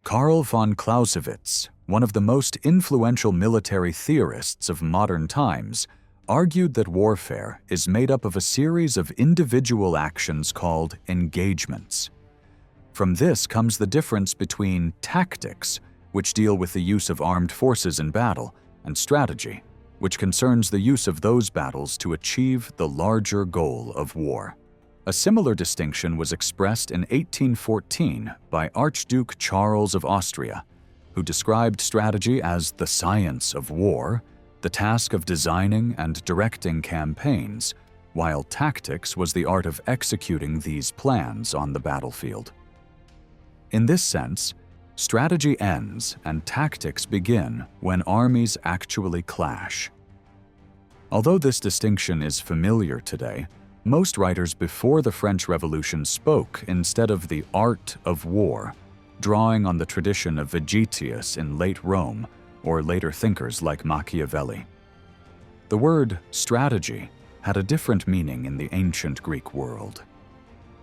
Karl von Clausewitz, one of the most influential military theorists of modern times, argued that warfare is made up of a series of individual actions called engagements. From this comes the difference between tactics, which deal with the use of armed forces in battle, and strategy, which concerns the use of those battles to achieve the larger goal of war. A similar distinction was expressed in 1814 by Archduke Charles of Austria, who described strategy as the science of war, the task of designing and directing campaigns, while tactics was the art of executing these plans on the battlefield. In this sense, strategy ends and tactics begin when armies actually clash. Although this distinction is familiar today, most writers before the French Revolution spoke instead of the art of war, drawing on the tradition of Vegetius in late Rome or later thinkers like Machiavelli. The word strategy had a different meaning in the ancient Greek world.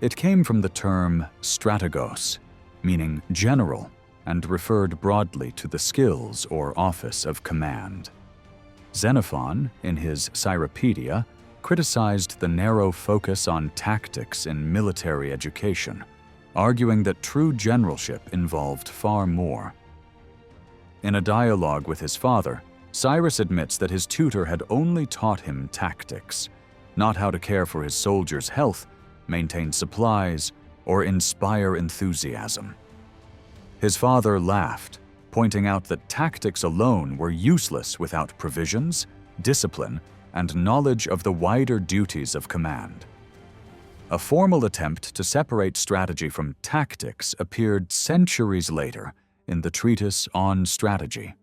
It came from the term strategos, meaning general, and referred broadly to the skills or office of command. Xenophon, in his Cyropaedia, criticized the narrow focus on tactics in military education, arguing that true generalship involved far more. In a dialogue with his father, Cyrus admits that his tutor had only taught him tactics, not how to care for his soldiers' health, maintain supplies, or inspire enthusiasm. His father laughed, pointing out that tactics alone were useless without provisions, discipline, and knowledge of the wider duties of command. A formal attempt to separate strategy from tactics appeared centuries later in the treatise On Strategy,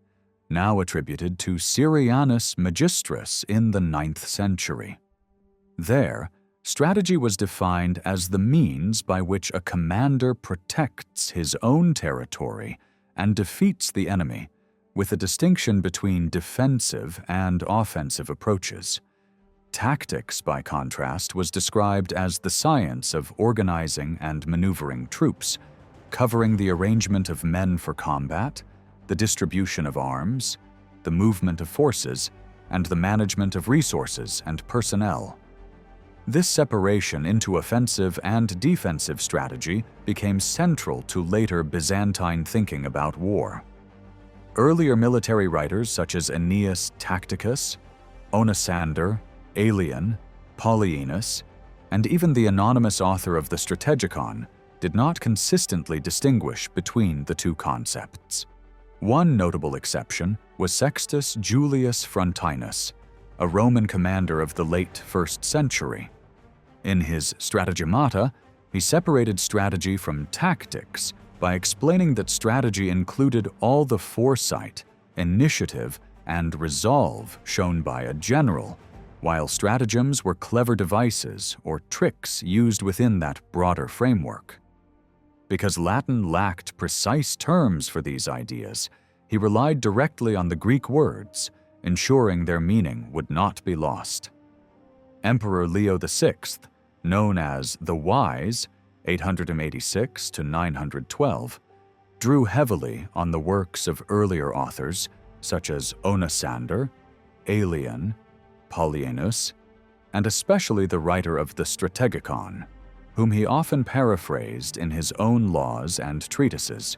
now attributed to Syrianus Magistris in the 9th century. There, strategy was defined as the means by which a commander protects his own territory and defeats the enemy, with a distinction between defensive and offensive approaches. Tactics, by contrast, was described as the science of organizing and maneuvering troops, covering the arrangement of men for combat, the distribution of arms, the movement of forces, and the management of resources and personnel. This separation into offensive and defensive strategy became central to later Byzantine thinking about war. Earlier military writers such as Aeneas Tacticus, Onosander, Aelian, Polyaenus, and even the anonymous author of the Strategicon did not consistently distinguish between the two concepts. One notable exception was Sextus Julius Frontinus, a Roman commander of the late 1st century. In his Strategimata, he separated strategy from tactics by explaining that strategy included all the foresight, initiative, and resolve shown by a general, while stratagems were clever devices or tricks used within that broader framework. Because Latin lacked precise terms for these ideas, he relied directly on the Greek words, ensuring their meaning would not be lost. Emperor Leo VI, known as the Wise, 886 to 912, drew heavily on the works of earlier authors such as Onosander, Aelian, Polyaenus, and especially the writer of the Strategicon, whom he often paraphrased in his own laws and treatises.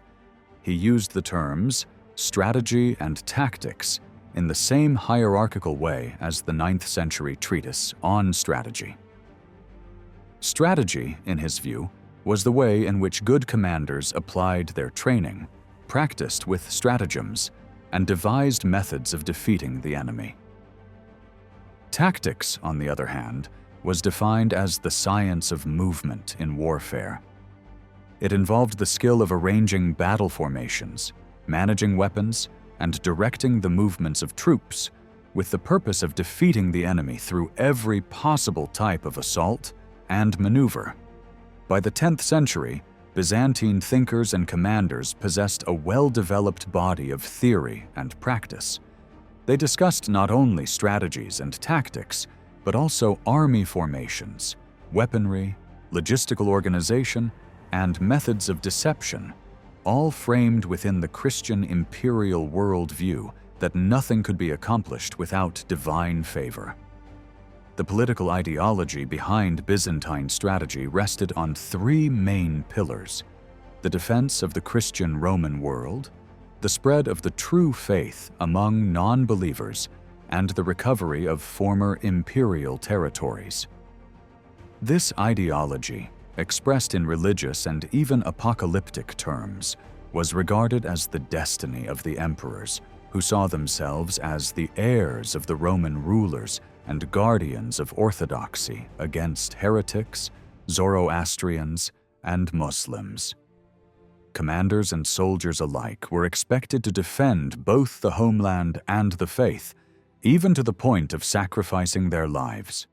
He used the terms strategy and tactics in the same hierarchical way as the 9th century treatise On Strategy. Strategy, in his view, was the way in which good commanders applied their training, practiced with stratagems, and devised methods of defeating the enemy. Tactics, on the other hand, was defined as the science of movement in warfare. It involved the skill of arranging battle formations, managing weapons, and directing the movements of troops, with the purpose of defeating the enemy through every possible type of assault and maneuver. By the 10th century, Byzantine thinkers and commanders possessed a well-developed body of theory and practice. They discussed not only strategies and tactics, but also army formations, weaponry, logistical organization, and methods of deception, all framed within the Christian imperial worldview that nothing could be accomplished without divine favor. The political ideology behind Byzantine strategy rested on three main pillars: the defense of the Christian Roman world, the spread of the true faith among non-believers, and the recovery of former imperial territories. This ideology, expressed in religious and even apocalyptic terms, was regarded as the destiny of the emperors, who saw themselves as the heirs of the Roman rulers and guardians of orthodoxy against heretics, Zoroastrians, and Muslims. Commanders and soldiers alike were expected to defend both the homeland and the faith, even to the point of sacrificing their lives.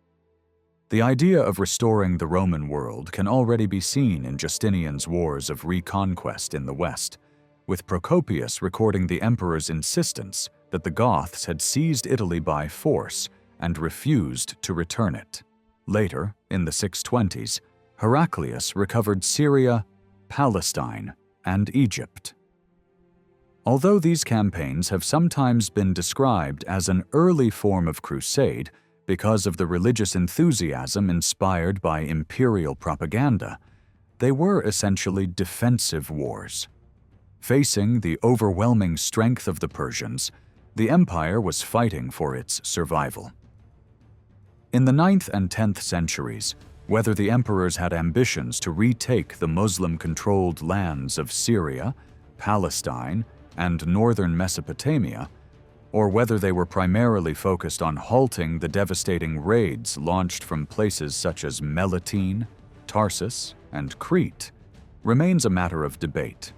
The idea of restoring the Roman world can already be seen in Justinian's wars of reconquest in the West, with Procopius recording the emperor's insistence that the Goths had seized Italy by force and refused to return it. Later, in the 620s, Heraclius recovered Syria, Palestine, and Egypt. Although these campaigns have sometimes been described as an early form of crusade because of the religious enthusiasm inspired by imperial propaganda, they were essentially defensive wars. Facing the overwhelming strength of the Persians, the empire was fighting for its survival. In the 9th and 10th centuries, whether the emperors had ambitions to retake the Muslim-controlled lands of Syria, Palestine, and northern Mesopotamia, or whether they were primarily focused on halting the devastating raids launched from places such as Melitene, Tarsus, and Crete, remains a matter of debate.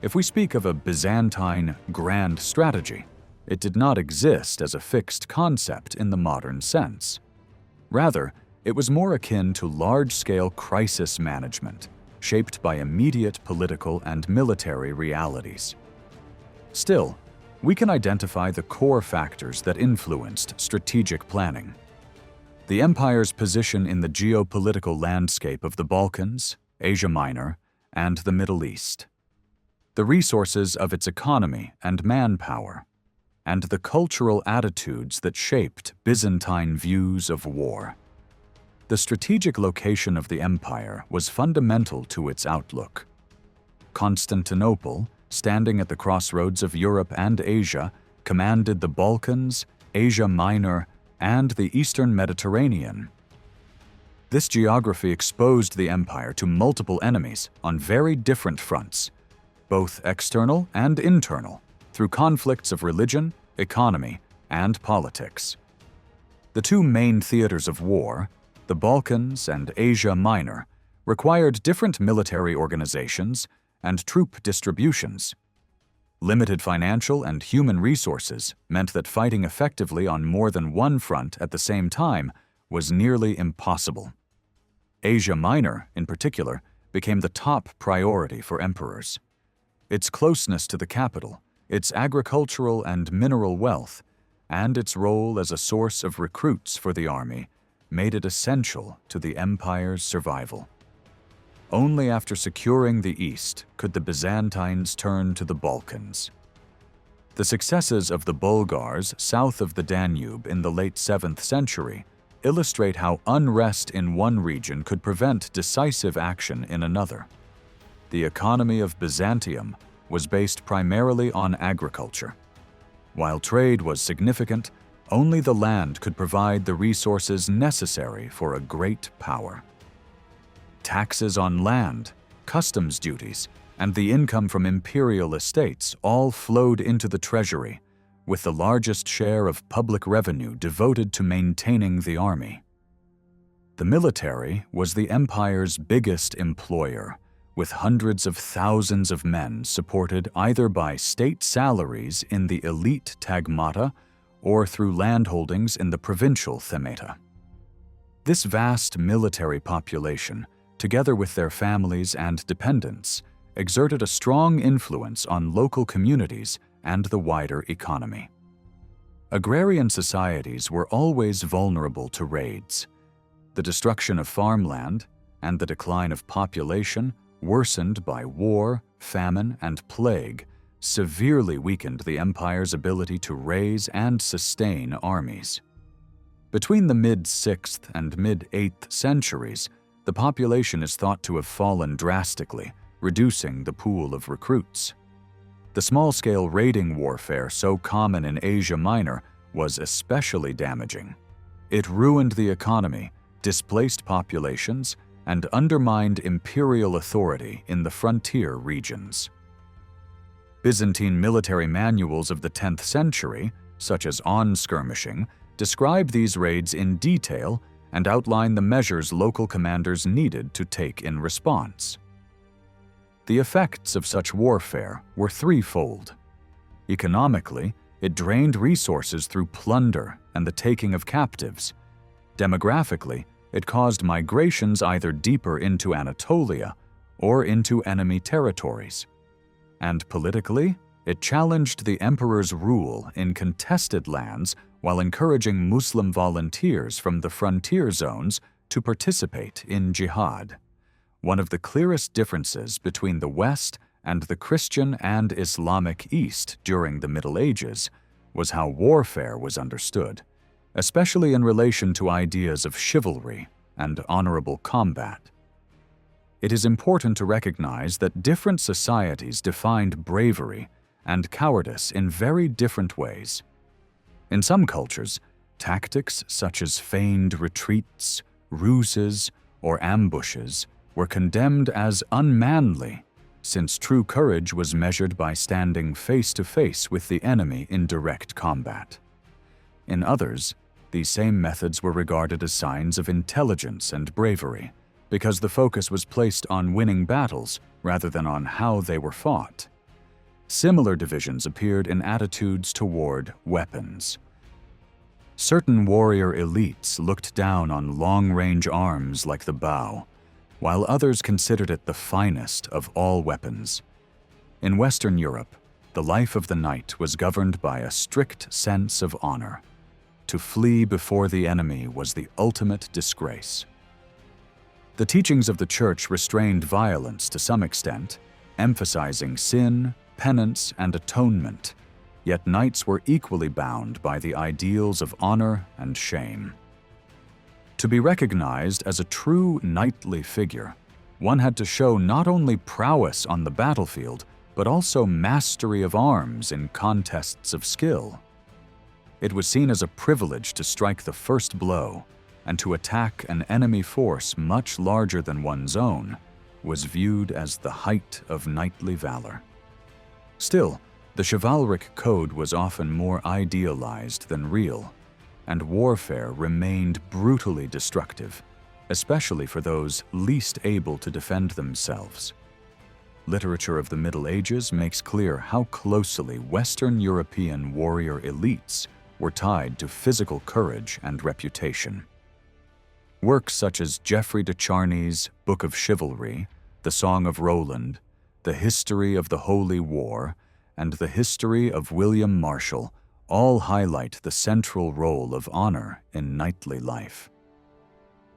If we speak of a Byzantine grand strategy, it did not exist as a fixed concept in the modern sense. Rather, it was more akin to large-scale crisis management, shaped by immediate political and military realities. Still, we can identify the core factors that influenced strategic planning. The empire's position in the geopolitical landscape of the Balkans, Asia Minor, and the Middle East. The resources of its economy and manpower, and the cultural attitudes that shaped Byzantine views of war. The strategic location of the empire was fundamental to its outlook. Constantinople, standing at the crossroads of Europe and Asia, commanded the Balkans, Asia Minor, and the Eastern Mediterranean. This geography exposed the empire to multiple enemies on very different fronts, both external and internal, through conflicts of religion, economy, and politics. The two main theaters of war, the Balkans and Asia Minor, required different military organizations and troop distributions. Limited financial and human resources meant that fighting effectively on more than one front at the same time was nearly impossible. Asia Minor, in particular, became the top priority for emperors. Its closeness to the capital, its agricultural and mineral wealth, and its role as a source of recruits for the army made it essential to the empire's survival. Only after securing the East could the Byzantines turn to the Balkans. The successes of the Bulgars south of the Danube in the late 7th century illustrate how unrest in one region could prevent decisive action in another. The economy of Byzantium was based primarily on agriculture. While trade was significant, only the land could provide the resources necessary for a great power. Taxes on land, customs duties, and the income from imperial estates all flowed into the treasury, with the largest share of public revenue devoted to maintaining the army. The military was the empire's biggest employer, with hundreds of thousands of men supported either by state salaries in the elite tagmata or through landholdings in the provincial themata. This vast military population, together with their families and dependents, exerted a strong influence on local communities and the wider economy. Agrarian societies were always vulnerable to raids. The destruction of farmland and the decline of population worsened by war, famine, and plague, severely weakened the empire's ability to raise and sustain armies. Between the mid-6th and mid-8th centuries, the population is thought to have fallen drastically, reducing the pool of recruits. The small-scale raiding warfare so common in Asia Minor was especially damaging. It ruined the economy, displaced populations, and undermined imperial authority in the frontier regions. Byzantine military manuals of the 10th century, such as On Skirmishing, describe these raids in detail and outline the measures local commanders needed to take in response. The effects of such warfare were threefold. Economically, it drained resources through plunder and the taking of captives. Demographically, it caused migrations either deeper into Anatolia or into enemy territories. And politically, it challenged the emperor's rule in contested lands while encouraging Muslim volunteers from the frontier zones to participate in jihad. One of the clearest differences between the West and the Christian and Islamic East during the Middle Ages was how warfare was understood, especially in relation to ideas of chivalry and honorable combat. It is important to recognize that different societies defined bravery and cowardice in very different ways. In some cultures, tactics such as feigned retreats, ruses, or ambushes were condemned as unmanly, since true courage was measured by standing face to face with the enemy in direct combat. In others, these same methods were regarded as signs of intelligence and bravery, because the focus was placed on winning battles rather than on how they were fought. Similar divisions appeared in attitudes toward weapons. Certain warrior elites looked down on long-range arms like the bow, while others considered it the finest of all weapons. In Western Europe, the life of the knight was governed by a strict sense of honor. To flee before the enemy was the ultimate disgrace. The teachings of the Church restrained violence to some extent, emphasizing sin, penance, and atonement, yet knights were equally bound by the ideals of honor and shame. To be recognized as a true knightly figure, one had to show not only prowess on the battlefield, but also mastery of arms in contests of skill. It was seen as a privilege to strike the first blow, and to attack an enemy force much larger than one's own was viewed as the height of knightly valor. Still, the chivalric code was often more idealized than real, and warfare remained brutally destructive, especially for those least able to defend themselves. Literature of the Middle Ages makes clear how closely Western European warrior elites were tied to physical courage and reputation. Works such as Geoffrey de Charny's Book of Chivalry, The Song of Roland, The History of the Holy War, and The History of William Marshall all highlight the central role of honor in knightly life.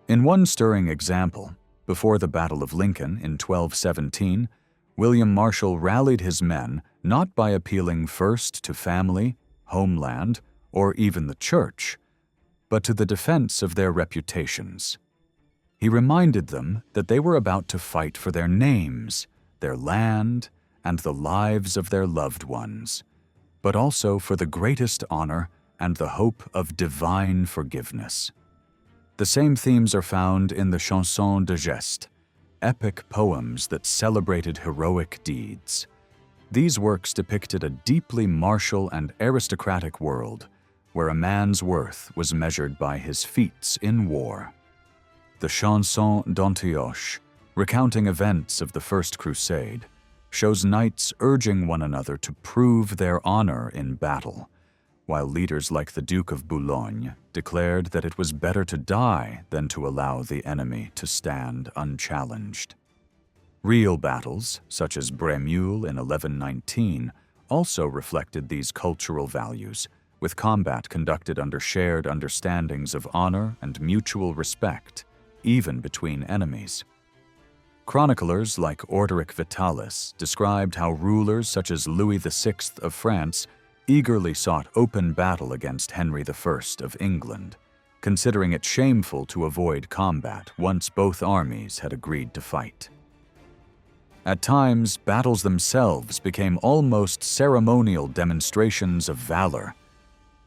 In one stirring example, before the Battle of Lincoln in 1217, William Marshall rallied his men not by appealing first to family, homeland, or even the church, but to the defense of their reputations. He reminded them that they were about to fight for their names, their land, and the lives of their loved ones, but also for the greatest honor and the hope of divine forgiveness. The same themes are found in the Chansons de Geste, epic poems that celebrated heroic deeds. These works depicted a deeply martial and aristocratic world, where a man's worth was measured by his feats in war. The Chanson d'Antioche, recounting events of the First Crusade, shows knights urging one another to prove their honor in battle, while leaders like the Duke of Boulogne declared that it was better to die than to allow the enemy to stand unchallenged. Real battles, such as Bremule in 1119, also reflected these cultural values, with combat conducted under shared understandings of honor and mutual respect, even between enemies. Chroniclers like Orderic Vitalis described how rulers such as Louis VI of France eagerly sought open battle against Henry I of England, considering it shameful to avoid combat once both armies had agreed to fight. At times, battles themselves became almost ceremonial demonstrations of valor.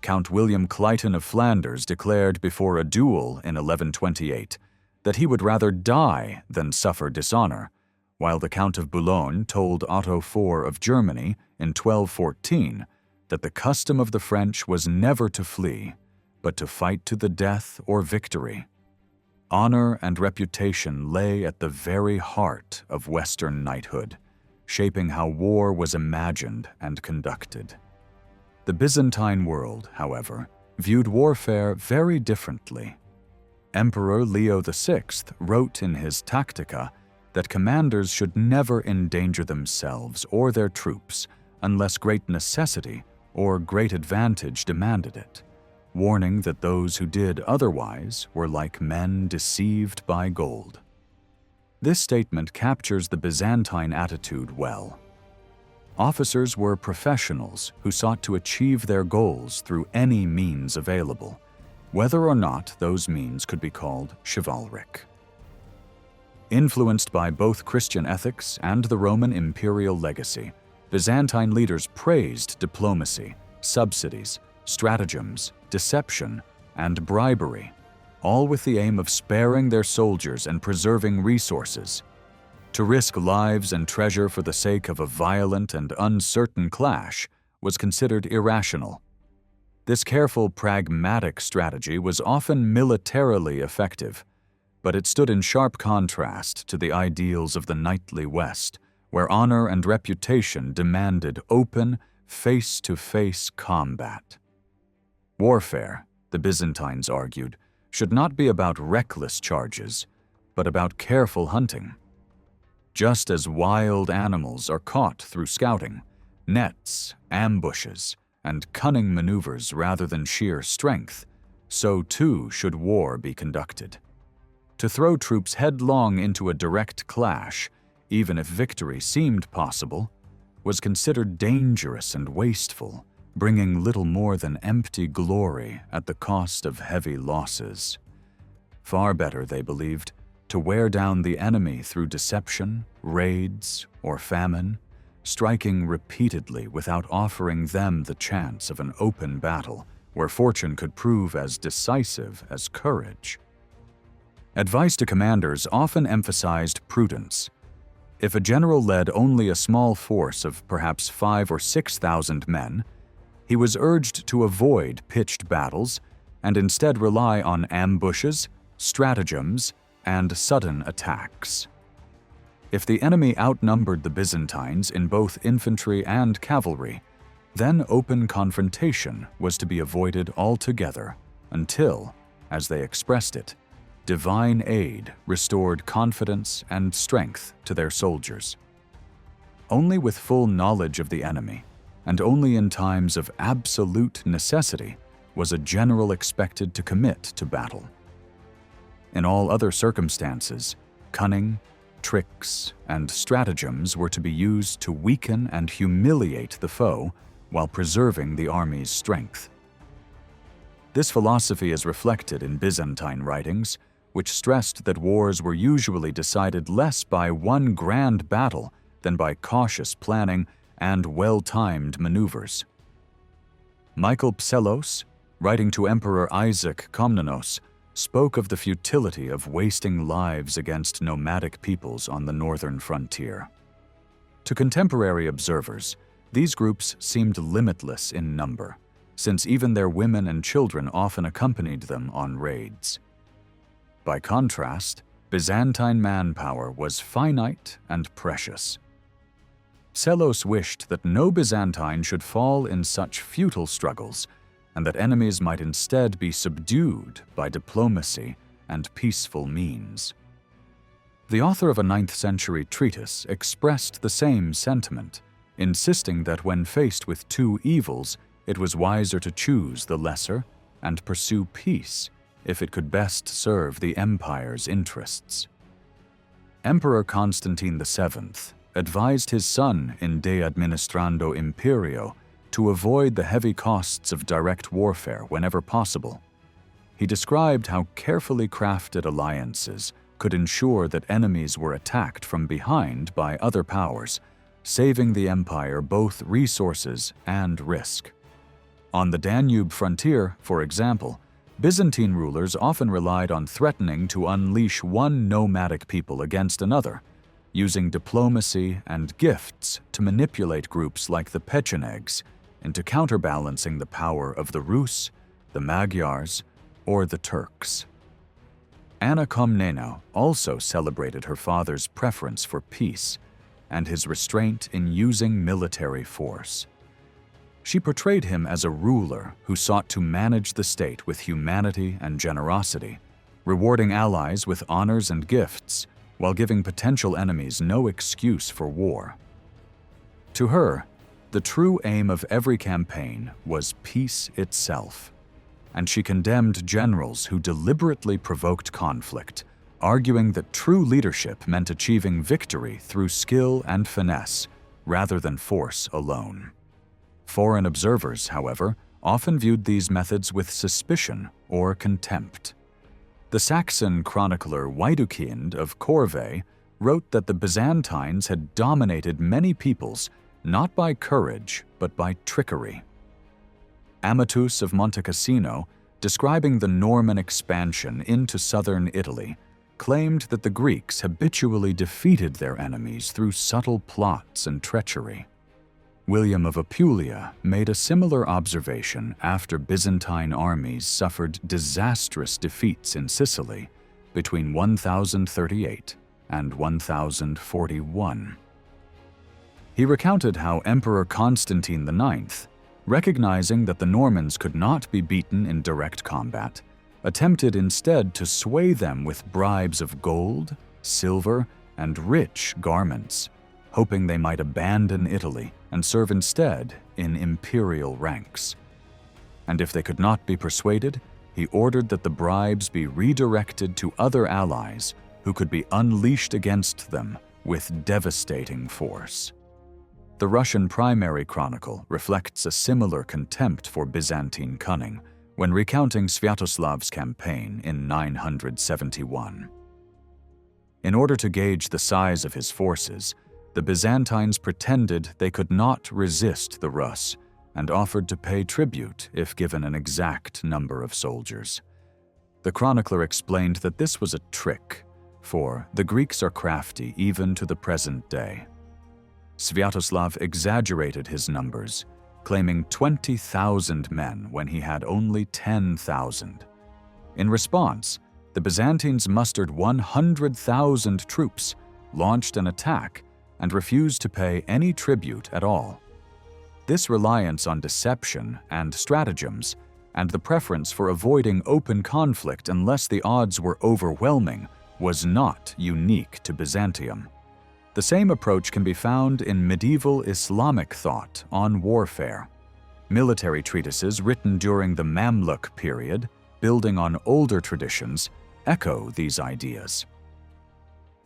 Count William Clayton of Flanders declared before a duel in 1128 that he would rather die than suffer dishonor, while the Count of Boulogne told Otto IV of Germany in 1214 that the custom of the French was never to flee, but to fight to the death or victory. Honor and reputation lay at the very heart of Western knighthood, shaping how war was imagined and conducted. The Byzantine world, however, viewed warfare very differently. Emperor Leo VI wrote in his Tactica that commanders should never endanger themselves or their troops unless great necessity or great advantage demanded it, warning that those who did otherwise were like men deceived by gold. This statement captures the Byzantine attitude well. Officers were professionals who sought to achieve their goals through any means available, whether or not those means could be called chivalric. Influenced by both Christian ethics and the Roman imperial legacy, Byzantine leaders praised diplomacy, subsidies, stratagems, deception, and bribery, all with the aim of sparing their soldiers and preserving resources. To risk lives and treasure for the sake of a violent and uncertain clash was considered irrational. This careful, pragmatic strategy was often militarily effective, but it stood in sharp contrast to the ideals of the knightly West, where honor and reputation demanded open, face-to-face combat. Warfare, the Byzantines argued, should not be about reckless charges, but about careful hunting. Just as wild animals are caught through scouting, nets, ambushes, and cunning maneuvers rather than sheer strength, so too should war be conducted. To throw troops headlong into a direct clash, even if victory seemed possible, was considered dangerous and wasteful, bringing little more than empty glory at the cost of heavy losses. Far better, they believed, to wear down the enemy through deception, raids, or famine, striking repeatedly without offering them the chance of an open battle where fortune could prove as decisive as courage. Advice to commanders often emphasized prudence. If a general led only a small force of perhaps 5,000 or 6,000 men, he was urged to avoid pitched battles and instead rely on ambushes, stratagems, and sudden attacks. If the enemy outnumbered the Byzantines in both infantry and cavalry, then open confrontation was to be avoided altogether until, as they expressed it, divine aid restored confidence and strength to their soldiers. Only with full knowledge of the enemy, and only in times of absolute necessity, was a general expected to commit to battle. In all other circumstances, cunning, tricks, and stratagems were to be used to weaken and humiliate the foe while preserving the army's strength. This philosophy is reflected in Byzantine writings, which stressed that wars were usually decided less by one grand battle than by cautious planning and well-timed maneuvers. Michael Psellos, writing to Emperor Isaac Komnenos, spoke of the futility of wasting lives against nomadic peoples on the northern frontier. To contemporary observers, these groups seemed limitless in number, since even their women and children often accompanied them on raids. By contrast, Byzantine manpower was finite and precious. Psellos wished that no Byzantine should fall in such futile struggles, and that enemies might instead be subdued by diplomacy and peaceful means. The author of a 9th-century treatise expressed the same sentiment, insisting that when faced with two evils, it was wiser to choose the lesser and pursue peace if it could best serve the empire's interests. Emperor Constantine VII advised his son in De Administrando Imperio to avoid the heavy costs of direct warfare whenever possible. He described how carefully crafted alliances could ensure that enemies were attacked from behind by other powers, saving the empire both resources and risk. On the Danube frontier, for example, Byzantine rulers often relied on threatening to unleash one nomadic people against another, using diplomacy and gifts to manipulate groups like the Pechenegs into counterbalancing the power of the Rus, the Magyars, or the Turks. Anna Komnena also celebrated her father's preference for peace and his restraint in using military force. She portrayed him as a ruler who sought to manage the state with humanity and generosity, rewarding allies with honors and gifts while giving potential enemies no excuse for war. To her, the true aim of every campaign was peace itself, and she condemned generals who deliberately provoked conflict, arguing that true leadership meant achieving victory through skill and finesse rather than force alone. Foreign observers, however, often viewed these methods with suspicion or contempt. The Saxon chronicler Widukind of Corvey wrote that the Byzantines had dominated many peoples not by courage but by trickery. Amatus of Monte Cassino, describing the Norman expansion into southern Italy, claimed that the Greeks habitually defeated their enemies through subtle plots and treachery. William of Apulia made a similar observation after Byzantine armies suffered disastrous defeats in Sicily between 1038 and 1041. He recounted how Emperor Constantine IX, recognizing that the Normans could not be beaten in direct combat, attempted instead to sway them with bribes of gold, silver, and rich garments, hoping they might abandon Italy and serve instead in imperial ranks. And if they could not be persuaded, he ordered that the bribes be redirected to other allies who could be unleashed against them with devastating force. The Russian Primary Chronicle reflects a similar contempt for Byzantine cunning when recounting Sviatoslav's campaign in 971. In order to gauge the size of his forces, the Byzantines pretended they could not resist the Rus and offered to pay tribute if given an exact number of soldiers. The chronicler explained that this was a trick, for the Greeks are crafty even to the present day. Sviatoslav exaggerated his numbers, claiming 20,000 men when he had only 10,000. In response, the Byzantines mustered 100,000 troops, launched an attack, and refused to pay any tribute at all. This reliance on deception and stratagems, and the preference for avoiding open conflict unless the odds were overwhelming, was not unique to Byzantium. The same approach can be found in medieval Islamic thought on warfare. Military treatises written during the Mamluk period, building on older traditions, echo these ideas.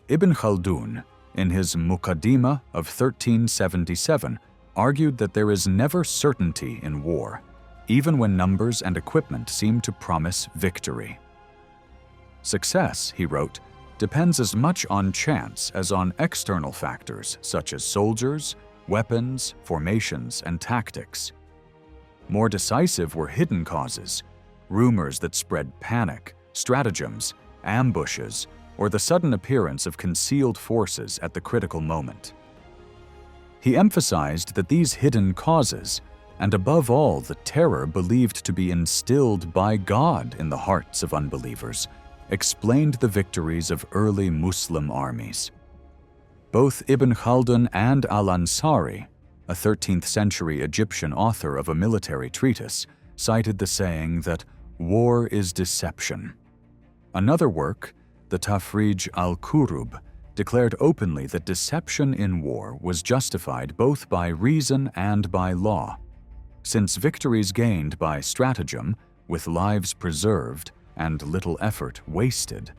Ibn Khaldun, in his Muqaddimah of 1377, argued that there is never certainty in war, even when numbers and equipment seem to promise victory. Success, he wrote, depends as much on chance as on external factors such as soldiers, weapons, formations, and tactics. More decisive were hidden causes, rumors that spread panic, stratagems, ambushes, or the sudden appearance of concealed forces at the critical moment. He emphasized that these hidden causes, and above all the terror believed to be instilled by God in the hearts of unbelievers, explained the victories of early Muslim armies. Both Ibn Khaldun and al-Ansari, a 13th century Egyptian author of a military treatise, cited the saying that war is deception. Another work, the Tafrij al-Kurub, declared openly that deception in war was justified both by reason and by law, since victories gained by stratagem, with lives preserved and little effort wasted,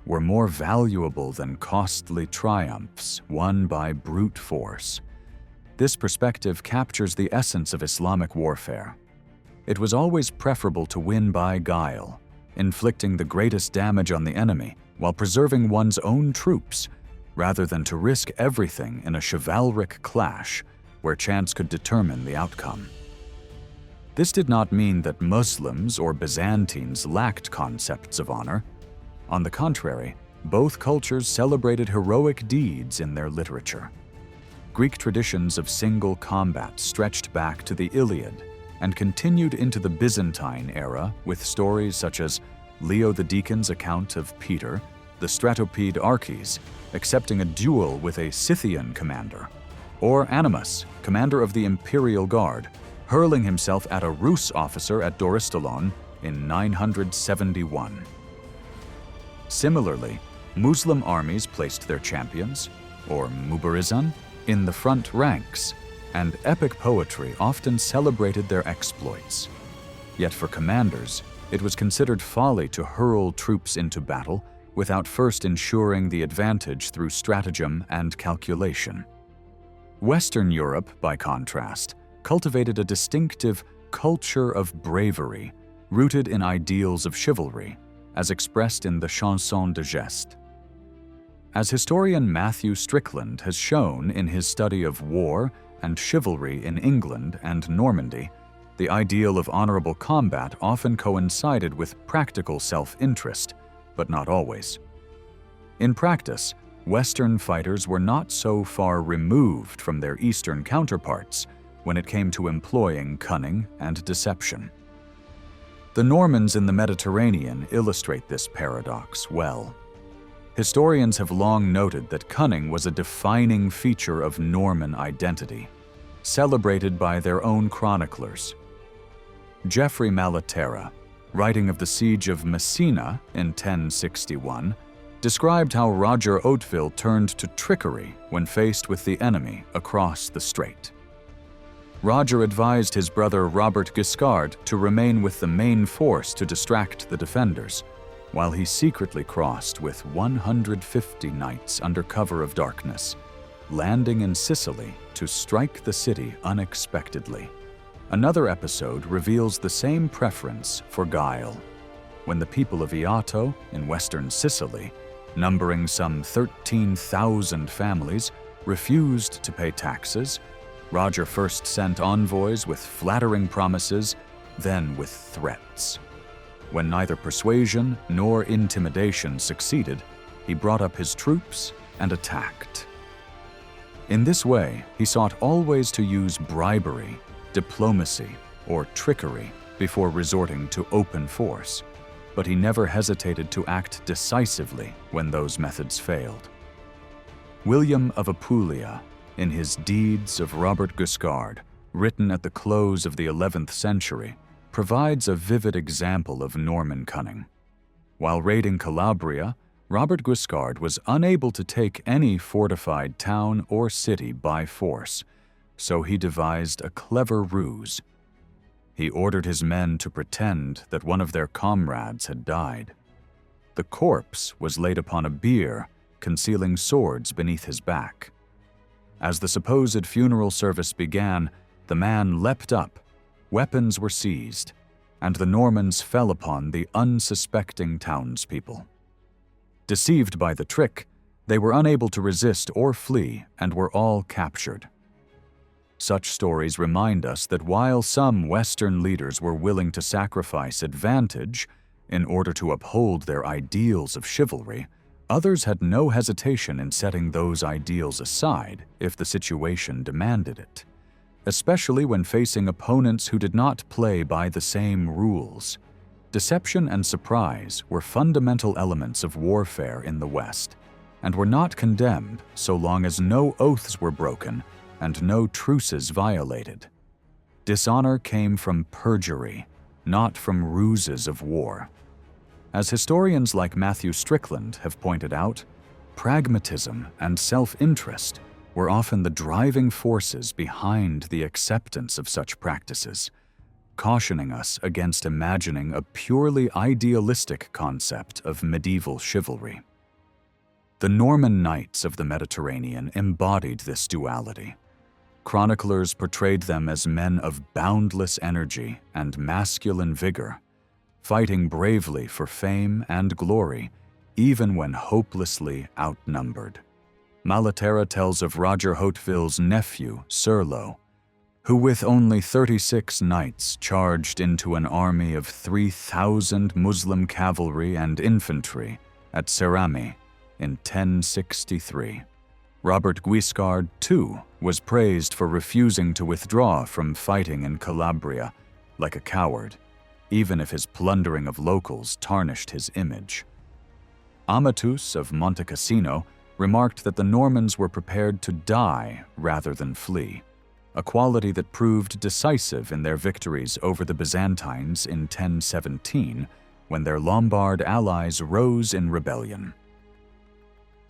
were more valuable than costly triumphs won by brute force. This perspective captures the essence of Islamic warfare. It was always preferable to win by guile, inflicting the greatest damage on the enemy while preserving one's own troops, rather than to risk everything in a chivalric clash where chance could determine the outcome. This did not mean that Muslims or Byzantines lacked concepts of honor. On the contrary, both cultures celebrated heroic deeds in their literature. Greek traditions of single combat stretched back to the Iliad and continued into the Byzantine era with stories such as Leo the Deacon's account of Peter, the Stratopede Arches, accepting a duel with a Scythian commander, or Animus, commander of the Imperial Guard, hurling himself at a Rus officer at Doristolon in 971. Similarly, Muslim armies placed their champions, or mubarizan, in the front ranks, and epic poetry often celebrated their exploits. Yet for commanders, it was considered folly to hurl troops into battle without first ensuring the advantage through stratagem and calculation. Western Europe, by contrast, cultivated a distinctive culture of bravery rooted in ideals of chivalry, as expressed in the Chanson de Geste. As historian Matthew Strickland has shown in his study of war and chivalry in England and Normandy, the ideal of honorable combat often coincided with practical self-interest, but not always. In practice, Western fighters were not so far removed from their Eastern counterparts when it came to employing cunning and deception. The Normans in the Mediterranean illustrate this paradox well. Historians have long noted that cunning was a defining feature of Norman identity, celebrated by their own chroniclers. Geoffrey Malaterra, writing of the siege of Messina in 1061, described how Roger Hauteville turned to trickery when faced with the enemy across the strait. Roger advised his brother Robert Guiscard to remain with the main force to distract the defenders, while he secretly crossed with 150 knights under cover of darkness, landing in Sicily to strike the city unexpectedly. Another episode reveals the same preference for guile. When the people of Iato in western Sicily, numbering some 13,000 families, refused to pay taxes, Roger first sent envoys with flattering promises, then with threats. When neither persuasion nor intimidation succeeded, he brought up his troops and attacked. In this way, he sought always to use bribery, diplomacy, or trickery before resorting to open force, but he never hesitated to act decisively when those methods failed. William of Apulia, in his Deeds of Robert Guiscard, written at the close of the 11th century, provides a vivid example of Norman cunning. While raiding Calabria, Robert Guiscard was unable to take any fortified town or city by force, so he devised a clever ruse. He ordered his men to pretend that one of their comrades had died. The corpse was laid upon a bier, concealing swords beneath his back. As the supposed funeral service began, the man leapt up, weapons were seized, and the Normans fell upon the unsuspecting townspeople. Deceived by the trick, they were unable to resist or flee and were all captured. Such stories remind us that while some Western leaders were willing to sacrifice advantage in order to uphold their ideals of chivalry, others had no hesitation in setting those ideals aside if the situation demanded it, especially when facing opponents who did not play by the same rules. Deception and surprise were fundamental elements of warfare in the West, and were not condemned so long as no oaths were broken and no truces violated. Dishonor came from perjury, not from ruses of war. As historians like Matthew Strickland have pointed out, pragmatism and self-interest were often the driving forces behind the acceptance of such practices, cautioning us against imagining a purely idealistic concept of medieval chivalry. The Norman knights of the Mediterranean embodied this duality. Chroniclers portrayed them as men of boundless energy and masculine vigor, fighting bravely for fame and glory, even when hopelessly outnumbered. Malaterra tells of Roger Hauteville's nephew, Serlo, who with only 36 knights charged into an army of 3,000 Muslim cavalry and infantry at Cerami in 1063. Robert Guiscard, too, was praised for refusing to withdraw from fighting in Calabria like a coward, even if his plundering of locals tarnished his image. Amatus of Monte Cassino remarked that the Normans were prepared to die rather than flee, a quality that proved decisive in their victories over the Byzantines in 1017, when their Lombard allies rose in rebellion.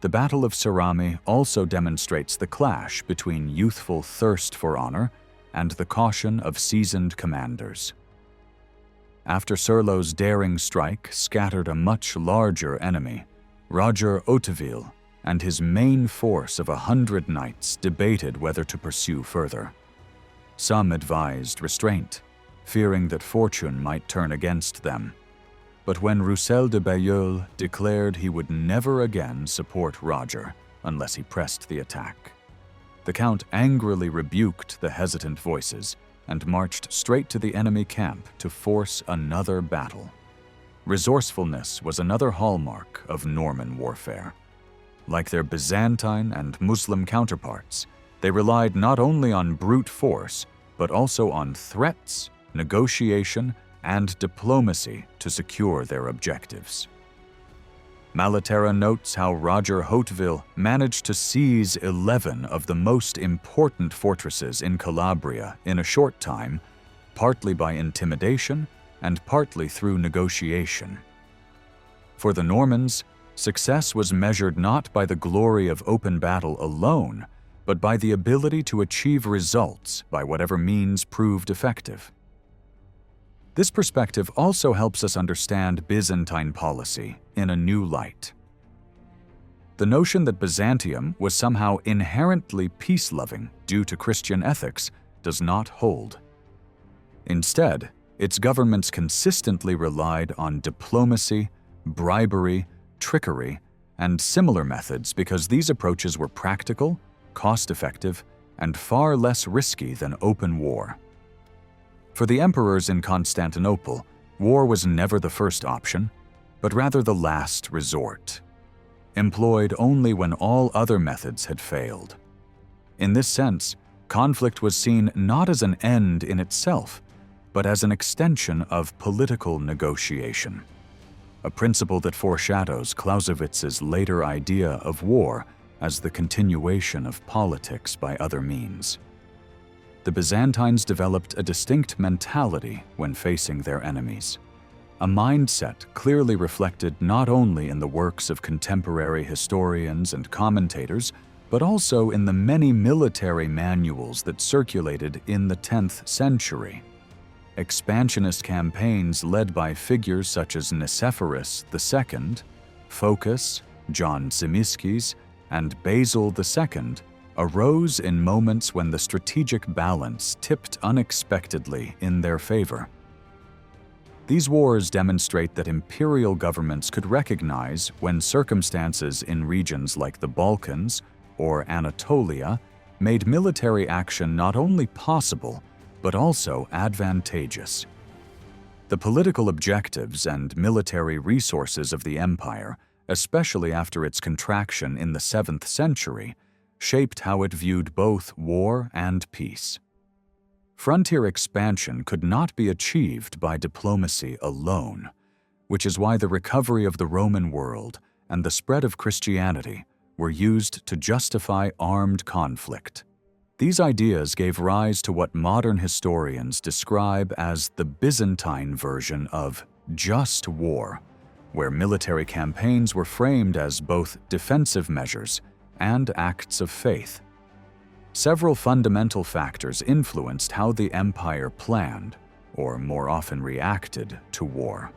The Battle of Cerami also demonstrates the clash between youthful thirst for honor and the caution of seasoned commanders. After Serlo's daring strike scattered a much larger enemy, Roger Hauteville and his main force of 100 knights debated whether to pursue further. Some advised restraint, fearing that fortune might turn against them. But when Roussel de Bailleul declared he would never again support Roger unless he pressed the attack, the Count angrily rebuked the hesitant voices and marched straight to the enemy camp to force another battle. Resourcefulness was another hallmark of Norman warfare. Like their Byzantine and Muslim counterparts, they relied not only on brute force, but also on threats, negotiation, and diplomacy to secure their objectives. Malaterra notes how Roger Hauteville managed to seize 11 of the most important fortresses in Calabria in a short time, partly by intimidation and partly through negotiation. For the Normans, success was measured not by the glory of open battle alone, but by the ability to achieve results by whatever means proved effective. This perspective also helps us understand Byzantine policy in a new light. The notion that Byzantium was somehow inherently peace-loving due to Christian ethics does not hold. Instead, its governments consistently relied on diplomacy, bribery, trickery, and similar methods because these approaches were practical, cost-effective, and far less risky than open war. For the emperors in Constantinople, war was never the first option, but rather the last resort, employed only when all other methods had failed. In this sense, conflict was seen not as an end in itself, but as an extension of political negotiation, a principle that foreshadows Clausewitz's later idea of war as the continuation of politics by other means. The Byzantines developed a distinct mentality when facing their enemies, a mindset clearly reflected not only in the works of contemporary historians and commentators, but also in the many military manuals that circulated in the 10th century. Expansionist campaigns led by figures such as Nicephorus II, Phocas, John Zimisces, and Basil II arose in moments when the strategic balance tipped unexpectedly in their favor. These wars demonstrate that imperial governments could recognize when circumstances in regions like the Balkans or Anatolia made military action not only possible, but also advantageous. The political objectives and military resources of the empire, especially after its contraction in the 7th century, shaped how it viewed both war and peace. Frontier expansion could not be achieved by diplomacy alone, which is why the recovery of the Roman world and the spread of Christianity were used to justify armed conflict. These ideas gave rise to what modern historians describe as the Byzantine version of just war, where military campaigns were framed as both defensive measures and acts of faith. Several fundamental factors influenced how the empire planned, or more often reacted, to war.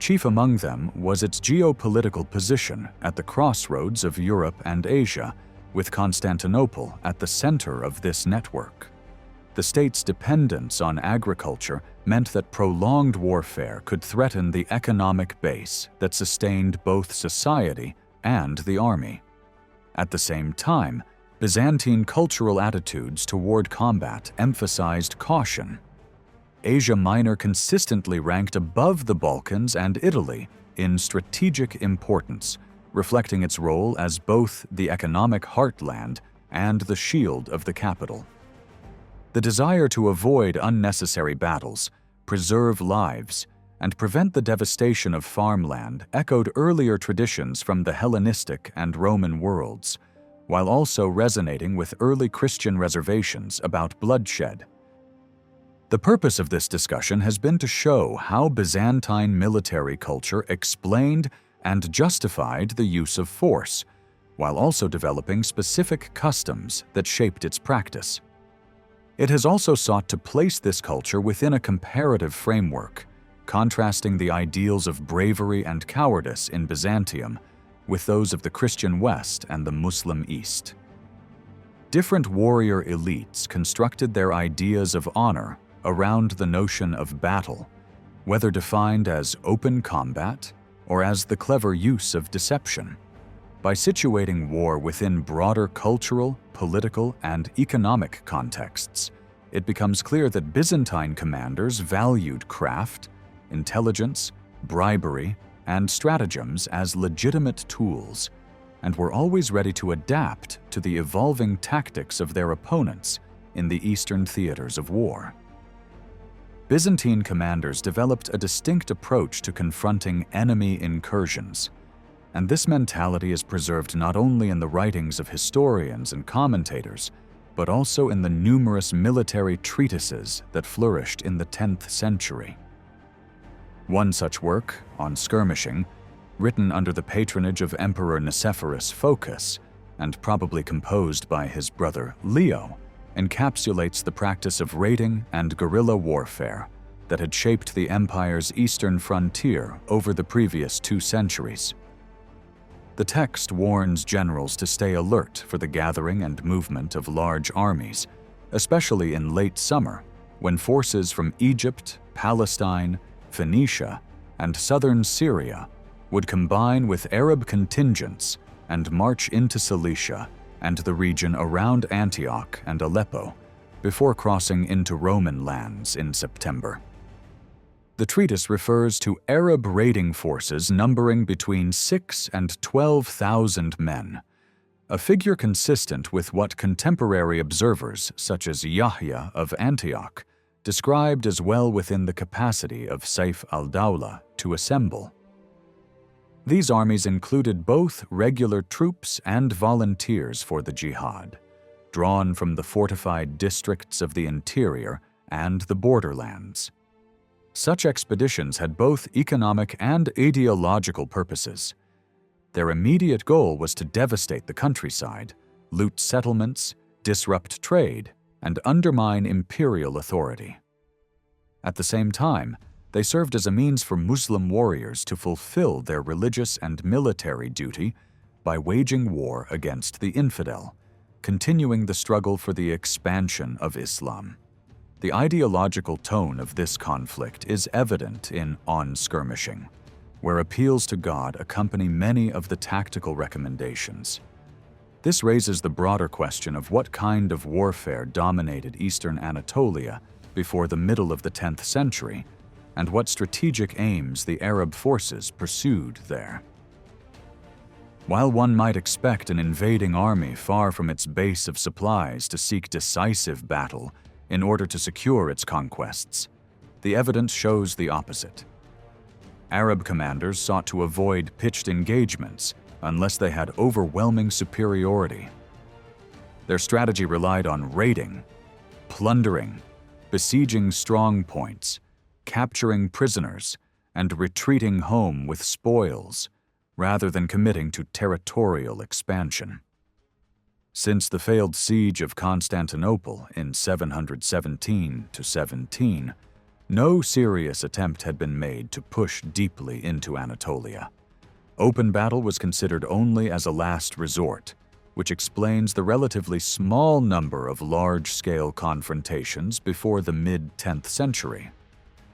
Chief among them was its geopolitical position at the crossroads of Europe and Asia, with Constantinople at the center of this network. The state's dependence on agriculture meant that prolonged warfare could threaten the economic base that sustained both society and the army. At the same time, Byzantine cultural attitudes toward combat emphasized caution. Asia Minor consistently ranked above the Balkans and Italy in strategic importance, reflecting its role as both the economic heartland and the shield of the capital. The desire to avoid unnecessary battles, preserve lives, and prevent the devastation of farmland echoed earlier traditions from the Hellenistic and Roman worlds, while also resonating with early Christian reservations about bloodshed. The purpose of this discussion has been to show how Byzantine military culture explained and justified the use of force, while also developing specific customs that shaped its practice. It has also sought to place this culture within a comparative framework, contrasting the ideals of bravery and cowardice in Byzantium with those of the Christian West and the Muslim East. Different warrior elites constructed their ideas of honor around the notion of battle, whether defined as open combat or as the clever use of deception. By situating war within broader cultural, political, and economic contexts, it becomes clear that Byzantine commanders valued craft, intelligence, bribery, and stratagems as legitimate tools, and were always ready to adapt to the evolving tactics of their opponents in the eastern theaters of war. Byzantine commanders developed a distinct approach to confronting enemy incursions, and this mentality is preserved not only in the writings of historians and commentators, but also in the numerous military treatises that flourished in the 10th century. One such work, on skirmishing, written under the patronage of Emperor Nicephorus Phocas, and probably composed by his brother Leo, encapsulates the practice of raiding and guerrilla warfare that had shaped the empire's eastern frontier over the previous 2 centuries. The text warns generals to stay alert for the gathering and movement of large armies, especially in late summer, when forces from Egypt, Palestine, Phoenicia, and southern Syria would combine with Arab contingents and march into Cilicia and the region around Antioch and Aleppo before crossing into Roman lands in September. The treatise refers to Arab raiding forces numbering between 6,000 and 12,000 men, a figure consistent with what contemporary observers such as Yahya of Antioch described as well within the capacity of Saif al-Dawla to assemble. These armies included both regular troops and volunteers for the jihad, drawn from the fortified districts of the interior and the borderlands. Such expeditions had both economic and ideological purposes. Their immediate goal was to devastate the countryside, loot settlements, disrupt trade, and undermine imperial authority. At the same time, they served as a means for Muslim warriors to fulfill their religious and military duty by waging war against the infidel, continuing the struggle for the expansion of Islam. The ideological tone of this conflict is evident in On Skirmishing, where appeals to God accompany many of the tactical recommendations. This raises the broader question of what kind of warfare dominated eastern Anatolia before the middle of the 10th century, and what strategic aims the Arab forces pursued there. While one might expect an invading army far from its base of supplies to seek decisive battle in order to secure its conquests, the evidence shows the opposite. Arab commanders sought to avoid pitched engagements unless they had overwhelming superiority. Their strategy relied on raiding, plundering, besieging strong points, capturing prisoners, and retreating home with spoils, rather than committing to territorial expansion. Since the failed siege of Constantinople in 717–17, No serious attempt had been made to push deeply into Anatolia. Open battle was considered only as a last resort, which explains the relatively small number of large-scale confrontations before the mid-10th century.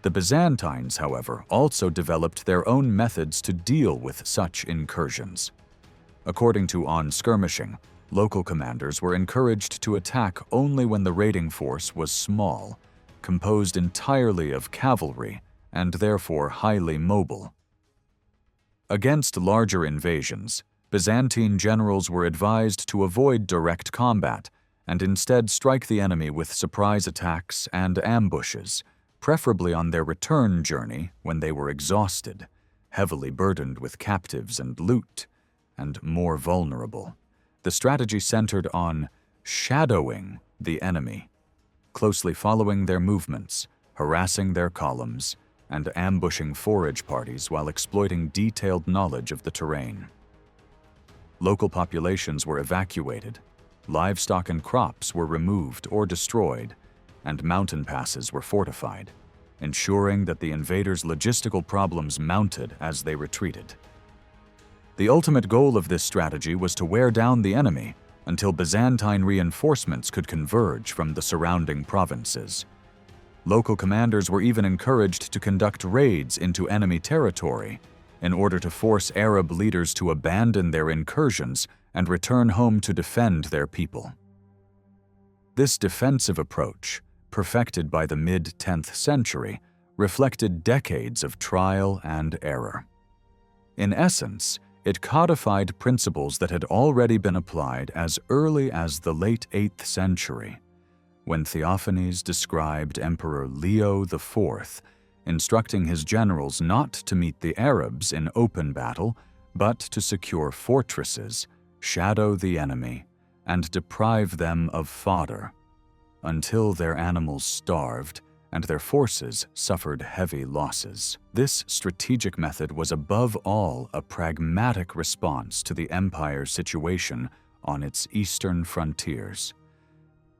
The Byzantines, however, also developed their own methods to deal with such incursions. According to On Skirmishing, local commanders were encouraged to attack only when the raiding force was small, composed entirely of cavalry, and therefore highly mobile. Against larger invasions, Byzantine generals were advised to avoid direct combat and instead strike the enemy with surprise attacks and ambushes, preferably on their return journey when they were exhausted, heavily burdened with captives and loot, and more vulnerable. The strategy centered on shadowing the enemy, closely following their movements, harassing their columns, and ambushing forage parties while exploiting detailed knowledge of the terrain. Local populations were evacuated, livestock and crops were removed or destroyed, and mountain passes were fortified, ensuring that the invaders' logistical problems mounted as they retreated. The ultimate goal of this strategy was to wear down the enemy until Byzantine reinforcements could converge from the surrounding provinces. Local commanders were even encouraged to conduct raids into enemy territory in order to force Arab leaders to abandon their incursions and return home to defend their people. This defensive approach, perfected by the mid-10th century, reflected decades of trial and error. In essence, it codified principles that had already been applied as early as the late 8th century, when Theophanes described Emperor Leo IV, instructing his generals not to meet the Arabs in open battle, but to secure fortresses, shadow the enemy, and deprive them of fodder, until their animals starved and their forces suffered heavy losses. This strategic method was above all a pragmatic response to the empire's situation on its eastern frontiers.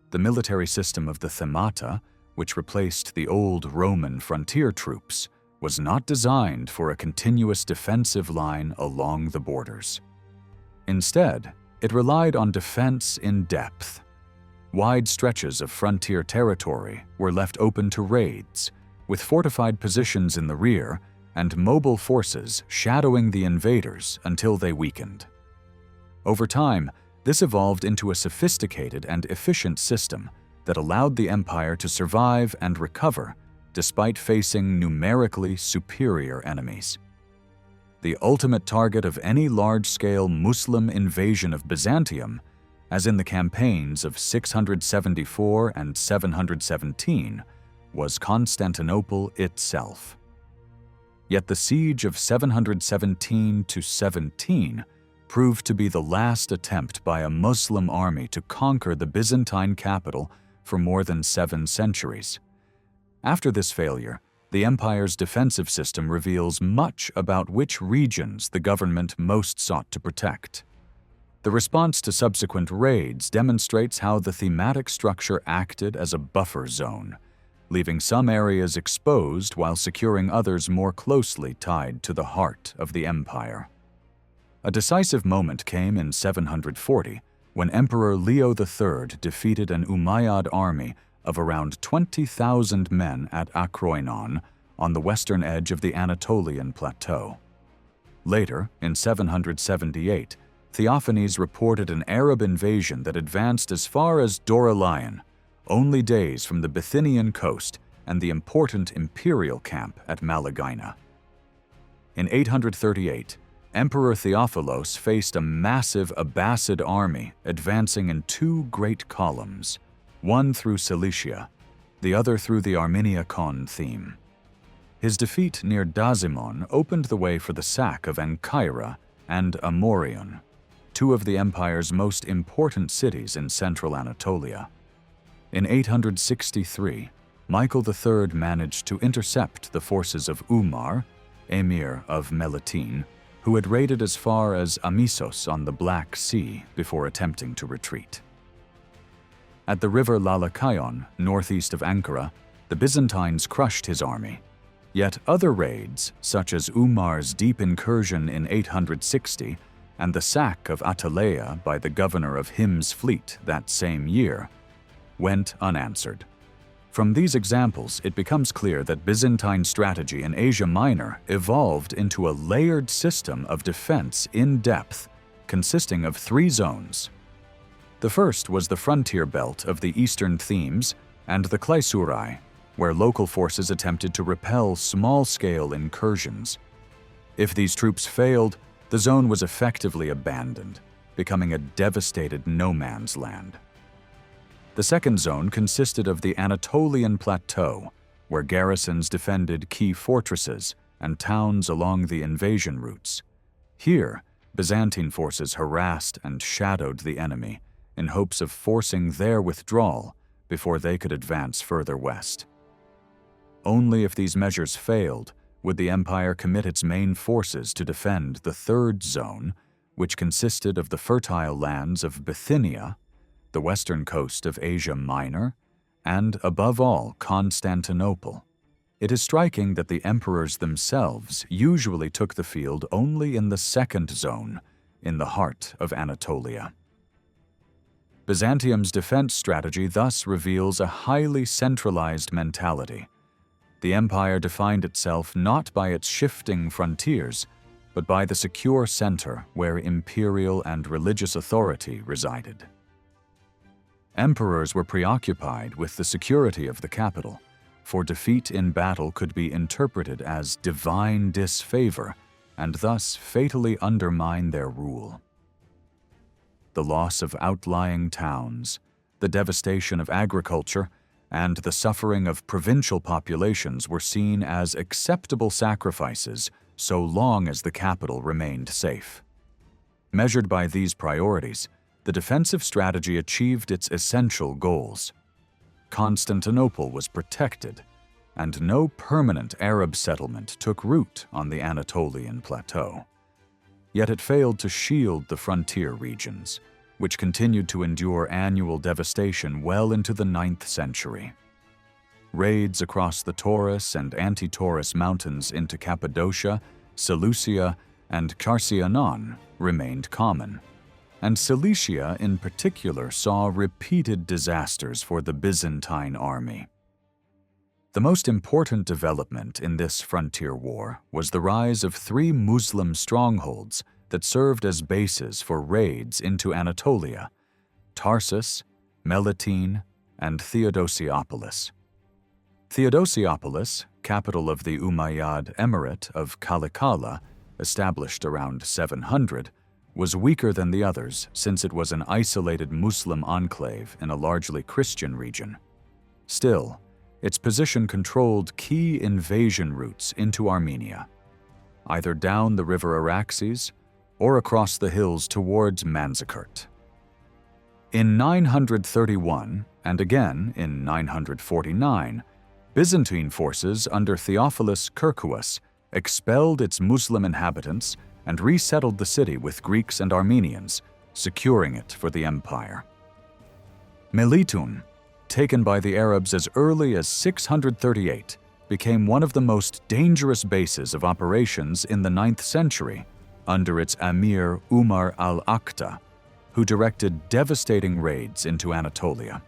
The military system of the themata, which replaced the old Roman frontier troops, was not designed for a continuous defensive line along the borders. Instead, it relied on defense in depth. Wide stretches of frontier territory were left open to raids, with fortified positions in the rear and mobile forces shadowing the invaders until they weakened. Over time, this evolved into a sophisticated and efficient system that allowed the empire to survive and recover despite facing numerically superior enemies. The ultimate target of any large-scale Muslim invasion of Byzantium, as in the campaigns of 674 and 717, was Constantinople itself. Yet the siege of 717 proved to be the last attempt by a Muslim army to conquer the Byzantine capital for more than 7 centuries. After this failure, the empire's defensive system reveals much about which regions the government most sought to protect. The response to subsequent raids demonstrates how the thematic structure acted as a buffer zone, leaving some areas exposed while securing others more closely tied to the heart of the empire. A decisive moment came in 740 when Emperor Leo III defeated an Umayyad army of around 20,000 men at Akroinon on the western edge of the Anatolian plateau. Later, in 778, Theophanes reported an Arab invasion that advanced as far as Doralion, only days from the Bithynian coast and the important imperial camp at Malagina. In 838, Emperor Theophilos faced a massive Abbasid army advancing in 2 great columns, one through Cilicia, the other through the Armenia-Con theme. His defeat near Dazimon opened the way for the sack of Ancyra and Amorion, 2 of the empire's most important cities in central Anatolia. In 863, Michael III managed to intercept the forces of Umar, emir of Melitene, who had raided as far as Amisos on the Black Sea before attempting to retreat. At the river Lalakayon, northeast of Ankara, the Byzantines crushed his army. Yet other raids, such as Umar's deep incursion in 860 and the sack of Atalaya by the governor of Him's fleet that same year, went unanswered. From these examples, it becomes clear that Byzantine strategy in Asia Minor evolved into a layered system of defense in depth, consisting of 3 zones. The first was the frontier belt of the eastern Themes and the Kleisurai, where local forces attempted to repel small-scale incursions. If these troops failed, the zone was effectively abandoned, becoming a devastated no-man's land. The second zone consisted of the Anatolian Plateau, where garrisons defended key fortresses and towns along the invasion routes. Here, Byzantine forces harassed and shadowed the enemy in hopes of forcing their withdrawal before they could advance further west. Only if these measures failed would the empire commit its main forces to defend the third zone, which consisted of the fertile lands of Bithynia, the western coast of Asia Minor, and, above all, Constantinople. It is striking that the emperors themselves usually took the field only in the second zone, in the heart of Anatolia. Byzantium's defense strategy thus reveals a highly centralized mentality. The empire defined itself not by its shifting frontiers, but by the secure center where imperial and religious authority resided. Emperors were preoccupied with the security of the capital, for defeat in battle could be interpreted as divine disfavor and thus fatally undermine their rule. The loss of outlying towns, the devastation of agriculture, and the suffering of provincial populations were seen as acceptable sacrifices so long as the capital remained safe. Measured by these priorities, the defensive strategy achieved its essential goals. Constantinople was protected, and no permanent Arab settlement took root on the Anatolian plateau. Yet it failed to shield the frontier regions, which continued to endure annual devastation well into the 9th century. Raids across the Taurus and Anti-Taurus mountains into Cappadocia, Seleucia, and Carcianon remained common, and Cilicia in particular saw repeated disasters for the Byzantine army. The most important development in this frontier war was the rise of 3 Muslim strongholds that served as bases for raids into Anatolia: Tarsus, Melitene, and Theodosiopolis. Theodosiopolis, capital of the Umayyad Emirate of Kalakala, established around 700, was weaker than the others since it was an isolated Muslim enclave in a largely Christian region. Still, its position controlled key invasion routes into Armenia, either down the river Araxes or across the hills towards Manzikert. In 931, and again in 949, Byzantine forces under Theophilus Kirkouas expelled its Muslim inhabitants and resettled the city with Greeks and Armenians, securing it for the empire. Melitene, taken by the Arabs as early as 638, became one of the most dangerous bases of operations in the 9th century under its Amir Umar al-Akhta, who directed devastating raids into Anatolia.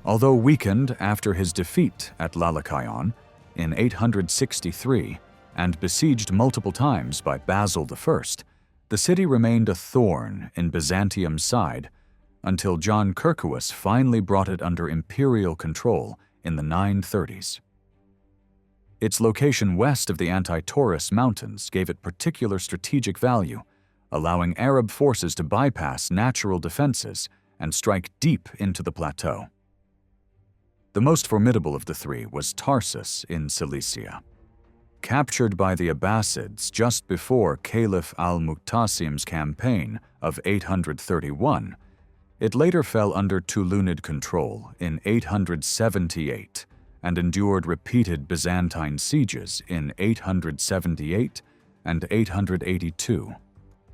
Although weakened after his defeat at Lalakayon in 863 and besieged multiple times by Basil I, the city remained a thorn in Byzantium's side until John Kirkouas finally brought it under imperial control in the 930s. Its location west of the Anti-Taurus mountains gave it particular strategic value, allowing Arab forces to bypass natural defenses and strike deep into the plateau. The most formidable of the 3 was Tarsus in Cilicia. Captured by the Abbasids just before Caliph al-Muqtasim's campaign of 831, it later fell under Tulunid control in 878 and endured repeated Byzantine sieges in 878 and 882.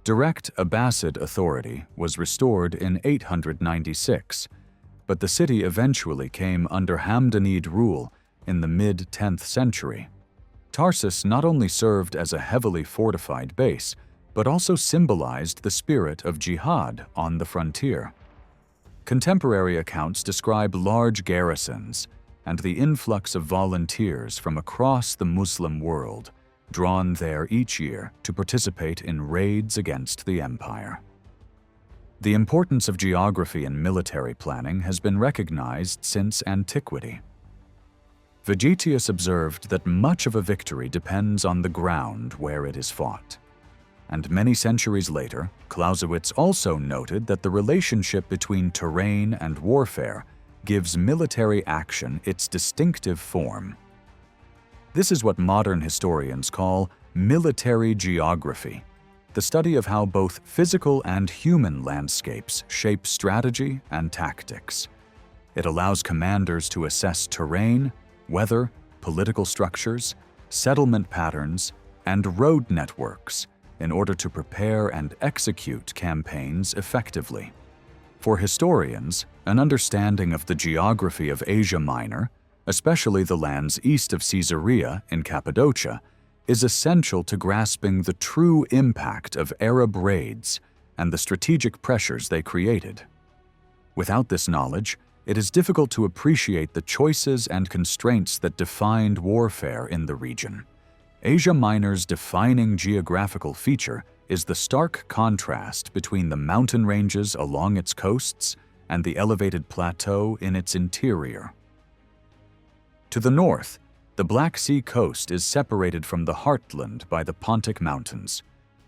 Direct Abbasid authority was restored in 896, but the city eventually came under Hamdanid rule in the mid-10th century. Tarsus not only served as a heavily fortified base, but also symbolized the spirit of jihad on the frontier. Contemporary accounts describe large garrisons and the influx of volunteers from across the Muslim world, drawn there each year to participate in raids against the empire. The importance of geography in military planning has been recognized since antiquity. Vegetius observed that much of a victory depends on the ground where it is fought. And many centuries later, Clausewitz also noted that the relationship between terrain and warfare gives military action its distinctive form. This is what modern historians call military geography, the study of how both physical and human landscapes shape strategy and tactics. It allows commanders to assess terrain, weather, political structures, settlement patterns, and road networks in order to prepare and execute campaigns effectively. For historians, an understanding of the geography of Asia Minor, especially the lands east of Caesarea in Cappadocia, is essential to grasping the true impact of Arab raids and the strategic pressures they created. Without this knowledge, it is difficult to appreciate the choices and constraints that defined warfare in the region. Asia Minor's defining geographical feature is the stark contrast between the mountain ranges along its coasts and the elevated plateau in its interior. To the north, the Black Sea coast is separated from the heartland by the Pontic Mountains,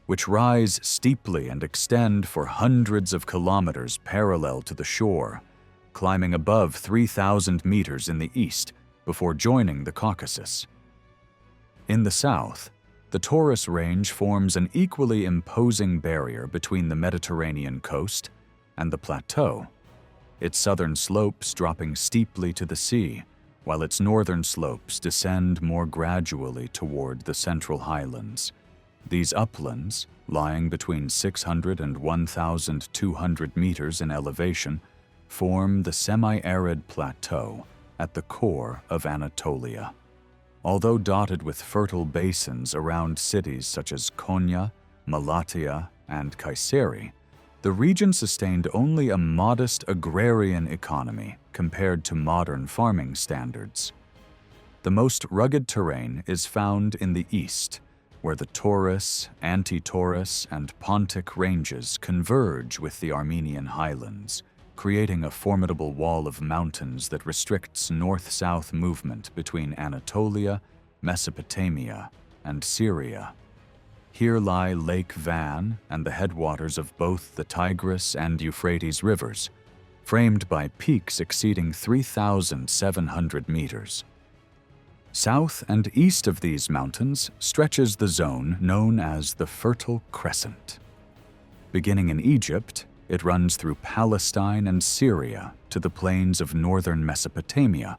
which rise steeply and extend for hundreds of kilometers parallel to the shore, climbing above 3,000 meters in the east before joining the Caucasus. In the south, the Taurus Range forms an equally imposing barrier between the Mediterranean coast and the plateau, its southern slopes dropping steeply to the sea, while its northern slopes descend more gradually toward the central highlands. These uplands, lying between 600 and 1,200 meters in elevation, form the semi-arid plateau at the core of Anatolia. Although dotted with fertile basins around cities such as Konya, Malatya, and Kayseri, the region sustained only a modest agrarian economy compared to modern farming standards. The most rugged terrain is found in the east, where the Taurus, Anti-Taurus, and Pontic ranges converge with the Armenian highlands, creating a formidable wall of mountains that restricts north-south movement between Anatolia, Mesopotamia, and Syria. Here lie Lake Van and the headwaters of both the Tigris and Euphrates rivers, framed by peaks exceeding 3,700 meters. South and east of these mountains stretches the zone known as the Fertile Crescent. Beginning in Egypt, it runs through Palestine and Syria to the plains of northern Mesopotamia,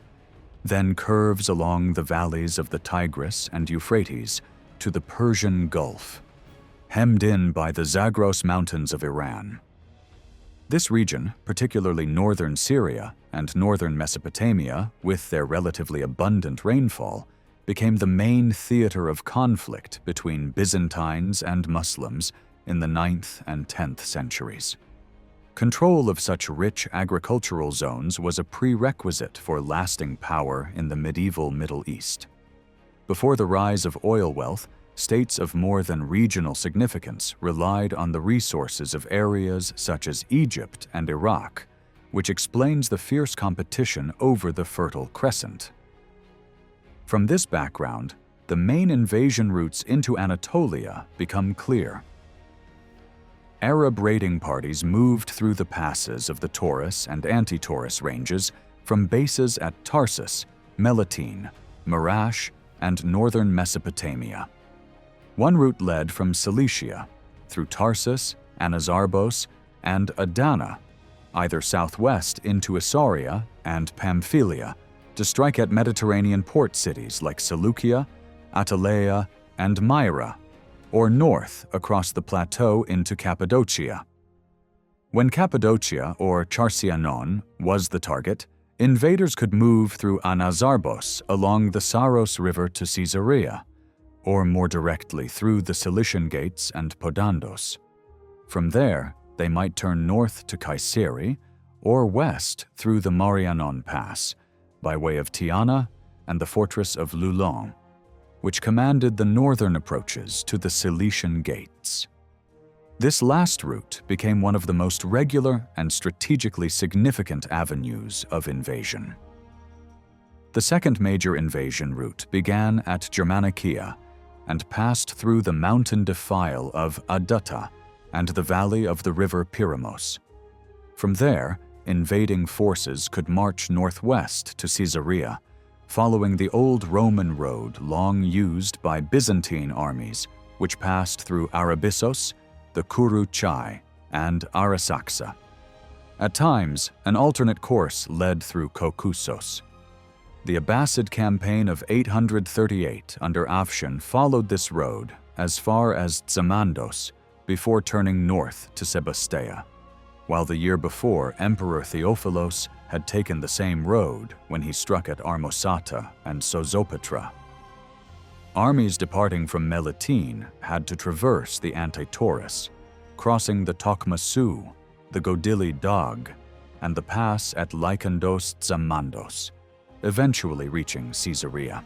then curves along the valleys of the Tigris and Euphrates to the Persian Gulf, hemmed in by the Zagros Mountains of Iran. This region, particularly northern Syria and northern Mesopotamia, with their relatively abundant rainfall, became the main theater of conflict between Byzantines and Muslims in the 9th and 10th centuries. Control of such rich agricultural zones was a prerequisite for lasting power in the medieval Middle East. Before the rise of oil wealth, states of more than regional significance relied on the resources of areas such as Egypt and Iraq, which explains the fierce competition over the Fertile Crescent. From this background, the main invasion routes into Anatolia become clear. Arab raiding parties moved through the passes of the Taurus and Anti-Taurus ranges from bases at Tarsus, Melitene, Marash, and northern Mesopotamia. One route led from Cilicia, through Tarsus, Anazarbos, and Adana, either southwest into Isauria and Pamphylia, to strike at Mediterranean port cities like Seleucia, Attaleia, and Myra, or north across the plateau into Cappadocia. When Cappadocia or Charcianon was the target, invaders could move through Anazarbos along the Saros River to Caesarea, or more directly through the Cilician Gates and Podandos. From there, they might turn north to Kayseri or west through the Marianon Pass by way of Tiana and the fortress of Loulon, which commanded the northern approaches to the Cilician Gates. This last route became one of the most regular and strategically significant avenues of invasion. The second major invasion route began at Germanicia and passed through the mountain defile of Adutta and the valley of the river Pyramos. From there, invading forces could march northwest to Caesarea, following the old Roman road long used by Byzantine armies, which passed through Arabissos, the Kuru Chai, and Arasaxa. At times, an alternate course led through Kokussos. The Abbasid campaign of 838 under Afshan followed this road as far as Tsamandos before turning north to Sebastea, while the year before Emperor Theophilos had taken the same road when he struck at Armosata and Sozopatra. Armies departing from Melitene had to traverse the Antitaurus, crossing the Tokmasu, the Godili Dog, and the pass at Lykandos Tsamandos, eventually reaching Caesarea.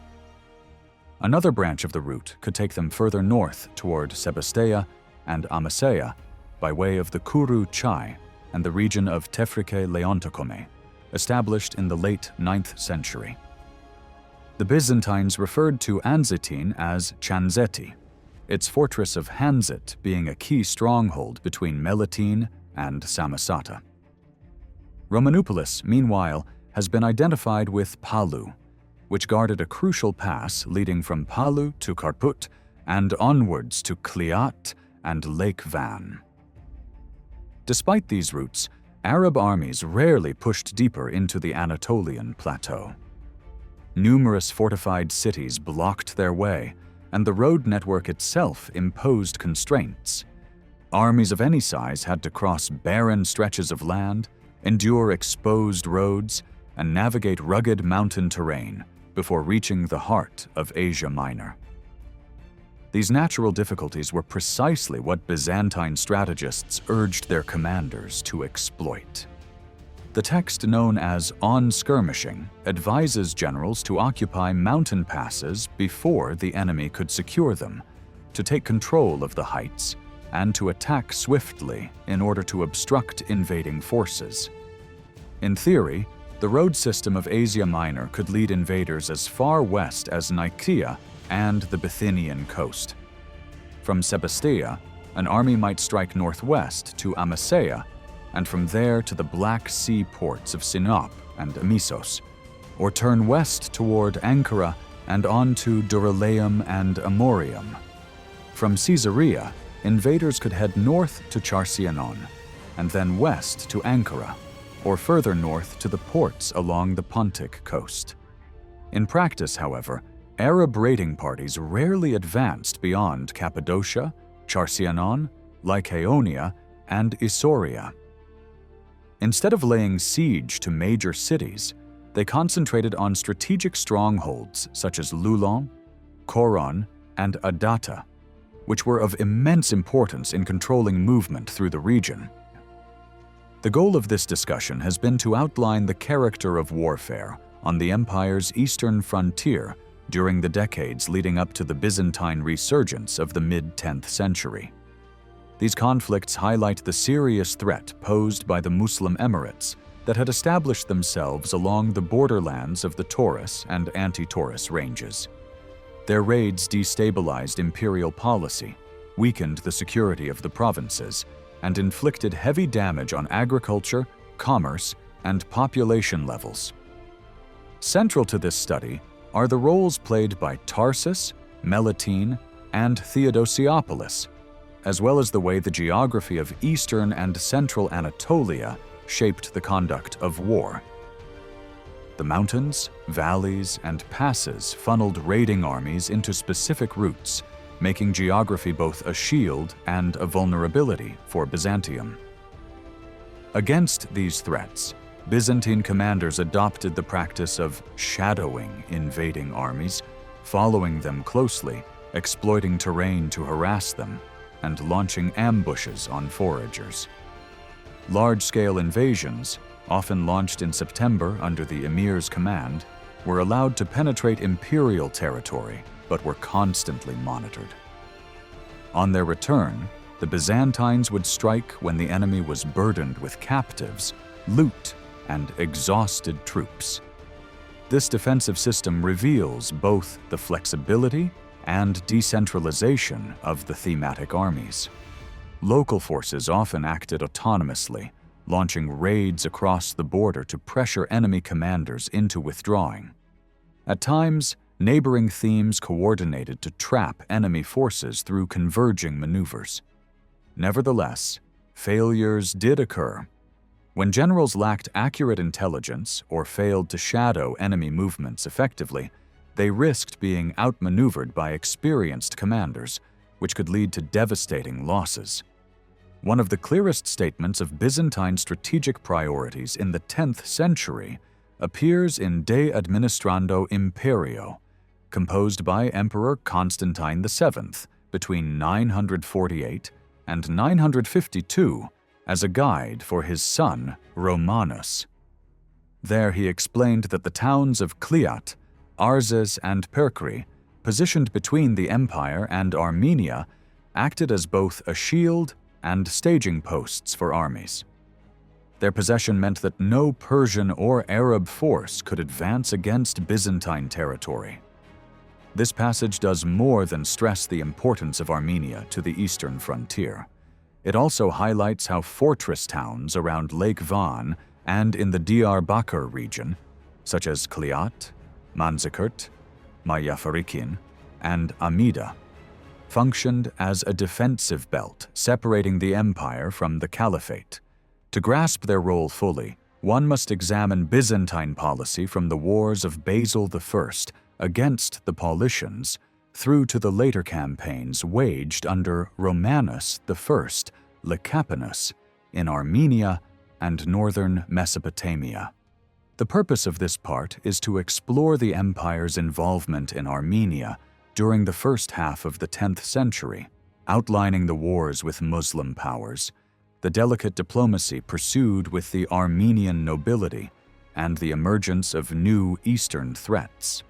Another branch of the route could take them further north toward Sebastea and Amasea by way of the Kuru Chai and the region of Tefrike Leontokome, established in the late 9th century. The Byzantines referred to Anzitine as Chanzeti, its fortress of Hanzit being a key stronghold between Melitene and Samosata. Romanoupolis, meanwhile, has been identified with Palu, which guarded a crucial pass leading from Palu to Karput and onwards to Kliat and Lake Van. Despite these routes, Arab armies rarely pushed deeper into the Anatolian plateau. Numerous fortified cities blocked their way, and the road network itself imposed constraints. Armies of any size had to cross barren stretches of land, endure exposed roads, and navigate rugged mountain terrain before reaching the heart of Asia Minor. These natural difficulties were precisely what Byzantine strategists urged their commanders to exploit. The text known as On Skirmishing advises generals to occupy mountain passes before the enemy could secure them, to take control of the heights, and to attack swiftly in order to obstruct invading forces. In theory, the road system of Asia Minor could lead invaders as far west as Nicaea and the Bithynian coast. From Sebastea, an army might strike northwest to Amasea, and from there to the Black Sea ports of Sinop and Amisos, or turn west toward Ankara and on to Dorylaeum and Amorium. From Caesarea, invaders could head north to Charcianon, and then west to Ankara, or further north to the ports along the Pontic coast. In practice, however, Arab raiding parties rarely advanced beyond Cappadocia, Charcianon, Lycaonia, and Isauria. Instead of laying siege to major cities, they concentrated on strategic strongholds such as Loulon, Coron, and Adata, which were of immense importance in controlling movement through the region. The goal of this discussion has been to outline the character of warfare on the empire's eastern frontier during the decades leading up to the Byzantine resurgence of the mid-10th century. These conflicts highlight the serious threat posed by the Muslim emirates that had established themselves along the borderlands of the Taurus and Anti-Taurus ranges. Their raids destabilized imperial policy, weakened the security of the provinces, and inflicted heavy damage on agriculture, commerce, and population levels. Central to this study are the roles played by Tarsus, Melitene, and Theodosiopolis, as well as the way the geography of eastern and central Anatolia shaped the conduct of war. The mountains, valleys, and passes funneled raiding armies into specific routes, making geography both a shield and a vulnerability for Byzantium. Against these threats, Byzantine commanders adopted the practice of shadowing invading armies, following them closely, exploiting terrain to harass them, and launching ambushes on foragers. Large-scale invasions, often launched in September under the emir's command, were allowed to penetrate imperial territory, but were constantly monitored. On their return, the Byzantines would strike when the enemy was burdened with captives, loot, and exhausted troops. This defensive system reveals both the flexibility and decentralization of the thematic armies. Local forces often acted autonomously, launching raids across the border to pressure enemy commanders into withdrawing. At times, neighboring themes coordinated to trap enemy forces through converging maneuvers. Nevertheless, failures did occur. When generals lacked accurate intelligence or failed to shadow enemy movements effectively, they risked being outmaneuvered by experienced commanders, which could lead to devastating losses. One of the clearest statements of Byzantine strategic priorities in the 10th century appears in De Administrando Imperio, composed by Emperor Constantine VII between 948 and 952 as a guide for his son Romanus. There he explained that the towns of Kliat, Arzes, and Perkri, positioned between the empire and Armenia, acted as both a shield and staging posts for armies. Their possession meant that no Persian or Arab force could advance against Byzantine territory. This passage does more than stress the importance of Armenia to the eastern frontier. It also highlights how fortress towns around Lake Van and in the Diyarbakir region, such as Kliat, Manzikert, Mayafarikin, and Amida, functioned as a defensive belt separating the empire from the caliphate. To grasp their role fully, one must examine Byzantine policy from the wars of Basil I against the Paulicians through to the later campaigns waged under Romanus I Lecapenus in Armenia and northern Mesopotamia. The purpose of this part is to explore the empire's involvement in Armenia during the first half of the 10th century, outlining the wars with Muslim powers, the delicate diplomacy pursued with the Armenian nobility, and the emergence of new Eastern threats.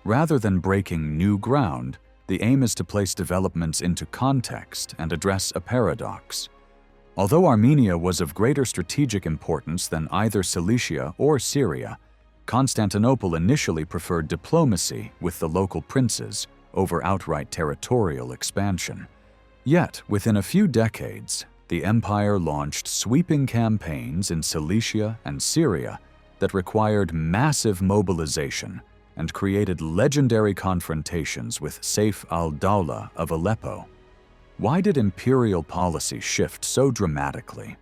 Rather than breaking new ground, the aim is to place developments into context and address a paradox. Although Armenia was of greater strategic importance than either Cilicia or Syria, Constantinople initially preferred diplomacy with the local princes over outright territorial expansion. Yet, within a few decades, the empire launched sweeping campaigns in Cilicia and Syria that required massive mobilization and created legendary confrontations with Saif al-Dawla of Aleppo. Why did imperial policy shift so dramatically?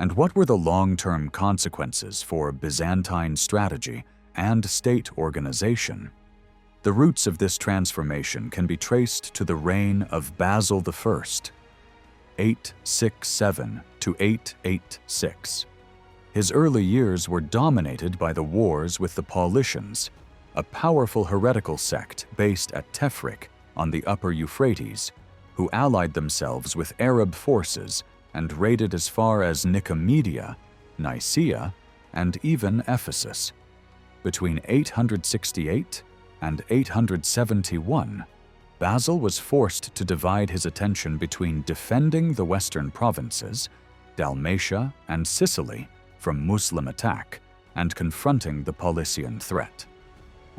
And what were the long-term consequences for Byzantine strategy and state organization? The roots of this transformation can be traced to the reign of Basil I, 867 to 886. His early years were dominated by the wars with the Paulicians, a powerful heretical sect based at Tefrik on the upper Euphrates, who allied themselves with Arab forces and raided as far as Nicomedia, Nicaea, and even Ephesus. Between 868 and 871, Basil was forced to divide his attention between defending the western provinces, Dalmatia and Sicily, from Muslim attack, and confronting the Paulician threat.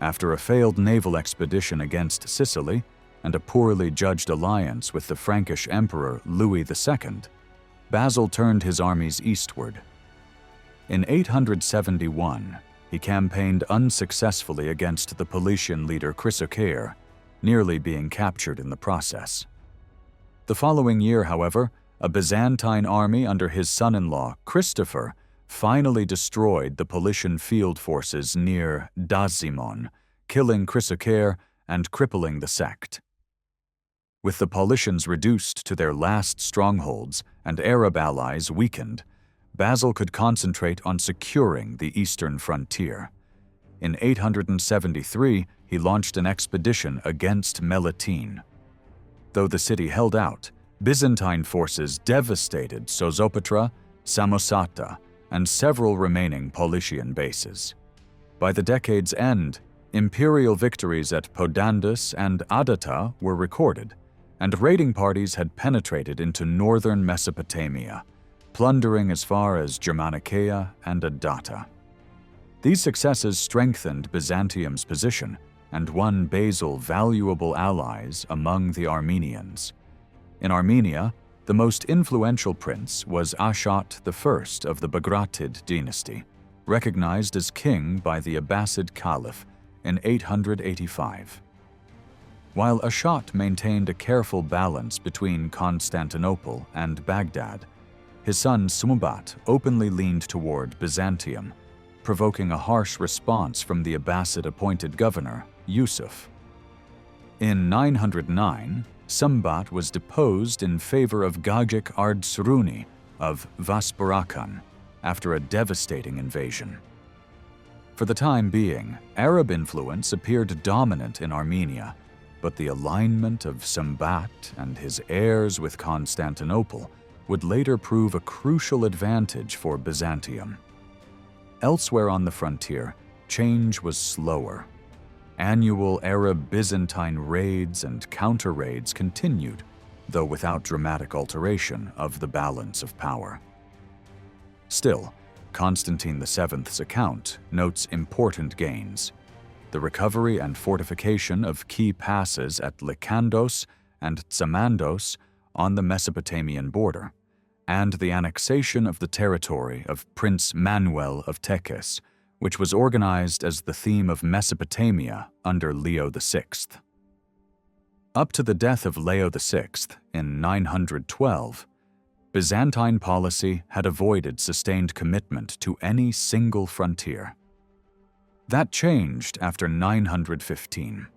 After a failed naval expedition against Sicily and a poorly judged alliance with the Frankish Emperor Louis II, Basil turned his armies eastward. In 871, he campaigned unsuccessfully against the Paulician leader Chrysochair, nearly being captured in the process. The following year, however, a Byzantine army under his son-in-law Christopher finally destroyed the Paulician field forces near Dazimon, killing Chrysochair and crippling the sect. With the Paulicians reduced to their last strongholds and Arab allies weakened, Basil could concentrate on securing the eastern frontier. In 873, he launched an expedition against Melitene. Though the city held out, Byzantine forces devastated Sozopatra, Samosata, and several remaining Paulician bases. By the decade's end, imperial victories at Podandus and Adata were recorded, and raiding parties had penetrated into northern Mesopotamia, plundering as far as Germanicaea and Adata. These successes strengthened Byzantium's position and won Basil valuable allies among the Armenians. In Armenia, the most influential prince was Ashat I of the Bagratid dynasty, recognized as king by the Abbasid Caliph in 885. While Ashat maintained a careful balance between Constantinople and Baghdad, his son Sumbat openly leaned toward Byzantium, provoking a harsh response from the Abbasid-appointed governor, Yusuf. In 909, Sumbat was deposed in favor of Gagik Ardsruni of Vaspurakan after a devastating invasion. For the time being, Arab influence appeared dominant in Armenia, but the alignment of Sumbat and his heirs with Constantinople would later prove a crucial advantage for Byzantium. Elsewhere on the frontier, change was slower. Annual Arab-Byzantine raids and counter-raids continued, though without dramatic alteration of the balance of power. Still, Constantine VII's account notes important gains: the recovery and fortification of key passes at Lykandos and Tsamandos on the Mesopotamian border, and the annexation of the territory of Prince Manuel of Tekes, which was organized as the theme of Mesopotamia under Leo VI. Up to the death of Leo VI in 912, Byzantine policy had avoided sustained commitment to any single frontier. That changed after 915.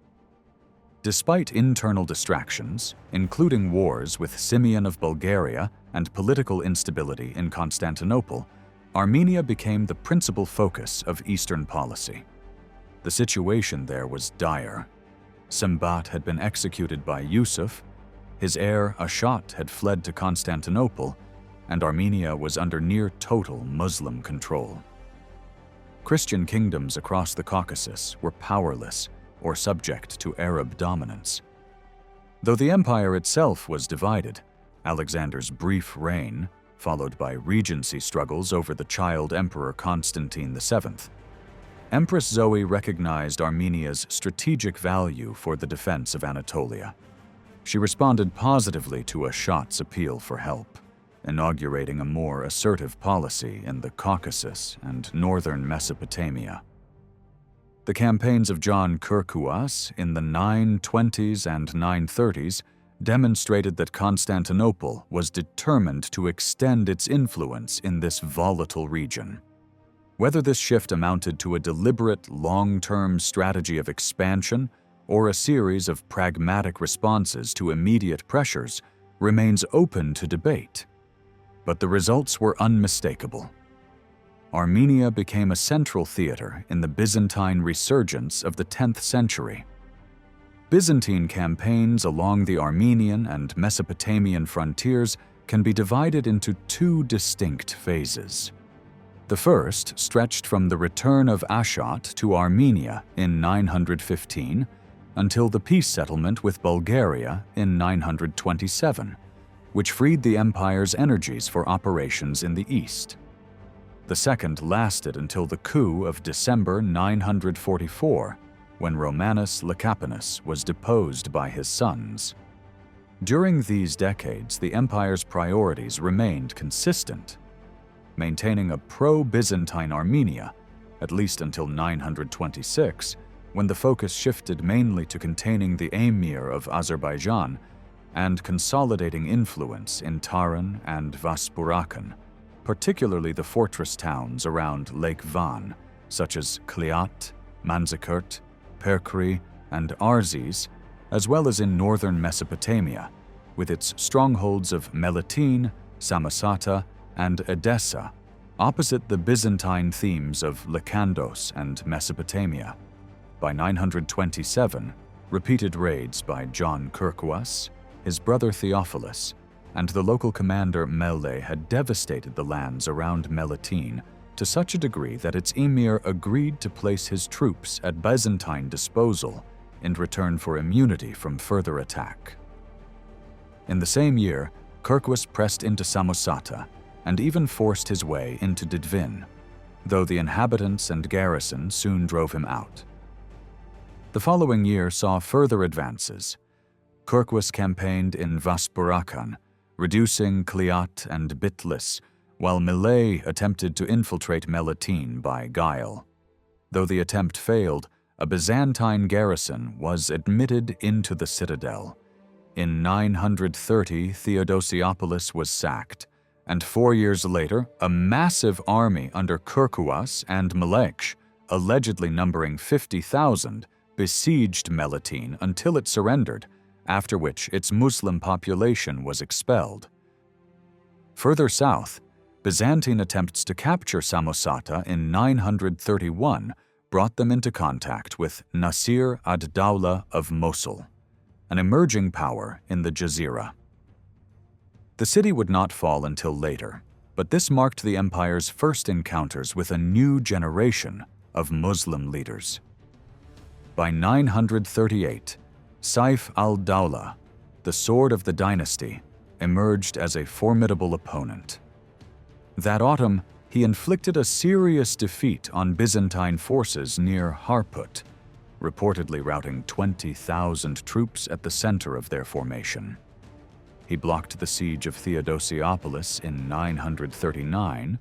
Despite internal distractions, including wars with Simeon of Bulgaria and political instability in Constantinople, Armenia became the principal focus of Eastern policy. The situation there was dire. Sumbat had been executed by Yusuf, his heir Ashat had fled to Constantinople, and Armenia was under near total Muslim control. Christian kingdoms across the Caucasus were powerless or subject to Arab dominance. Though the empire itself was divided, Alexander's brief reign, followed by regency struggles over the child emperor Constantine VII, Empress Zoe recognized Armenia's strategic value for the defense of Anatolia. She responded positively to Ashat's appeal for help, inaugurating a more assertive policy in the Caucasus and northern Mesopotamia. The campaigns of John Kirkuas in the 920s and 930s demonstrated that Constantinople was determined to extend its influence in this volatile region. Whether this shift amounted to a deliberate, long-term strategy of expansion or a series of pragmatic responses to immediate pressures remains open to debate. But the results were unmistakable. Armenia became a central theater in the Byzantine resurgence of the 10th century. Byzantine campaigns along the Armenian and Mesopotamian frontiers can be divided into two distinct phases. The first stretched from the return of Ashat to Armenia in 915 until the peace settlement with Bulgaria in 927, which freed the empire's energies for operations in the east. The second lasted until the coup of December 944, when Romanus Lecapenus was deposed by his sons. During these decades, the empire's priorities remained consistent: maintaining a pro-Byzantine Armenia, at least until 926, when the focus shifted mainly to containing the emir of Azerbaijan and consolidating influence in Taran and Vaspurakan, particularly the fortress towns around Lake Van, such as Kliat, Manzikert, Perkri, and Arzis, as well as in northern Mesopotamia, with its strongholds of Melitene, Samosata, and Edessa opposite the Byzantine themes of Lycandos and Mesopotamia. By 927, repeated raids by John Kirkwas, his brother Theophilus, and the local commander Melle had devastated the lands around Melitene to such a degree that its emir agreed to place his troops at Byzantine disposal in return for immunity from further attack. In the same year, Kirkwas pressed into Samosata and even forced his way into Didvin, though the inhabitants and garrison soon drove him out. The following year saw further advances. Kirkwas campaigned in Vaspurakan, reducing Kliat and Bitlis, while Mille attempted to infiltrate Melitene by guile. Though the attempt failed, a Byzantine garrison was admitted into the citadel. In 930, Theodosiopolis was sacked, and 4 years later, a massive army under Kirkwas and Meleksh, allegedly numbering 50,000, besieged Melitene until it surrendered, after which its Muslim population was expelled. Further south, Byzantine attempts to capture Samosata in 931 brought them into contact with Nasir ad-Dawla of Mosul, an emerging power in the Jazira. The city would not fall until later, but this marked the empire's first encounters with a new generation of Muslim leaders. By 938, Saif al-Dawla, the sword of the dynasty, emerged as a formidable opponent. That autumn, he inflicted a serious defeat on Byzantine forces near Harput, reportedly routing 20,000 troops at the center of their formation. He blocked the siege of Theodosiopolis in 939,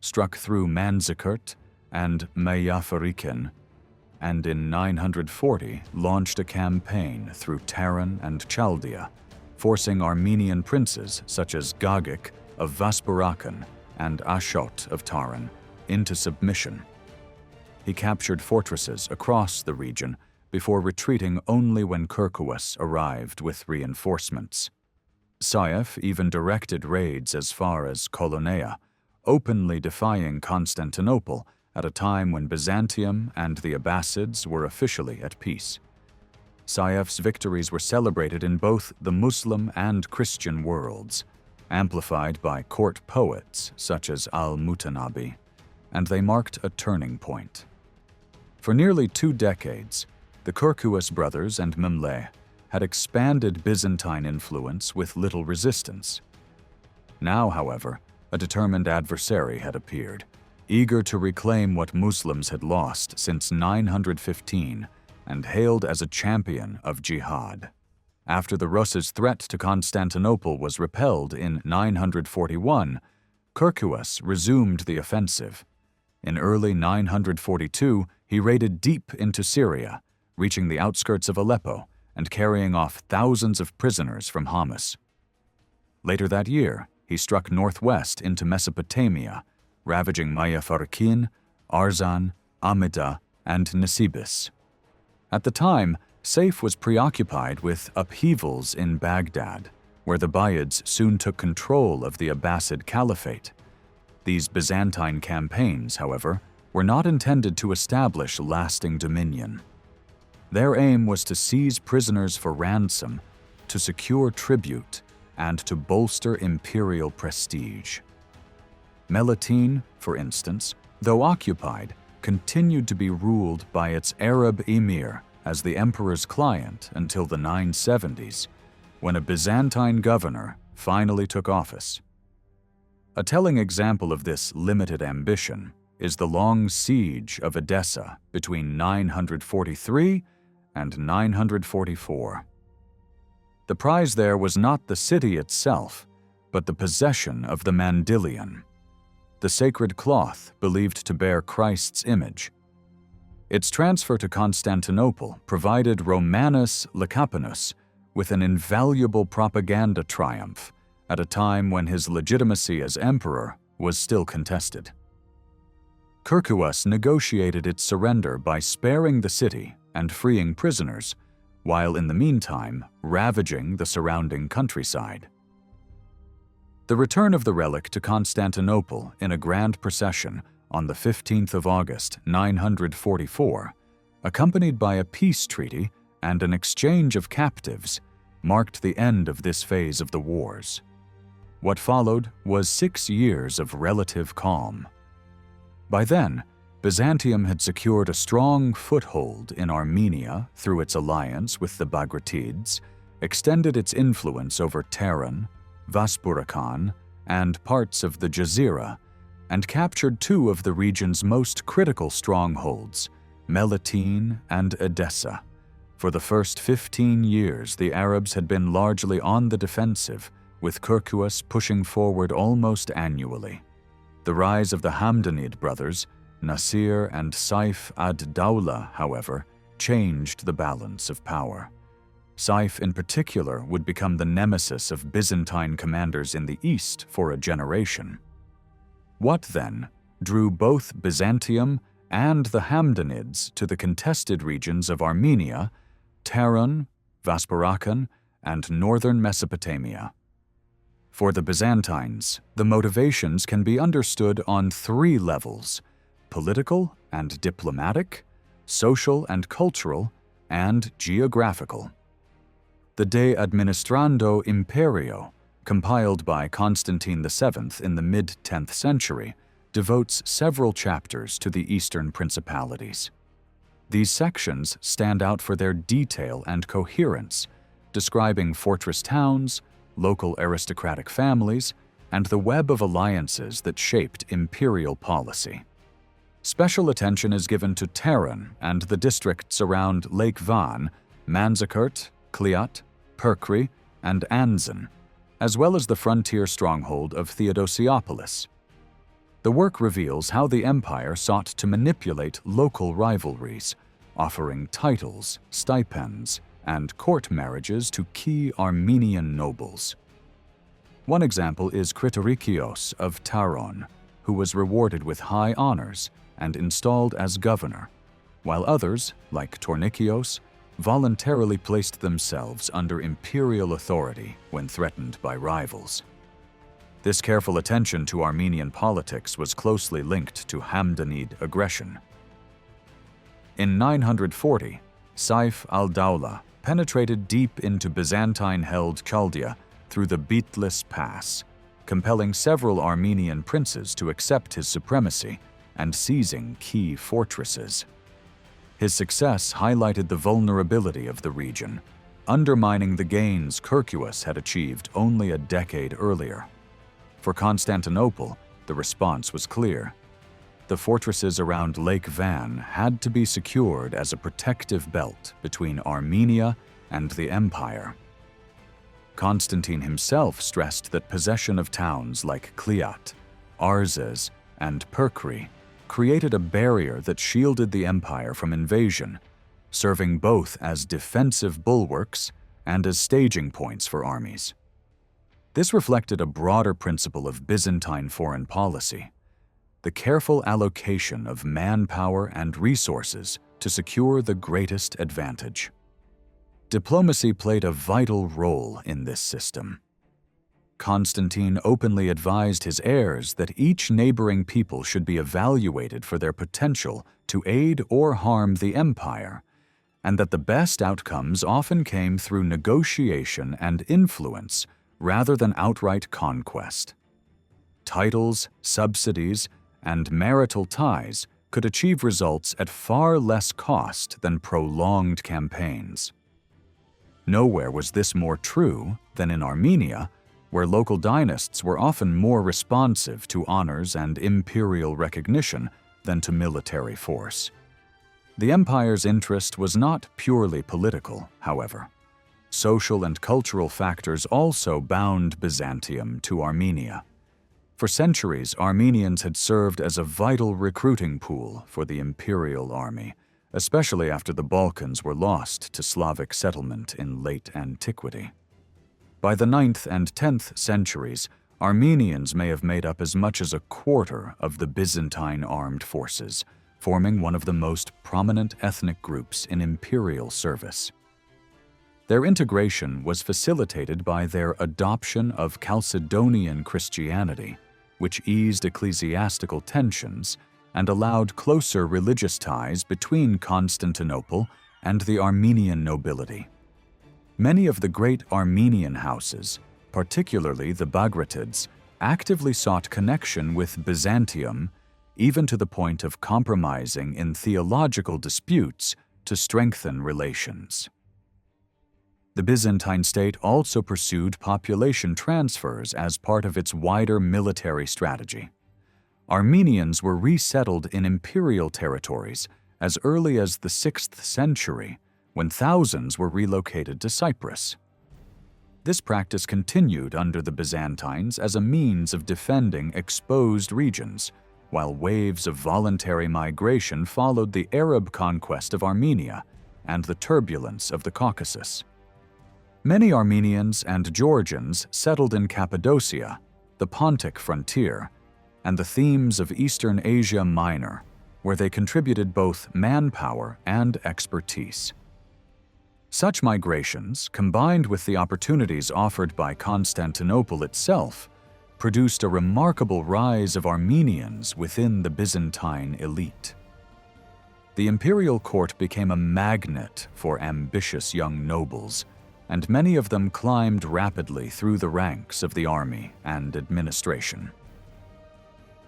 struck through Manzikert and Mayafarikin, and in 940 launched a campaign through Taran and Chaldea, forcing Armenian princes such as Gagik of Vaspurakan and Ashot of Taran into submission. He captured fortresses across the region before retreating only when Kirkwas arrived with reinforcements. Saif even directed raids as far as Colonaea, openly defying Constantinople at a time when Byzantium and the Abbasids were officially at peace. Saif's victories were celebrated in both the Muslim and Christian worlds, amplified by court poets such as al-Mutanabi, and they marked a turning point. For nearly 2 decades, the Kirkwas brothers and Memleh had expanded Byzantine influence with little resistance. Now, however, a determined adversary had appeared, eager to reclaim what Muslims had lost since 915 and hailed as a champion of jihad. After the Rus' threat to Constantinople was repelled in 941, Kirkwas resumed the offensive. In early 942, he raided deep into Syria, reaching the outskirts of Aleppo and carrying off thousands of prisoners from Hamas. Later that year, he struck northwest into Mesopotamia, ravaging Mayafarkin, Arzan, Amida, and Nisibis. At the time, Saif was preoccupied with upheavals in Baghdad, where the Buyids soon took control of the Abbasid Caliphate. These Byzantine campaigns, however, were not intended to establish lasting dominion. Their aim was to seize prisoners for ransom, to secure tribute, and to bolster imperial prestige. Melitene, for instance, though occupied, continued to be ruled by its Arab emir as the emperor's client until the 970s, when a Byzantine governor finally took office. A telling example of this limited ambition is the long siege of Edessa between 943 and 944. The prize there was not the city itself, but the possession of the Mandylion, the sacred cloth believed to bear Christ's image. Its transfer to Constantinople provided Romanus Lecapenus with an invaluable propaganda triumph at a time when his legitimacy as emperor was still contested. Kirkwas negotiated its surrender by sparing the city and freeing prisoners, while in the meantime ravaging the surrounding countryside. The return of the relic to Constantinople in a grand procession on the 15th of August, 944, accompanied by a peace treaty and an exchange of captives, marked the end of this phase of the wars. What followed was 6 years of relative calm. By then, Byzantium had secured a strong foothold in Armenia through its alliance with the Bagratids, extended its influence over Tehran, Vaspurakan, and parts of the Jazira, and captured 2 of the region's most critical strongholds, Melitene and Edessa. For the first 15 years, the Arabs had been largely on the defensive, with Kirkuas pushing forward almost annually. The rise of the Hamdanid brothers, Nasir and Saif ad-Dawla, however, changed the balance of power. Saif in particular would become the nemesis of Byzantine commanders in the east for a generation. What, then, drew both Byzantium and the Hamdanids to the contested regions of Armenia, Tehran, Vaspurakan, and northern Mesopotamia? For the Byzantines, the motivations can be understood on 3 levels: political and diplomatic, social and cultural, and geographical. The De Administrando Imperio, compiled by Constantine VII in the mid-10th century, devotes several chapters to the eastern principalities. These sections stand out for their detail and coherence, describing fortress towns, local aristocratic families, and the web of alliances that shaped imperial policy. Special attention is given to Tehran and the districts around Lake Van, Manzikert, Kliat, Perkri, and Anzan, as well as the frontier stronghold of Theodosiopolis. The work reveals how the empire sought to manipulate local rivalries, offering titles, stipends, and court marriages to key Armenian nobles. One example is Kritorikios of Taron, who was rewarded with high honors and installed as governor, while others, like Tornikios, voluntarily placed themselves under imperial authority when threatened by rivals. This careful attention to Armenian politics was closely linked to Hamdanid aggression. In 940, Saif al-Dawla penetrated deep into Byzantine-held Chaldea through the Bitlis Pass, compelling several Armenian princes to accept his supremacy and seizing key fortresses. His success highlighted the vulnerability of the region, undermining the gains Kirkuas had achieved only a decade earlier. For Constantinople, the response was clear. The fortresses around Lake Van had to be secured as a protective belt between Armenia and the empire. Constantine himself stressed that possession of towns like Kliat, Arzes, and Perkri created a barrier that shielded the empire from invasion, serving both as defensive bulwarks and as staging points for armies. This reflected a broader principle of Byzantine foreign policy: the careful allocation of manpower and resources to secure the greatest advantage. Diplomacy played a vital role in this system. Constantine openly advised his heirs that each neighboring people should be evaluated for their potential to aid or harm the empire, and that the best outcomes often came through negotiation and influence rather than outright conquest. Titles, subsidies, and marital ties could achieve results at far less cost than prolonged campaigns. Nowhere was this more true than in Armenia, where local dynasts were often more responsive to honors and imperial recognition than to military force. The empire's interest was not purely political, however. Social and cultural factors also bound Byzantium to Armenia. For centuries, Armenians had served as a vital recruiting pool for the imperial army, especially after the Balkans were lost to Slavic settlement in late antiquity. By the 9th and 10th centuries, Armenians may have made up as much as a quarter of the Byzantine armed forces, forming one of the most prominent ethnic groups in imperial service. Their integration was facilitated by their adoption of Chalcedonian Christianity, which eased ecclesiastical tensions and allowed closer religious ties between Constantinople and the Armenian nobility. Many of the great Armenian houses, particularly the Bagratids, actively sought connection with Byzantium, even to the point of compromising in theological disputes to strengthen relations. The Byzantine state also pursued population transfers as part of its wider military strategy. Armenians were resettled in imperial territories as early as the 6th century, when thousands were relocated to Cyprus. This practice continued under the Byzantines as a means of defending exposed regions, while waves of voluntary migration followed the Arab conquest of Armenia and the turbulence of the Caucasus. Many Armenians and Georgians settled in Cappadocia, the Pontic frontier, and the themes of Eastern Asia Minor, where they contributed both manpower and expertise. Such migrations, combined with the opportunities offered by Constantinople itself, produced a remarkable rise of Armenians within the Byzantine elite. The imperial court became a magnet for ambitious young nobles, and many of them climbed rapidly through the ranks of the army and administration.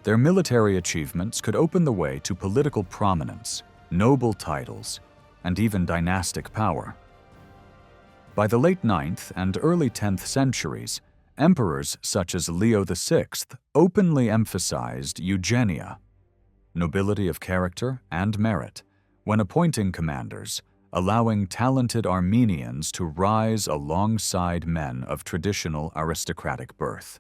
Their military achievements could open the way to political prominence, noble titles, and even dynastic power. By the late 9th and early 10th centuries, emperors such as Leo VI openly emphasized eugenia, nobility of character and merit, when appointing commanders, allowing talented Armenians to rise alongside men of traditional aristocratic birth.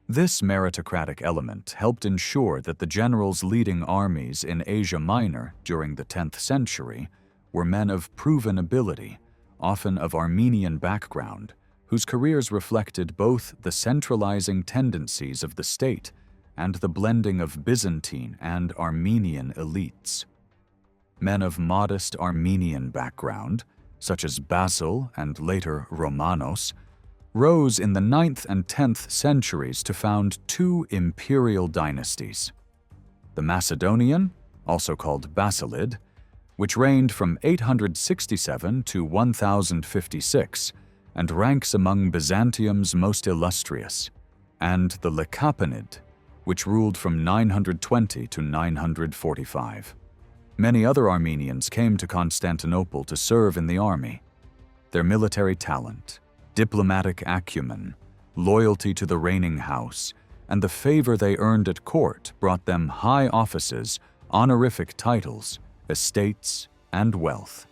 This meritocratic element helped ensure that the generals leading armies in Asia Minor during the 10th century were men of proven ability, often of Armenian background, whose careers reflected both the centralizing tendencies of the state and the blending of Byzantine and Armenian elites. Men of modest Armenian background, such as Basil and later Romanos, rose in the 9th and 10th centuries to found two imperial dynasties: the Macedonian, also called Basilid, which reigned from 867 to 1056 and ranks among Byzantium's most illustrious, and the Lecapenid, which ruled from 920 to 945. Many other Armenians came to Constantinople to serve in the army. Their military talent, diplomatic acumen, loyalty to the reigning house, and the favor they earned at court brought them high offices, honorific titles, estates, and wealth.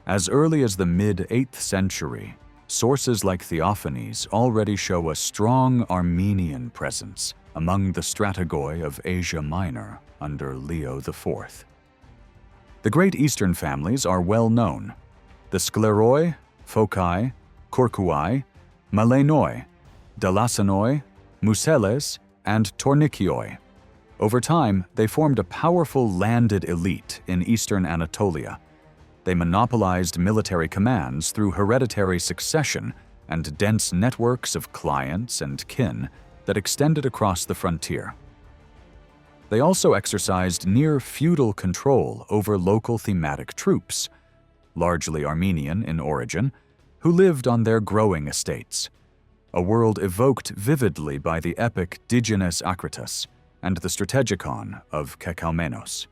As early as the mid-8th century, sources like Theophanes already show a strong Armenian presence among the strategoi of Asia Minor under Leo IV. The great Eastern families are well known: the Skleroi, Phocae, Kourkouai, Malenoi, Dalassanoi, Museles, and Tornikioi. Over time, they formed a powerful landed elite in eastern Anatolia. They monopolized military commands through hereditary succession and dense networks of clients and kin that extended across the frontier. They also exercised near-feudal control over local thematic troops, largely Armenian in origin, who lived on their growing estates, a world evoked vividly by the epic Digenes Acritas and the Strategikon of Kekaumenos.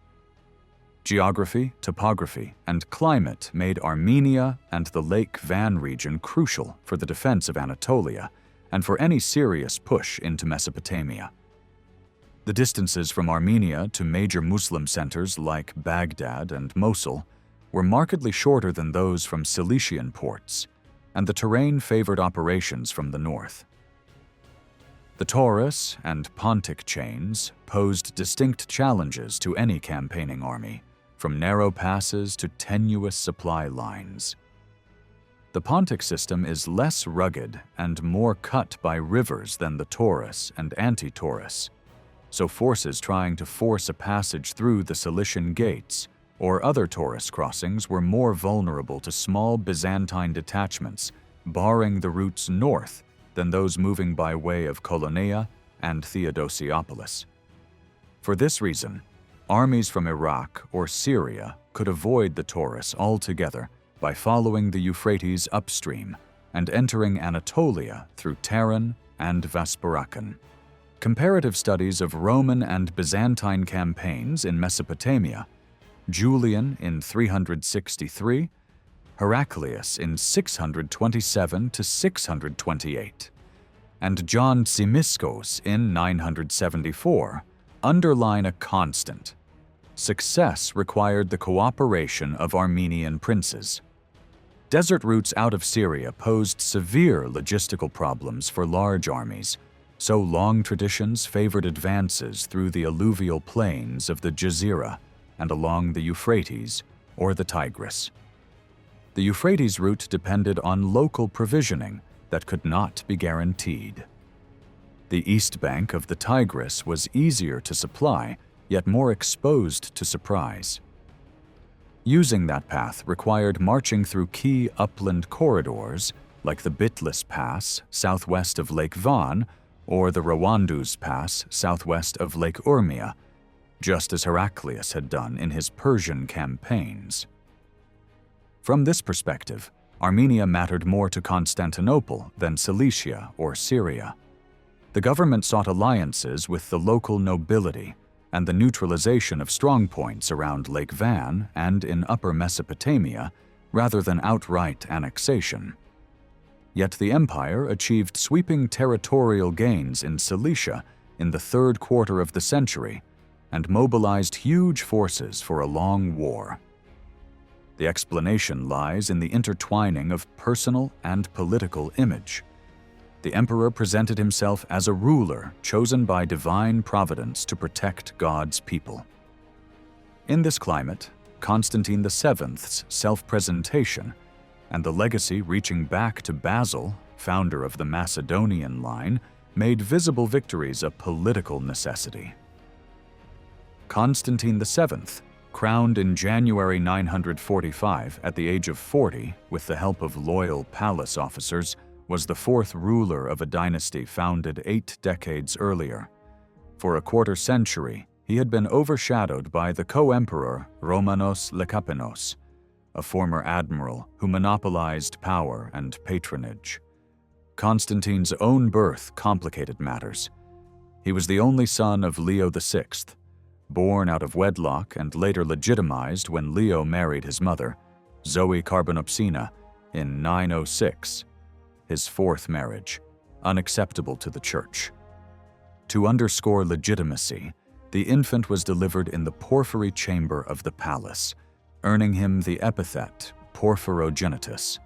Geography, topography, and climate made Armenia and the Lake Van region crucial for the defense of Anatolia and for any serious push into Mesopotamia. The distances from Armenia to major Muslim centers like Baghdad and Mosul were markedly shorter than those from Cilician ports, and the terrain favored operations from the north. The Taurus and Pontic chains posed distinct challenges to any campaigning army, from narrow passes to tenuous supply lines. The Pontic system is less rugged and more cut by rivers than the Taurus and Anti-Taurus, so forces trying to force a passage through the Cilician gates, or other Taurus crossings were more vulnerable to small Byzantine detachments barring the routes north than those moving by way of Colonia and Theodosiopolis. For this reason, armies from Iraq or Syria could avoid the Taurus altogether by following the Euphrates upstream and entering Anatolia through Taran and Vaspurakan. Comparative studies of Roman and Byzantine campaigns in Mesopotamia, Julian in 363, Heraclius in 627 to 628, and John Tsimiscos in 974 underline a constant. Success required the cooperation of Armenian princes. Desert routes out of Syria posed severe logistical problems for large armies, so long traditions favored advances through the alluvial plains of the Jazira and along the Euphrates or the Tigris. The Euphrates route depended on local provisioning that could not be guaranteed. The east bank of the Tigris was easier to supply, yet more exposed to surprise. Using that path required marching through key upland corridors like the Bitlis Pass southwest of Lake Van or the Rawandus Pass southwest of Lake Urmia, just as Heraclius had done in his Persian campaigns. From this perspective, Armenia mattered more to Constantinople than Cilicia or Syria. The government sought alliances with the local nobility and the neutralization of strongpoints around Lake Van and in Upper Mesopotamia rather than outright annexation. Yet the empire achieved sweeping territorial gains in Cilicia in the third quarter of the century and mobilized huge forces for a long war. The explanation lies in the intertwining of personal and political image. The emperor presented himself as a ruler chosen by divine providence to protect God's people. In this climate, Constantine VII's self-presentation and the legacy reaching back to Basil, founder of the Macedonian line, made visible victories a political necessity. Constantine VII, crowned in January 945 at the age of 40 with the help of loyal palace officers, was the fourth ruler of a dynasty founded 8 decades earlier. For a quarter century, he had been overshadowed by the co-emperor Romanos Lekapenos, a former admiral who monopolized power and patronage. Constantine's own birth complicated matters. He was the only son of Leo VI, born out of wedlock and later legitimized when Leo married his mother, Zoe Carbonopsina, in 906, his fourth marriage, unacceptable to the church. To underscore legitimacy, the infant was delivered in the porphyry chamber of the palace, earning him the epithet Porphyrogenitus.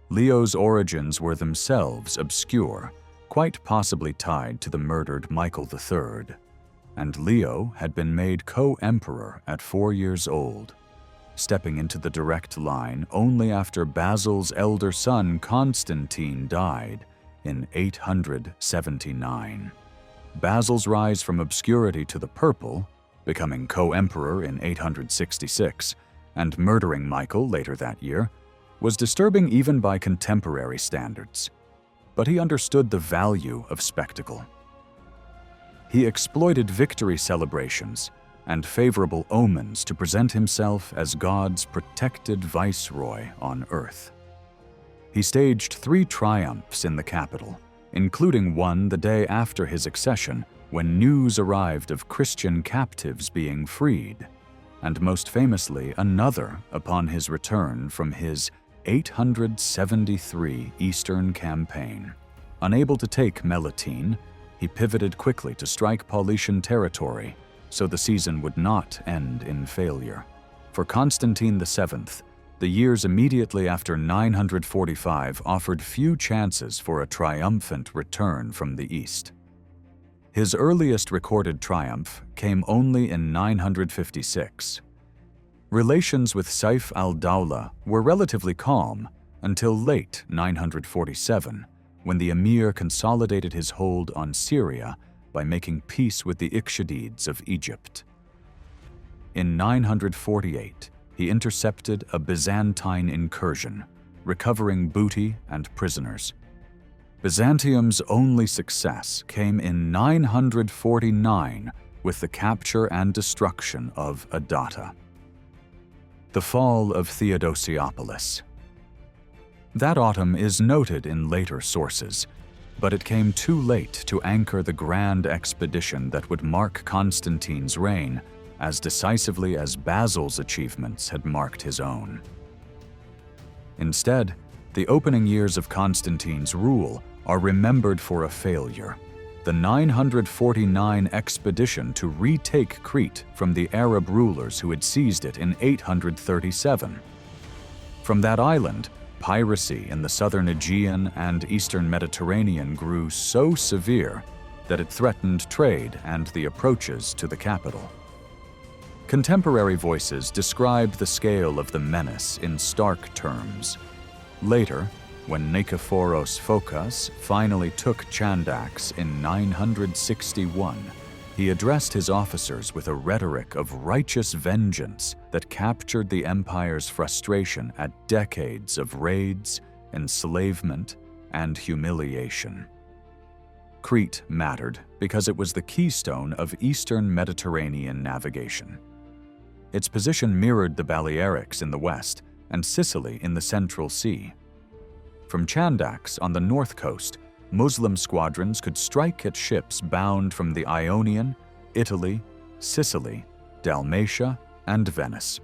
Leo's origins were themselves obscure, quite possibly tied to the murdered Michael III, and Leo had been made co-emperor at 4 years old, stepping into the direct line only after Basil's elder son Constantine died in 879. Basil's rise from obscurity to the purple, becoming co-emperor in 866, and murdering Michael later that year, was disturbing even by contemporary standards. But he understood the value of spectacle. He exploited victory celebrations and favorable omens to present himself as God's protected viceroy on earth. He staged 3 triumphs in the capital, including one the day after his accession when news arrived of Christian captives being freed, and most famously another upon his return from his 873 Eastern campaign. Unable to take Melitene, he pivoted quickly to strike Paulician territory, so the season would not end in failure. For Constantine VII, the years immediately after 945 offered few chances for a triumphant return from the east. His earliest recorded triumph came only in 956. Relations with Saif al-Dawla were relatively calm until late 947, when the emir consolidated his hold on Syria by making peace with the Ikhshadids of Egypt. In 948, he intercepted a Byzantine incursion, recovering booty and prisoners. Byzantium's only success came in 949 with the capture and destruction of Adata. The fall of Theodosiopolis. That autumn is noted in later sources, but it came too late to anchor the grand expedition that would mark Constantine's reign as decisively as Basil's achievements had marked his own. Instead, the opening years of Constantine's rule are remembered for a failure: the 949 expedition to retake Crete from the Arab rulers who had seized it in 837. From that island, piracy in the southern Aegean and eastern Mediterranean grew so severe that it threatened trade and the approaches to the capital. Contemporary voices described the scale of the menace in stark terms. Later, when Nikephoros Phokas finally took Chandax in 961, he addressed his officers with a rhetoric of righteous vengeance that captured the empire's frustration at decades of raids, enslavement, and humiliation. Crete mattered because it was the keystone of eastern Mediterranean navigation. Its position mirrored the Balearics in the west and Sicily in the Central Sea. From Chandax on the north coast, Muslim squadrons could strike at ships bound from the Ionian, Italy, Sicily, Dalmatia, and Venice.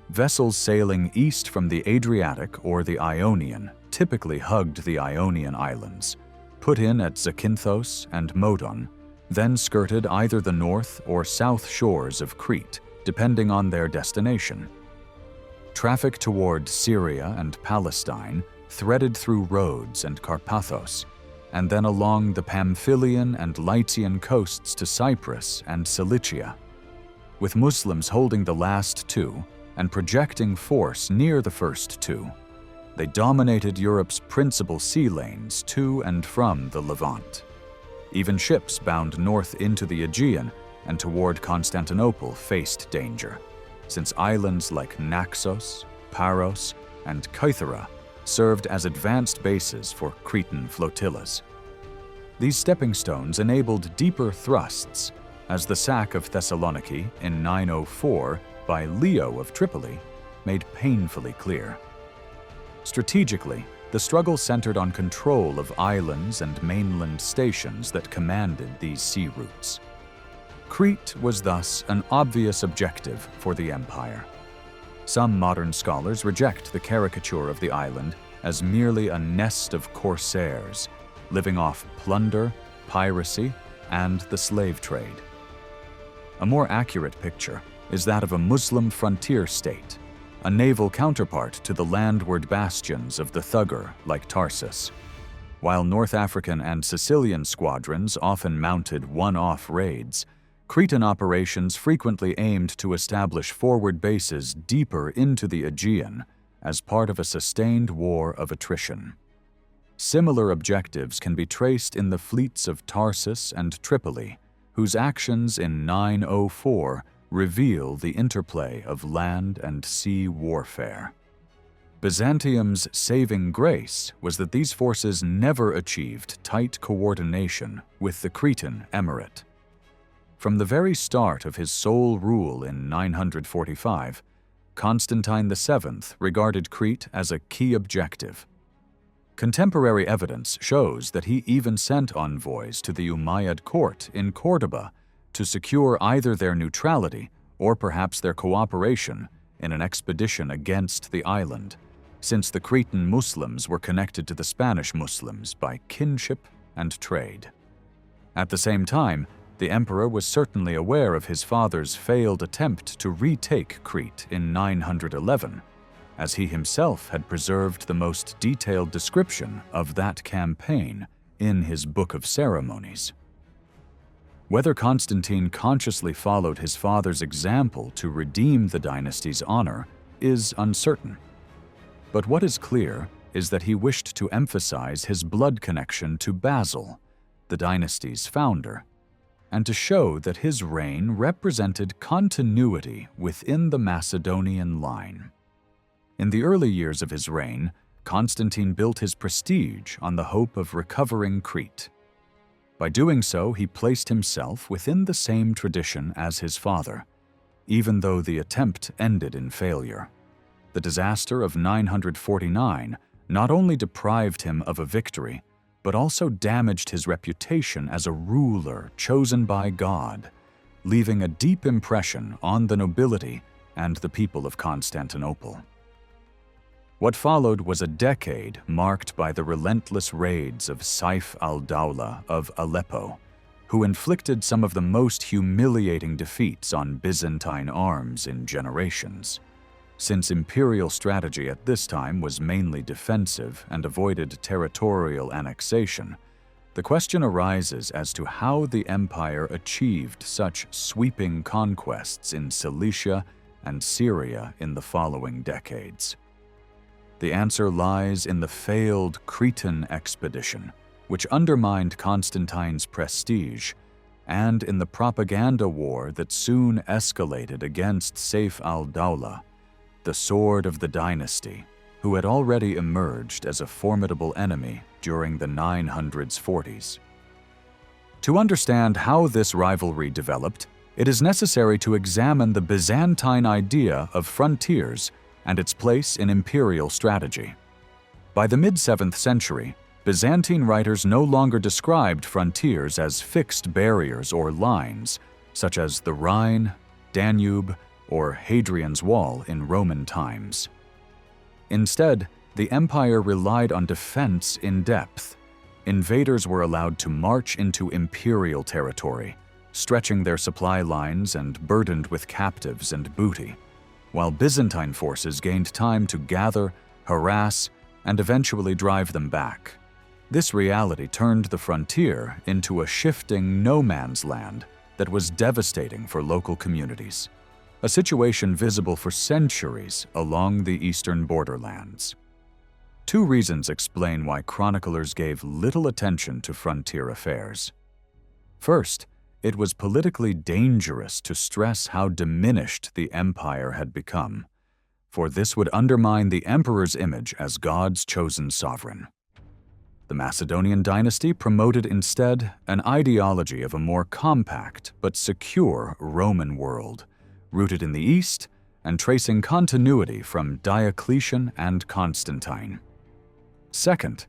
Vessels sailing east from the Adriatic or the Ionian typically hugged the Ionian Islands, put in at Zakynthos and Modon, then skirted either the north or south shores of Crete, depending on their destination. Traffic toward Syria and Palestine threaded through Rhodes and Carpathos, and then along the Pamphylian and Lycian coasts to Cyprus and Cilicia. With Muslims holding the last two and projecting force near the first two, they dominated Europe's principal sea lanes to and from the Levant. Even ships bound north into the Aegean and toward Constantinople faced danger, since islands like Naxos, Paros, and Kythera served as advanced bases for Cretan flotillas. These stepping stones enabled deeper thrusts, as the sack of Thessaloniki in 904 by Leo of Tripoli made painfully clear. Strategically, the struggle centered on control of islands and mainland stations that commanded these sea routes. Crete was thus an obvious objective for the empire. Some modern scholars reject the caricature of the island as merely a nest of corsairs, living off plunder, piracy, and the slave trade. A more accurate picture is that of a Muslim frontier state, a naval counterpart to the landward bastions of the Thugger like Tarsus. While North African and Sicilian squadrons often mounted one-off raids, Cretan operations frequently aimed to establish forward bases deeper into the Aegean as part of a sustained war of attrition. Similar objectives can be traced in the fleets of Tarsus and Tripoli, whose actions in 904 reveal the interplay of land and sea warfare. Byzantium's saving grace was that these forces never achieved tight coordination with the Cretan emirate. From the very start of his sole rule in 945, Constantine VII regarded Crete as a key objective. Contemporary evidence shows that he even sent envoys to the Umayyad court in Cordoba to secure either their neutrality or perhaps their cooperation in an expedition against the island, since the Cretan Muslims were connected to the Spanish Muslims by kinship and trade. At the same time, the emperor was certainly aware of his father's failed attempt to retake Crete in 911, as he himself had preserved the most detailed description of that campaign in his Book of Ceremonies. Whether Constantine consciously followed his father's example to redeem the dynasty's honor is uncertain. But what is clear is that he wished to emphasize his blood connection to Basil, the dynasty's founder, and to show that his reign represented continuity within the Macedonian line. In the early years of his reign, Constantine built his prestige on the hope of recovering Crete. By doing so, he placed himself within the same tradition as his father, even though the attempt ended in failure. The disaster of 949 not only deprived him of a victory, but also damaged his reputation as a ruler chosen by God, leaving a deep impression on the nobility and the people of Constantinople. What followed was a decade marked by the relentless raids of Saif al-Dawla of Aleppo, who inflicted some of the most humiliating defeats on Byzantine arms in generations. Since imperial strategy at this time was mainly defensive and avoided territorial annexation, the question arises as to how the empire achieved such sweeping conquests in Cilicia and Syria in the following decades. The answer lies in the failed Cretan expedition, which undermined Constantine's prestige, and in the propaganda war that soon escalated against Saif al-Dawla, the sword of the dynasty, who had already emerged as a formidable enemy during the 940s. To understand how this rivalry developed, it is necessary to examine the Byzantine idea of frontiers and its place in imperial strategy. By the mid-7th century, Byzantine writers no longer described frontiers as fixed barriers or lines, such as the Rhine, Danube, or Hadrian's Wall in Roman times. Instead, the empire relied on defense in depth. Invaders were allowed to march into imperial territory, stretching their supply lines and burdened with captives and booty, while Byzantine forces gained time to gather, harass, and eventually drive them back. This reality turned the frontier into a shifting no-man's land that was devastating for local communities, a situation visible for centuries along the eastern borderlands. Two reasons explain why chroniclers gave little attention to frontier affairs. First, it was politically dangerous to stress how diminished the empire had become, for this would undermine the emperor's image as God's chosen sovereign. The Macedonian dynasty promoted instead an ideology of a more compact but secure Roman world, rooted in the east and tracing continuity from Diocletian and Constantine. Second,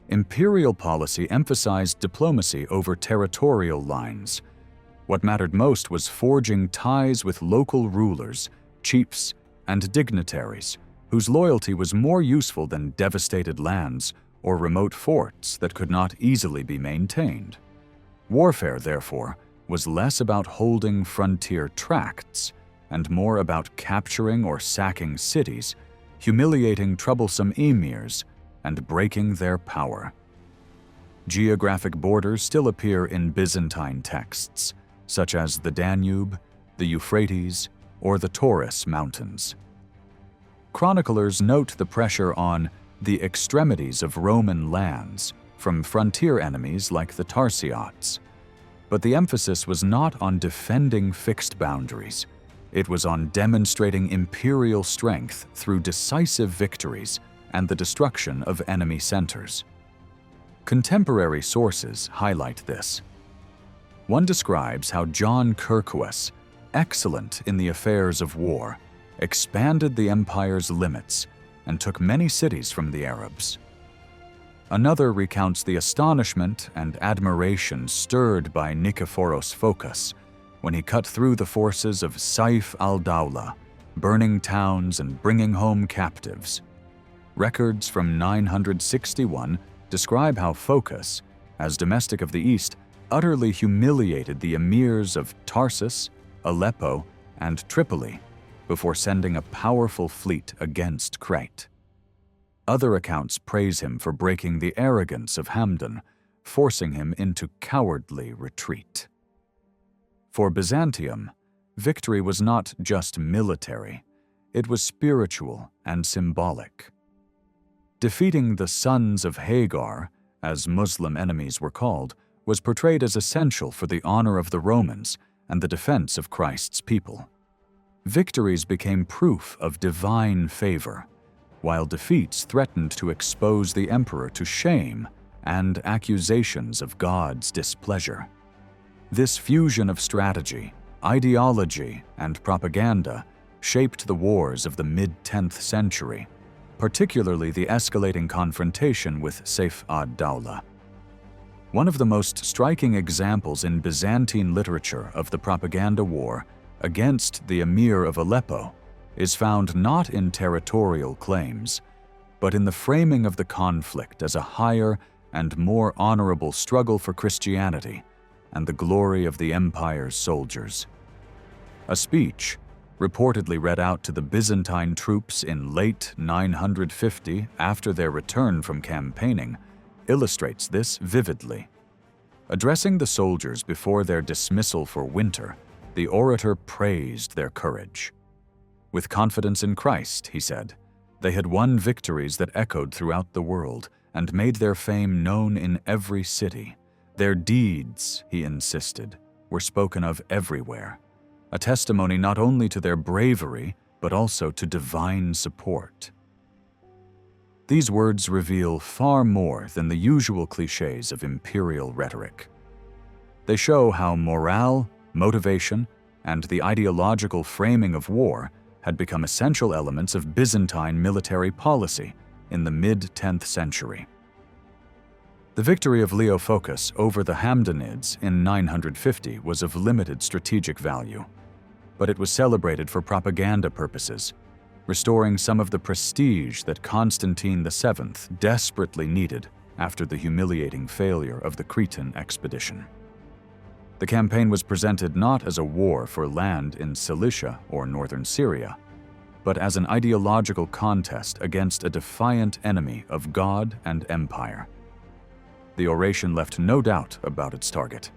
imperial policy emphasized diplomacy over territorial lines. What mattered most was forging ties with local rulers, chiefs, and dignitaries, whose loyalty was more useful than devastated lands or remote forts that could not easily be maintained. Warfare, therefore, was less about holding frontier tracts and more about capturing or sacking cities, humiliating troublesome emirs, and breaking their power. Geographic borders still appear in Byzantine texts, such as the Danube, the Euphrates, or the Taurus Mountains. Chroniclers note the pressure on the extremities of Roman lands from frontier enemies like the Tarsiots. But the emphasis was not on defending fixed boundaries. It was on demonstrating imperial strength through decisive victories and the destruction of enemy centers. Contemporary sources highlight this. One describes how John Kirkwas, excellent in the affairs of war, expanded the empire's limits and took many cities from the Arabs. Another recounts the astonishment and admiration stirred by Nikephoros Phocas when he cut through the forces of Saif al-Dawla, burning towns and bringing home captives. Records from 961 describe how Phocas, as domestic of the East, utterly humiliated the emirs of Tarsus, Aleppo, and Tripoli before sending a powerful fleet against Crete. Other accounts praise him for breaking the arrogance of Hamdan, forcing him into cowardly retreat. For Byzantium, victory was not just military, it was spiritual and symbolic. Defeating the sons of Hagar, as Muslim enemies were called, was portrayed as essential for the honor of the Romans and the defense of Christ's people. Victories became proof of divine favor, while defeats threatened to expose the emperor to shame and accusations of God's displeasure. This fusion of strategy, ideology, and propaganda shaped the wars of the mid-10th century, particularly the escalating confrontation with Saif ad-Dawla. One of the most striking examples in Byzantine literature of the propaganda war against the Emir of Aleppo is found not in territorial claims, but in the framing of the conflict as a higher and more honorable struggle for Christianity and the glory of the empire's soldiers. A speech, reportedly read out to the Byzantine troops in late 950 after their return from campaigning, illustrates this vividly. Addressing the soldiers before their dismissal for winter, the orator praised their courage. With confidence in Christ, he said, they had won victories that echoed throughout the world and made their fame known in every city. Their deeds, he insisted, were spoken of everywhere, a testimony not only to their bravery, but also to divine support. These words reveal far more than the usual cliches of imperial rhetoric. They show how morale, motivation, and the ideological framing of war had become essential elements of Byzantine military policy in the mid-10th century. The victory of Leo Phocas over the Hamdanids in 950 was of limited strategic value, but it was celebrated for propaganda purposes, restoring some of the prestige that Constantine VII desperately needed after the humiliating failure of the Cretan expedition. The campaign was presented not as a war for land in Cilicia or northern Syria, but as an ideological contest against a defiant enemy of God and empire. The oration left no doubt about its target,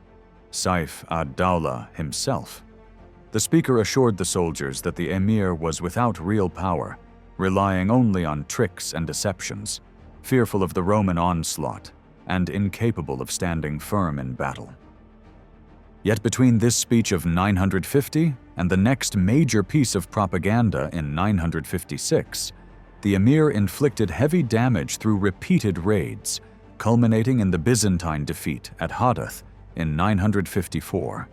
Saif ad-Dawla himself. The speaker assured the soldiers that the emir was without real power, relying only on tricks and deceptions, fearful of the Roman onslaught, and incapable of standing firm in battle. Yet between this speech of 950 and the next major piece of propaganda in 956, the emir inflicted heavy damage through repeated raids, culminating in the Byzantine defeat at Hadath in 954.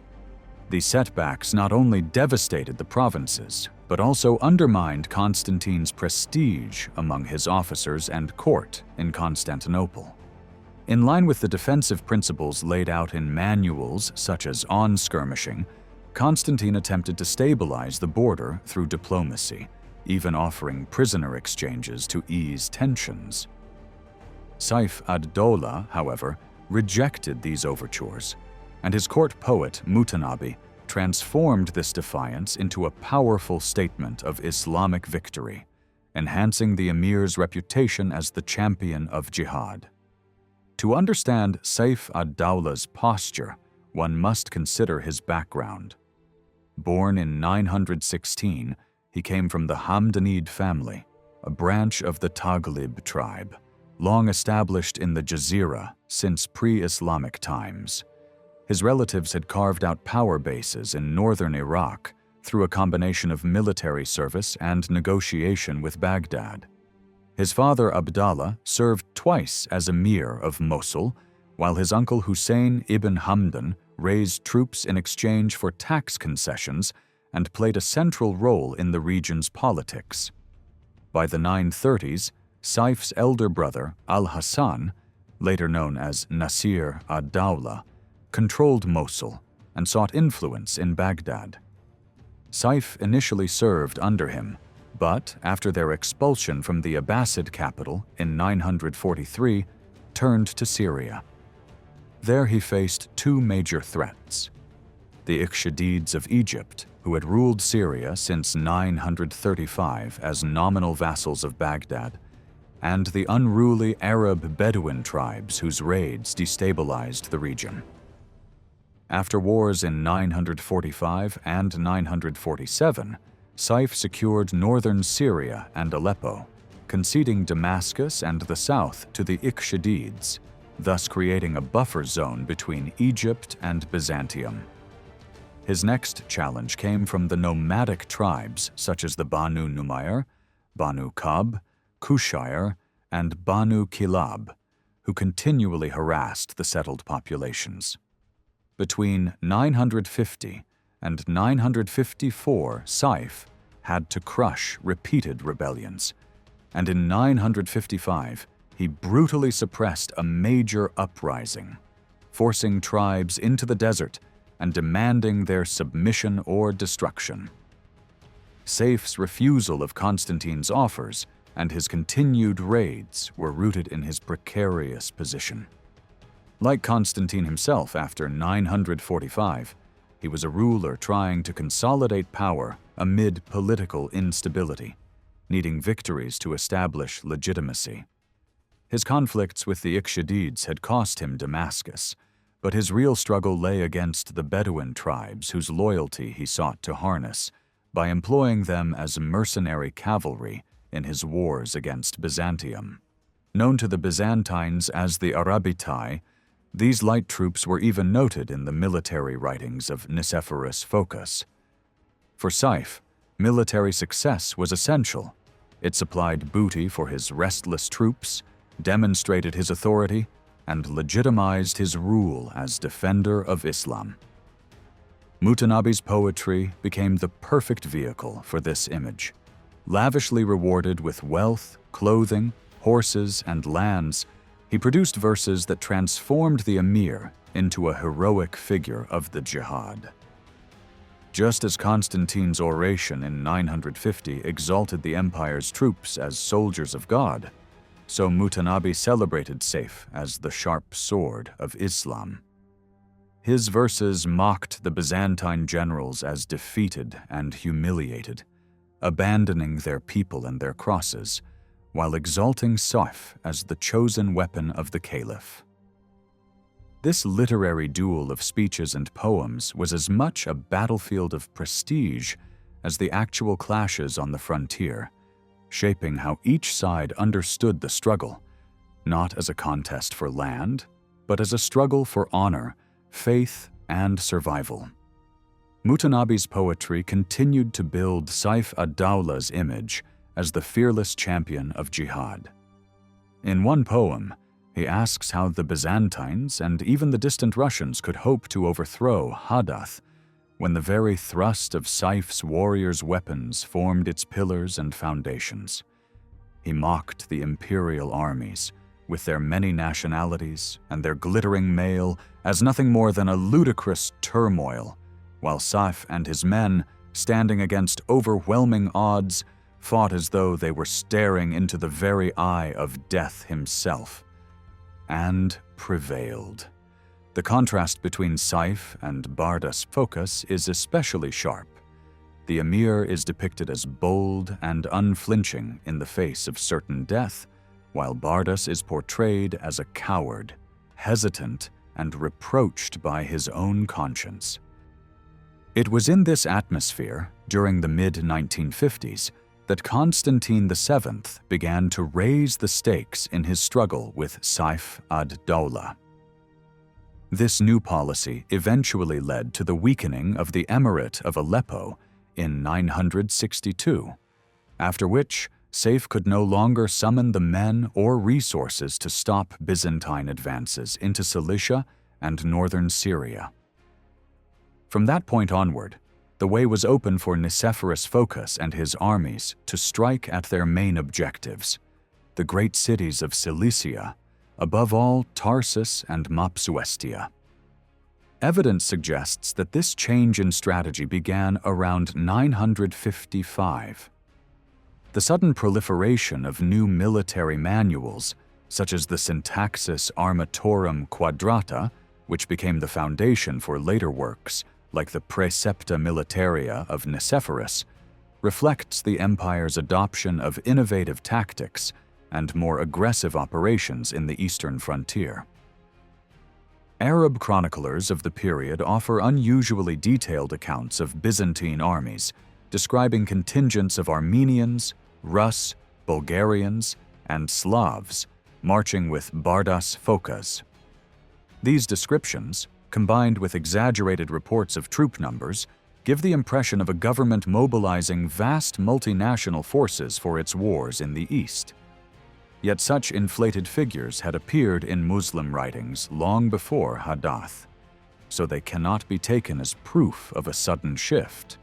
These setbacks not only devastated the provinces, but also undermined Constantine's prestige among his officers and court in Constantinople. In line with the defensive principles laid out in manuals such as on-skirmishing, Constantine attempted to stabilize the border through diplomacy, even offering prisoner exchanges to ease tensions. Saif ad-Dawla, however, rejected these overtures, and his court poet Mutanabi transformed this defiance into a powerful statement of Islamic victory, enhancing the emir's reputation as the champion of jihad. To understand Saif ad-Dawla's posture, one must consider his background. Born in 916, he came from the Hamdanid family, a branch of the Taghlib tribe, long established in the Jazira since pre-Islamic times. His relatives had carved out power bases in northern Iraq through a combination of military service and negotiation with Baghdad. His father Abdallah served twice as emir of Mosul, while his uncle Hussein ibn Hamdan raised troops in exchange for tax concessions and played a central role in the region's politics. By the 930s, Saif's elder brother al-Hassan, later known as Nasir ad-Dawla, controlled Mosul and sought influence in Baghdad. Saif initially served under him, but after their expulsion from the Abbasid capital in 943, turned to Syria. There he faced two major threats: the Ikhshadids of Egypt, who had ruled Syria since 935 as nominal vassals of Baghdad, and the unruly Arab Bedouin tribes whose raids destabilized the region. After wars in 945 and 947, Saif secured northern Syria and Aleppo, conceding Damascus and the south to the Ikhshadids. thus creating a buffer zone between Egypt and Byzantium. His next challenge came from the nomadic tribes such as the Banu Numayr, Banu Kab, Kushayr, and Banu Kilab, who continually harassed the settled populations. Between 950 and 954, Saif had to crush repeated rebellions, and in 955 he brutally suppressed a major uprising, forcing tribes into the desert and demanding their submission or destruction. Saif's refusal of Constantine's offers and his continued raids were rooted in his precarious position. Like Constantine himself after 945, he was a ruler trying to consolidate power amid political instability, needing victories to establish legitimacy. His conflicts with the Ikhshadids had cost him Damascus, but his real struggle lay against the Bedouin tribes whose loyalty he sought to harness by employing them as mercenary cavalry in his wars against Byzantium. Known to the Byzantines as the Arabitai, these light troops were even noted in the military writings of Nicephorus Phocas. For Saif, military success was essential. It supplied booty for his restless troops, demonstrated his authority, and legitimized his rule as defender of Islam. Mutanabi's poetry became the perfect vehicle for this image. Lavishly rewarded with wealth, clothing, horses, and lands, he produced verses that transformed the emir into a heroic figure of the jihad. Just as Constantine's oration in 950 exalted the empire's troops as soldiers of God, so Mutanabi celebrated Saif as the sharp sword of Islam. His verses mocked the Byzantine generals as defeated and humiliated, abandoning their people and their crosses, while exalting Saif as the chosen weapon of the caliph. This literary duel of speeches and poems was as much a battlefield of prestige as the actual clashes on the frontier, shaping how each side understood the struggle, not as a contest for land, but as a struggle for honor, faith, and survival. Mutanabi's poetry continued to build Saif ad-Dawla's image as the fearless champion of jihad. In one poem, he asks how the Byzantines and even the distant Russians could hope to overthrow Hadath when the very thrust of Saif's warriors' weapons formed its pillars and foundations. He mocked the imperial armies, with their many nationalities and their glittering mail, as nothing more than a ludicrous turmoil, while Saif and his men, standing against overwhelming odds, fought as though they were staring into the very eye of death himself, and prevailed. The contrast between Saif and Bardas Phocas is especially sharp. The emir is depicted as bold and unflinching in the face of certain death, while Bardas is portrayed as a coward, hesitant and reproached by his own conscience. It was in this atmosphere, during the mid-1950s, that Constantine VII began to raise the stakes in his struggle with Saif ad-Dawla. This new policy eventually led to the weakening of the Emirate of Aleppo in 962, after which Saif could no longer summon the men or resources to stop Byzantine advances into Cilicia and northern Syria. From that point onward, the way was open for Nicephorus Phocas and his armies to strike at their main objectives, the great cities of Cilicia, above all Tarsus and Mopsuestia. Evidence suggests that this change in strategy began around 955. The sudden proliferation of new military manuals, such as the Syntaxis Armatorum Quadrata, which became the foundation for later works, like the Praecepta Militaria of Nicephorus, reflects the empire's adoption of innovative tactics and more aggressive operations in the eastern frontier. Arab chroniclers of the period offer unusually detailed accounts of Byzantine armies, describing contingents of Armenians, Rus, Bulgarians, and Slavs marching with bardas phocas. These descriptions, combined with exaggerated reports of troop numbers, give the impression of a government mobilizing vast multinational forces for its wars in the East. Yet such inflated figures had appeared in Muslim writings long before Hadath, so they cannot be taken as proof of a sudden shift.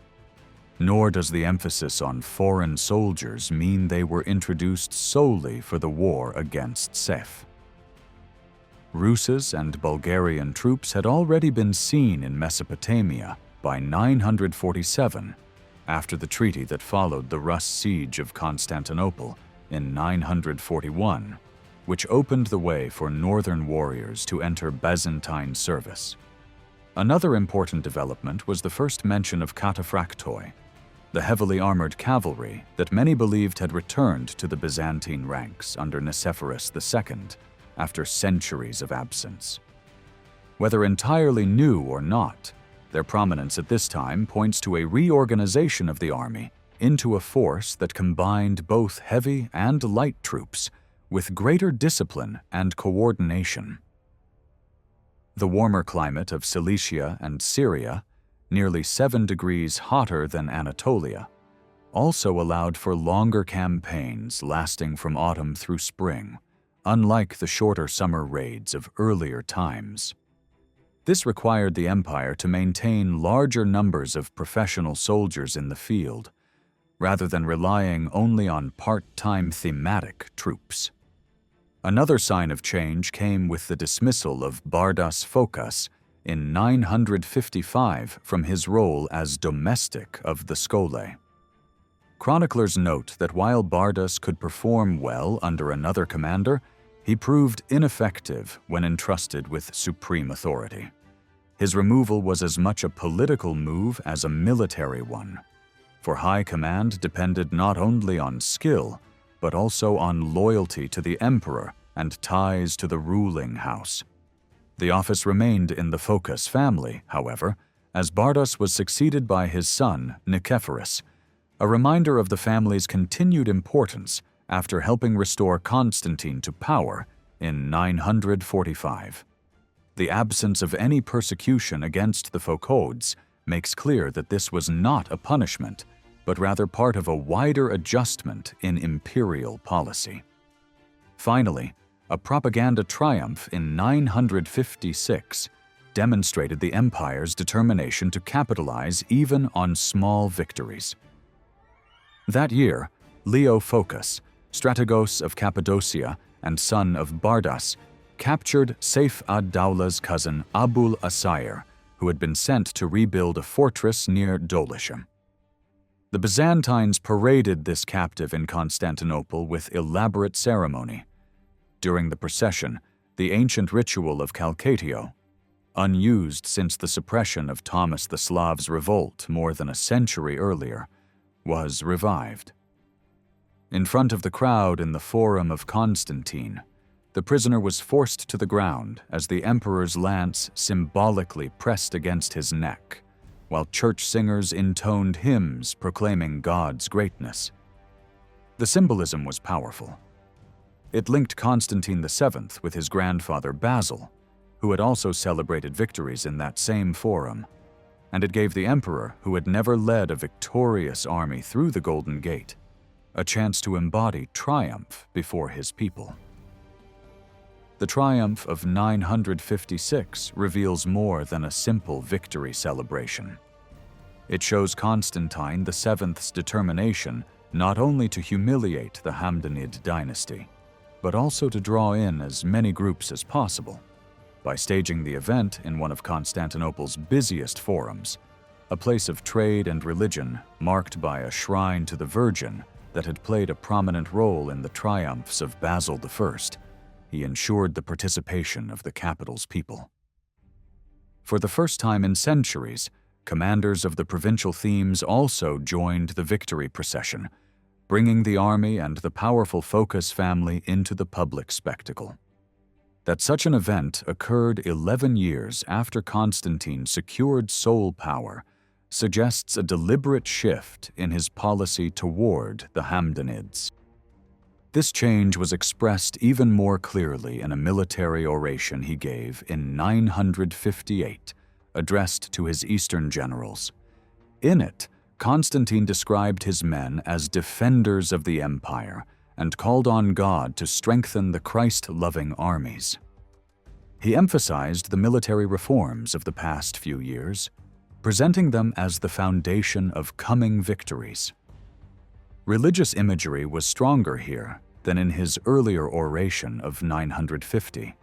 Nor does the emphasis on foreign soldiers mean they were introduced solely for the war against Sef. Rus's and Bulgarian troops had already been seen in Mesopotamia by 947, after the treaty that followed the Rus siege of Constantinople in 941, which opened the way for northern warriors to enter Byzantine service. Another important development was the first mention of cataphractoi, the heavily armored cavalry that many believed had returned to the Byzantine ranks under Nicephorus II after centuries of absence. Whether entirely new or not, their prominence at this time points to a reorganization of the army into a force that combined both heavy and light troops with greater discipline and coordination. The warmer climate of Cilicia and Syria, nearly 7 degrees hotter than Anatolia, also allowed for longer campaigns lasting from autumn through spring, unlike the shorter summer raids of earlier times. This required the empire to maintain larger numbers of professional soldiers in the field, rather than relying only on part-time thematic troops. Another sign of change came with the dismissal of bardas phocas in 955 from his role as domestic of the skole. Chroniclers note that while bardas could perform well under another commander, he proved ineffective when entrusted with supreme authority. His removal was as much a political move as a military one, for high command depended not only on skill, but also on loyalty to the emperor and ties to the ruling house. The office remained in the Phocas family, however, as Bardas was succeeded by his son, Nicephorus, a reminder of the family's continued importance after helping restore Constantine to power in 945. The absence of any persecution against the Phocodes makes clear that this was not a punishment, but rather part of a wider adjustment in imperial policy. Finally, a propaganda triumph in 956 demonstrated the empire's determination to capitalize even on small victories. That year, Leo Phocas, strategos of Cappadocia and son of Bardas, captured Saif ad-Dawlah's cousin Abul Asayr, who had been sent to rebuild a fortress near Dolisha. The Byzantines paraded this captive in Constantinople with elaborate ceremony. During the procession, the ancient ritual of Calcatio, unused since the suppression of Thomas the Slav's revolt more than a century earlier, was revived. In front of the crowd in the Forum of Constantine, the prisoner was forced to the ground as the emperor's lance symbolically pressed against his neck, while church singers intoned hymns proclaiming God's greatness. The symbolism was powerful. It linked Constantine VII with his grandfather Basil, who had also celebrated victories in that same forum, and it gave the emperor, who had never led a victorious army through the Golden Gate, a chance to embody triumph before his people. The triumph of 956 reveals more than a simple victory celebration. It shows Constantine VII's determination not only to humiliate the Hamdanid dynasty, but also to draw in as many groups as possible, by staging the event in one of Constantinople's busiest forums, a place of trade and religion marked by a shrine to the Virgin that had played a prominent role in the triumphs of Basil I. He ensured the participation of the capital's people. For the first time in centuries, commanders of the provincial themes also joined the victory procession, bringing the army and the powerful Phocas family into the public spectacle. That such an event occurred 11 years after Constantine secured sole power suggests a deliberate shift in his policy toward the Hamdanids. This change was expressed even more clearly in a military oration he gave in 958, addressed to his eastern generals. In it, Constantine described his men as defenders of the empire and called on God to strengthen the Christ-loving armies. He emphasized the military reforms of the past few years, presenting them as the foundation of coming victories. Religious imagery was stronger here than in his earlier oration of 950.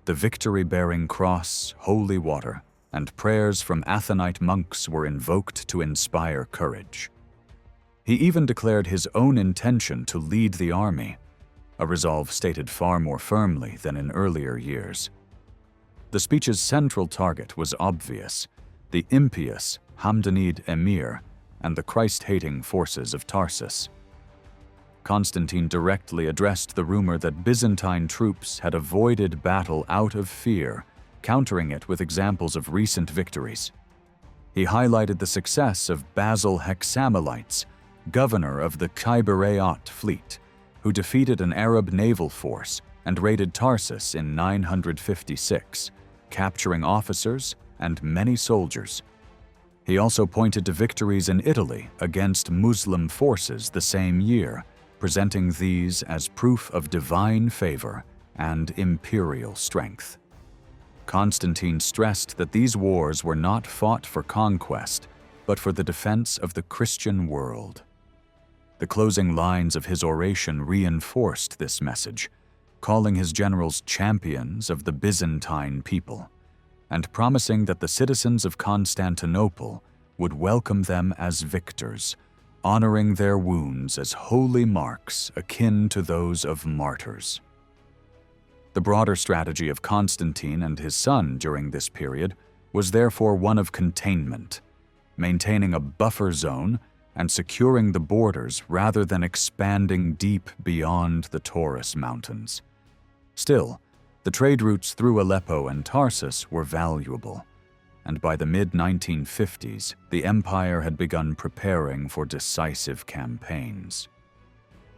The victory-bearing cross, holy water, and prayers from Athonite monks were invoked to inspire courage. He even declared his own intention to lead the army, a resolve stated far more firmly than in earlier years. The speech's central target was obvious: the impious Hamdanid emir and the Christ-hating forces of Tarsus. Constantine directly addressed the rumor that Byzantine troops had avoided battle out of fear, countering it with examples of recent victories. He highlighted the success of Basil Hexamelites, governor of the Khyberayot fleet, who defeated an Arab naval force and raided Tarsus in 956, capturing officers and many soldiers. He also pointed to victories in Italy against Muslim forces the same year, presenting these as proof of divine favor and imperial strength. Constantine stressed that these wars were not fought for conquest, but for the defense of the Christian world. The closing lines of his oration reinforced this message, calling his generals champions of the Byzantine people, and promising that the citizens of Constantinople would welcome them as victors, honoring their wounds as holy marks akin to those of martyrs. The broader strategy of Constantine and his son during this period was therefore one of containment, maintaining a buffer zone and securing the borders rather than expanding deep beyond the Taurus Mountains. Still, the trade routes through Aleppo and Tarsus were valuable, and by the mid-1950s, the empire had begun preparing for decisive campaigns.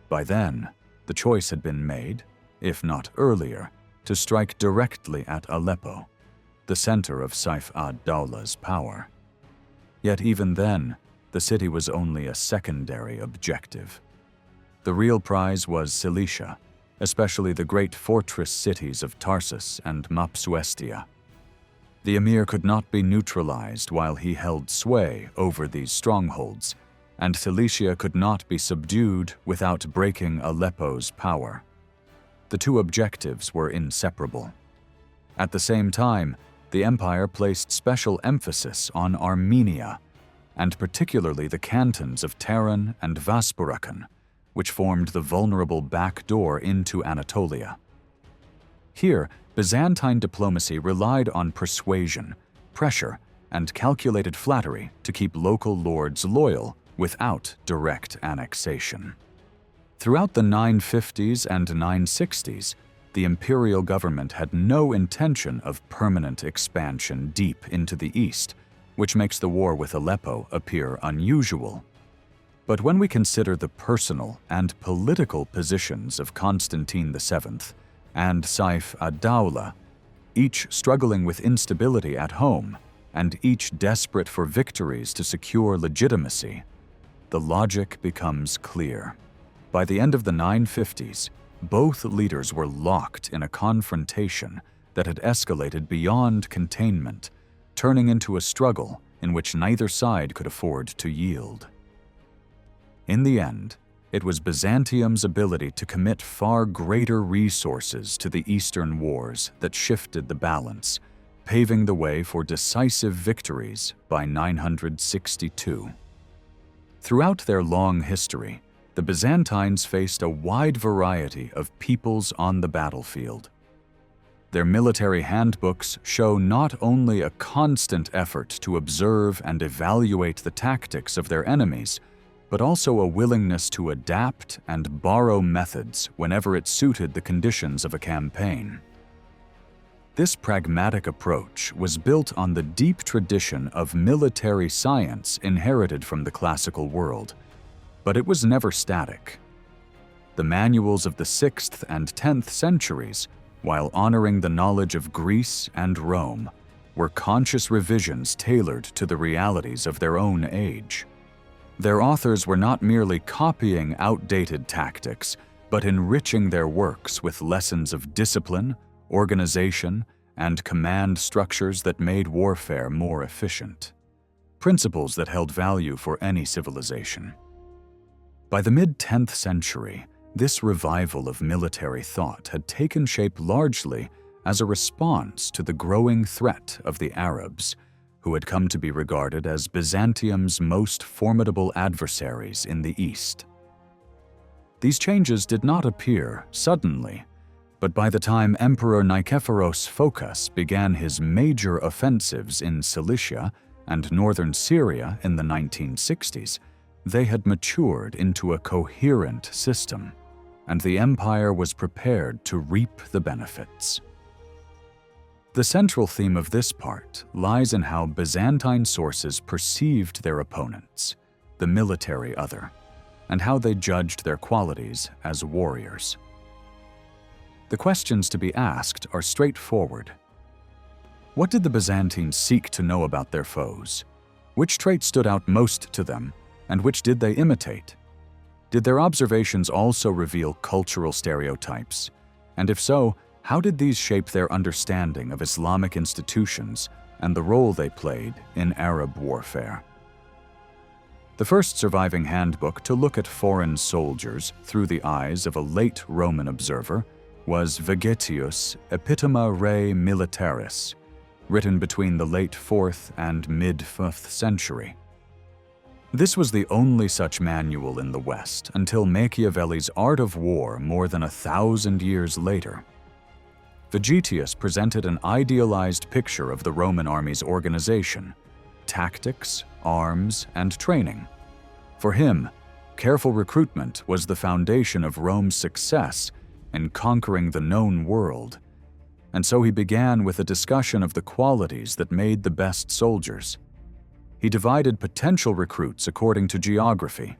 By then, the choice had been made, if not earlier, to strike directly at Aleppo, the center of Saif ad-Dawlah's power. Yet even then, the city was only a secondary objective. The real prize was Cilicia, especially the great fortress cities of Tarsus and Mopsuestia. The emir could not be neutralized while he held sway over these strongholds, and Cilicia could not be subdued without breaking Aleppo's power. The two objectives were inseparable. At the same time, the empire placed special emphasis on Armenia, and particularly the cantons of Taran and Vaspurakan, which formed the vulnerable back door into Anatolia. Here, Byzantine diplomacy relied on persuasion, pressure, and calculated flattery to keep local lords loyal without direct annexation. Throughout the 950s and 960s, the imperial government had no intention of permanent expansion deep into the east, which makes the war with Aleppo appear unusual. But when we consider the personal and political positions of Constantine VII and Saif ad-Dawlah, each struggling with instability at home and each desperate for victories to secure legitimacy, the logic becomes clear. By the end of the 950s, both leaders were locked in a confrontation that had escalated beyond containment, turning into a struggle in which neither side could afford to yield. In the end, it was Byzantium's ability to commit far greater resources to the Eastern wars that shifted the balance, paving the way for decisive victories by 962. Throughout their long history, the Byzantines faced a wide variety of peoples on the battlefield. Their military handbooks show not only a constant effort to observe and evaluate the tactics of their enemies, but also a willingness to adapt and borrow methods whenever it suited the conditions of a campaign. This pragmatic approach was built on the deep tradition of military science inherited from the classical world, but it was never static. the manuals of the 6th and 10th centuries, while honoring the knowledge of Greece and Rome, were conscious revisions tailored to the realities of their own age. Their authors were not merely copying outdated tactics, but enriching their works with lessons of discipline, organization, and command structures that made warfare more efficient. Principles that held value for any civilization. By the mid-10th century, this revival of military thought had taken shape largely as a response to the growing threat of the Arabs, who had come to be regarded as Byzantium's most formidable adversaries in the East. These changes did not appear suddenly, but by the time Emperor Nikephoros Phocas began his major offensives in Cilicia and northern Syria in the 1960s, they had matured into a coherent system, and the empire was prepared to reap the benefits. The central theme of this part lies in how Byzantine sources perceived their opponents, the military other, and how they judged their qualities as warriors. The questions to be asked are straightforward. What did the Byzantines seek to know about their foes? Which traits stood out most to them, and which did they imitate? Did their observations also reveal cultural stereotypes? And if so, how did these shape their understanding of Islamic institutions and the role they played in Arab warfare? The first surviving handbook to look at foreign soldiers through the eyes of a late Roman observer was Vegetius Epitoma Rei Militaris, written between the late 4th and mid-5th century. This was the only such manual in the West until Machiavelli's Art of War more than 1,000 years later. Vegetius presented an idealized picture of the Roman army's organization, tactics, arms, and training. For him, careful recruitment was the foundation of Rome's success in conquering the known world, and so he began with a discussion of the qualities that made the best soldiers. He divided potential recruits according to geography,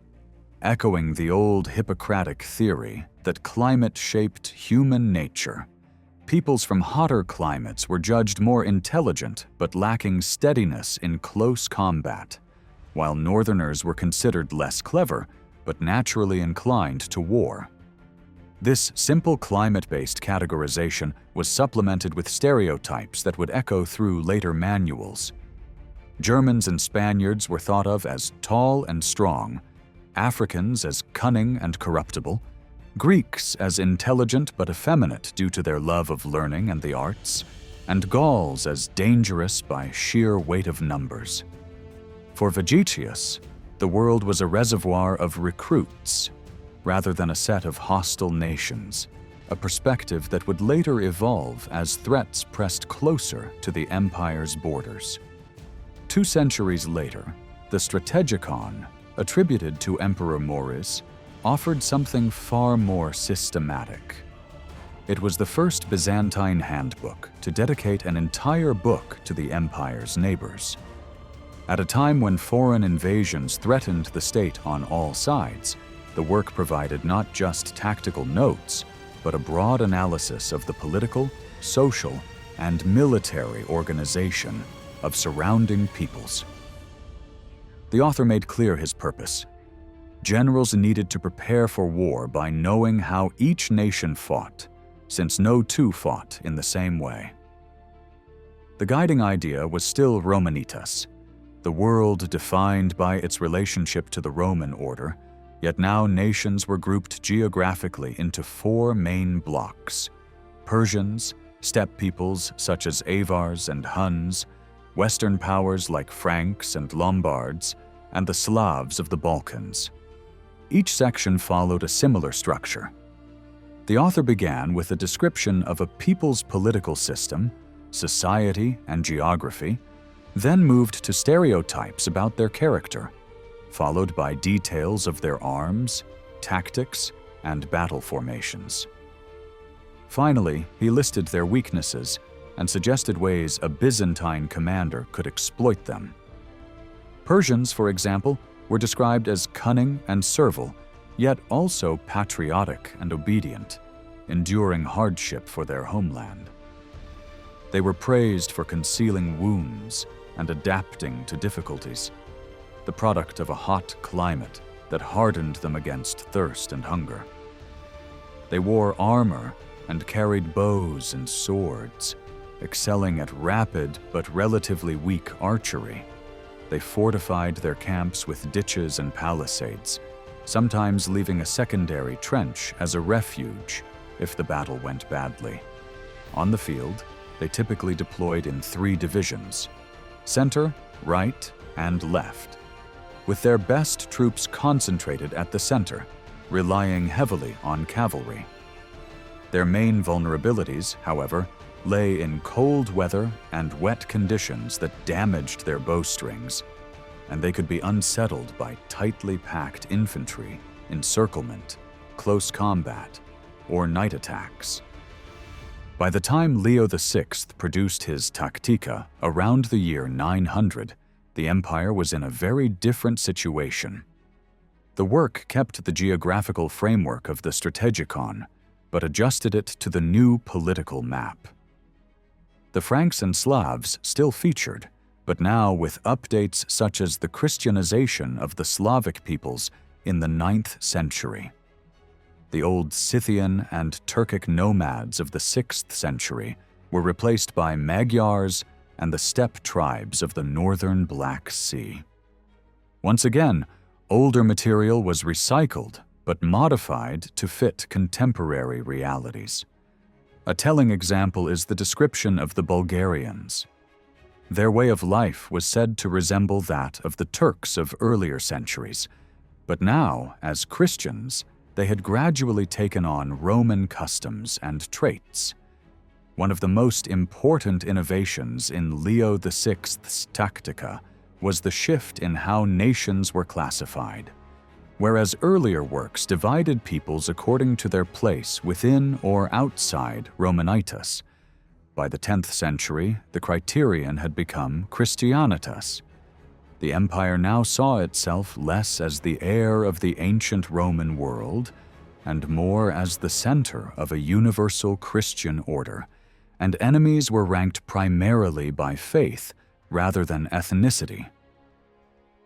echoing the old Hippocratic theory that climate shaped human nature. Peoples from hotter climates were judged more intelligent but lacking steadiness in close combat, while northerners were considered less clever but naturally inclined to war. This simple climate-based categorization was supplemented with stereotypes that would echo through later manuals. Germans and Spaniards were thought of as tall and strong, Africans as cunning and corruptible, Greeks as intelligent but effeminate due to their love of learning and the arts, and Gauls as dangerous by sheer weight of numbers. For Vegetius, the world was a reservoir of recruits, rather than a set of hostile nations, a perspective that would later evolve as threats pressed closer to the empire's borders. 2 centuries later, the Strategikon, attributed to Emperor Maurice, offered something far more systematic. It was the first Byzantine handbook to dedicate an entire book to the empire's neighbors. At a time when foreign invasions threatened the state on all sides, the work provided not just tactical notes, but a broad analysis of the political, social, and military organization of surrounding peoples. The author made clear his purpose. Generals needed to prepare for war by knowing how each nation fought, since no two fought in the same way. The guiding idea was still Romanitas, the world defined by its relationship to the Roman order, yet now nations were grouped geographically into 4 main blocks: Persians, steppe peoples such as Avars and Huns, Western powers like Franks and Lombards, and the Slavs of the Balkans. Each section followed a similar structure. The author began with a description of a people's political system, society, and geography, then moved to stereotypes about their character, followed by details of their arms, tactics, and battle formations. Finally, he listed their weaknesses and suggested ways a Byzantine commander could exploit them. Persians, for example, were described as cunning and servile, yet also patriotic and obedient, enduring hardship for their homeland. They were praised for concealing wounds and adapting to difficulties, the product of a hot climate that hardened them against thirst and hunger. They wore armor and carried bows and swords, excelling at rapid but relatively weak archery. They fortified their camps with ditches and palisades, sometimes leaving a secondary trench as a refuge if the battle went badly. On the field, they typically deployed in 3 divisions: center, right, and left, with their best troops concentrated at the center, relying heavily on cavalry. Their main vulnerabilities, however, lay in cold weather and wet conditions that damaged their bowstrings, and they could be unsettled by tightly packed infantry, encirclement, close combat, or night attacks. By the time Leo VI produced his Tactica around the year 900, the empire was in a very different situation. The work kept the geographical framework of the Strategicon, but adjusted it to the new political map. The Franks and Slavs still featured, but now with updates such as the Christianization of the Slavic peoples in the 9th century. The old Scythian and Turkic nomads of the 6th century were replaced by Magyars and the steppe tribes of the northern Black Sea. Once again, older material was recycled but modified to fit contemporary realities. A telling example is the description of the Bulgarians. Their way of life was said to resemble that of the Turks of earlier centuries, but now, as Christians, they had gradually taken on Roman customs and traits. One of the most important innovations in Leo VI's Tactica was the shift in how nations were classified. Whereas earlier works divided peoples according to their place within or outside Romanitas, by the 10th century, the criterion had become Christianitas. The empire now saw itself less as the heir of the ancient Roman world and more as the center of a universal Christian order, and enemies were ranked primarily by faith rather than ethnicity.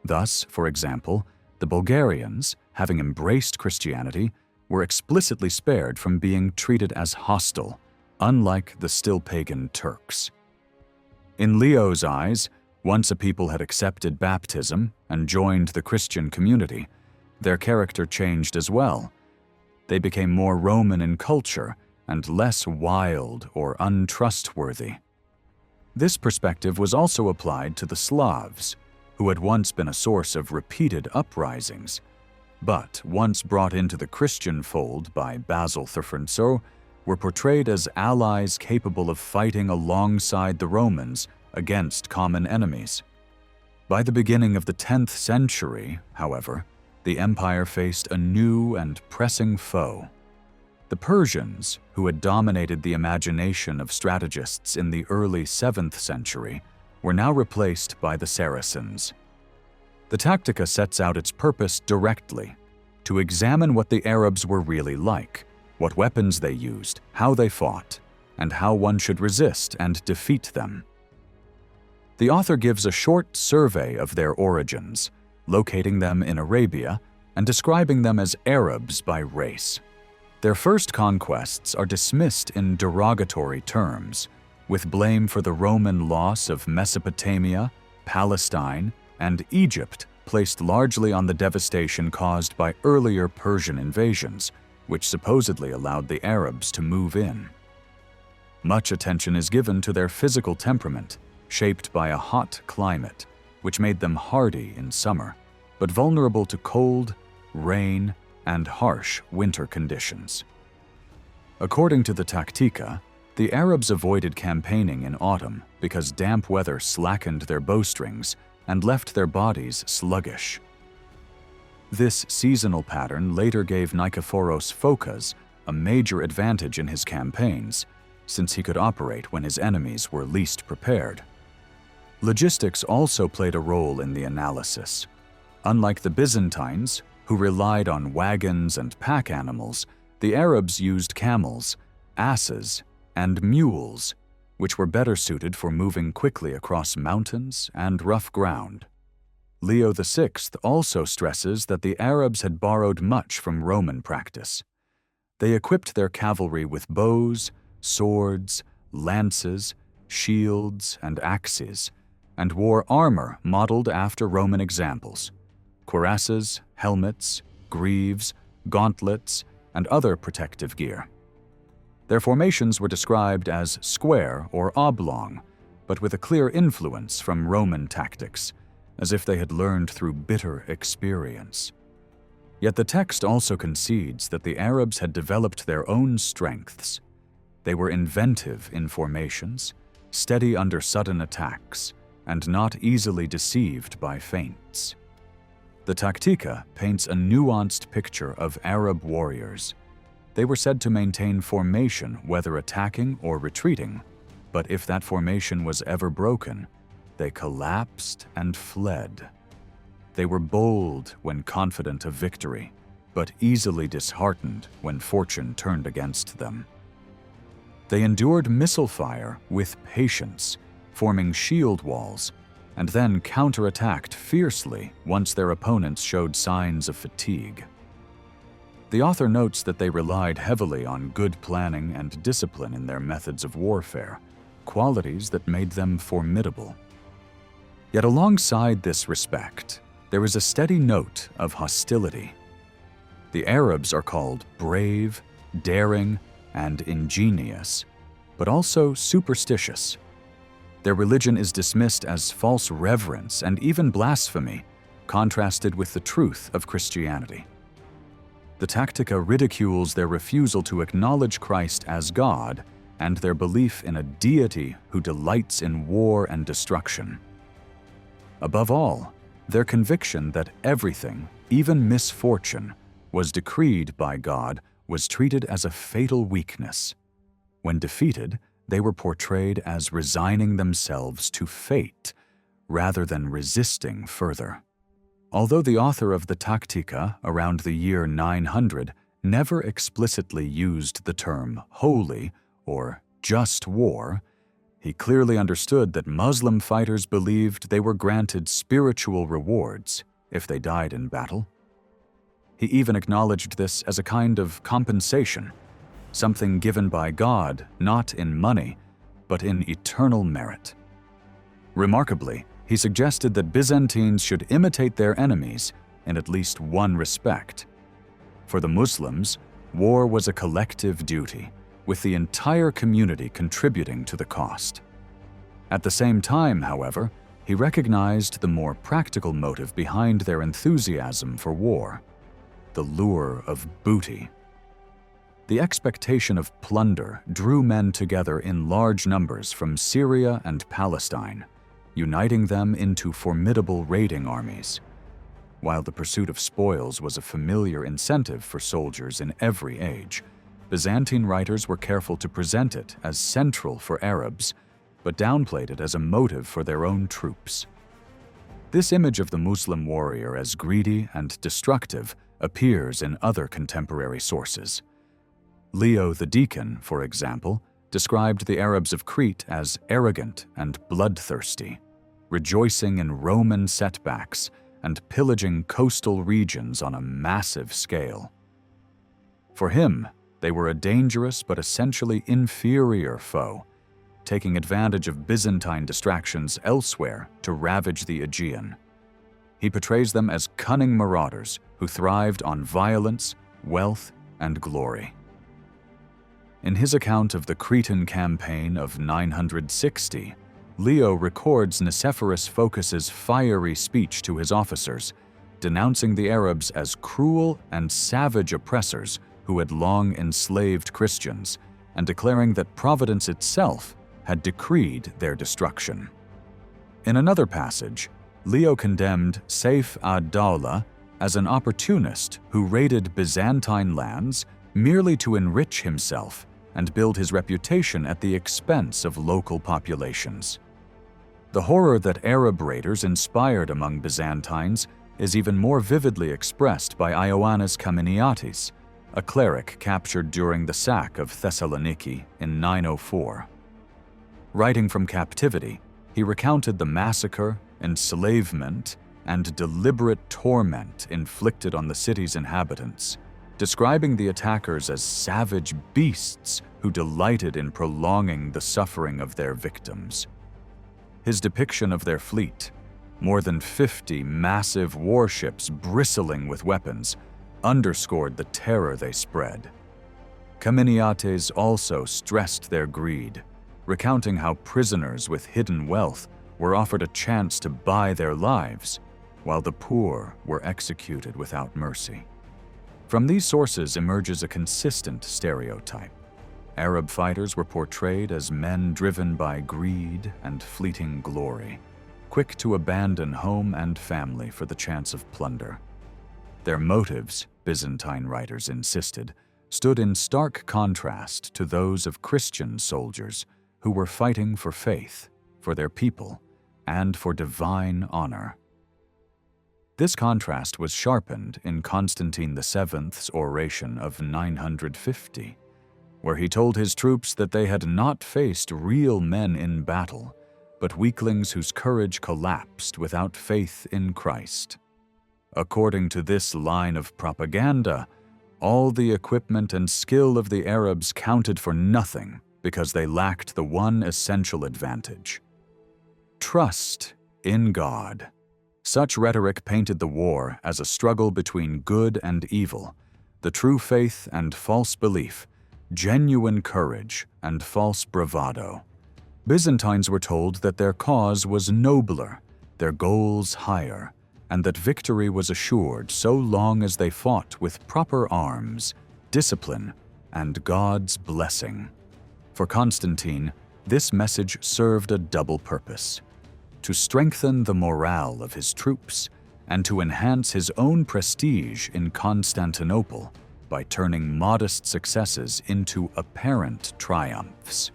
Thus, for example, the Bulgarians, having embraced Christianity, were explicitly spared from being treated as hostile, unlike the still pagan Turks. In Leo's eyes, once a people had accepted baptism and joined the Christian community, their character changed as well. They became more Roman in culture and less wild or untrustworthy. This perspective was also applied to the Slavs, who had once been a source of repeated uprisings, but once brought into the Christian fold by Basil Thurfrenso, were portrayed as allies capable of fighting alongside the Romans against common enemies. By the beginning of the 10th century, however, the empire faced a new and pressing foe. The Persians, who had dominated the imagination of strategists in the early 7th century, were now replaced by the Saracens. The Tactica sets out its purpose directly: to examine what the Arabs were really like, what weapons they used, how they fought, and how one should resist and defeat them. The author gives a short survey of their origins, locating them in Arabia and describing them as Arabs by race. Their first conquests are dismissed in derogatory terms, with blame for the Roman loss of Mesopotamia, Palestine, and Egypt placed largely on the devastation caused by earlier Persian invasions, which supposedly allowed the Arabs to move in. Much attention is given to their physical temperament, shaped by a hot climate, which made them hardy in summer, but vulnerable to cold, rain, and harsh winter conditions. According to the Tactica, the Arabs avoided campaigning in autumn because damp weather slackened their bowstrings and left their bodies sluggish. This seasonal pattern later gave Nikephoros Phokas a major advantage in his campaigns, since he could operate when his enemies were least prepared. Logistics also played a role in the analysis. Unlike the Byzantines, who relied on wagons and pack animals, the Arabs used camels, asses, and mules, which were better suited for moving quickly across mountains and rough ground. Leo VI also stresses that the Arabs had borrowed much from Roman practice. They equipped their cavalry with bows, swords, lances, shields, and axes, and wore armor modeled after Roman examples: cuirasses, helmets, greaves, gauntlets, and other protective gear. Their formations were described as square or oblong, but with a clear influence from Roman tactics, as if they had learned through bitter experience. Yet the text also concedes that the Arabs had developed their own strengths. They were inventive in formations, steady under sudden attacks, and not easily deceived by feints. The Tactica paints a nuanced picture of Arab warriors. They were said to maintain formation whether attacking or retreating, but if that formation was ever broken, they collapsed and fled. They were bold when confident of victory, but easily disheartened when fortune turned against them. They endured missile fire with patience, forming shield walls, and then counterattacked fiercely once their opponents showed signs of fatigue. The author notes that they relied heavily on good planning and discipline in their methods of warfare, qualities that made them formidable. Yet alongside this respect, there is a steady note of hostility. The Arabs are called brave, daring, and ingenious, but also superstitious. Their religion is dismissed as false reverence and even blasphemy, contrasted with the truth of Christianity. The Tactica ridicules their refusal to acknowledge Christ as God and their belief in a deity who delights in war and destruction. Above all, their conviction that everything, even misfortune, was decreed by God was treated as a fatal weakness. When defeated, they were portrayed as resigning themselves to fate rather than resisting further. Although the author of the Tactica around the year 900 never explicitly used the term holy or just war, he clearly understood that Muslim fighters believed they were granted spiritual rewards if they died in battle. He even acknowledged this as a kind of compensation, something given by God not in money, but in eternal merit. Remarkably, he suggested that Byzantines should imitate their enemies in at least one respect. For the Muslims, war was a collective duty, with the entire community contributing to the cost. At the same time, however, he recognized the more practical motive behind their enthusiasm for war: the lure of booty. The expectation of plunder drew men together in large numbers from Syria and Palestine, uniting them into formidable raiding armies. While the pursuit of spoils was a familiar incentive for soldiers in every age, Byzantine writers were careful to present it as central for Arabs, but downplayed it as a motive for their own troops. This image of the Muslim warrior as greedy and destructive appears in other contemporary sources. Leo the Deacon, for example, described the Arabs of Crete as arrogant and bloodthirsty, rejoicing in Roman setbacks and pillaging coastal regions on a massive scale. For him, they were a dangerous but essentially inferior foe, taking advantage of Byzantine distractions elsewhere to ravage the Aegean. He portrays them as cunning marauders who thrived on violence, wealth, and glory. In his account of the Cretan campaign of 960, Leo records Nicephorus Phocas's fiery speech to his officers, denouncing the Arabs as cruel and savage oppressors who had long enslaved Christians, and declaring that Providence itself had decreed their destruction. In another passage, Leo condemned Saif ad-Dawla as an opportunist who raided Byzantine lands merely to enrich himself and build his reputation at the expense of local populations. The horror that Arab raiders inspired among Byzantines is even more vividly expressed by Ioannis Kameniatis, a cleric captured during the sack of Thessaloniki in 904. Writing from captivity, he recounted the massacre, enslavement, and deliberate torment inflicted on the city's inhabitants, describing the attackers as savage beasts who delighted in prolonging the suffering of their victims. His depiction of their fleet, more than 50 massive warships bristling with weapons, underscored the terror they spread. Kameniates also stressed their greed, recounting how prisoners with hidden wealth were offered a chance to buy their lives, while the poor were executed without mercy. From these sources emerges a consistent stereotype. Arab fighters were portrayed as men driven by greed and fleeting glory, quick to abandon home and family for the chance of plunder. Their motives, Byzantine writers insisted, stood in stark contrast to those of Christian soldiers who were fighting for faith, for their people, and for divine honor. This contrast was sharpened in Constantine VII's oration of 950, where he told his troops that they had not faced real men in battle, but weaklings whose courage collapsed without faith in Christ. According to this line of propaganda, all the equipment and skill of the Arabs counted for nothing because they lacked the one essential advantage: trust in God. Such rhetoric painted the war as a struggle between good and evil, the true faith and false belief, genuine courage and false bravado. Byzantines were told that their cause was nobler, their goals higher, and that victory was assured so long as they fought with proper arms, discipline, and God's blessing. For Constantine, this message served a double purpose: to strengthen the morale of his troops and to enhance his own prestige in Constantinople by turning modest successes into apparent triumphs.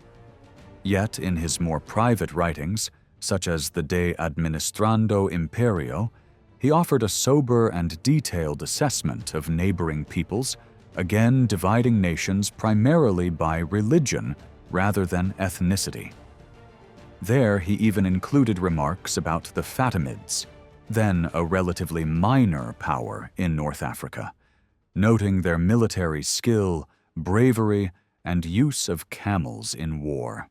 Yet in his more private writings, such as the De Administrando Imperio, he offered a sober and detailed assessment of neighboring peoples, again dividing nations primarily by religion rather than ethnicity. There he even included remarks about the Fatimids, then a relatively minor power in North Africa, noting their military skill, bravery, and use of camels in war.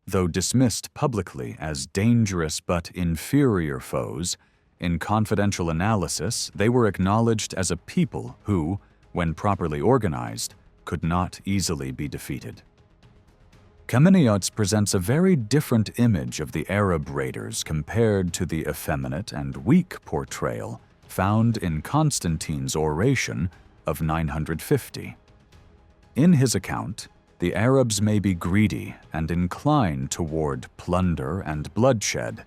Though dismissed publicly as dangerous but inferior foes, in confidential analysis they were acknowledged as a people who, when properly organized, could not easily be defeated. Kameniates presents a very different image of the Arab raiders compared to the effeminate and weak portrayal found in Constantine's oration of 950. In his account, the Arabs may be greedy and inclined toward plunder and bloodshed,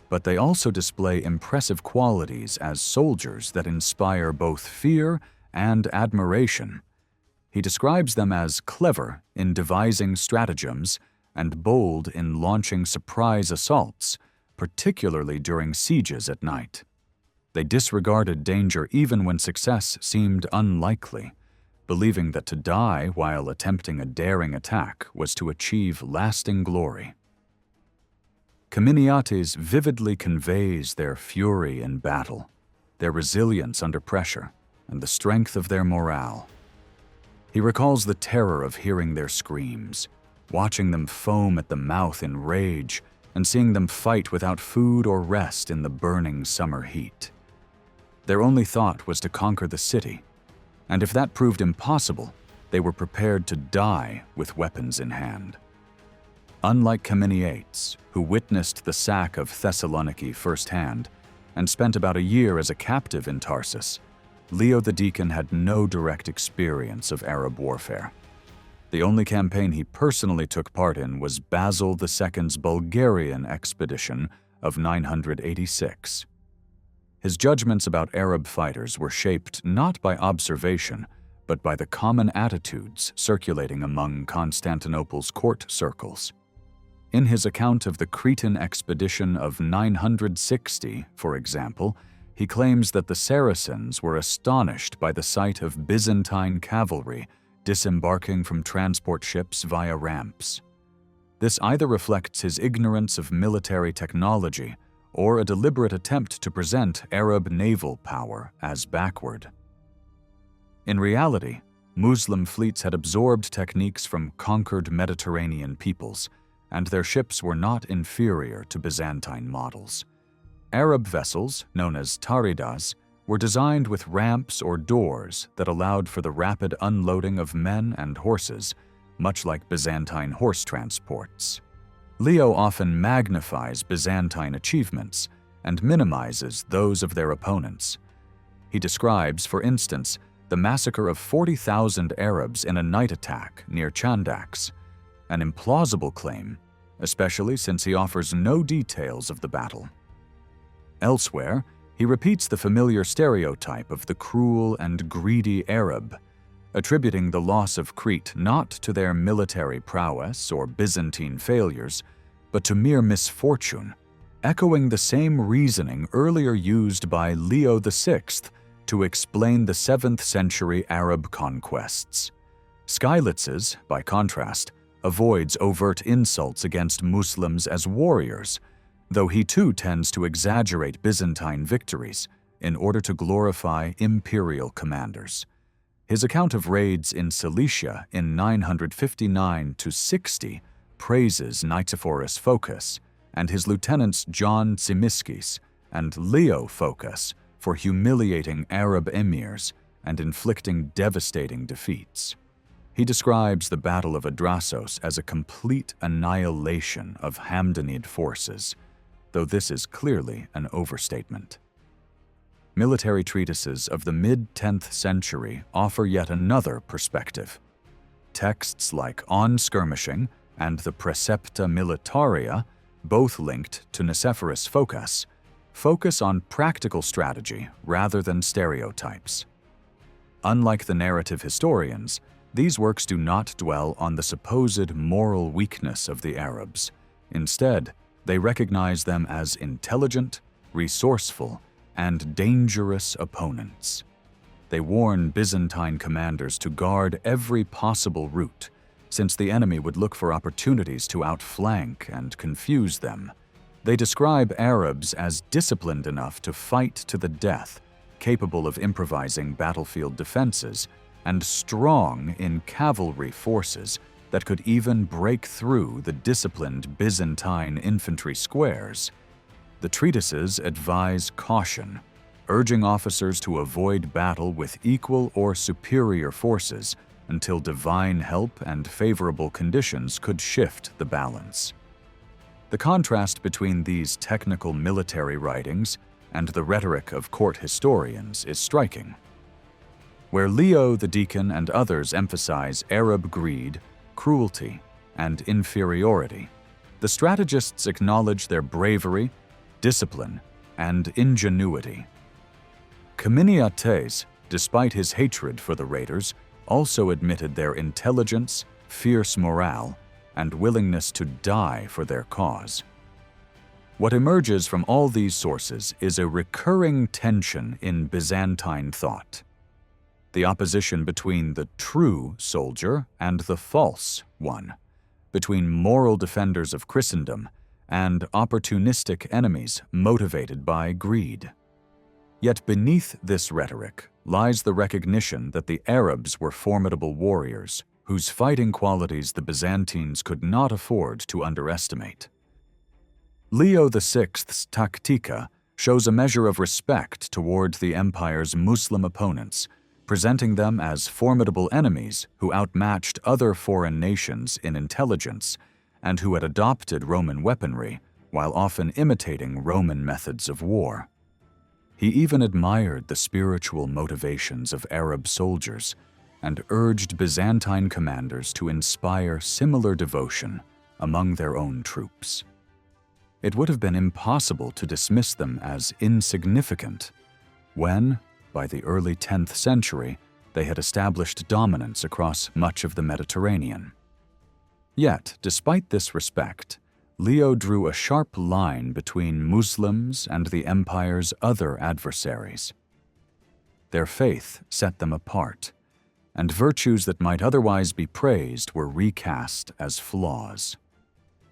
but they also display impressive qualities as soldiers that inspire both fear and admiration. He describes them as clever in devising stratagems and bold in launching surprise assaults, particularly during sieges at night. They disregarded danger even when success seemed unlikely, believing that to die while attempting a daring attack was to achieve lasting glory. Kameniates vividly conveys their fury in battle, their resilience under pressure, and the strength of their morale. He recalls the terror of hearing their screams, watching them foam at the mouth in rage, and seeing them fight without food or rest in the burning summer heat. Their only thought was to conquer the city, and if that proved impossible, they were prepared to die with weapons in hand. Unlike Kameniates, who witnessed the sack of Thessaloniki firsthand and spent about a year as a captive in Tarsus, Leo the Deacon had no direct experience of Arab warfare. The only campaign he personally took part in was Basil II's Bulgarian expedition of 986. His judgments about Arab fighters were shaped not by observation, but by the common attitudes circulating among Constantinople's court circles. In his account of the Cretan expedition of 960, for example, he claims that the Saracens were astonished by the sight of Byzantine cavalry disembarking from transport ships via ramps. This either reflects his ignorance of military technology or a deliberate attempt to present Arab naval power as backward. In reality, Muslim fleets had absorbed techniques from conquered Mediterranean peoples, and their ships were not inferior to Byzantine models. Arab vessels, known as taridas, were designed with ramps or doors that allowed for the rapid unloading of men and horses, much like Byzantine horse transports. Leo often magnifies Byzantine achievements and minimizes those of their opponents. He describes, for instance, the massacre of 40,000 Arabs in a night attack near Chandax, an implausible claim, especially since he offers no details of the battle. Elsewhere, he repeats the familiar stereotype of the cruel and greedy Arab, attributing the loss of Crete not to their military prowess or Byzantine failures, but to mere misfortune, echoing the same reasoning earlier used by Leo VI to explain the 7th century Arab conquests. Skylitzes, by contrast, avoids overt insults against Muslims as warriors, though he too tends to exaggerate Byzantine victories in order to glorify imperial commanders. His account of raids in Cilicia in 959–60 praises Nicephorus Phocas and his lieutenants John Tsimiskis and Leo Phocas for humiliating Arab emirs and inflicting devastating defeats. He describes the Battle of Adrasos as a complete annihilation of Hamdanid forces, though this is clearly an overstatement. Military treatises of the mid-10th century offer yet another perspective. Texts like On Skirmishing and the Precepta Militaria, both linked to Nicephorus Phocas, focus on practical strategy rather than stereotypes. Unlike the narrative historians, these works do not dwell on the supposed moral weakness of the Arabs. Instead, they recognize them as intelligent, resourceful, and dangerous opponents. They warn Byzantine commanders to guard every possible route, since the enemy would look for opportunities to outflank and confuse them. They describe Arabs as disciplined enough to fight to the death, capable of improvising battlefield defenses, and strong in cavalry forces that could even break through the disciplined Byzantine infantry squares. The treatises advise caution, urging officers to avoid battle with equal or superior forces until divine help and favorable conditions could shift the balance. The contrast between these technical military writings and the rhetoric of court historians is striking. Where Leo the Deacon and others emphasize Arab greed, cruelty, and inferiority, the strategists acknowledge their bravery, discipline, and ingenuity. Cominiates, despite his hatred for the raiders, also admitted their intelligence, fierce morale, and willingness to die for their cause. What emerges from all these sources is a recurring tension in Byzantine thought: the opposition between the true soldier and the false one, between moral defenders of Christendom and opportunistic enemies motivated by greed. Yet beneath this rhetoric lies the recognition that the Arabs were formidable warriors whose fighting qualities the Byzantines could not afford to underestimate. Leo VI's Tactica shows a measure of respect toward the empire's Muslim opponents, presenting them as formidable enemies who outmatched other foreign nations in intelligence and who had adopted Roman weaponry while often imitating Roman methods of war. He even admired the spiritual motivations of Arab soldiers and urged Byzantine commanders to inspire similar devotion among their own troops. It would have been impossible to dismiss them as insignificant when, by the early 10th century, they had established dominance across much of the Mediterranean. Yet, despite this respect, Leo drew a sharp line between Muslims and the empire's other adversaries. Their faith set them apart, and virtues that might otherwise be praised were recast as flaws.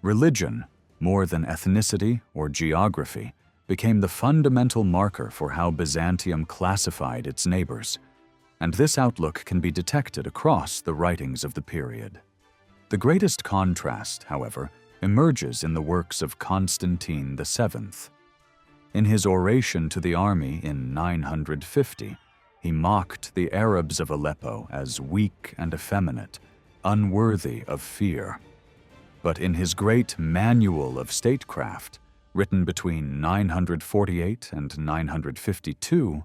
Religion, more than ethnicity or geography, became the fundamental marker for how Byzantium classified its neighbors, and this outlook can be detected across the writings of the period. The greatest contrast, however, emerges in the works of Constantine VII. In his oration to the army in 950, he mocked the Arabs of Aleppo as weak and effeminate, unworthy of fear. But in his great Manual of Statecraft, written between 948 and 952,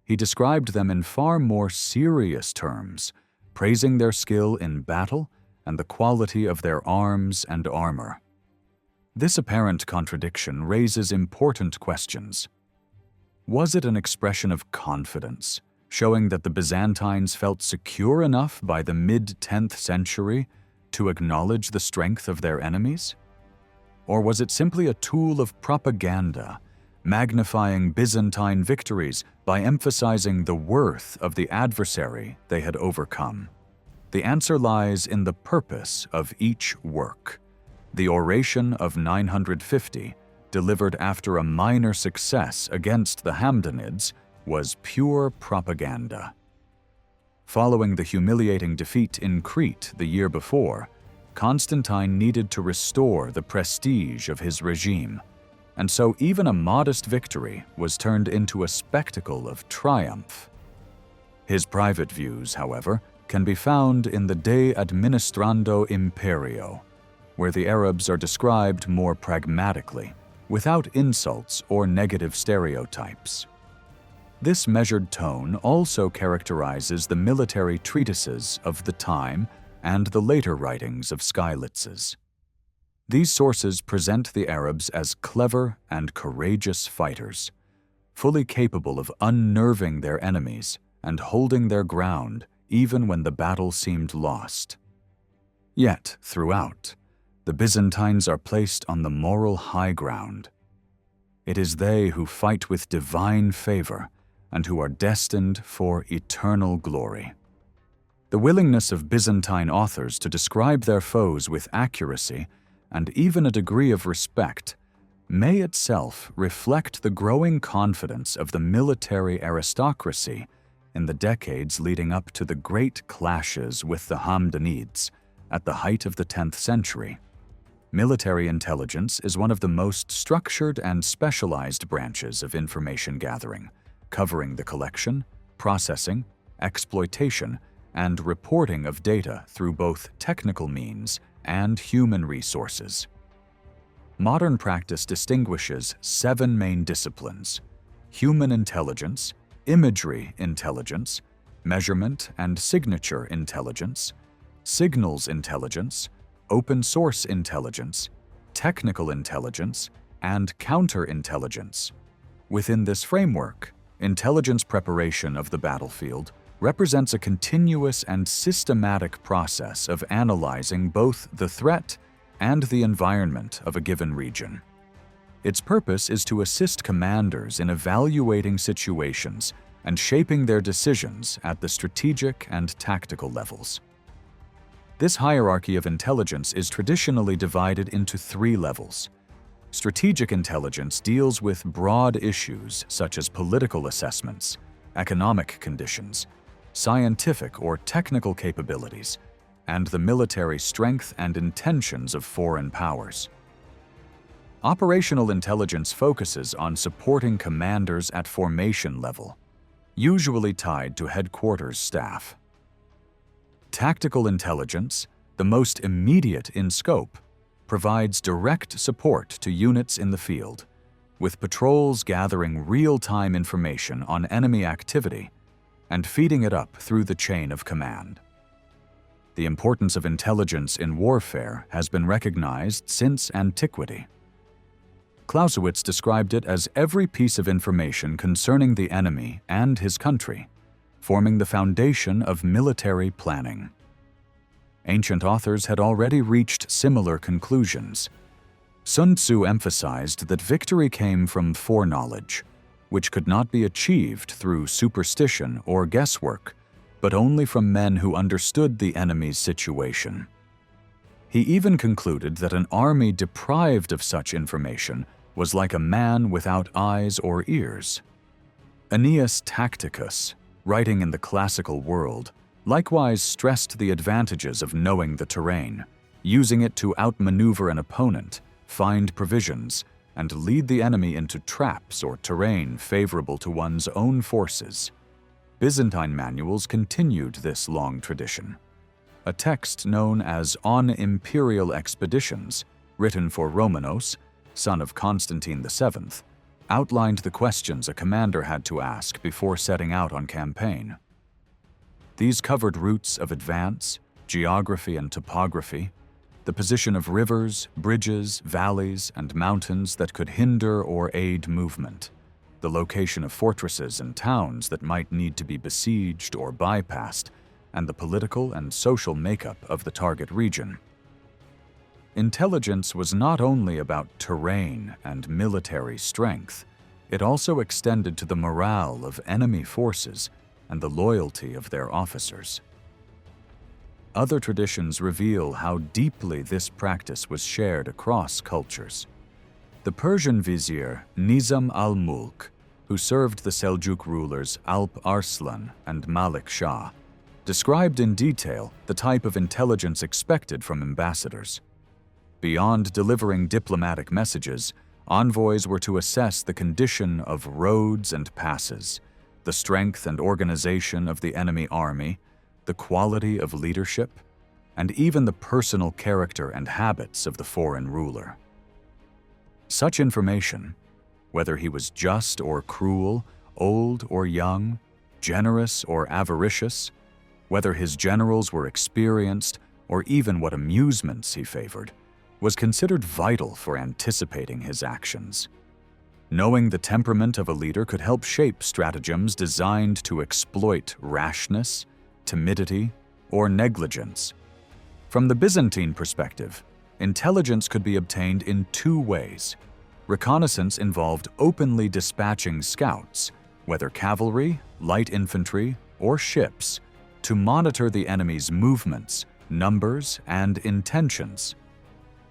he described them in far more serious terms, praising their skill in battle and the quality of their arms and armor. This apparent contradiction raises important questions. Was it an expression of confidence, showing that the Byzantines felt secure enough by the mid-10th century to acknowledge the strength of their enemies? Or was it simply a tool of propaganda, magnifying Byzantine victories by emphasizing the worth of the adversary they had overcome? The answer lies in the purpose of each work. The oration of 950, delivered after a minor success against the Hamdanids, was pure propaganda. Following the humiliating defeat in Crete the year before, Constantine needed to restore the prestige of his regime, and so even a modest victory was turned into a spectacle of triumph. His private views, however, can be found in the De Administrando Imperio, where the Arabs are described more pragmatically, without insults or negative stereotypes. This measured tone also characterizes the military treatises of the time and the later writings of Skylitzes. These sources present the Arabs as clever and courageous fighters, fully capable of unnerving their enemies and holding their ground even when the battle seemed lost. Yet, throughout, the Byzantines are placed on the moral high ground. It is they who fight with divine favor and who are destined for eternal glory. The willingness of Byzantine authors to describe their foes with accuracy and even a degree of respect may itself reflect the growing confidence of the military aristocracy in the decades leading up to the great clashes with the Hamdanids at the height of the 10th century. Military intelligence is one of the most structured and specialized branches of information gathering, covering the collection, processing, exploitation, and reporting of data through both technical means and human resources. Modern practice distinguishes 7 main disciplines: human intelligence, imagery intelligence, measurement and signature intelligence, signals intelligence, open source intelligence, technical intelligence, and counterintelligence. Within this framework, intelligence preparation of the battlefield represents a continuous and systematic process of analyzing both the threat and the environment of a given region. Its purpose is to assist commanders in evaluating situations and shaping their decisions at the strategic and tactical levels. This hierarchy of intelligence is traditionally divided into 3 levels. Strategic intelligence deals with broad issues such as political assessments, economic conditions, scientific or technical capabilities, and the military strength and intentions of foreign powers. Operational intelligence focuses on supporting commanders at formation level, usually tied to headquarters staff. Tactical intelligence, the most immediate in scope, provides direct support to units in the field, with patrols gathering real-time information on enemy activity and feeding it up through the chain of command. The importance of intelligence in warfare has been recognized since antiquity. Clausewitz described it as every piece of information concerning the enemy and his country, forming the foundation of military planning. Ancient authors had already reached similar conclusions. Sun Tzu emphasized that victory came from foreknowledge, which could not be achieved through superstition or guesswork, but only from men who understood the enemy's situation. He even concluded that an army deprived of such information was like a man without eyes or ears. Aeneas Tacticus, writing in the classical world, likewise stressed the advantages of knowing the terrain, using it to outmaneuver an opponent, find provisions, and lead the enemy into traps or terrain favorable to one's own forces. Byzantine manuals continued this long tradition. A text known as On Imperial Expeditions, written for Romanos, son of Constantine VII, outlined the questions a commander had to ask before setting out on campaign. These covered routes of advance, geography and topography, the position of rivers, bridges, valleys, and mountains that could hinder or aid movement, the location of fortresses and towns that might need to be besieged or bypassed, and the political and social makeup of the target region. Intelligence was not only about terrain and military strength, it also extended to the morale of enemy forces and the loyalty of their officers. Other traditions reveal how deeply this practice was shared across cultures. The Persian vizier Nizam al-Mulk, who served the Seljuk rulers Alp Arslan and Malik Shah, described in detail the type of intelligence expected from ambassadors. Beyond delivering diplomatic messages, envoys were to assess the condition of roads and passes, the strength and organization of the enemy army, the quality of leadership, and even the personal character and habits of the foreign ruler. Such information, whether he was just or cruel, old or young, generous or avaricious, whether his generals were experienced, or even what amusements he favored, was considered vital for anticipating his actions. Knowing the temperament of a leader could help shape stratagems designed to exploit rashness, timidity, or negligence. From the Byzantine perspective, intelligence could be obtained in two ways. Reconnaissance involved openly dispatching scouts, whether cavalry, light infantry, or ships, to monitor the enemy's movements, numbers, and intentions.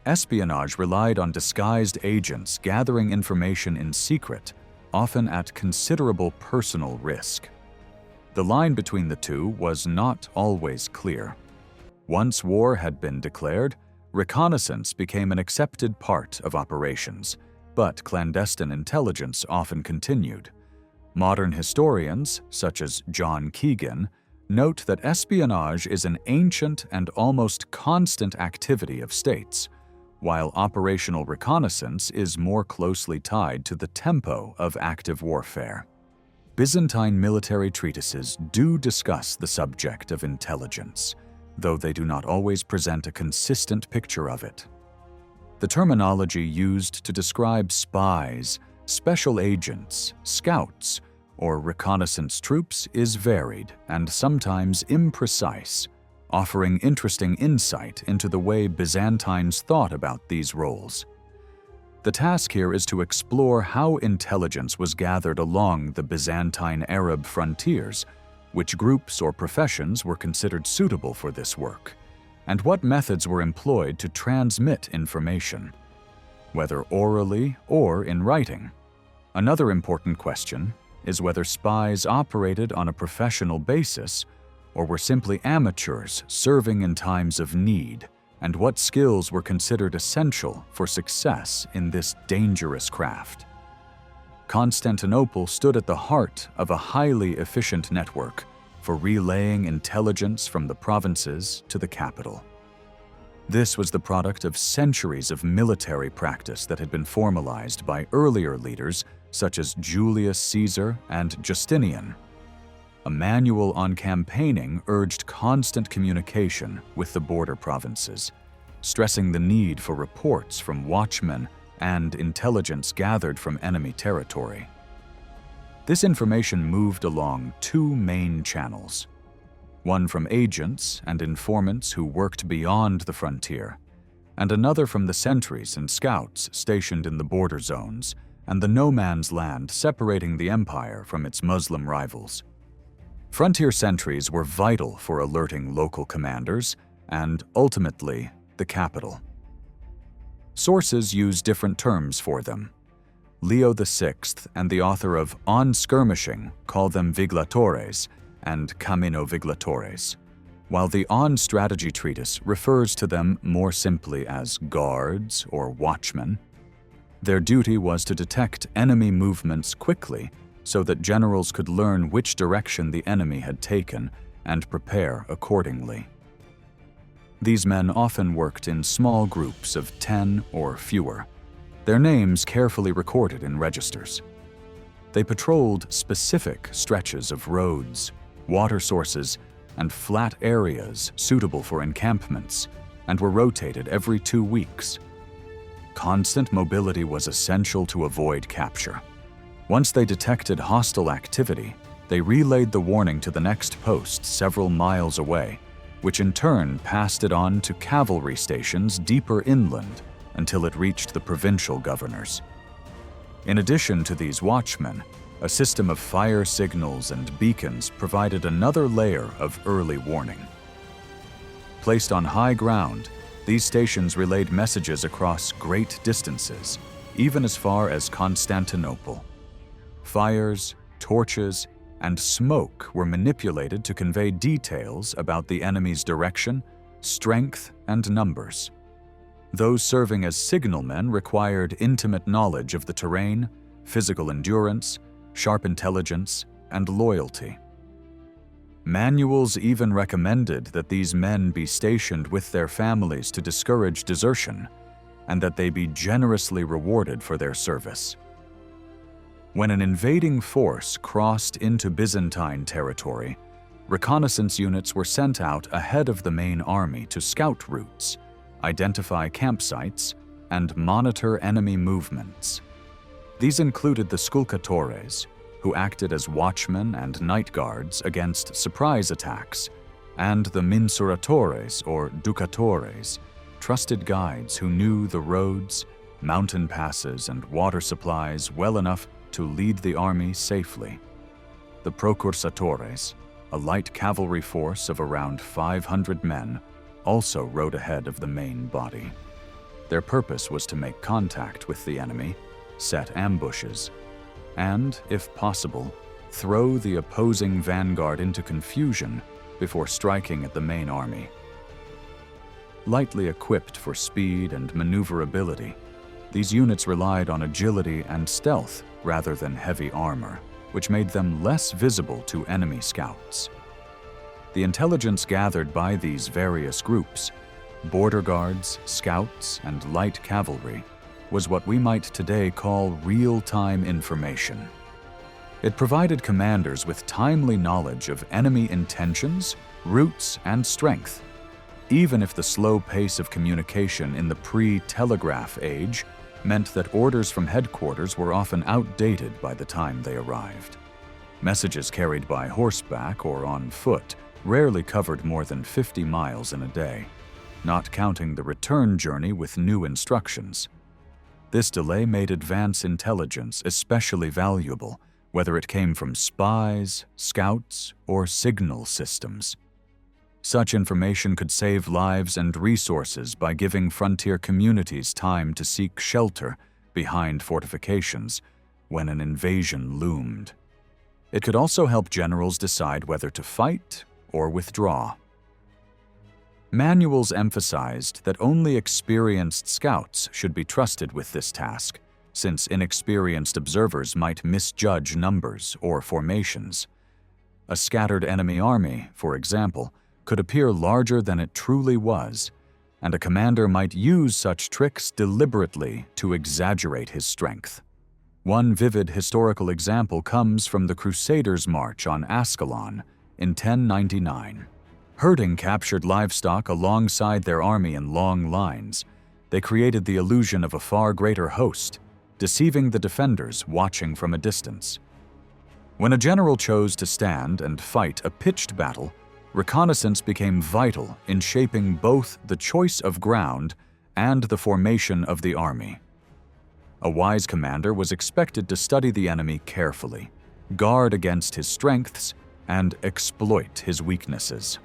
Espionage relied on disguised agents gathering information in secret, often at considerable personal risk. The line between the two was not always clear. Once war had been declared, reconnaissance became an accepted part of operations, but clandestine intelligence often continued. Modern historians, such as John Keegan, note that espionage is an ancient and almost constant activity of states, while operational reconnaissance is more closely tied to the tempo of active warfare. Byzantine military treatises do discuss the subject of intelligence, though they do not always present a consistent picture of it. The terminology used to describe spies, special agents, scouts, or reconnaissance troops is varied and sometimes imprecise, offering interesting insight into the way Byzantines thought about these roles. The task here is to explore how intelligence was gathered along the Byzantine Arab frontiers, which groups or professions were considered suitable for this work, and what methods were employed to transmit information, whether orally or in writing. Another important question is whether spies operated on a professional basis or were simply amateurs serving in times of need, and what skills were considered essential for success in this dangerous craft. Constantinople stood at the heart of a highly efficient network for relaying intelligence from the provinces to the capital. This was the product of centuries of military practice that had been formalized by earlier leaders such as Julius Caesar and Justinian. A manual on campaigning urged constant communication with the border provinces, stressing the need for reports from watchmen and intelligence gathered from enemy territory. This information moved along two main channels, one from agents and informants who worked beyond the frontier, and another from the sentries and scouts stationed in the border zones and the no-man's land separating the empire from its Muslim rivals. Frontier sentries were vital for alerting local commanders and, ultimately, the capital. Sources use different terms for them. Leo VI and the author of On Skirmishing call them viglatores and camino viglatores, while the On Strategy treatise refers to them more simply as guards or watchmen. Their duty was to detect enemy movements quickly so that generals could learn which direction the enemy had taken and prepare accordingly. These men often worked in small groups of 10 or fewer, their names carefully recorded in registers. They patrolled specific stretches of roads, water sources, and flat areas suitable for encampments, and were rotated every 2 weeks. Constant mobility was essential to avoid capture. Once they detected hostile activity, they relayed the warning to the next post several miles away, which in turn passed it on to cavalry stations deeper inland until it reached the provincial governors. In addition to these watchmen, a system of fire signals and beacons provided another layer of early warning. Placed on high ground, these stations relayed messages across great distances, even as far as Constantinople. Fires, torches, and smoke were manipulated to convey details about the enemy's direction, strength, and numbers. Those serving as signalmen required intimate knowledge of the terrain, physical endurance, sharp intelligence, and loyalty. Manuals even recommended that these men be stationed with their families to discourage desertion, and that they be generously rewarded for their service. When an invading force crossed into Byzantine territory, reconnaissance units were sent out ahead of the main army to scout routes, identify campsites, and monitor enemy movements. These included the sculcatores, who acted as watchmen and night guards against surprise attacks, and the minsuratores or ducatores, trusted guides who knew the roads, mountain passes, and water supplies well enough to lead the army safely. The procursatores, a light cavalry force of around 500 men, also rode ahead of the main body. Their purpose was to make contact with the enemy, set ambushes, and, if possible, throw the opposing vanguard into confusion before striking at the main army. Lightly equipped for speed and maneuverability, these units relied on agility and stealth rather than heavy armor, which made them less visible to enemy scouts. The intelligence gathered by these various groups, border guards, scouts, and light cavalry, was what we might today call real-time information. It provided commanders with timely knowledge of enemy intentions, routes, and strength, even if the slow pace of communication in the pre-telegraph age meant that orders from headquarters were often outdated by the time they arrived. Messages carried by horseback or on foot rarely covered more than 50 miles in a day, not counting the return journey with new instructions. This delay made advance intelligence especially valuable, whether it came from spies, scouts, or signal systems. Such information could save lives and resources by giving frontier communities time to seek shelter behind fortifications when an invasion loomed. It could also help generals decide whether to fight or withdraw. Manuals emphasized that only experienced scouts should be trusted with this task, since inexperienced observers might misjudge numbers or formations. A scattered enemy army, for example, could appear larger than it truly was, and a commander might use such tricks deliberately to exaggerate his strength. One vivid historical example comes from the Crusaders' march on Ascalon in 1099. Herding captured livestock alongside their army in long lines. They created the illusion of a far greater host, deceiving the defenders watching from a distance. When a general chose to stand and fight a pitched battle, reconnaissance became vital in shaping both the choice of ground and the formation of the army. A wise commander was expected to study the enemy carefully, guard against his strengths, and exploit his weaknesses.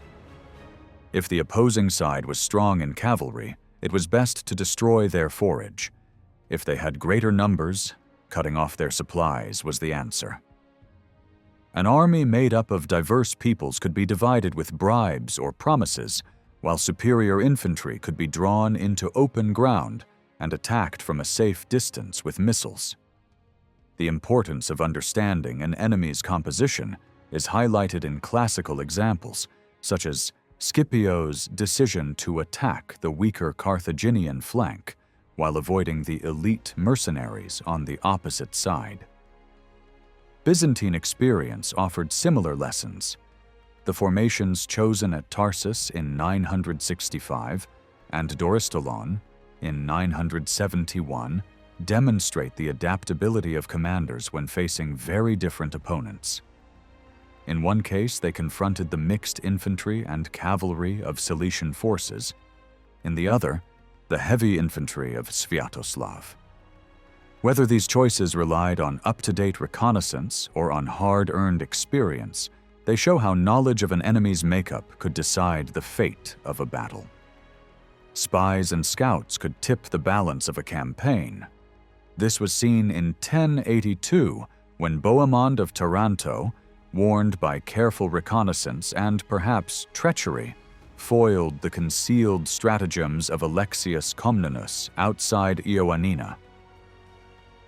If the opposing side was strong in cavalry, it was best to destroy their forage. If they had greater numbers, cutting off their supplies was the answer. An army made up of diverse peoples could be divided with bribes or promises, while superior infantry could be drawn into open ground and attacked from a safe distance with missiles. The importance of understanding an enemy's composition is highlighted in classical examples, such as Scipio's decision to attack the weaker Carthaginian flank while avoiding the elite mercenaries on the opposite side. Byzantine experience offered similar lessons. The formations chosen at Tarsus in 965 and Doristolon in 971 demonstrate the adaptability of commanders when facing very different opponents. In one case, they confronted the mixed infantry and cavalry of Cilician forces. In the other, the heavy infantry of Sviatoslav. Whether these choices relied on up-to-date reconnaissance or on hard-earned experience, they show how knowledge of an enemy's makeup could decide the fate of a battle. Spies and scouts could tip the balance of a campaign. This was seen in 1082 when Bohemond of Taranto, warned by careful reconnaissance and perhaps treachery, foiled the concealed stratagems of Alexius Comnenus outside Ioannina.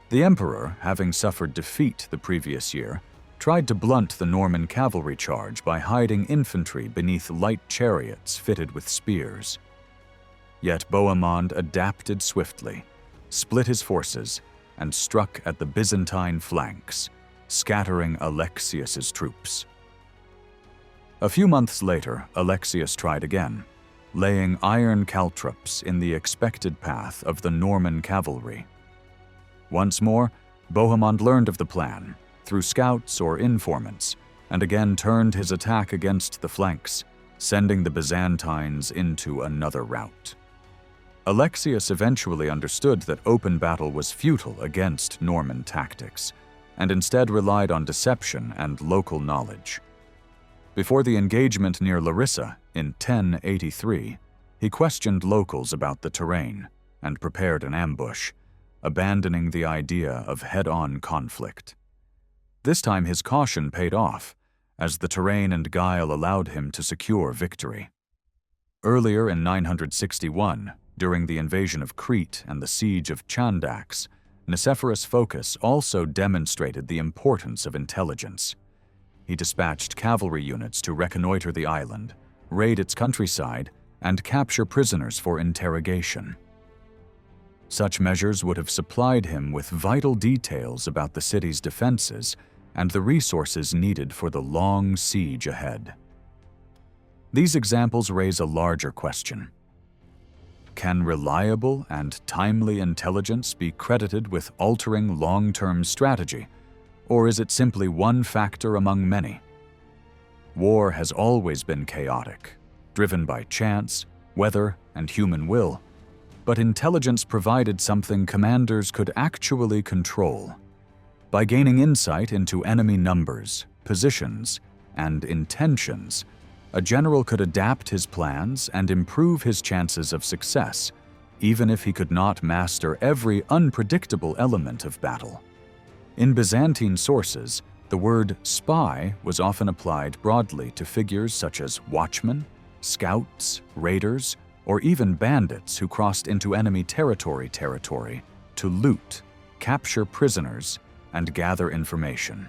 The emperor, having suffered defeat the previous year, tried to blunt the Norman cavalry charge by hiding infantry beneath light chariots fitted with spears. Yet Bohemond adapted swiftly, split his forces, and struck at the Byzantine flanks, scattering Alexius's troops. A few months later, Alexius tried again, laying iron caltrops in the expected path of the Norman cavalry. Once more, Bohemond learned of the plan through scouts or informants, and again turned his attack against the flanks, sending the Byzantines into another rout. Alexius eventually understood that open battle was futile against Norman tactics, and instead relied on deception and local knowledge. Before the engagement near Larissa in 1083, he questioned locals about the terrain and prepared an ambush, abandoning the idea of head-on conflict. This time his caution paid off, as the terrain and guile allowed him to secure victory. Earlier in 961, during the invasion of Crete and the siege of Chandax, Nicephorus Phocas also demonstrated the importance of intelligence. He dispatched cavalry units to reconnoiter the island, raid its countryside, and capture prisoners for interrogation. Such measures would have supplied him with vital details about the city's defenses and the resources needed for the long siege ahead. These examples raise a larger question. Can reliable and timely intelligence be credited with altering long-term strategy, or is it simply one factor among many? War has always been chaotic, driven by chance, weather, and human will, but intelligence provided something commanders could actually control. By gaining insight into enemy numbers, positions, and intentions, a general could adapt his plans and improve his chances of success, even if he could not master every unpredictable element of battle. In Byzantine sources, the word spy was often applied broadly to figures such as watchmen, scouts, raiders, or even bandits who crossed into enemy territory to loot, capture prisoners, and gather information.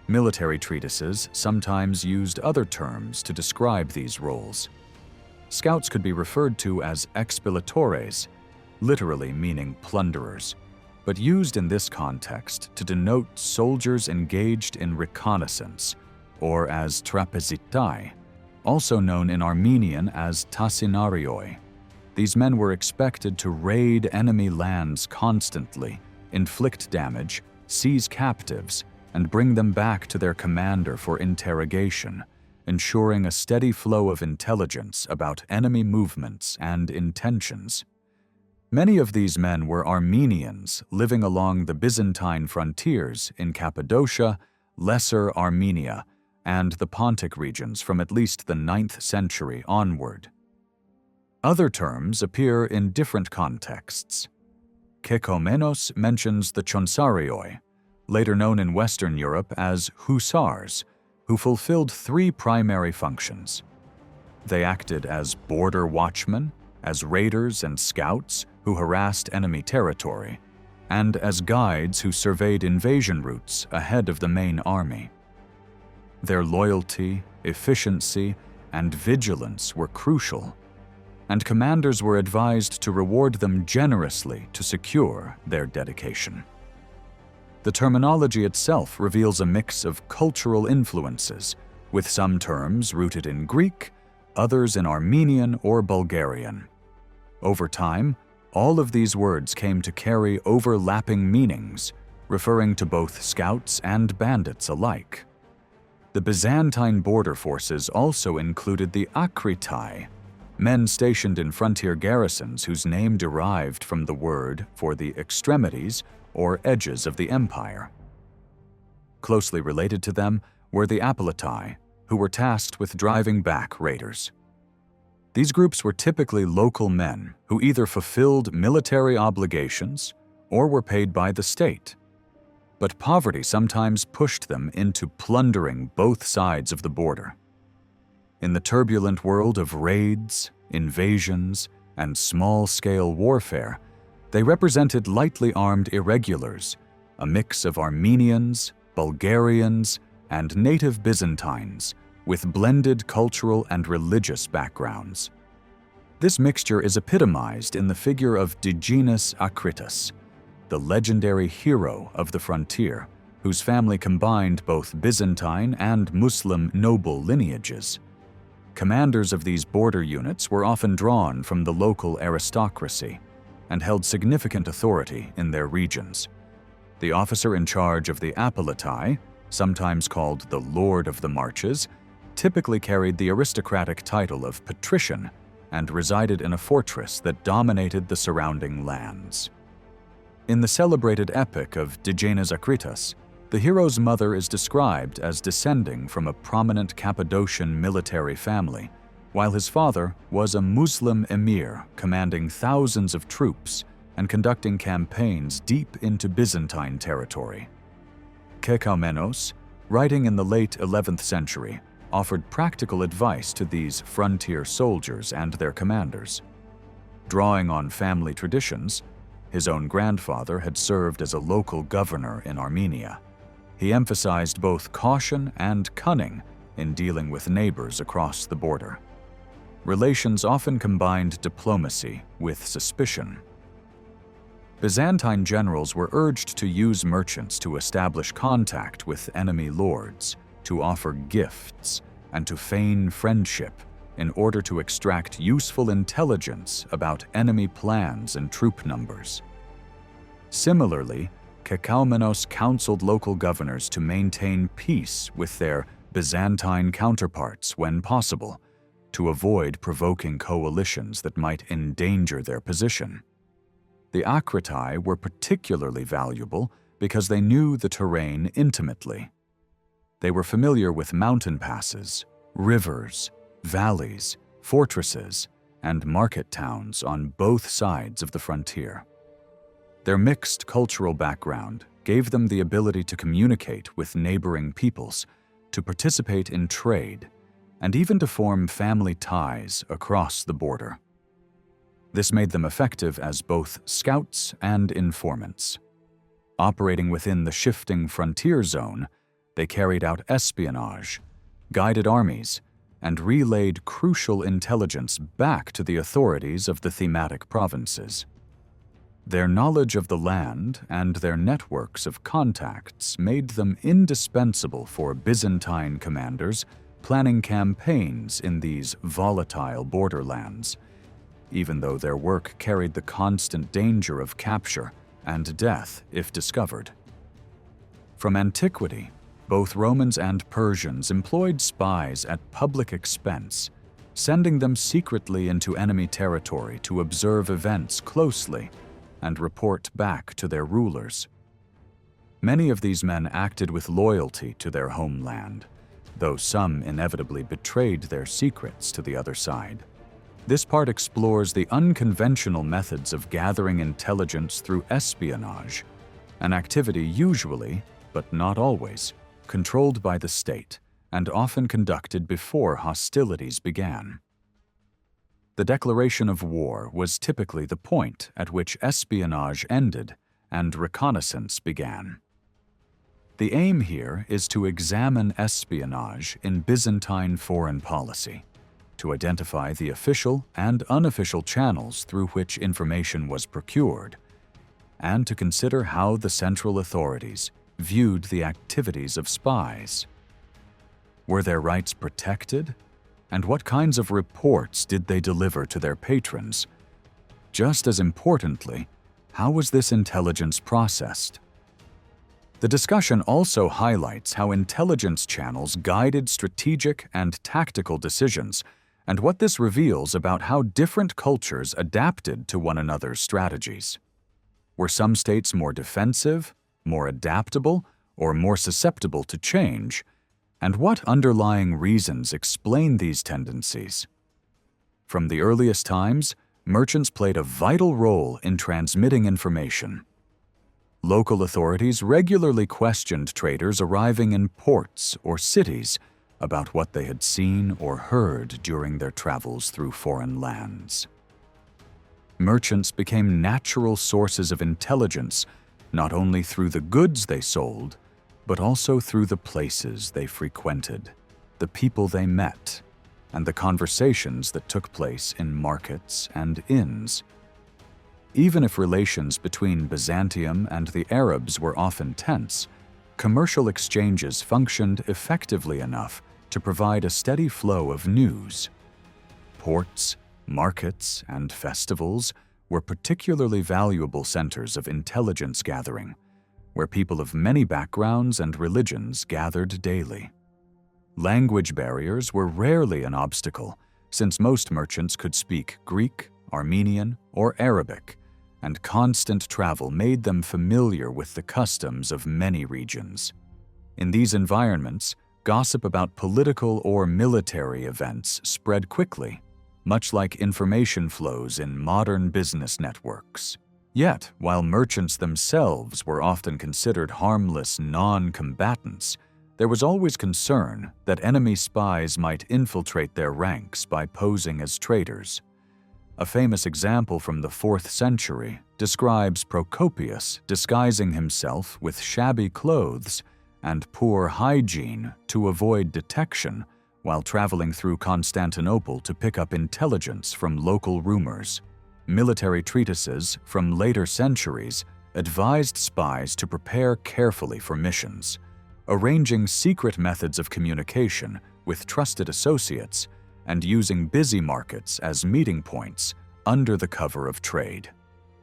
Military treatises sometimes used other terms to describe these roles. Scouts could be referred to as expilatores, literally meaning plunderers, but used in this context to denote soldiers engaged in reconnaissance, or as trapezitai, also known in Armenian as tassinarioi. These men were expected to raid enemy lands constantly, inflict damage, seize captives, and bring them back to their commander for interrogation, ensuring a steady flow of intelligence about enemy movements and intentions. Many of these men were Armenians living along the Byzantine frontiers in Cappadocia, Lesser Armenia, and the Pontic regions from at least the 9th century onward. Other terms appear in different contexts. Kekaumenos mentions the Chonsarioi, later known in Western Europe as hussars, who fulfilled 3 primary functions. They acted as border watchmen, as raiders and scouts who harassed enemy territory, and as guides who surveyed invasion routes ahead of the main army. Their loyalty, efficiency, and vigilance were crucial, and commanders were advised to reward them generously to secure their dedication. The terminology itself reveals a mix of cultural influences, with some terms rooted in Greek, others in Armenian or Bulgarian. Over time, all of these words came to carry overlapping meanings, referring to both scouts and bandits alike. The Byzantine border forces also included the akritai, men stationed in frontier garrisons whose name derived from the word for the extremities or edges of the empire. Closely related to them were the apolotai, who were tasked with driving back raiders. These groups were typically local men who either fulfilled military obligations or were paid by the state. But poverty sometimes pushed them into plundering both sides of the border. In the turbulent world of raids, invasions, and small-scale warfare, they represented lightly armed irregulars, a mix of Armenians, Bulgarians, and native Byzantines, with blended cultural and religious backgrounds. This mixture is epitomized in the figure of Digenis Akritas, the legendary hero of the frontier, whose family combined both Byzantine and Muslim noble lineages. Commanders of these border units were often drawn from the local aristocracy and held significant authority in their regions. The officer in charge of the apolotai, sometimes called the Lord of the Marches, typically carried the aristocratic title of patrician and resided in a fortress that dominated the surrounding lands. In the celebrated epic of Digenis Akritas, the hero's mother is described as descending from a prominent Cappadocian military family, while his father was a Muslim emir commanding thousands of troops and conducting campaigns deep into Byzantine territory. Kekaumenos, writing in the late 11th century, offered practical advice to these frontier soldiers and their commanders. Drawing on family traditions, his own grandfather had served as a local governor in Armenia. He emphasized both caution and cunning in dealing with neighbors across the border. Relations often combined diplomacy with suspicion. Byzantine generals were urged to use merchants to establish contact with enemy lords, to offer gifts, and to feign friendship in order to extract useful intelligence about enemy plans and troop numbers. Similarly, Kekaumenos counseled local governors to maintain peace with their Byzantine counterparts when possible, to avoid provoking coalitions that might endanger their position. The akritai were particularly valuable because they knew the terrain intimately. They were familiar with mountain passes, rivers, valleys, fortresses, and market towns on both sides of the frontier. Their mixed cultural background gave them the ability to communicate with neighboring peoples, to participate in trade, and even to form family ties across the border. This made them effective as both scouts and informants. Operating within the shifting frontier zone, they carried out espionage, guided armies, and relayed crucial intelligence back to the authorities of the thematic provinces. Their knowledge of the land and their networks of contacts made them indispensable for Byzantine commanders planning campaigns in these volatile borderlands, even though their work carried the constant danger of capture and death if discovered. From antiquity, both Romans and Persians employed spies at public expense, sending them secretly into enemy territory to observe events closely and report back to their rulers. Many of these men acted with loyalty to their homeland, though some inevitably betrayed their secrets to the other side. This part explores the unconventional methods of gathering intelligence through espionage, an activity usually, but not always, controlled by the state and often conducted before hostilities began. The declaration of war was typically the point at which espionage ended and reconnaissance began. The aim here is to examine espionage in Byzantine foreign policy, to identify the official and unofficial channels through which information was procured, and to consider how the central authorities viewed the activities of spies. Were their rights protected? And what kinds of reports did they deliver to their patrons? Just as importantly, how was this intelligence processed? The discussion also highlights how intelligence channels guided strategic and tactical decisions, and what this reveals about how different cultures adapted to one another's strategies. Were some states more defensive, more adaptable, or more susceptible to change? And what underlying reasons explain these tendencies? From the earliest times, merchants played a vital role in transmitting information. Local authorities regularly questioned traders arriving in ports or cities about what they had seen or heard during their travels through foreign lands. Merchants became natural sources of intelligence, not only through the goods they sold, but also through the places they frequented, the people they met, and the conversations that took place in markets and inns. Even if relations between Byzantium and the Arabs were often tense, commercial exchanges functioned effectively enough to provide a steady flow of news. Ports, markets, and festivals were particularly valuable centers of intelligence gathering, where people of many backgrounds and religions gathered daily. Language barriers were rarely an obstacle, since most merchants could speak Greek, Armenian, or Arabic, and constant travel made them familiar with the customs of many regions. In these environments, gossip about political or military events spread quickly, much like information flows in modern business networks. Yet, while merchants themselves were often considered harmless non-combatants, there was always concern that enemy spies might infiltrate their ranks by posing as traders. A famous example from the 4th century describes Procopius disguising himself with shabby clothes and poor hygiene to avoid detection while traveling through Constantinople to pick up intelligence from local rumors. Military treatises from later centuries advised spies to prepare carefully for missions, arranging secret methods of communication with trusted associates and using busy markets as meeting points under the cover of trade.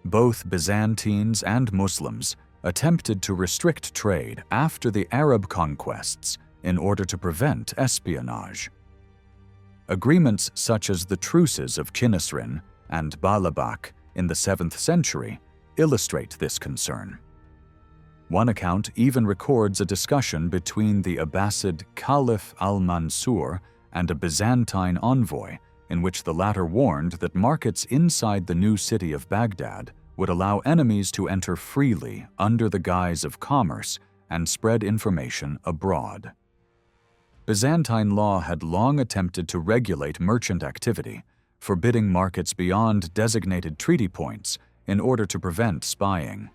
Both Byzantines and Muslims attempted to restrict trade after the Arab conquests in order to prevent espionage. Agreements such as the truces of Chinisrin and Baalabak in the 7th century illustrate this concern. One account even records a discussion between the Abbasid Caliph al-Mansur and a Byzantine envoy in which the latter warned that markets inside the new city of Baghdad would allow enemies to enter freely under the guise of commerce and spread information abroad. Byzantine law had long attempted to regulate merchant activity, forbidding markets beyond designated treaty points in order to prevent spying.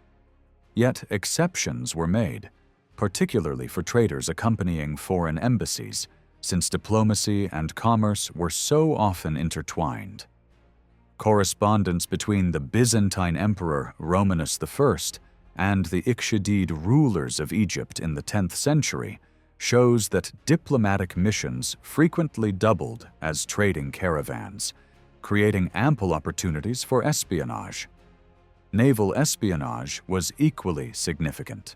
Yet exceptions were made, particularly for traders accompanying foreign embassies, since diplomacy and commerce were so often intertwined. Correspondence between the Byzantine Emperor Romanus I and the Ikhshidid rulers of Egypt in the 10th century shows that diplomatic missions frequently doubled as trading caravans, creating ample opportunities for espionage. Naval espionage was equally significant.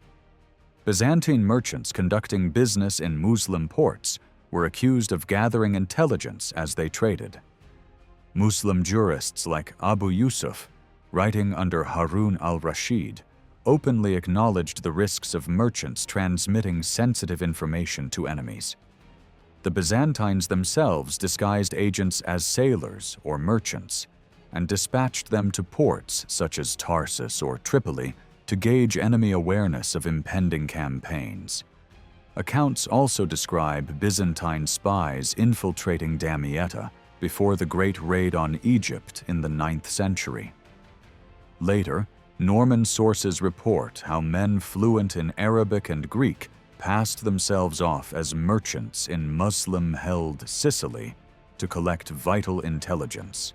Byzantine merchants conducting business in Muslim ports were accused of gathering intelligence as they traded. Muslim jurists like Abu Yusuf, writing under Harun al-Rashid, openly acknowledged the risks of merchants transmitting sensitive information to enemies. The Byzantines themselves disguised agents as sailors or merchants and dispatched them to ports such as Tarsus or Tripoli to gauge enemy awareness of impending campaigns. Accounts also describe Byzantine spies infiltrating Damietta before the Great Raid on Egypt in the 9th century. Later, Norman sources report how men fluent in Arabic and Greek passed themselves off as merchants in Muslim-held Sicily to collect vital intelligence.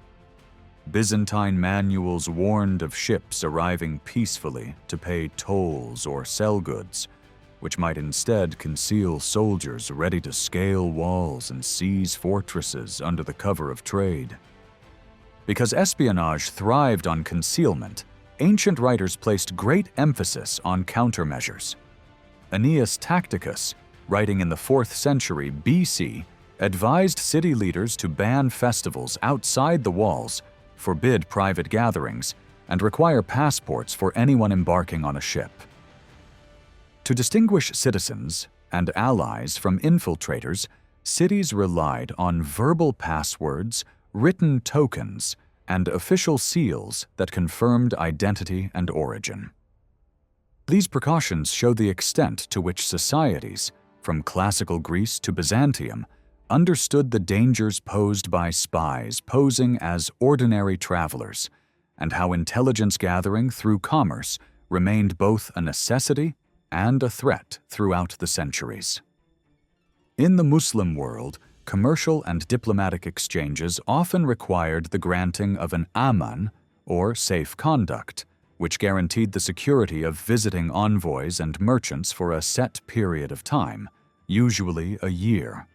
Byzantine manuals warned of ships arriving peacefully to pay tolls or sell goods, which might instead conceal soldiers ready to scale walls and seize fortresses under the cover of trade. Because espionage thrived on concealment, ancient writers placed great emphasis on countermeasures. Aeneas Tacticus, writing in the 4th century BC, advised city leaders to ban festivals outside the walls, forbid private gatherings, and require passports for anyone embarking on a ship. To distinguish citizens and allies from infiltrators, cities relied on verbal passwords, written tokens, and official seals that confirmed identity and origin. These precautions show the extent to which societies, from classical Greece to Byzantium, understood the dangers posed by spies posing as ordinary travelers, and how intelligence gathering through commerce remained both a necessity and a threat throughout the centuries. In the Muslim world, commercial and diplomatic exchanges often required the granting of an aman, or safe conduct, which guaranteed the security of visiting envoys and merchants for a set period of time, usually a year.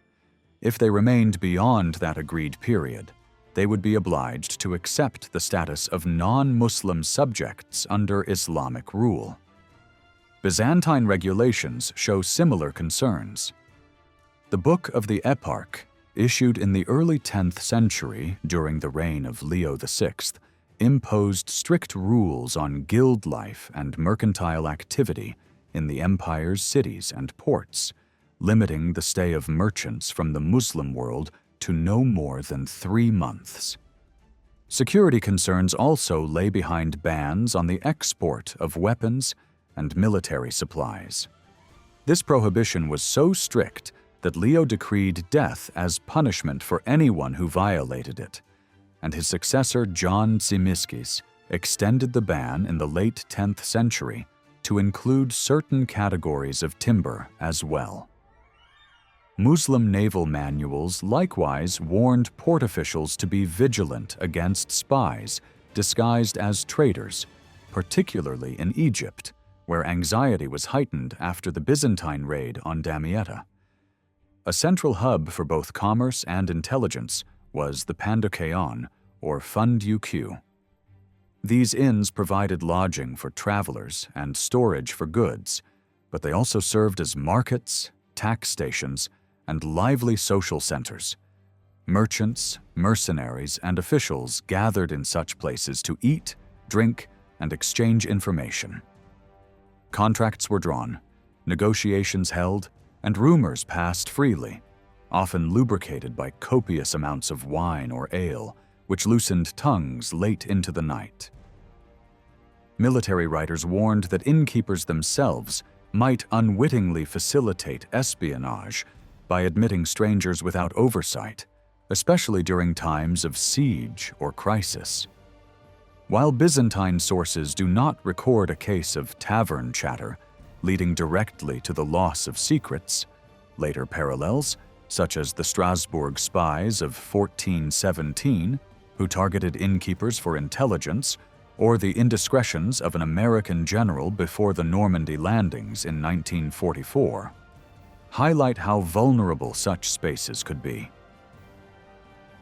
If they remained beyond that agreed period, they would be obliged to accept the status of non-Muslim subjects under Islamic rule. Byzantine regulations show similar concerns. The Book of the Eparch, issued in the early 10th century during the reign of Leo VI, imposed strict rules on guild life and mercantile activity in the empire's cities and ports, limiting the stay of merchants from the Muslim world to no more than 3 months. Security concerns also lay behind bans on the export of weapons and military supplies. This prohibition was so strict that Leo decreed death as punishment for anyone who violated it, and his successor John Tzimiskis extended the ban in the late 10th century to include certain categories of timber as well. Muslim naval manuals likewise warned port officials to be vigilant against spies disguised as traders, particularly in Egypt, where anxiety was heightened after the Byzantine raid on Damietta. A central hub for both commerce and intelligence was the Pandokeion, or Fund-UQ. These inns provided lodging for travelers and storage for goods, but they also served as markets, tax stations, and lively social centers. Merchants, mercenaries, and officials gathered in such places to eat, drink, and exchange information. Contracts were drawn, negotiations held, and rumors passed freely, often lubricated by copious amounts of wine or ale, which loosened tongues late into the night. Military writers warned that innkeepers themselves might unwittingly facilitate espionage by admitting strangers without oversight, especially during times of siege or crisis. While Byzantine sources do not record a case of tavern chatter leading directly to the loss of secrets, later parallels, such as the Strasbourg spies of 1417, who targeted innkeepers for intelligence, or the indiscretions of an American general before the Normandy landings in 1944, highlight how vulnerable such spaces could be.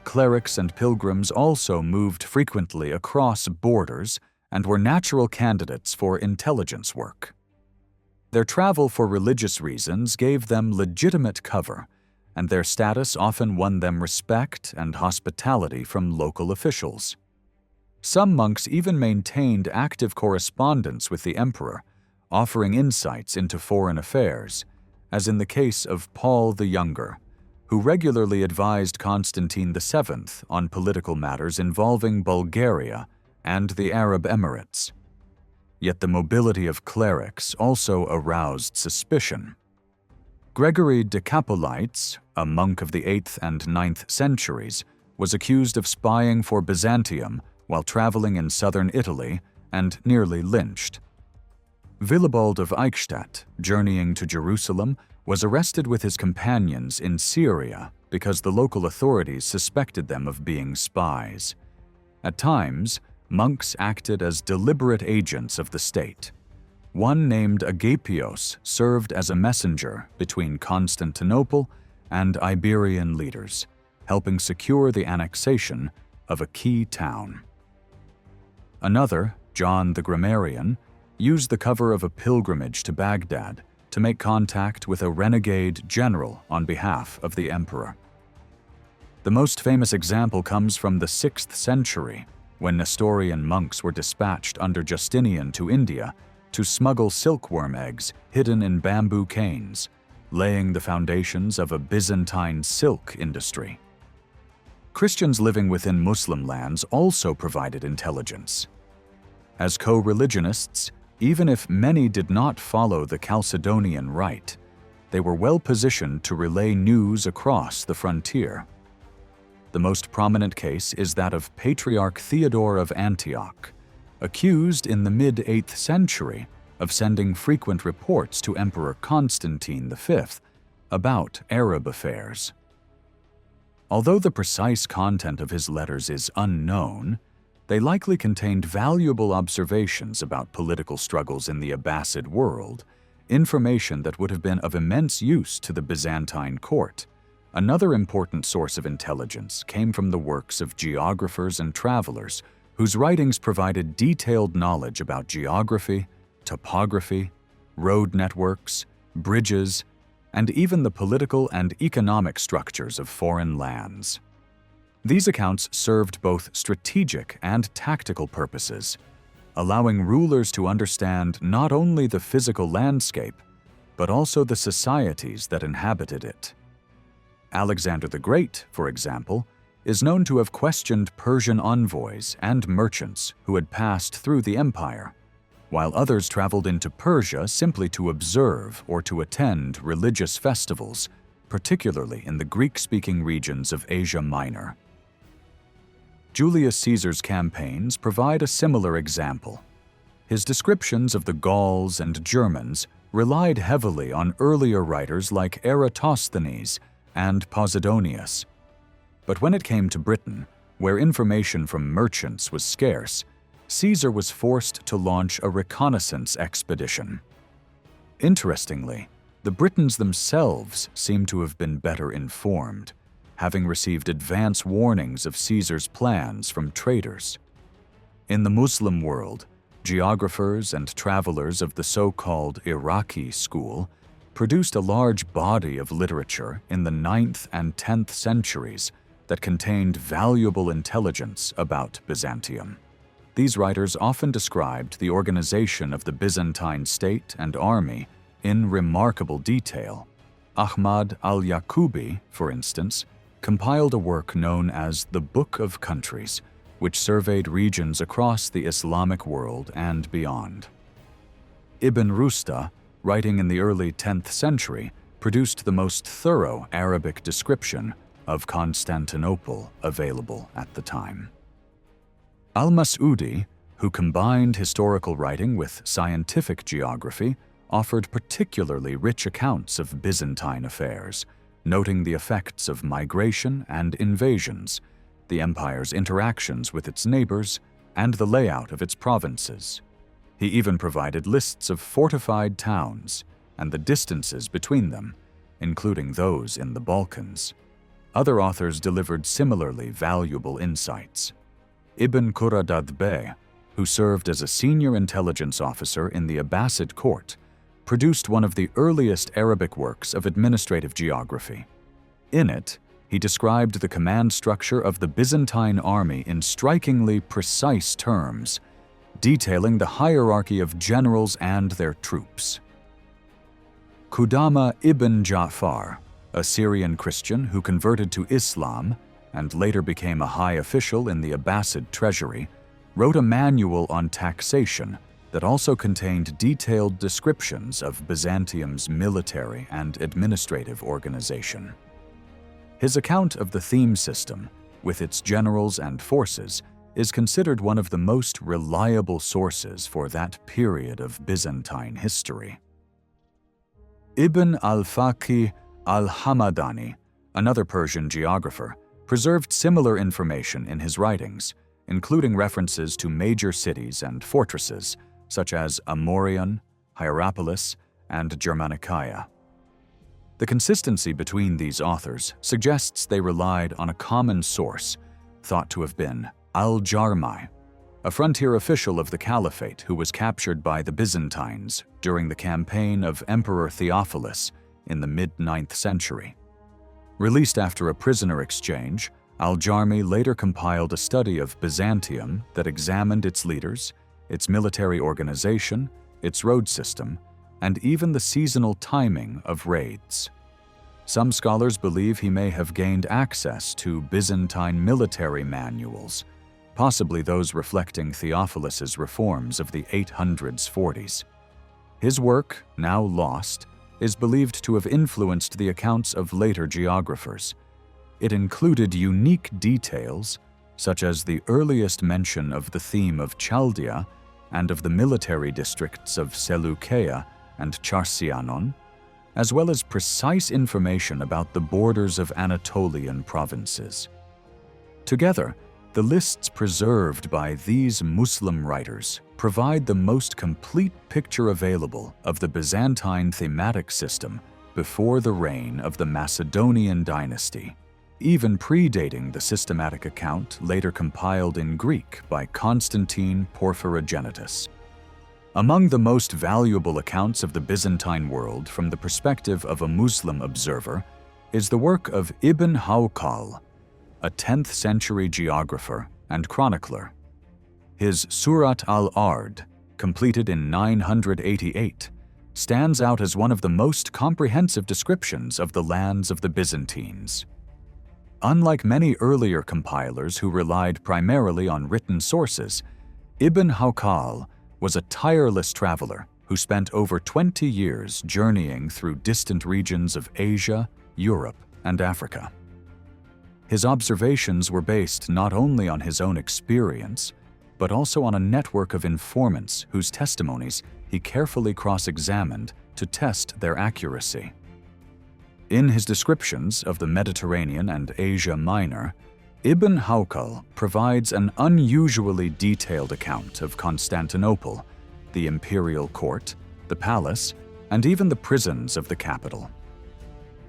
Clerics and pilgrims also moved frequently across borders and were natural candidates for intelligence work. Their travel for religious reasons gave them legitimate cover, and their status often won them respect and hospitality from local officials. Some monks even maintained active correspondence with the emperor, offering insights into foreign affairs, as in the case of Paul the Younger, who regularly advised Constantine VII on political matters involving Bulgaria and the Arab Emirates. Yet the mobility of clerics also aroused suspicion. Gregory de Capolites, a monk of the 8th and 9th centuries, was accused of spying for Byzantium while traveling in southern Italy and nearly lynched. Willibald of Eichstätt, journeying to Jerusalem, was arrested with his companions in Syria because the local authorities suspected them of being spies. At times, monks acted as deliberate agents of the state. One named Agapios served as a messenger between Constantinople and Iberian leaders, helping secure the annexation of a key town. Another, John the Grammarian, used the cover of a pilgrimage to Baghdad to make contact with a renegade general on behalf of the emperor. The most famous example comes from the 6th century, when Nestorian monks were dispatched under Justinian to India to smuggle silkworm eggs hidden in bamboo canes, laying the foundations of a Byzantine silk industry. Christians living within Muslim lands also provided intelligence. As co-religionists, even if many did not follow the Chalcedonian rite, they were well positioned to relay news across the frontier. The most prominent case is that of Patriarch Theodore of Antioch, accused in the mid-8th century of sending frequent reports to Emperor Constantine V about Arab affairs. Although the precise content of his letters is unknown, they likely contained valuable observations about political struggles in the Abbasid world, information that would have been of immense use to the Byzantine court. Another important source of intelligence came from the works of geographers and travelers, whose writings provided detailed knowledge about geography, topography, road networks, bridges, and even the political and economic structures of foreign lands. These accounts served both strategic and tactical purposes, allowing rulers to understand not only the physical landscape, but also the societies that inhabited it. Alexander the Great, for example, is known to have questioned Persian envoys and merchants who had passed through the empire, while others traveled into Persia simply to observe or to attend religious festivals, particularly in the Greek-speaking regions of Asia Minor. Julius Caesar's campaigns provide a similar example. His descriptions of the Gauls and Germans relied heavily on earlier writers like Eratosthenes and Posidonius. But when it came to Britain, where information from merchants was scarce, Caesar was forced to launch a reconnaissance expedition. Interestingly, the Britons themselves seem to have been better informed, having received advance warnings of Caesar's plans from traders. In the Muslim world, geographers and travelers of the so-called Iraqi school produced a large body of literature in the 9th and 10th centuries that contained valuable intelligence about Byzantium. These writers often described the organization of the Byzantine state and army in remarkable detail. Ahmad al-Yaqubi, for instance, compiled a work known as the Book of Countries, which surveyed regions across the Islamic world and beyond. Ibn Rusta, writing in the early 10th century, produced the most thorough Arabic description of Constantinople available at the time. Al-Mas'udi, who combined historical writing with scientific geography, offered particularly rich accounts of Byzantine affairs, noting the effects of migration and invasions, the empire's interactions with its neighbors, and the layout of its provinces. He even provided lists of fortified towns and the distances between them, including those in the Balkans. Other authors delivered similarly valuable insights. Ibn Quradad Bey, who served as a senior intelligence officer in the Abbasid court, produced one of the earliest Arabic works of administrative geography. In it, he described the command structure of the Byzantine army in strikingly precise terms, detailing the hierarchy of generals and their troops. Qudama ibn Ja'far, a Syrian Christian who converted to Islam and later became a high official in the Abbasid treasury, wrote a manual on taxation that also contained detailed descriptions of Byzantium's military and administrative organization. His account of the theme system, with its generals and forces, is considered one of the most reliable sources for that period of Byzantine history. Ibn al-Faqih al-Hamadani, another Persian geographer, preserved similar information in his writings, including references to major cities and fortresses such as Amorion, Hierapolis, and Germanicaia. The consistency between these authors suggests they relied on a common source, thought to have been al-Jarmi, a frontier official of the Caliphate who was captured by the Byzantines during the campaign of Emperor Theophilus in the mid-9th century. Released after a prisoner exchange, al-Jarmi later compiled a study of Byzantium that examined its leaders, its military organization, its road system, and even the seasonal timing of raids. Some scholars believe he may have gained access to Byzantine military manuals, possibly those reflecting Theophilus's reforms of the 840s. His work, now lost, is believed to have influenced the accounts of later geographers. It included unique details, such as the earliest mention of the theme of Chaldea and of the military districts of Seleukeia and Charsianon, as well as precise information about the borders of Anatolian provinces. Together, the lists preserved by these Muslim writers provide the most complete picture available of the Byzantine thematic system before the reign of the Macedonian dynasty, even predating the systematic account later compiled in Greek by Constantine Porphyrogenitus. Among the most valuable accounts of the Byzantine world from the perspective of a Muslim observer is the work of Ibn Hawqal, a 10th century geographer and chronicler. His Surat al-Ard, completed in 988, stands out as one of the most comprehensive descriptions of the lands of the Byzantines. Unlike many earlier compilers who relied primarily on written sources, Ibn Hawqal was a tireless traveler who spent over 20 years journeying through distant regions of Asia, Europe, and Africa. His observations were based not only on his own experience, but also on a network of informants whose testimonies he carefully cross-examined to test their accuracy. In his descriptions of the Mediterranean and Asia Minor, Ibn Hawqal provides an unusually detailed account of Constantinople, the imperial court, the palace, and even the prisons of the capital.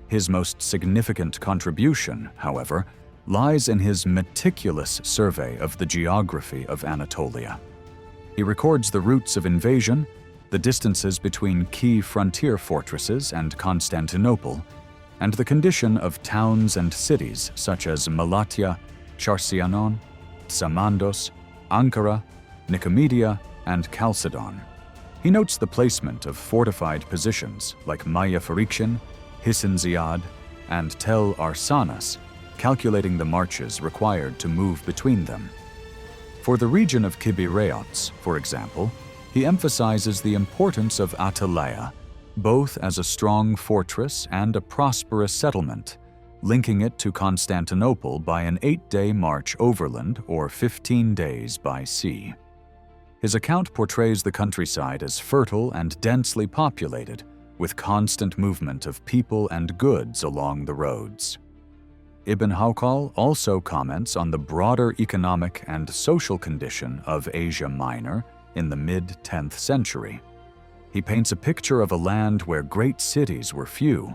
His most significant contribution, however, lies in his meticulous survey of the geography of Anatolia. He records the routes of invasion, the distances between key frontier fortresses and Constantinople, and the condition of towns and cities such as Malatya, Charsianon, Samandos, Ankara, Nicomedia, and Chalcedon. He notes the placement of fortified positions like Maya Farikshin, Hisin Ziyad, and Tel Arsanas, calculating the marches required to move between them. For the region of Kibireots, for example, he emphasizes the importance of Atalaya, both as a strong fortress and a prosperous settlement, linking it to Constantinople by an 8-day march overland or 15 days by sea. His account portrays the countryside as fertile and densely populated, with constant movement of people and goods along the roads. Ibn Hawqal also comments on the broader economic and social condition of Asia Minor in the mid-10th century. He paints a picture of a land where great cities were few,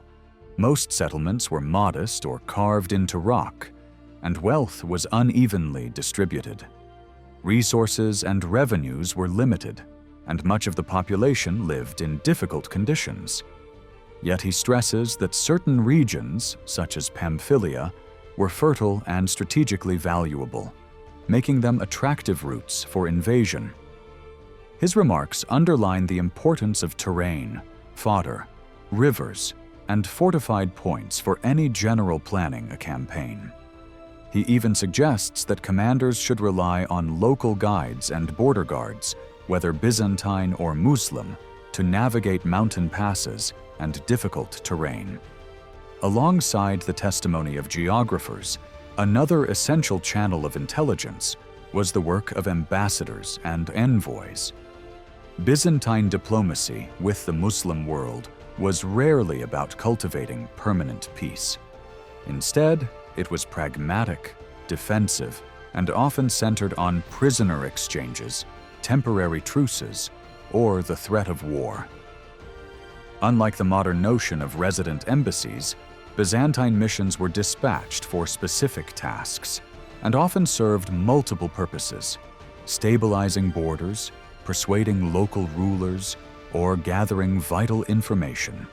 most settlements were modest or carved into rock, and wealth was unevenly distributed. Resources and revenues were limited, and much of the population lived in difficult conditions. Yet he stresses that certain regions, such as Pamphylia, were fertile and strategically valuable, making them attractive routes for invasion. His remarks underline the importance of terrain, fodder, rivers, and fortified points for any general planning a campaign. He even suggests that commanders should rely on local guides and border guards, whether Byzantine or Muslim, to navigate mountain passes and difficult terrain. Alongside the testimony of geographers, another essential channel of intelligence was the work of ambassadors and envoys. Byzantine diplomacy with the Muslim world was rarely about cultivating permanent peace. Instead, it was pragmatic, defensive, and often centered on prisoner exchanges, temporary truces, or the threat of war. Unlike the modern notion of resident embassies, Byzantine missions were dispatched for specific tasks and often served multiple purposes: stabilizing borders, persuading local rulers, or gathering vital information.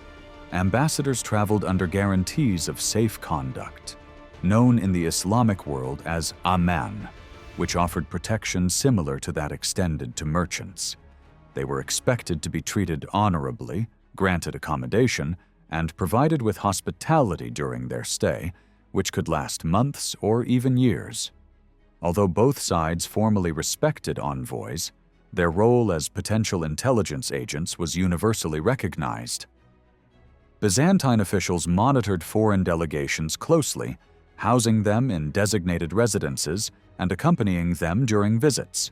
Ambassadors traveled under guarantees of safe conduct, known in the Islamic world as aman, which offered protection similar to that extended to merchants. They were expected to be treated honorably, granted accommodation, and provided with hospitality during their stay, which could last months or even years. Although both sides formally respected envoys, their role as potential intelligence agents was universally recognized. Byzantine officials monitored foreign delegations closely, housing them in designated residences and accompanying them during visits.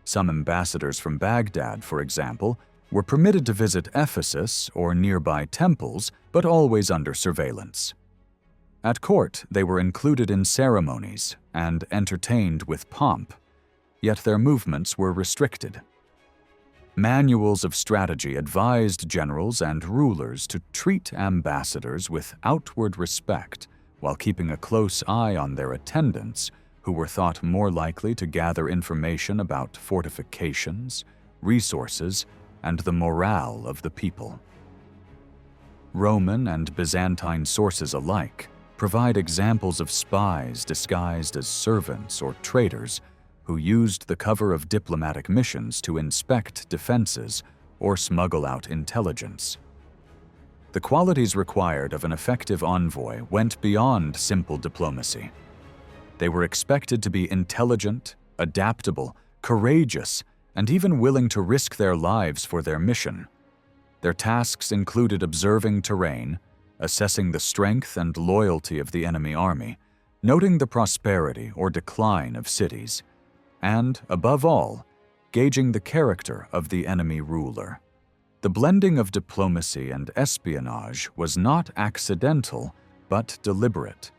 Some ambassadors from Baghdad, for example, were permitted to visit Ephesus or nearby temples, but always under surveillance. At court, they were included in ceremonies and entertained with pomp, yet their movements were restricted. Manuals of strategy advised generals and rulers to treat ambassadors with outward respect while keeping a close eye on their attendants, who were thought more likely to gather information about fortifications, resources, and the morale of the people. Roman and Byzantine sources alike provide examples of spies disguised as servants or traders who used the cover of diplomatic missions to inspect defenses or smuggle out intelligence. The qualities required of an effective envoy went beyond simple diplomacy. They were expected to be intelligent, adaptable, courageous, and even willing to risk their lives for their mission. Their tasks included observing terrain, assessing the strength and loyalty of the enemy army, noting the prosperity or decline of cities, and, above all, gauging the character of the enemy ruler. The blending of diplomacy and espionage was not accidental, but deliberate.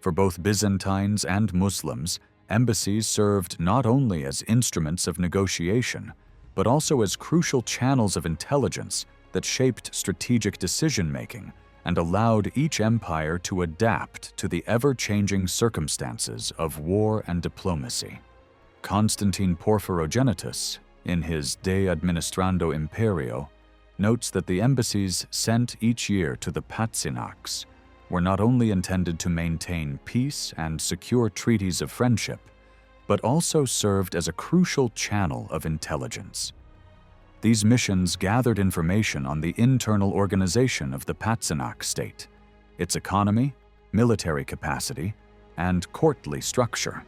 For both Byzantines and Muslims, embassies served not only as instruments of negotiation, but also as crucial channels of intelligence that shaped strategic decision-making and allowed each empire to adapt to the ever-changing circumstances of war and diplomacy. Constantine Porphyrogenitus, in his De Administrando Imperio, notes that the embassies sent each year to the Patzinaks were not only intended to maintain peace and secure treaties of friendship, but also served as a crucial channel of intelligence. These missions gathered information on the internal organization of the Patzinak state, its economy, military capacity, and courtly structure.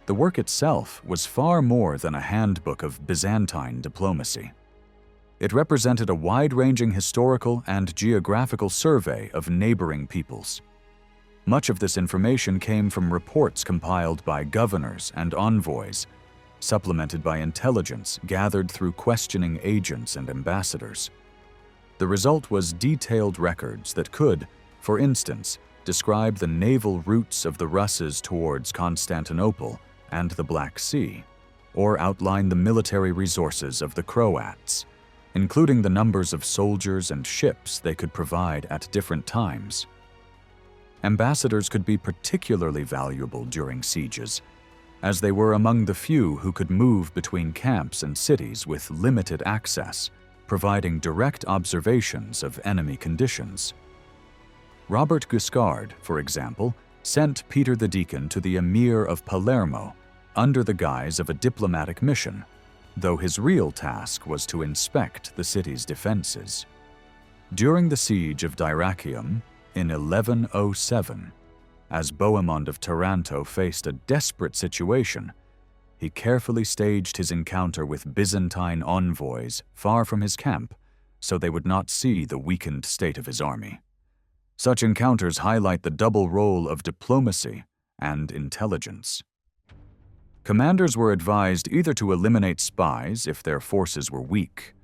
The work itself was far more than a handbook of Byzantine diplomacy. It represented a wide-ranging historical and geographical survey of neighboring peoples. Much of this information came from reports compiled by governors and envoys, supplemented by intelligence gathered through questioning agents and ambassadors. The result was detailed records that could, for instance, describe the naval routes of the Russes towards Constantinople and the Black Sea, or outline the military resources of the Croats, including the numbers of soldiers and ships they could provide at different times. Ambassadors could be particularly valuable during sieges, as they were among the few who could move between camps and cities with limited access, providing direct observations of enemy conditions. Robert Guiscard, for example, sent Peter the Deacon to the emir of Palermo under the guise of a diplomatic mission, though his real task was to inspect the city's defenses. During the siege of Dyrrhachium in 1107, as Bohemond of Taranto faced a desperate situation, he carefully staged his encounter with Byzantine envoys far from his camp so they would not see the weakened state of his army. Such encounters highlight the double role of diplomacy and intelligence. Commanders were advised either to eliminate spies if their forces were weak,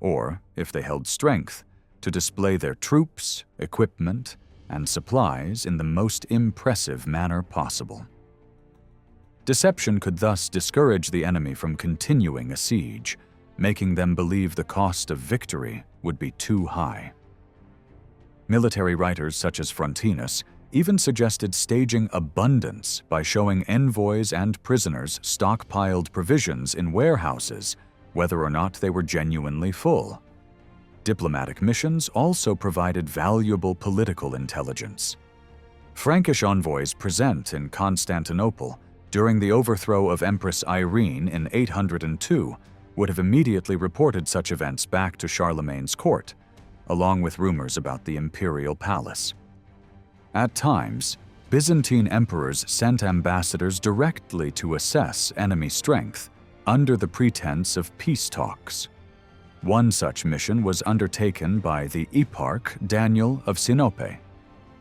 or, if they held strength, to display their troops, equipment, and supplies in the most impressive manner possible. Deception could thus discourage the enemy from continuing a siege, making them believe the cost of victory would be too high. Military writers such as Frontinus even suggested staging abundance by showing envoys and prisoners stockpiled provisions in warehouses, whether or not they were genuinely full. Diplomatic missions also provided valuable political intelligence. Frankish envoys present in Constantinople during the overthrow of Empress Irene in 802 would have immediately reported such events back to Charlemagne's court, along with rumors about the imperial palace. At times, Byzantine emperors sent ambassadors directly to assess enemy strength under the pretense of peace talks. One such mission was undertaken by the Eparch Daniel of Sinope,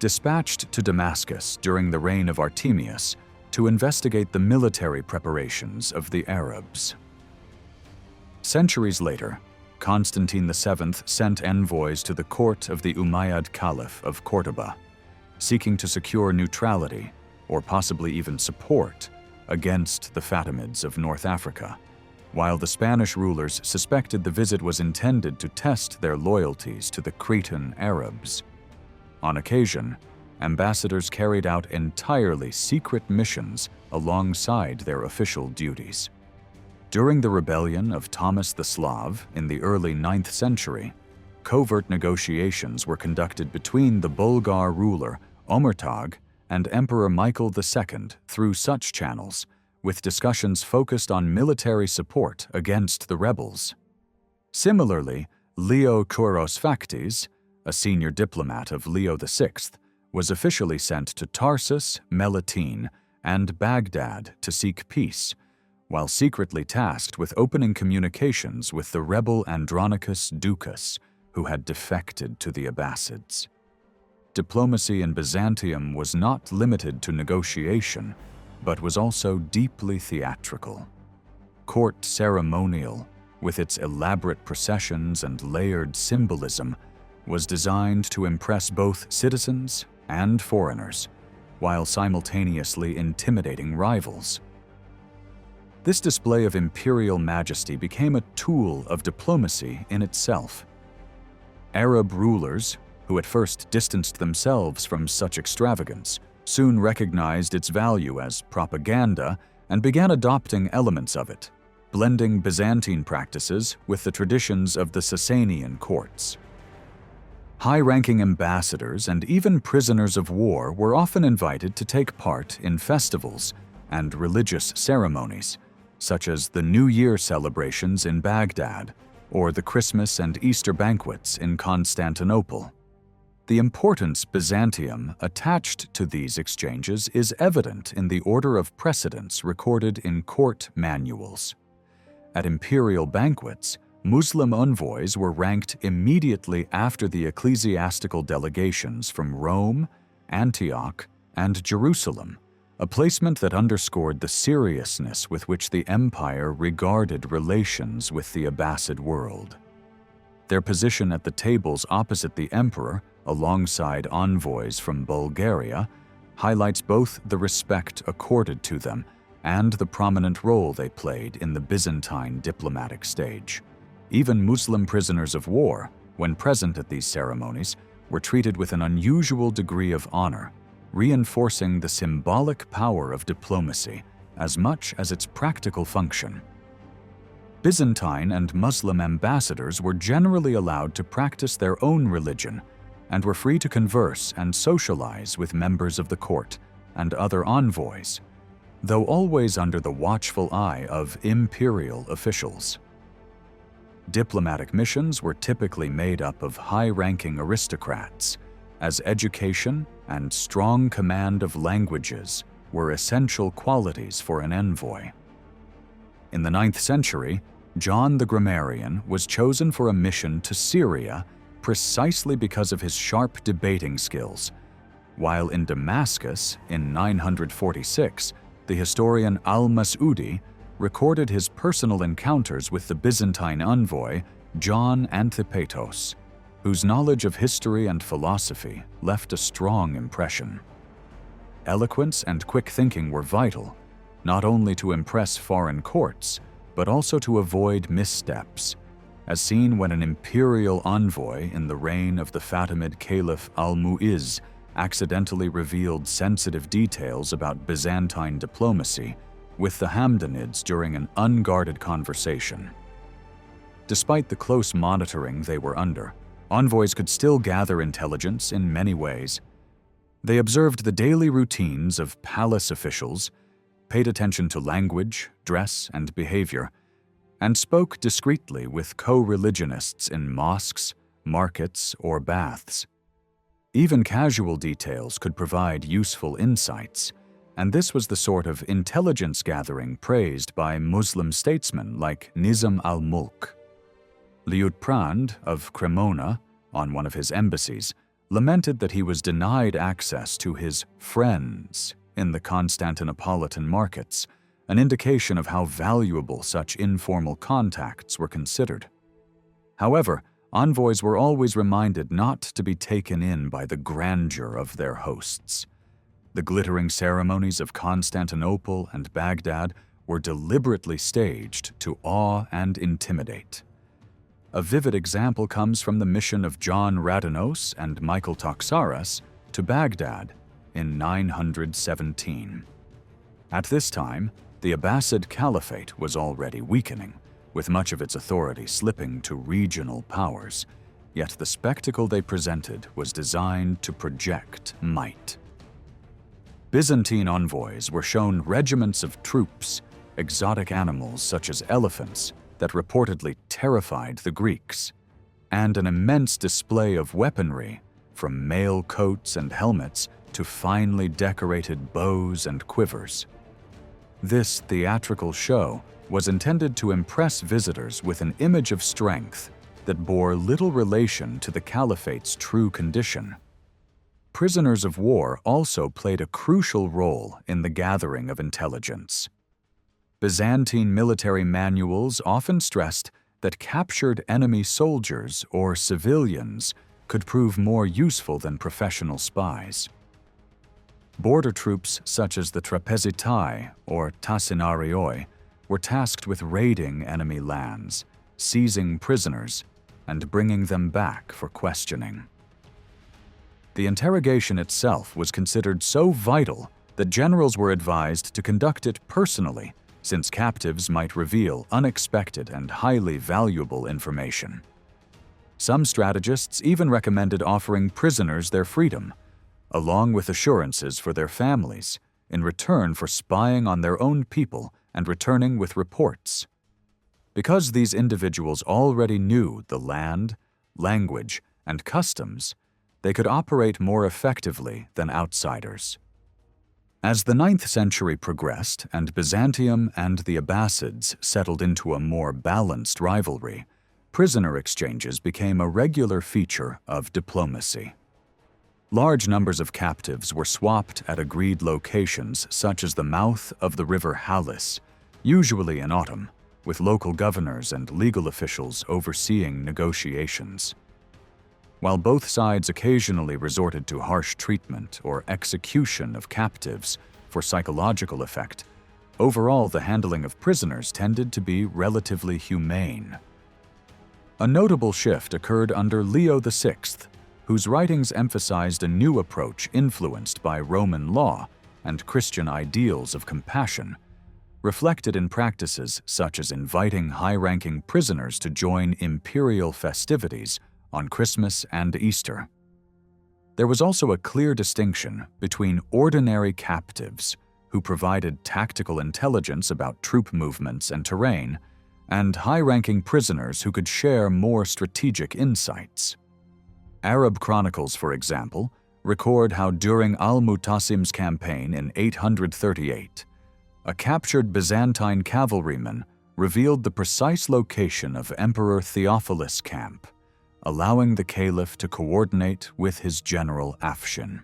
dispatched to Damascus during the reign of Artemius to investigate the military preparations of the Arabs. Centuries later, Constantine VII sent envoys to the court of the Umayyad Caliph of Cordoba, seeking to secure neutrality, or possibly even support, against the Fatimids of North Africa, while the Spanish rulers suspected the visit was intended to test their loyalties to the Cretan Arabs. On occasion, ambassadors carried out entirely secret missions alongside their official duties. During the rebellion of Thomas the Slav in the early 9th century, covert negotiations were conducted between the Bulgar ruler Omertag and Emperor Michael II through such channels, with discussions focused on military support against the rebels. Similarly, Leo Kouros Factis, a senior diplomat of Leo VI, was officially sent to Tarsus, Melitene, and Baghdad to seek peace, while secretly tasked with opening communications with the rebel Andronicus Ducas, who had defected to the Abbasids. Diplomacy in Byzantium was not limited to negotiation, but was also deeply theatrical. Court ceremonial, with its elaborate processions and layered symbolism, was designed to impress both citizens and foreigners, while simultaneously intimidating rivals. This display of imperial majesty became a tool of diplomacy in itself. Arab rulers, who at first distanced themselves from such extravagance, soon recognized its value as propaganda and began adopting elements of it, blending Byzantine practices with the traditions of the Sasanian courts. High-ranking ambassadors and even prisoners of war were often invited to take part in festivals and religious ceremonies, such as the New Year celebrations in Baghdad or the Christmas and Easter banquets in Constantinople. The importance Byzantium attached to these exchanges is evident in the order of precedence recorded in court manuals. At imperial banquets, Muslim envoys were ranked immediately after the ecclesiastical delegations from Rome, Antioch, and Jerusalem, a placement that underscored the seriousness with which the empire regarded relations with the Abbasid world. Their position at the tables opposite the emperor, alongside envoys from Bulgaria, highlights both the respect accorded to them and the prominent role they played in the Byzantine diplomatic stage. Even Muslim prisoners of war, when present at these ceremonies, were treated with an unusual degree of honor, reinforcing the symbolic power of diplomacy as much as its practical function. Byzantine and Muslim ambassadors were generally allowed to practice their own religion and were free to converse and socialize with members of the court and other envoys, though always under the watchful eye of imperial officials. Diplomatic missions were typically made up of high-ranking aristocrats, as education and strong command of languages were essential qualities for an envoy. In the 9th century, John the Grammarian was chosen for a mission to Syria precisely because of his sharp debating skills, while in Damascus in 946, the historian Al-Mas'udi recorded his personal encounters with the Byzantine envoy John Anthipetos, whose knowledge of history and philosophy left a strong impression. Eloquence and quick thinking were vital, not only to impress foreign courts, but also to avoid missteps, as seen when an imperial envoy in the reign of the Fatimid Caliph Al-Mu'izz accidentally revealed sensitive details about Byzantine diplomacy with the Hamdanids during an unguarded conversation. Despite the close monitoring they were under, envoys could still gather intelligence in many ways. They observed the daily routines of palace officials, paid attention to language, dress, and behavior, and spoke discreetly with co-religionists in mosques, markets, or baths. Even casual details could provide useful insights, and this was the sort of intelligence gathering praised by Muslim statesmen like Nizam al-Mulk. Liutprand of Cremona, on one of his embassies, lamented that he was denied access to his friends in the Constantinopolitan markets, an indication of how valuable such informal contacts were considered. However, envoys were always reminded not to be taken in by the grandeur of their hosts. The glittering ceremonies of Constantinople and Baghdad were deliberately staged to awe and intimidate. A vivid example comes from the mission of John Radanos and Michael Toxaras to Baghdad in 917. At this time, the Abbasid Caliphate was already weakening, with much of its authority slipping to regional powers, yet the spectacle they presented was designed to project might. Byzantine envoys were shown regiments of troops, exotic animals such as elephants that reportedly terrified the Greeks, and an immense display of weaponry, from mail coats and helmets to finely decorated bows and quivers. This theatrical show was intended to impress visitors with an image of strength that bore little relation to the caliphate's true condition. Prisoners of war also played a crucial role in the gathering of intelligence. Byzantine military manuals often stressed that captured enemy soldiers or civilians could prove more useful than professional spies. Border troops such as the Trapezitai or Tassinarioi were tasked with raiding enemy lands, seizing prisoners, and bringing them back for questioning. The interrogation itself was considered so vital that generals were advised to conduct it personally, since captives might reveal unexpected and highly valuable information. Some strategists even recommended offering prisoners their freedom, along with assurances for their families, in return for spying on their own people and returning with reports. Because these individuals already knew the land, language, and customs, they could operate more effectively than outsiders. As the 9th century progressed and Byzantium and the Abbasids settled into a more balanced rivalry, prisoner exchanges became a regular feature of diplomacy. Large numbers of captives were swapped at agreed locations such as the mouth of the river Halys, usually in autumn, with local governors and legal officials overseeing negotiations. While both sides occasionally resorted to harsh treatment or execution of captives for psychological effect, overall the handling of prisoners tended to be relatively humane. A notable shift occurred under Leo VI, whose writings emphasized a new approach influenced by Roman law and Christian ideals of compassion, reflected in practices such as inviting high-ranking prisoners to join imperial festivities on Christmas and Easter. There was also a clear distinction between ordinary captives, who provided tactical intelligence about troop movements and terrain, and high-ranking prisoners who could share more strategic insights. Arab chronicles, for example, record how during al-Mutasim's campaign in 838, a captured Byzantine cavalryman revealed the precise location of Emperor Theophilus' camp, allowing the caliph to coordinate with his general Afshin.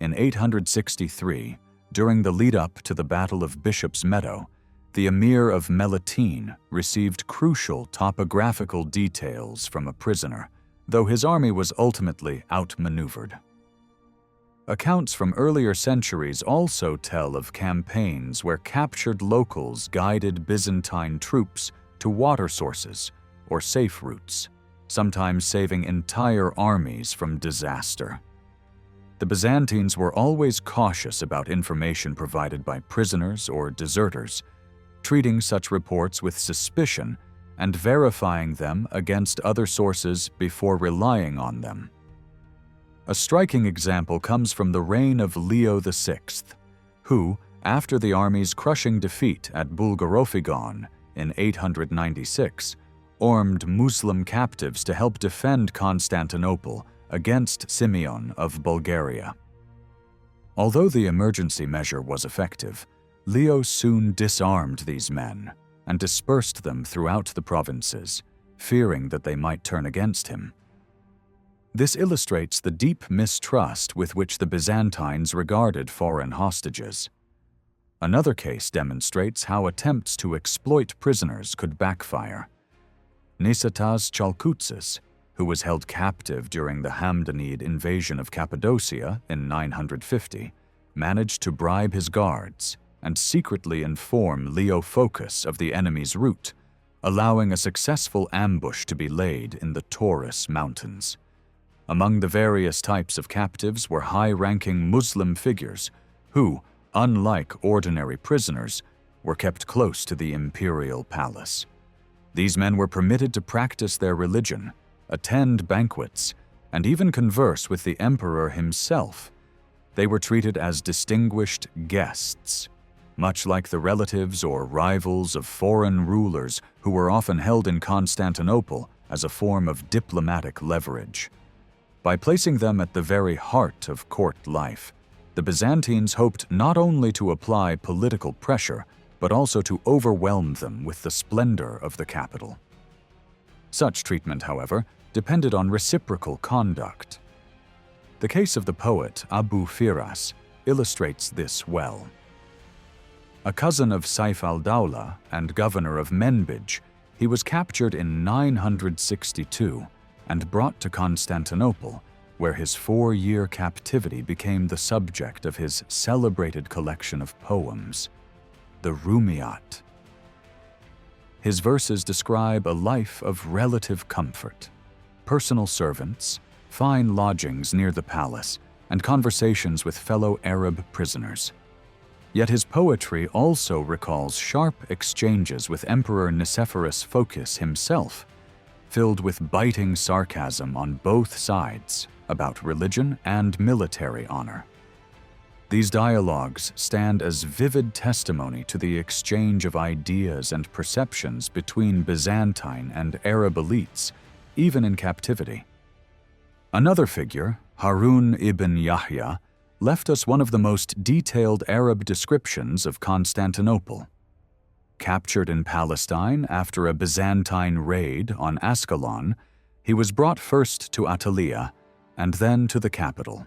In 863, during the lead-up to the Battle of Bishop's Meadow, the emir of Melitene received crucial topographical details from a prisoner, though his army was ultimately outmaneuvered. Accounts from earlier centuries also tell of campaigns where captured locals guided Byzantine troops to water sources or safe routes, sometimes saving entire armies from disaster. The Byzantines were always cautious about information provided by prisoners or deserters, treating such reports with suspicion and verifying them against other sources before relying on them. A striking example comes from the reign of Leo VI, who, after the army's crushing defeat at Bulgarophigon in 896, armed Muslim captives to help defend Constantinople against Simeon of Bulgaria. Although the emergency measure was effective, Leo soon disarmed these men and dispersed them throughout the provinces, fearing that they might turn against him. This illustrates the deep mistrust with which the Byzantines regarded foreign hostages. Another case demonstrates how attempts to exploit prisoners could backfire. Nicetas Chalkoutzes, who was held captive during the Hamdanid invasion of Cappadocia in 950, managed to bribe his guards and secretly inform Leo Phocas of the enemy's route, allowing a successful ambush to be laid in the Taurus Mountains. Among the various types of captives were high-ranking Muslim figures who, unlike ordinary prisoners, were kept close to the imperial palace. These men were permitted to practice their religion, attend banquets, and even converse with the emperor himself. They were treated as distinguished guests, much like the relatives or rivals of foreign rulers who were often held in Constantinople as a form of diplomatic leverage. By placing them at the very heart of court life, the Byzantines hoped not only to apply political pressure, but also to overwhelm them with the splendor of the capital. Such treatment, however, depended on reciprocal conduct. The case of the poet Abu Firas illustrates this well. A cousin of Saif al-Dawla and governor of Menbij, he was captured in 962 and brought to Constantinople, where his 4-year captivity became the subject of his celebrated collection of poems, the Rumiyat. His verses describe a life of relative comfort, personal servants, fine lodgings near the palace, and conversations with fellow Arab prisoners. Yet his poetry also recalls sharp exchanges with Emperor Nicephorus Phocas himself, filled with biting sarcasm on both sides about religion and military honor. These dialogues stand as vivid testimony to the exchange of ideas and perceptions between Byzantine and Arab elites, even in captivity. Another figure, Harun ibn Yahya, left us one of the most detailed Arab descriptions of Constantinople. Captured in Palestine after a Byzantine raid on Ascalon, he was brought first to Attaleia and then to the capital.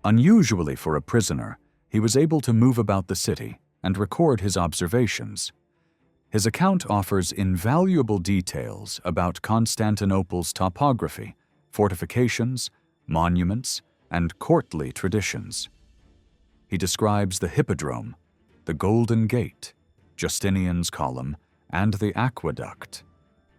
Unusually for a prisoner, he was able to move about the city and record his observations. His account offers invaluable details about Constantinople's topography, fortifications, monuments, and courtly traditions. He describes the Hippodrome, the Golden Gate, Justinian's Column, and the Aqueduct.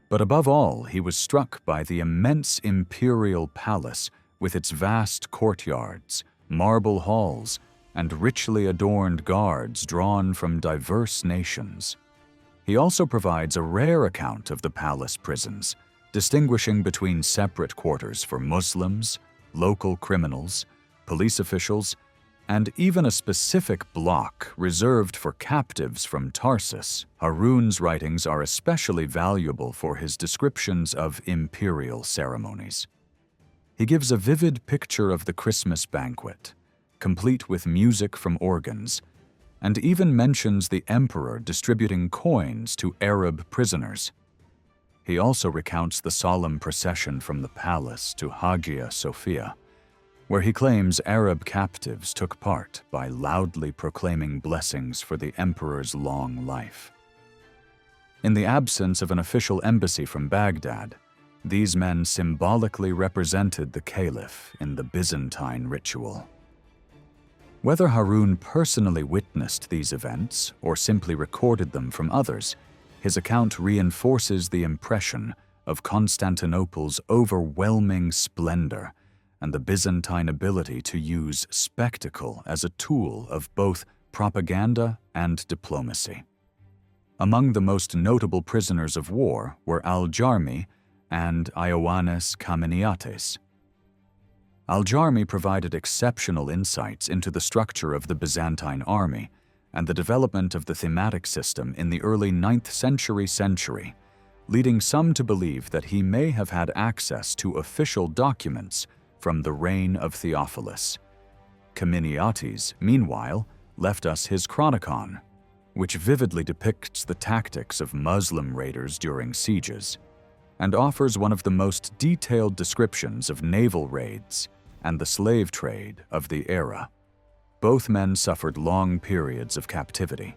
But above all, he was struck by the immense imperial palace with its vast courtyards, marble halls, and richly adorned guards drawn from diverse nations. He also provides a rare account of the palace prisons, distinguishing between separate quarters for Muslims, local criminals, police officials, and even a specific block reserved for captives from Tarsus. Harun's writings are especially valuable for his descriptions of imperial ceremonies. He gives a vivid picture of the Christmas banquet, complete with music from organs, and even mentions the emperor distributing coins to Arab prisoners. He also recounts the solemn procession from the palace to Hagia Sophia, where he claims Arab captives took part by loudly proclaiming blessings for the emperor's long life. In the absence of an official embassy from Baghdad, these men symbolically represented the caliph in the Byzantine ritual. Whether Harun personally witnessed these events or simply recorded them from others, his account reinforces the impression of Constantinople's overwhelming splendor and the Byzantine ability to use spectacle as a tool of both propaganda and diplomacy. Among the most notable prisoners of war were Al-Jarmi and Ioannes Kameniates. Al-Jarmi provided exceptional insights into the structure of the Byzantine army and the development of the thematic system in the early 9th century, leading some to believe that he may have had access to official documents from the reign of Theophilus. Kameniates, meanwhile, left us his Chronicon, which vividly depicts the tactics of Muslim raiders during sieges, and offers one of the most detailed descriptions of naval raids and the slave trade of the era. Both men suffered long periods of captivity,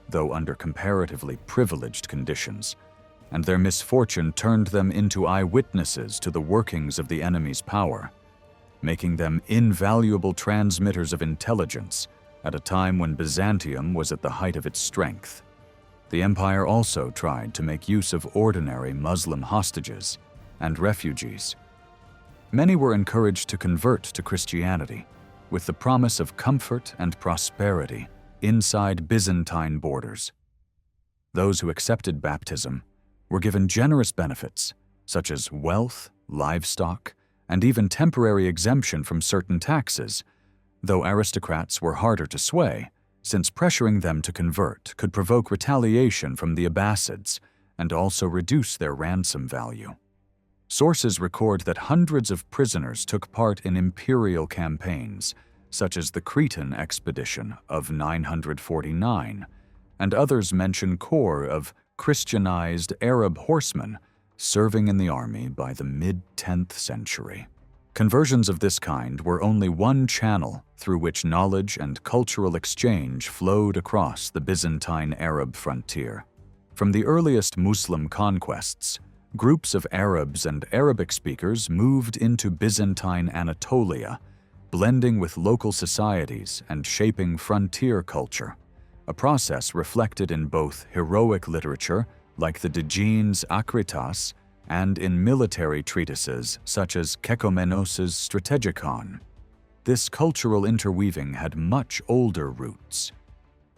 though under comparatively privileged conditions, and their misfortune turned them into eyewitnesses to the workings of the enemy's power, making them invaluable transmitters of intelligence at a time when Byzantium was at the height of its strength. The empire also tried to make use of ordinary Muslim hostages and refugees. Many were encouraged to convert to Christianity, with the promise of comfort and prosperity inside Byzantine borders. Those who accepted baptism were given generous benefits, such as wealth, livestock, and even temporary exemption from certain taxes, though aristocrats were harder to sway, since pressuring them to convert could provoke retaliation from the Abbasids and also reduce their ransom value. Sources record that hundreds of prisoners took part in imperial campaigns, such as the Cretan expedition of 949, and others mention corps of Christianized Arab horsemen serving in the army by the mid-10th century. Conversions of this kind were only one channel through which knowledge and cultural exchange flowed across the Byzantine Arab frontier. From the earliest Muslim conquests, groups of Arabs and Arabic speakers moved into Byzantine Anatolia, blending with local societies and shaping frontier culture, a process reflected in both heroic literature, like the Digene's Akritas, and in military treatises such as Kekomenos' Strategikon. This cultural interweaving had much older roots.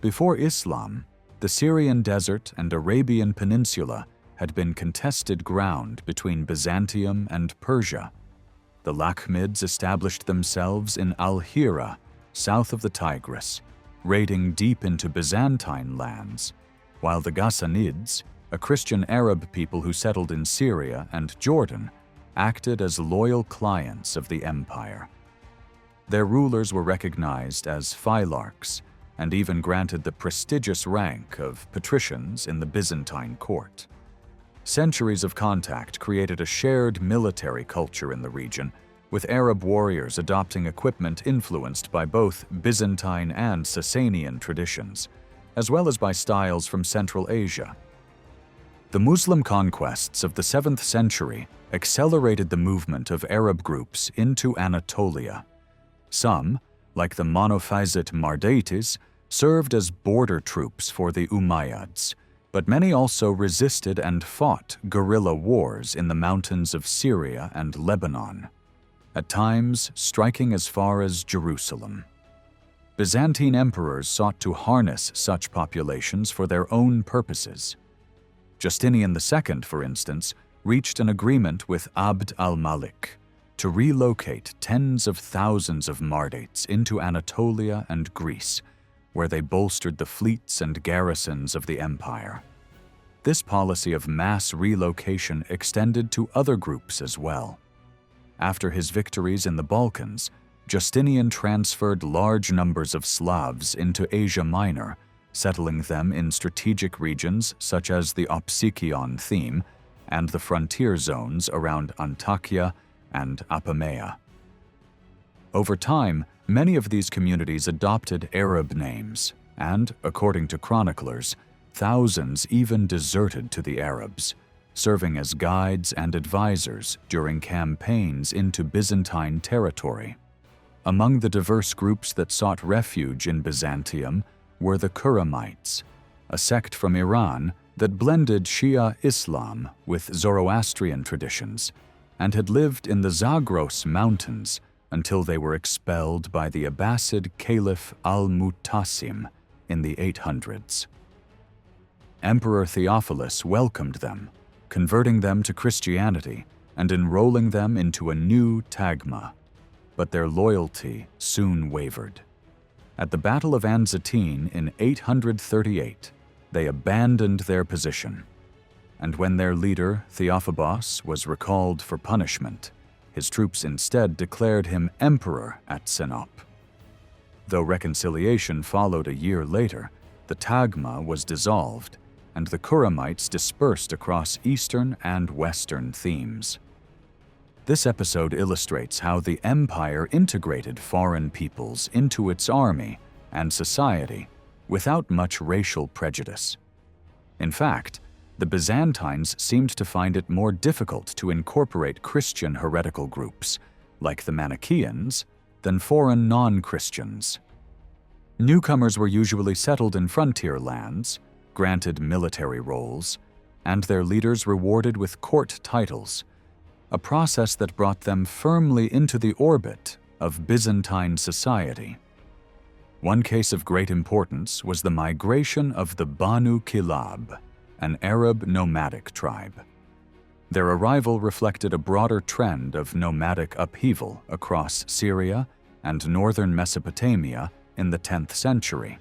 Before Islam, the Syrian desert and Arabian peninsula had been contested ground between Byzantium and Persia. The Lakhmids established themselves in Al-Hira, south of the Tigris, raiding deep into Byzantine lands, while the Ghassanids, a Christian Arab people who settled in Syria and Jordan, acted as loyal clients of the empire. Their rulers were recognized as phylarchs and even granted the prestigious rank of patricians in the Byzantine court. Centuries of contact created a shared military culture in the region, with Arab warriors adopting equipment influenced by both Byzantine and Sasanian traditions, as well as by styles from Central Asia. The Muslim conquests of the 7th century accelerated the movement of Arab groups into Anatolia. Some, like the Monophysite Mardates, served as border troops for the Umayyads, but many also resisted and fought guerrilla wars in the mountains of Syria and Lebanon, at times striking as far as Jerusalem. Byzantine emperors sought to harness such populations for their own purposes. Justinian II, for instance, reached an agreement with Abd al-Malik to relocate tens of thousands of Mardates into Anatolia and Greece, where they bolstered the fleets and garrisons of the empire. This policy of mass relocation extended to other groups as well. After his victories in the Balkans, Justinian transferred large numbers of Slavs into Asia Minor, settling them in strategic regions such as the Opsikion theme and the frontier zones around Antakya and Apamea. Over time, many of these communities adopted Arab names, and, according to chroniclers, thousands even deserted to the Arabs, serving as guides and advisors during campaigns into Byzantine territory. Among the diverse groups that sought refuge in Byzantium were the Kuramites, a sect from Iran that blended Shia Islam with Zoroastrian traditions and had lived in the Zagros Mountains until they were expelled by the Abbasid Caliph al-Mu'tasim in the 800s. Emperor Theophilus welcomed them, converting them to Christianity and enrolling them into a new tagma. But their loyalty soon wavered. At the Battle of Anzatine in 838, they abandoned their position, and when their leader, Theophobos, was recalled for punishment, his troops instead declared him emperor at Sinope. Though reconciliation followed a year later, the tagma was dissolved, and the Kuramites dispersed across eastern and western themes. This episode illustrates how the empire integrated foreign peoples into its army and society without much racial prejudice. In fact, the Byzantines seemed to find it more difficult to incorporate Christian heretical groups, like the Manichaeans, than foreign non-Christians. Newcomers were usually settled in frontier lands, granted military roles, and their leaders rewarded with court titles, a process that brought them firmly into the orbit of Byzantine society. One case of great importance was the migration of the Banu Kilab, an Arab nomadic tribe. Their arrival reflected a broader trend of nomadic upheaval across Syria and northern Mesopotamia in the 10th century.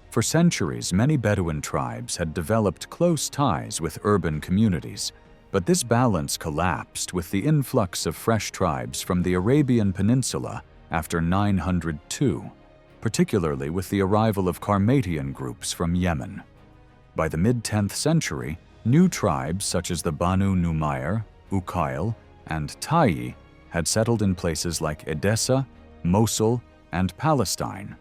For centuries, many Bedouin tribes had developed close ties with urban communities, but this balance collapsed with the influx of fresh tribes from the Arabian Peninsula after 902, particularly with the arrival of Carmatian groups from Yemen. By the mid-10th century, new tribes such as the Banu Numayr, Uqail, and Tayyi had settled in places like Edessa, Mosul, and Palestine,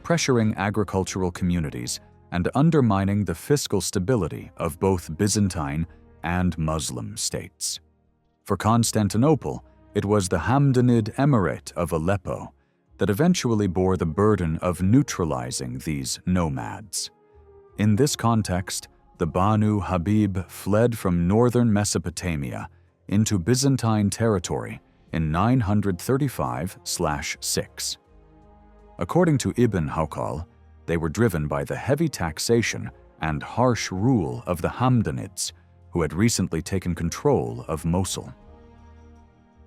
pressuring agricultural communities and undermining the fiscal stability of both Byzantine and Muslim states. For Constantinople, it was the Hamdanid Emirate of Aleppo that eventually bore the burden of neutralizing these nomads. In this context, the Banu Habib fled from northern Mesopotamia into Byzantine territory in 935/6. According to Ibn Hawqal, they were driven by the heavy taxation and harsh rule of the Hamdanids, who had recently taken control of Mosul.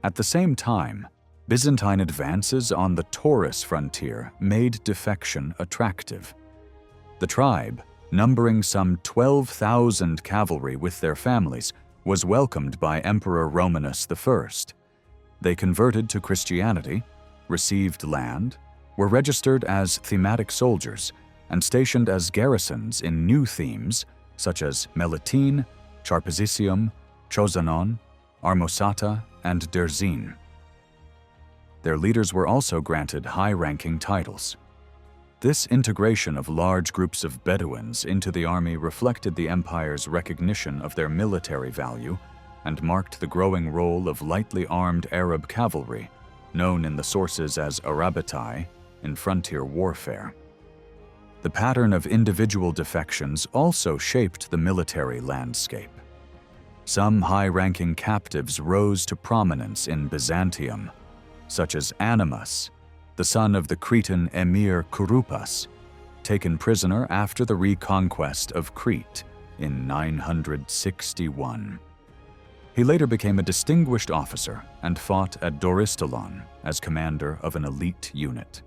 At the same time, Byzantine advances on the Taurus frontier made defection attractive. The tribe, numbering some 12,000 cavalry with their families, was welcomed by Emperor Romanus I. They converted to Christianity, received land, were registered as thematic soldiers, and stationed as garrisons in new themes such as Melitene, Charpezisium, Chozanon, Armosata, and Derzine. Their leaders were also granted high-ranking titles. This integration of large groups of Bedouins into the army reflected the empire's recognition of their military value and marked the growing role of lightly armed Arab cavalry, known in the sources as Arabitai, in frontier warfare. The pattern of individual defections also shaped the military landscape. Some high-ranking captives rose to prominence in Byzantium, such as Animus, the son of the Cretan emir Kurupas, taken prisoner after the reconquest of Crete in 961. He later became a distinguished officer and fought at Doristolon as commander of an elite unit.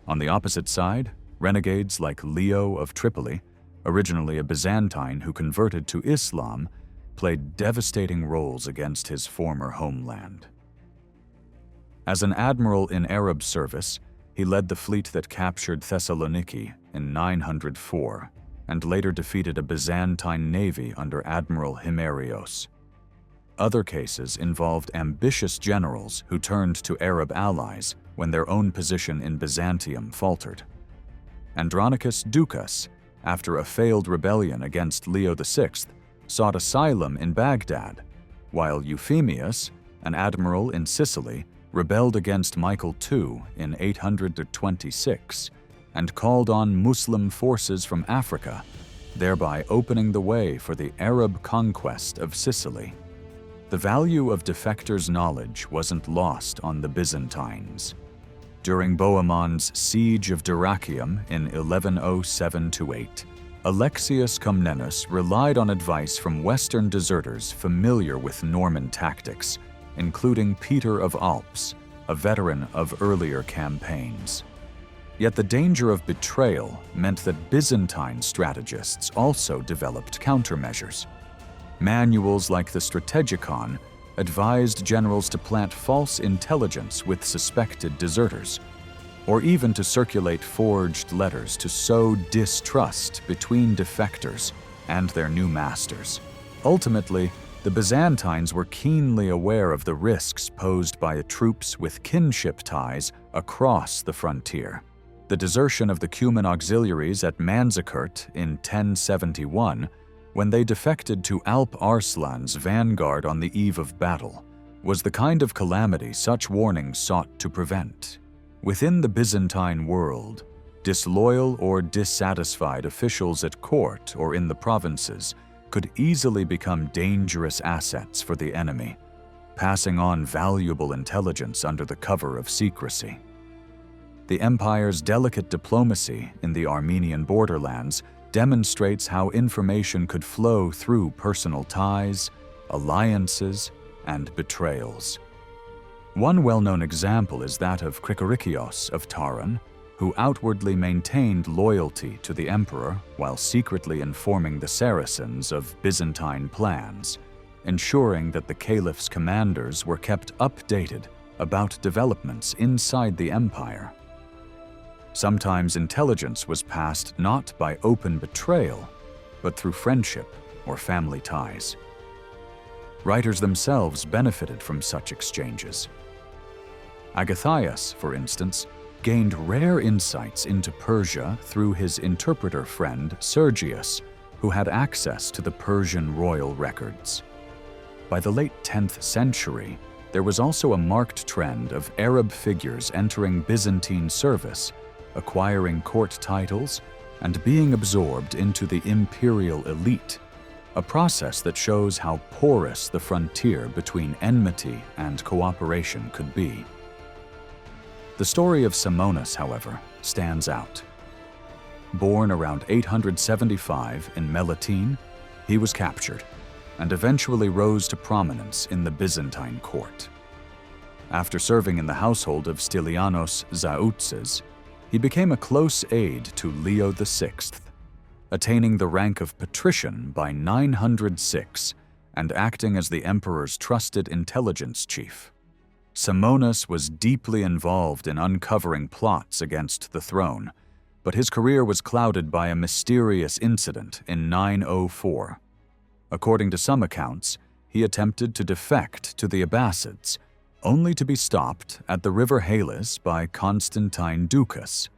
On the opposite side, renegades like Leo of Tripoli, originally a Byzantine who converted to Islam, played devastating roles against his former homeland. As an admiral in Arab service, he led the fleet that captured Thessaloniki in 904 and later defeated a Byzantine navy under Admiral Himerios. Other cases involved ambitious generals who turned to Arab allies when their own position in Byzantium faltered. Andronicus Ducas, after a failed rebellion against Leo VI, sought asylum in Baghdad, while Euphemius, an admiral in Sicily, rebelled against Michael II in 826 and called on Muslim forces from Africa, thereby opening the way for the Arab conquest of Sicily. The value of defectors' knowledge wasn't lost on the Byzantines. During Bohemon's siege of Dyrrhachium in 1107–8, Alexius Comnenus relied on advice from Western deserters familiar with Norman tactics, including Peter of Alps, a veteran of earlier campaigns. Yet the danger of betrayal meant that Byzantine strategists also developed countermeasures. Manuals like the Strategikon advised generals to plant false intelligence with suspected deserters, or even to circulate forged letters to sow distrust between defectors and their new masters. Ultimately, the Byzantines were keenly aware of the risks posed by troops with kinship ties across the frontier. The desertion of the Cuman auxiliaries at Manzikert in 1071, when they defected to Alp Arslan's vanguard on the eve of battle, was the kind of calamity such warnings sought to prevent. Within the Byzantine world, disloyal or dissatisfied officials at court or in the provinces could easily become dangerous assets for the enemy, passing on valuable intelligence under the cover of secrecy. The empire's delicate diplomacy in the Armenian borderlands demonstrates how information could flow through personal ties, alliances, and betrayals. One well-known example is that of Krikorikios of Taran, who outwardly maintained loyalty to the emperor while secretly informing the Saracens of Byzantine plans, ensuring that the caliph's commanders were kept updated about developments inside the empire. Sometimes intelligence was passed not by open betrayal, but through friendship or family ties. Writers themselves benefited from such exchanges. Agathias, for instance, gained rare insights into Persia through his interpreter friend Sergius, who had access to the Persian royal records. By the late 10th century, there was also a marked trend of Arab figures entering Byzantine service, acquiring court titles, and being absorbed into the imperial elite, a process that shows how porous the frontier between enmity and cooperation could be. The story of Simonus, however, stands out. Born around 875 in Melitene, he was captured and eventually rose to prominence in the Byzantine court. After serving in the household of Stylianos Zaoutzes, he became a close aide to Leo VI, attaining the rank of patrician by 906 and acting as the emperor's trusted intelligence chief. Simonus was deeply involved in uncovering plots against the throne, but his career was clouded by a mysterious incident in 904. According to some accounts, he attempted to defect to the Abbasids, only to be stopped at the river Halys by Constantine Ducas.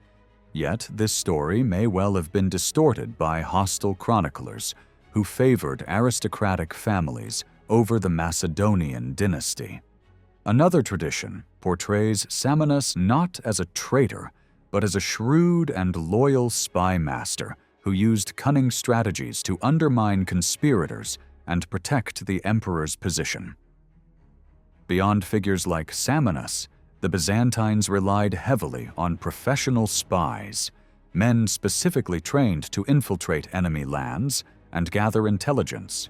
Yet this story may well have been distorted by hostile chroniclers who favored aristocratic families over the Macedonian dynasty. Another tradition portrays Simonus not as a traitor, but as a shrewd and loyal spy master who used cunning strategies to undermine conspirators and protect the emperor's position. Beyond figures like Simonus, The Byzantines relied heavily on professional spies, men specifically trained to infiltrate enemy lands and gather intelligence.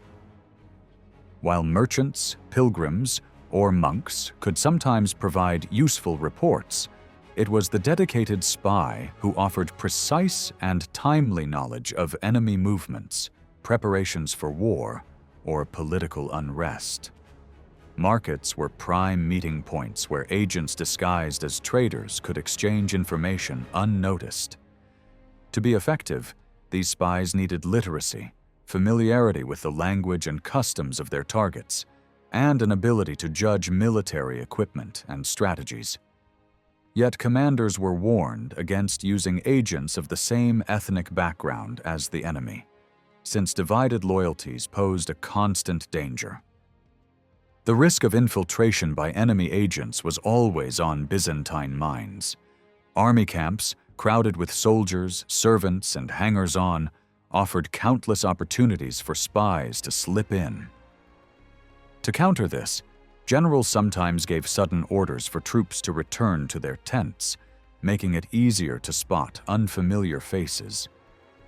While merchants, pilgrims, or monks could sometimes provide useful reports, it was the dedicated spy who offered precise and timely knowledge of enemy movements, preparations for war, or political unrest. Markets were prime meeting points where agents disguised as traders could exchange information unnoticed. To be effective, these spies needed literacy, familiarity with the language and customs of their targets, and an ability to judge military equipment and strategies. Yet commanders were warned against using agents of the same ethnic background as the enemy, since divided loyalties posed a constant danger. The risk of infiltration by enemy agents was always on Byzantine minds. Army camps, crowded with soldiers, servants, and hangers-on, offered countless opportunities for spies to slip in. To counter this, generals sometimes gave sudden orders for troops to return to their tents, making it easier to spot unfamiliar faces.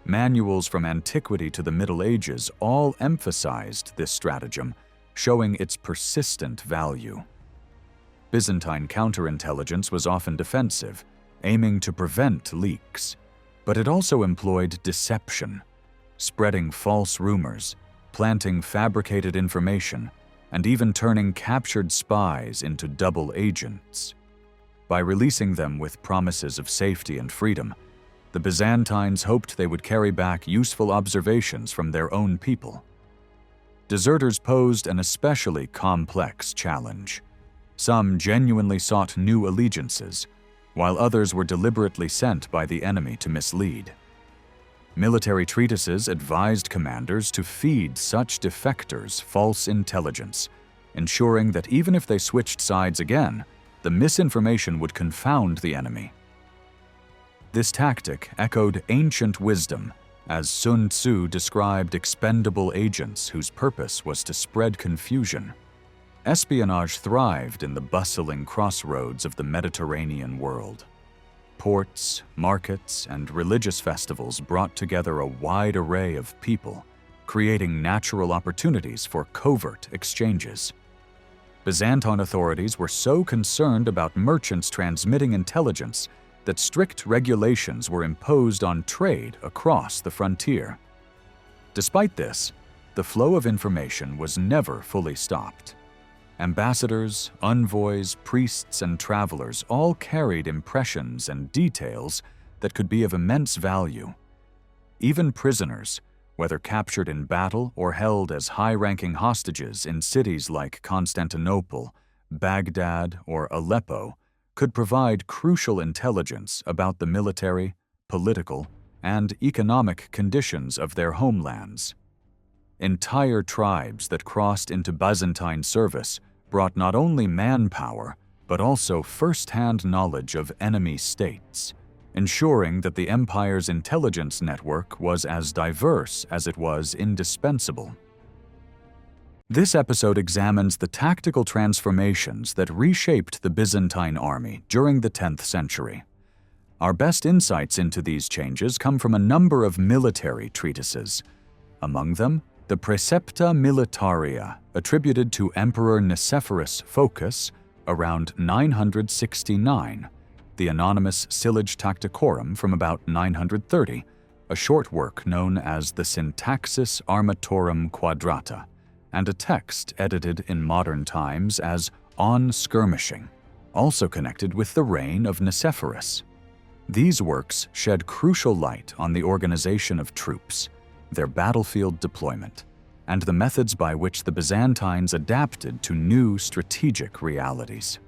Manuals from antiquity to the Middle Ages all emphasized this stratagem, showing its persistent value. Byzantine counterintelligence was often defensive, aiming to prevent leaks, but it also employed deception, spreading false rumors, planting fabricated information, and even turning captured spies into double agents. By releasing them with promises of safety and freedom, the Byzantines hoped they would carry back useful observations from their own people. Deserters posed an especially complex challenge. Some genuinely sought new allegiances, while others were deliberately sent by the enemy to mislead. Military treatises advised commanders to feed such defectors false intelligence, ensuring that even if they switched sides again, the misinformation would confound the enemy. This tactic echoed ancient wisdom, as Sun Tzu described expendable agents whose purpose was to spread confusion. Espionage thrived in the bustling crossroads of the Mediterranean world. Ports, markets, and religious festivals brought together a wide array of people, creating natural opportunities for covert exchanges. Byzantine authorities were so concerned about merchants transmitting intelligence that strict regulations were imposed on trade across the frontier. Despite this, the flow of information was never fully stopped. Ambassadors, envoys, priests, and travelers all carried impressions and details that could be of immense value. Even prisoners, whether captured in battle or held as high-ranking hostages in cities like Constantinople, Baghdad, or Aleppo, could provide crucial intelligence about the military, political, and economic conditions of their homelands. Entire tribes that crossed into Byzantine service brought not only manpower, but also first-hand knowledge of enemy states, ensuring that the empire's intelligence network was as diverse as it was indispensable. This episode examines the tactical transformations that reshaped the Byzantine army during the 10th century. Our best insights into these changes come from a number of military treatises. Among them, the Praecepta Militaria, attributed to Emperor Nicephorus Phocas around 969, the anonymous Silage Tacticorum from about 930, a short work known as the Syntaxis Armatorum Quadrata, and a text edited in modern times as On Skirmishing, also connected with the reign of Nicephorus. These works shed crucial light on the organization of troops, their battlefield deployment, and the methods by which the Byzantines adapted to new strategic realities.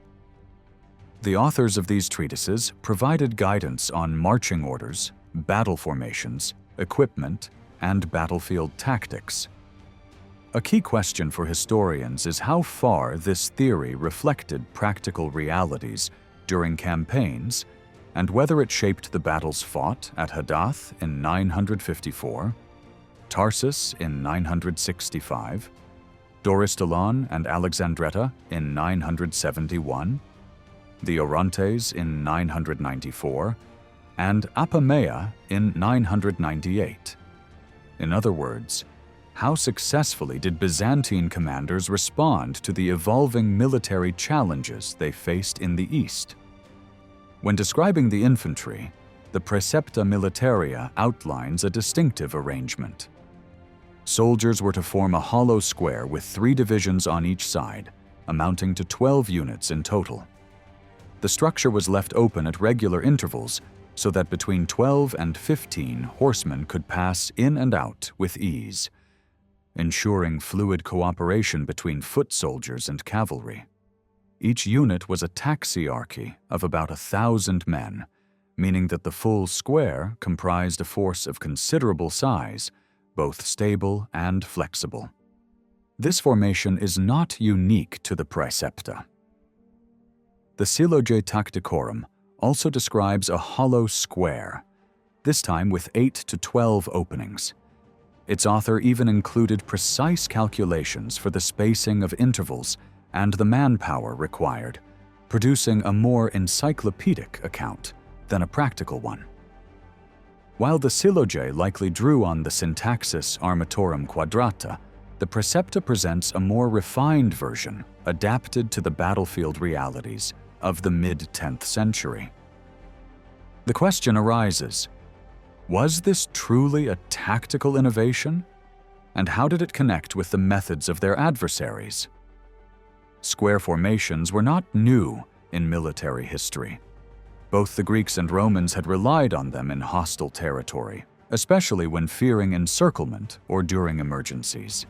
The authors of these treatises provided guidance on marching orders, battle formations, equipment, and battlefield tactics. A key question for historians is how far this theory reflected practical realities during campaigns and whether it shaped the battles fought at Hadath in 954, Tarsus in 965, Doristolon and Alexandretta in 971, the Orontes in 994, and Apamea in 998. In other words, how successfully did Byzantine commanders respond to the evolving military challenges they faced in the East? When describing the infantry, the Praecepta Militaria outlines a distinctive arrangement. Soldiers were to form a hollow square with 3 divisions on each side, amounting to 12 units in total. The structure was left open at regular intervals so that between 12 and 15 horsemen could pass in and out with ease, ensuring fluid cooperation between foot soldiers and cavalry. Each unit was a taxiarchy of about 1,000 men, meaning that the full square comprised a force of considerable size, both stable and flexible. This formation is not unique to the Praecepta. The Sylloge Tacticorum also describes a hollow square, this time with 8 to 12 openings. Its author even included precise calculations for the spacing of intervals and the manpower required, producing a more encyclopedic account than a practical one. While the Sylloge likely drew on the Syntaxis Armatorum Quadrata, the Praecepta presents a more refined version adapted to the battlefield realities of the mid-10th century. The question arises, was this truly a tactical innovation? And how did it connect with the methods of their adversaries? Square formations were not new in military history. Both the Greeks and Romans had relied on them in hostile territory, especially when fearing encirclement or during emergencies.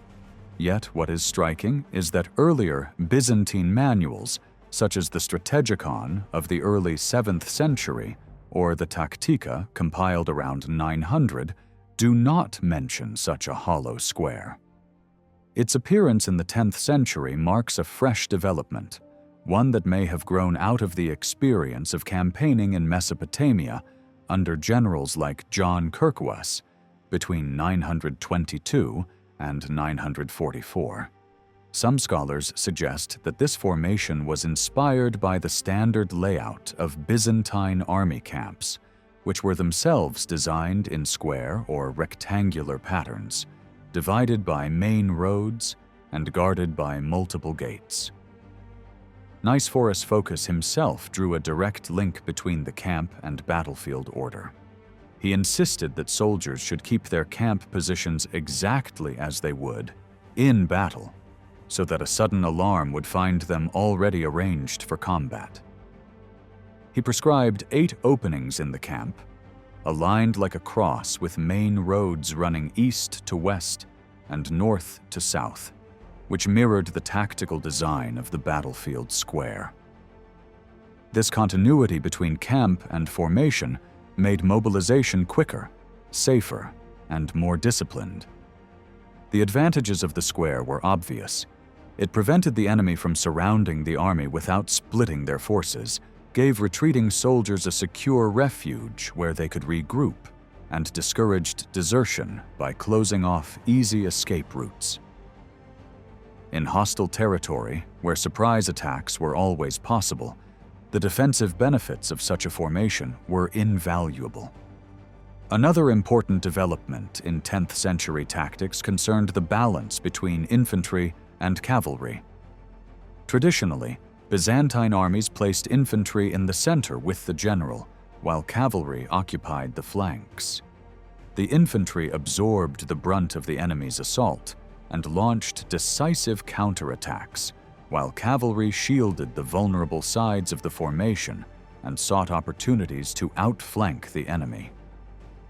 Yet what is striking is that earlier Byzantine manuals, such as the Strategikon of the early 7th century or the Tactica compiled around 900, do not mention such a hollow square. Its appearance in the 10th century marks a fresh development, one that may have grown out of the experience of campaigning in Mesopotamia under generals like John Kirkwas between 922 and 944. Some scholars suggest that this formation was inspired by the standard layout of Byzantine army camps, which were themselves designed in square or rectangular patterns, divided by main roads and guarded by multiple gates. Nicephorus Phocas himself drew a direct link between the camp and battlefield order. He insisted that soldiers should keep their camp positions exactly as they would in battle, so that a sudden alarm would find them already arranged for combat. He prescribed 8 openings in the camp, aligned like a cross with main roads running east to west and north to south, which mirrored the tactical design of the battlefield square. This continuity between camp and formation made mobilization quicker, safer, and more disciplined. The advantages of the square were obvious. It prevented the enemy from surrounding the army without splitting their forces, gave retreating soldiers a secure refuge where they could regroup, and discouraged desertion by closing off easy escape routes. In hostile territory, where surprise attacks were always possible, the defensive benefits of such a formation were invaluable. Another important development in 10th century tactics concerned the balance between infantry and cavalry. Traditionally, Byzantine armies placed infantry in the center with the general, while cavalry occupied the flanks. The infantry absorbed the brunt of the enemy's assault and launched decisive counterattacks, while cavalry shielded the vulnerable sides of the formation and sought opportunities to outflank the enemy.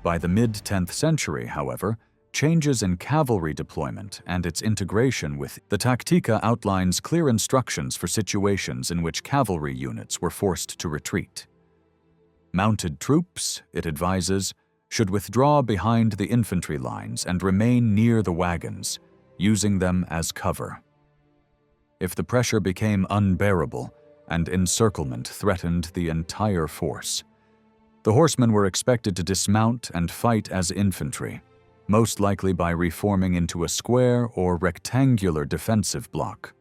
By the mid-10th century, however, changes in cavalry deployment and its integration with the Tactica outlines clear instructions for situations in which cavalry units were forced to retreat. Mounted troops, it advises, should withdraw behind the infantry lines and remain near the wagons, using them as cover. If the pressure became unbearable and encirclement threatened the entire force, the horsemen were expected to dismount and fight as infantry, most likely by reforming into a square or rectangular defensive block.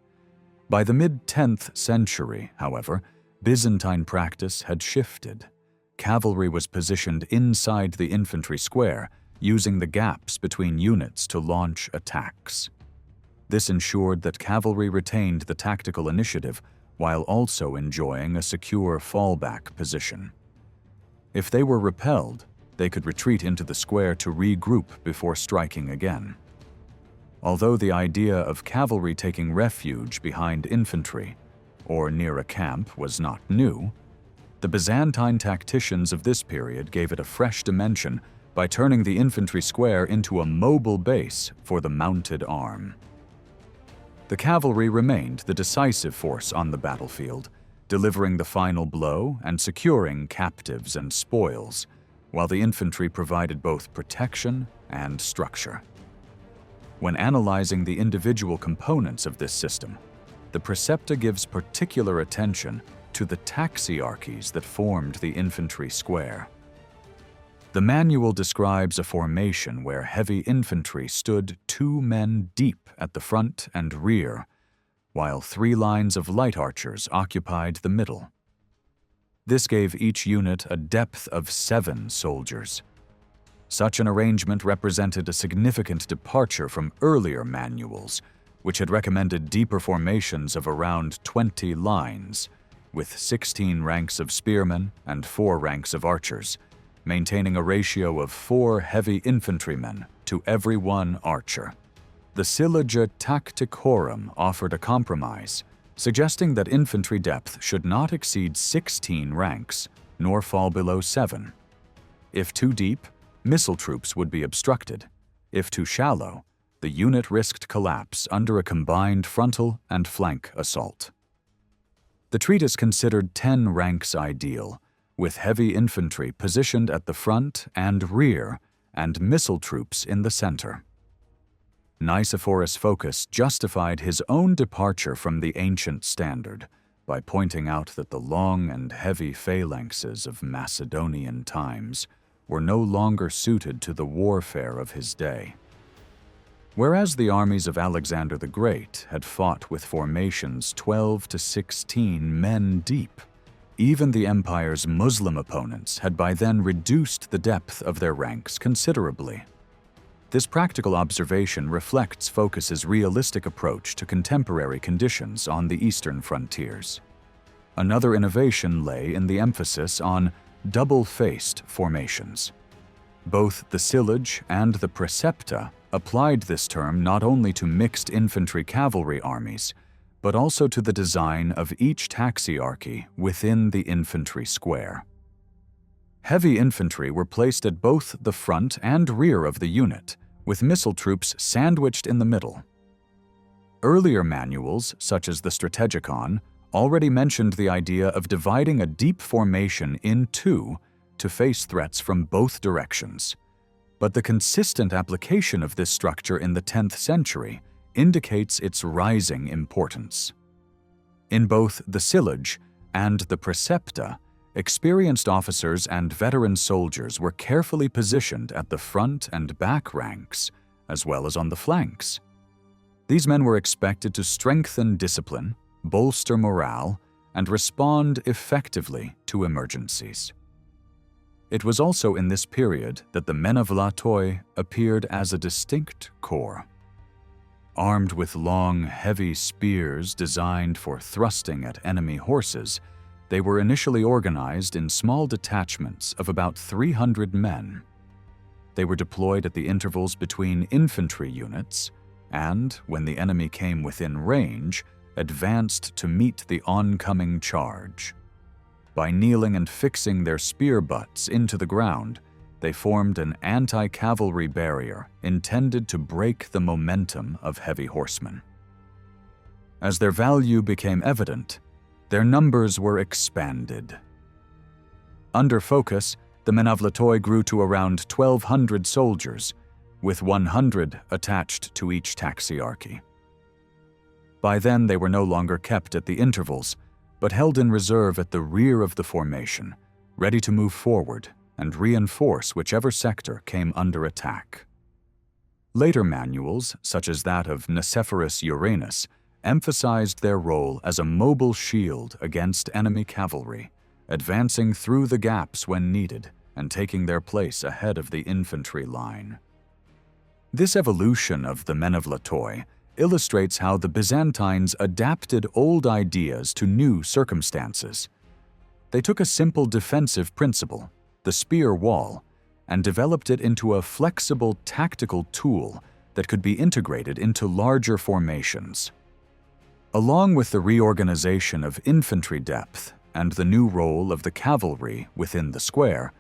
By the mid-10th century, however, Byzantine practice had shifted. Cavalry was positioned inside the infantry square, using the gaps between units to launch attacks. This ensured that cavalry retained the tactical initiative while also enjoying a secure fallback position. If they were repelled, they could retreat into the square to regroup before striking again. Although the idea of cavalry taking refuge behind infantry or near a camp was not new, the Byzantine tacticians of this period gave it a fresh dimension by turning the infantry square into a mobile base for the mounted arm. The cavalry remained the decisive force on the battlefield, delivering the final blow and securing captives and spoils, while the infantry provided both protection and structure. When analyzing the individual components of this system, the Precepta gives particular attention to the taxiarchies that formed the infantry square. The manual describes a formation where heavy infantry stood 2 men deep at the front and rear, while 3 lines of light archers occupied the middle. This gave each unit a depth of 7 soldiers. Such an arrangement represented a significant departure from earlier manuals, which had recommended deeper formations of around 20 lines, with 16 ranks of spearmen and 4 ranks of archers, maintaining a ratio of 4 heavy infantrymen to every 1 archer. The Syllogia Tacticorum offered a compromise, suggesting that infantry depth should not exceed 16 ranks, nor fall below 7. If too deep, missile troops would be obstructed. If too shallow, the unit risked collapse under a combined frontal and flank assault. The treatise considered 10 ranks ideal, with heavy infantry positioned at the front and rear and missile troops in the center. Nicephorus Phocas justified his own departure from the ancient standard by pointing out that the long and heavy phalanxes of Macedonian times were no longer suited to the warfare of his day. Whereas the armies of Alexander the Great had fought with formations 12 to 16 men deep, even the empire's Muslim opponents had by then reduced the depth of their ranks considerably. This practical observation reflects Phocas's realistic approach to contemporary conditions on the eastern frontiers. Another innovation lay in the emphasis on double-faced formations. Both the Sillage and the Precepta applied this term not only to mixed infantry cavalry armies, but also to the design of each taxiarchy within the infantry square. Heavy infantry were placed at both the front and rear of the unit, with missile troops sandwiched in the middle. Earlier manuals, such as the Strategicon, already mentioned the idea of dividing a deep formation in 2 to face threats from both directions. But the consistent application of this structure in the 10th century indicates its rising importance. In both the Sillage and the Precepta, experienced officers and veteran soldiers were carefully positioned at the front and back ranks, as well as on the flanks. These men were expected to strengthen discipline, bolster morale, and respond effectively to emergencies. It was also in this period that the men of Latoi appeared as a distinct corps. Armed with long, heavy spears designed for thrusting at enemy horses, they were initially organized in small detachments of about 300 men. They were deployed at the intervals between infantry units and, when the enemy came within range, advanced to meet the oncoming charge. By kneeling and fixing their spear butts into the ground, they formed an anti-cavalry barrier intended to break the momentum of heavy horsemen. As their value became evident, their numbers were expanded. Under Phocas, the men of Latoi grew to around 1,200 soldiers, with 100 attached to each taxiarchy. By then, they were no longer kept at the intervals, but held in reserve at the rear of the formation, ready to move forward and reinforce whichever sector came under attack. Later manuals, such as that of Nicephorus Uranus, emphasized their role as a mobile shield against enemy cavalry, advancing through the gaps when needed and taking their place ahead of the infantry line. This evolution of the menevlatoi illustrates how the Byzantines adapted old ideas to new circumstances. They took a simple defensive principle, the spear wall, and developed it into a flexible tactical tool that could be integrated into larger formations. Along with the reorganization of infantry depth and the new role of the cavalry within the square,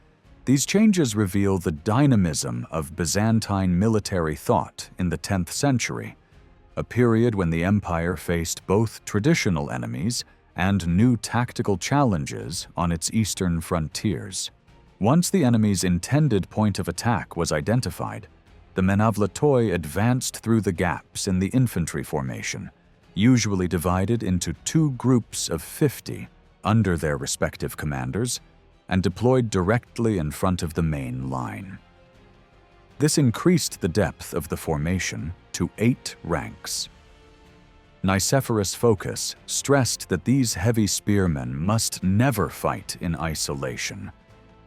these changes reveal the dynamism of Byzantine military thought in the 10th century, a period when the empire faced both traditional enemies and new tactical challenges on its eastern frontiers. Once the enemy's intended point of attack was identified, the menevlatoi advanced through the gaps in the infantry formation, usually divided into two groups of 50 under their respective commanders, and deployed directly in front of the main line. This increased the depth of the formation to 8 ranks. Nicephorus Phocas stressed that these heavy spearmen must never fight in isolation,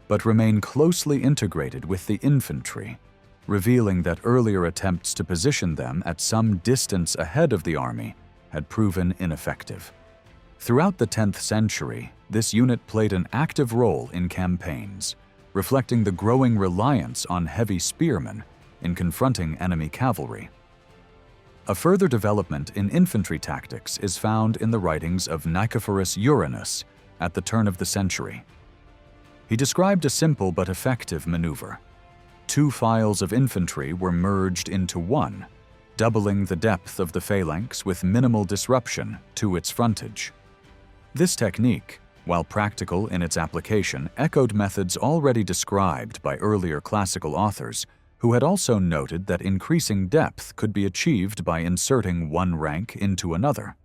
but remain closely integrated with the infantry, revealing that earlier attempts to position them at some distance ahead of the army had proven ineffective. Throughout the 10th century, this unit played an active role in campaigns, reflecting the growing reliance on heavy spearmen in confronting enemy cavalry. A further development in infantry tactics is found in the writings of Nicephorus Uranus at the turn of the century. He described a simple but effective maneuver. 2 files of infantry were merged into one, doubling the depth of the phalanx with minimal disruption to its frontage. This technique, while practical in its application, echoed methods already described by earlier classical authors, who had also noted that increasing depth could be achieved by inserting one rank into another.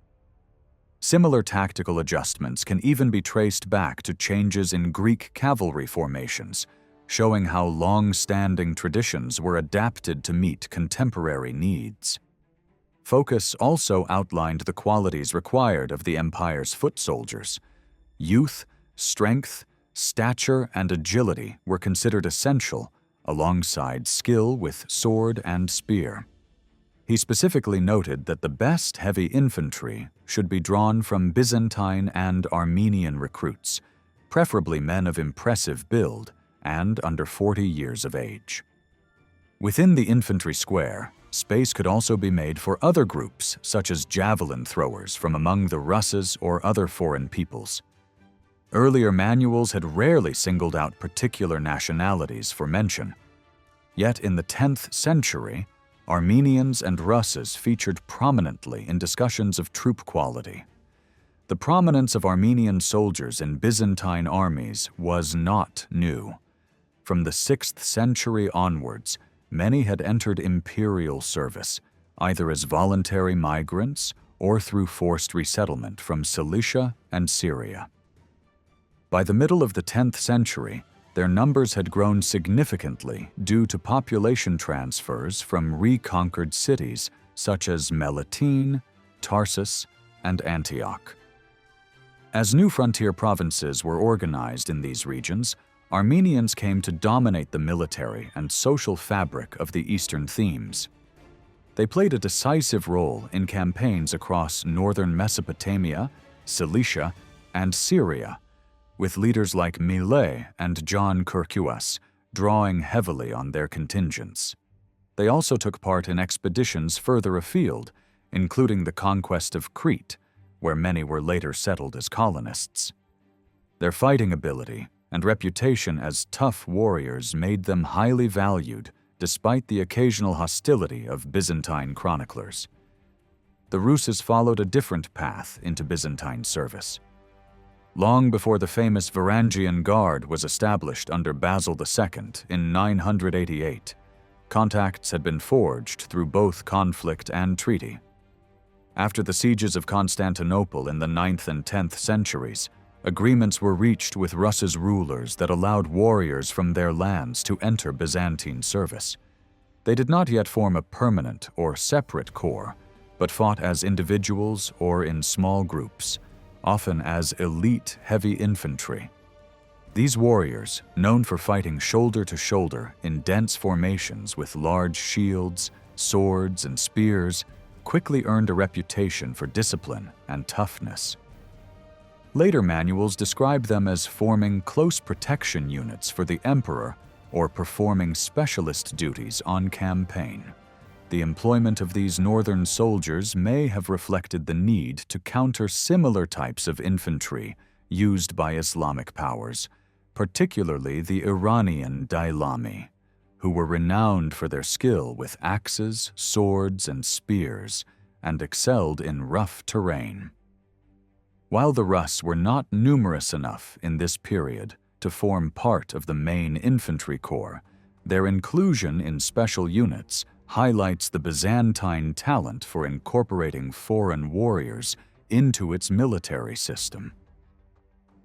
Similar tactical adjustments can even be traced back to changes in Greek cavalry formations, showing how long-standing traditions were adapted to meet contemporary needs. Phocas also outlined the qualities required of the empire's foot soldiers. Youth, strength, stature, and agility were considered essential, alongside skill with sword and spear. He specifically noted that the best heavy infantry should be drawn from Byzantine and Armenian recruits, preferably men of impressive build and under 40 years of age. Within the infantry square, space could also be made for other groups, such as javelin throwers from among the Russes or other foreign peoples. Earlier manuals had rarely singled out particular nationalities for mention. Yet in the 10th century, Armenians and Russes featured prominently in discussions of troop quality. The prominence of Armenian soldiers in Byzantine armies was not new. From the 6th century onwards, many had entered imperial service, either as voluntary migrants or through forced resettlement from Cilicia and Syria. By the middle of the 10th century, their numbers had grown significantly due to population transfers from reconquered cities such as Melitene, Tarsus, and Antioch. As new frontier provinces were organized in these regions, Armenians came to dominate the military and social fabric of the Eastern themes. They played a decisive role in campaigns across northern Mesopotamia, Cilicia, and Syria, with leaders like Millet and John Curcuas drawing heavily on their contingents. They also took part in expeditions further afield, including the conquest of Crete, where many were later settled as colonists. Their fighting ability and reputation as tough warriors made them highly valued despite the occasional hostility of Byzantine chroniclers. The Russes followed a different path into Byzantine service. Long before the famous Varangian Guard was established under Basil II in 988, contacts had been forged through both conflict and treaty. After the sieges of Constantinople in the 9th and 10th centuries, agreements were reached with Russ's rulers that allowed warriors from their lands to enter Byzantine service. They did not yet form a permanent or separate corps, but fought as individuals or in small groups, often as elite heavy infantry. These warriors, known for fighting shoulder to shoulder in dense formations with large shields, swords, and spears, quickly earned a reputation for discipline and toughness. Later manuals describe them as forming close protection units for the emperor or performing specialist duties on campaign. The employment of these northern soldiers may have reflected the need to counter similar types of infantry used by Islamic powers, particularly the Iranian Dailami, who were renowned for their skill with axes, swords, and spears, and excelled in rough terrain. While the Rus were not numerous enough in this period to form part of the main infantry corps, their inclusion in special units highlights the Byzantine talent for incorporating foreign warriors into its military system.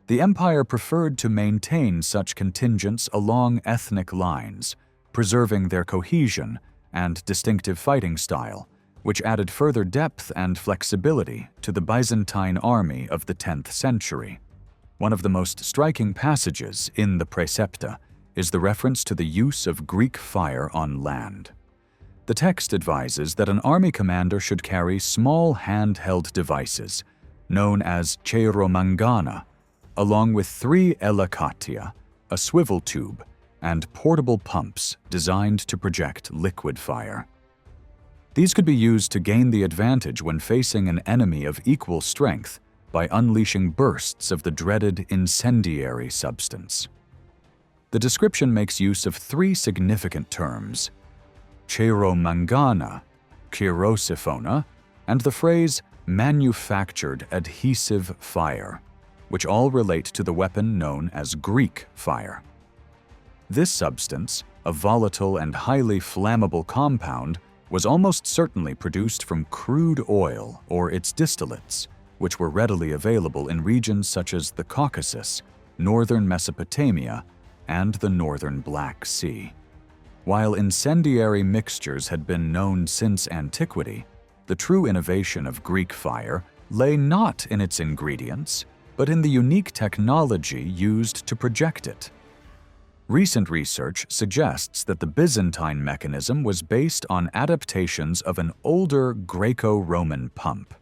The empire preferred to maintain such contingents along ethnic lines, preserving their cohesion and distinctive fighting style, which added further depth and flexibility to the Byzantine army of the 10th century. One of the most striking passages in the Praecepta is the reference to the use of Greek fire on land. The text advises that an army commander should carry small handheld devices, known as cheiromangana, along with 3 elakatia, a swivel tube, and portable pumps designed to project liquid fire. These could be used to gain the advantage when facing an enemy of equal strength by unleashing bursts of the dreaded incendiary substance. The description makes use of 3 significant terms: cheiromangana, chirosiphona, and the phrase manufactured adhesive fire, which all relate to the weapon known as Greek fire. This substance, a volatile and highly flammable compound, was almost certainly produced from crude oil or its distillates, which were readily available in regions such as the Caucasus, northern Mesopotamia, and the northern Black Sea. While incendiary mixtures had been known since antiquity, the true innovation of Greek fire lay not in its ingredients, but in the unique technology used to project it. Recent research suggests that the Byzantine mechanism was based on adaptations of an older Greco-Roman pump.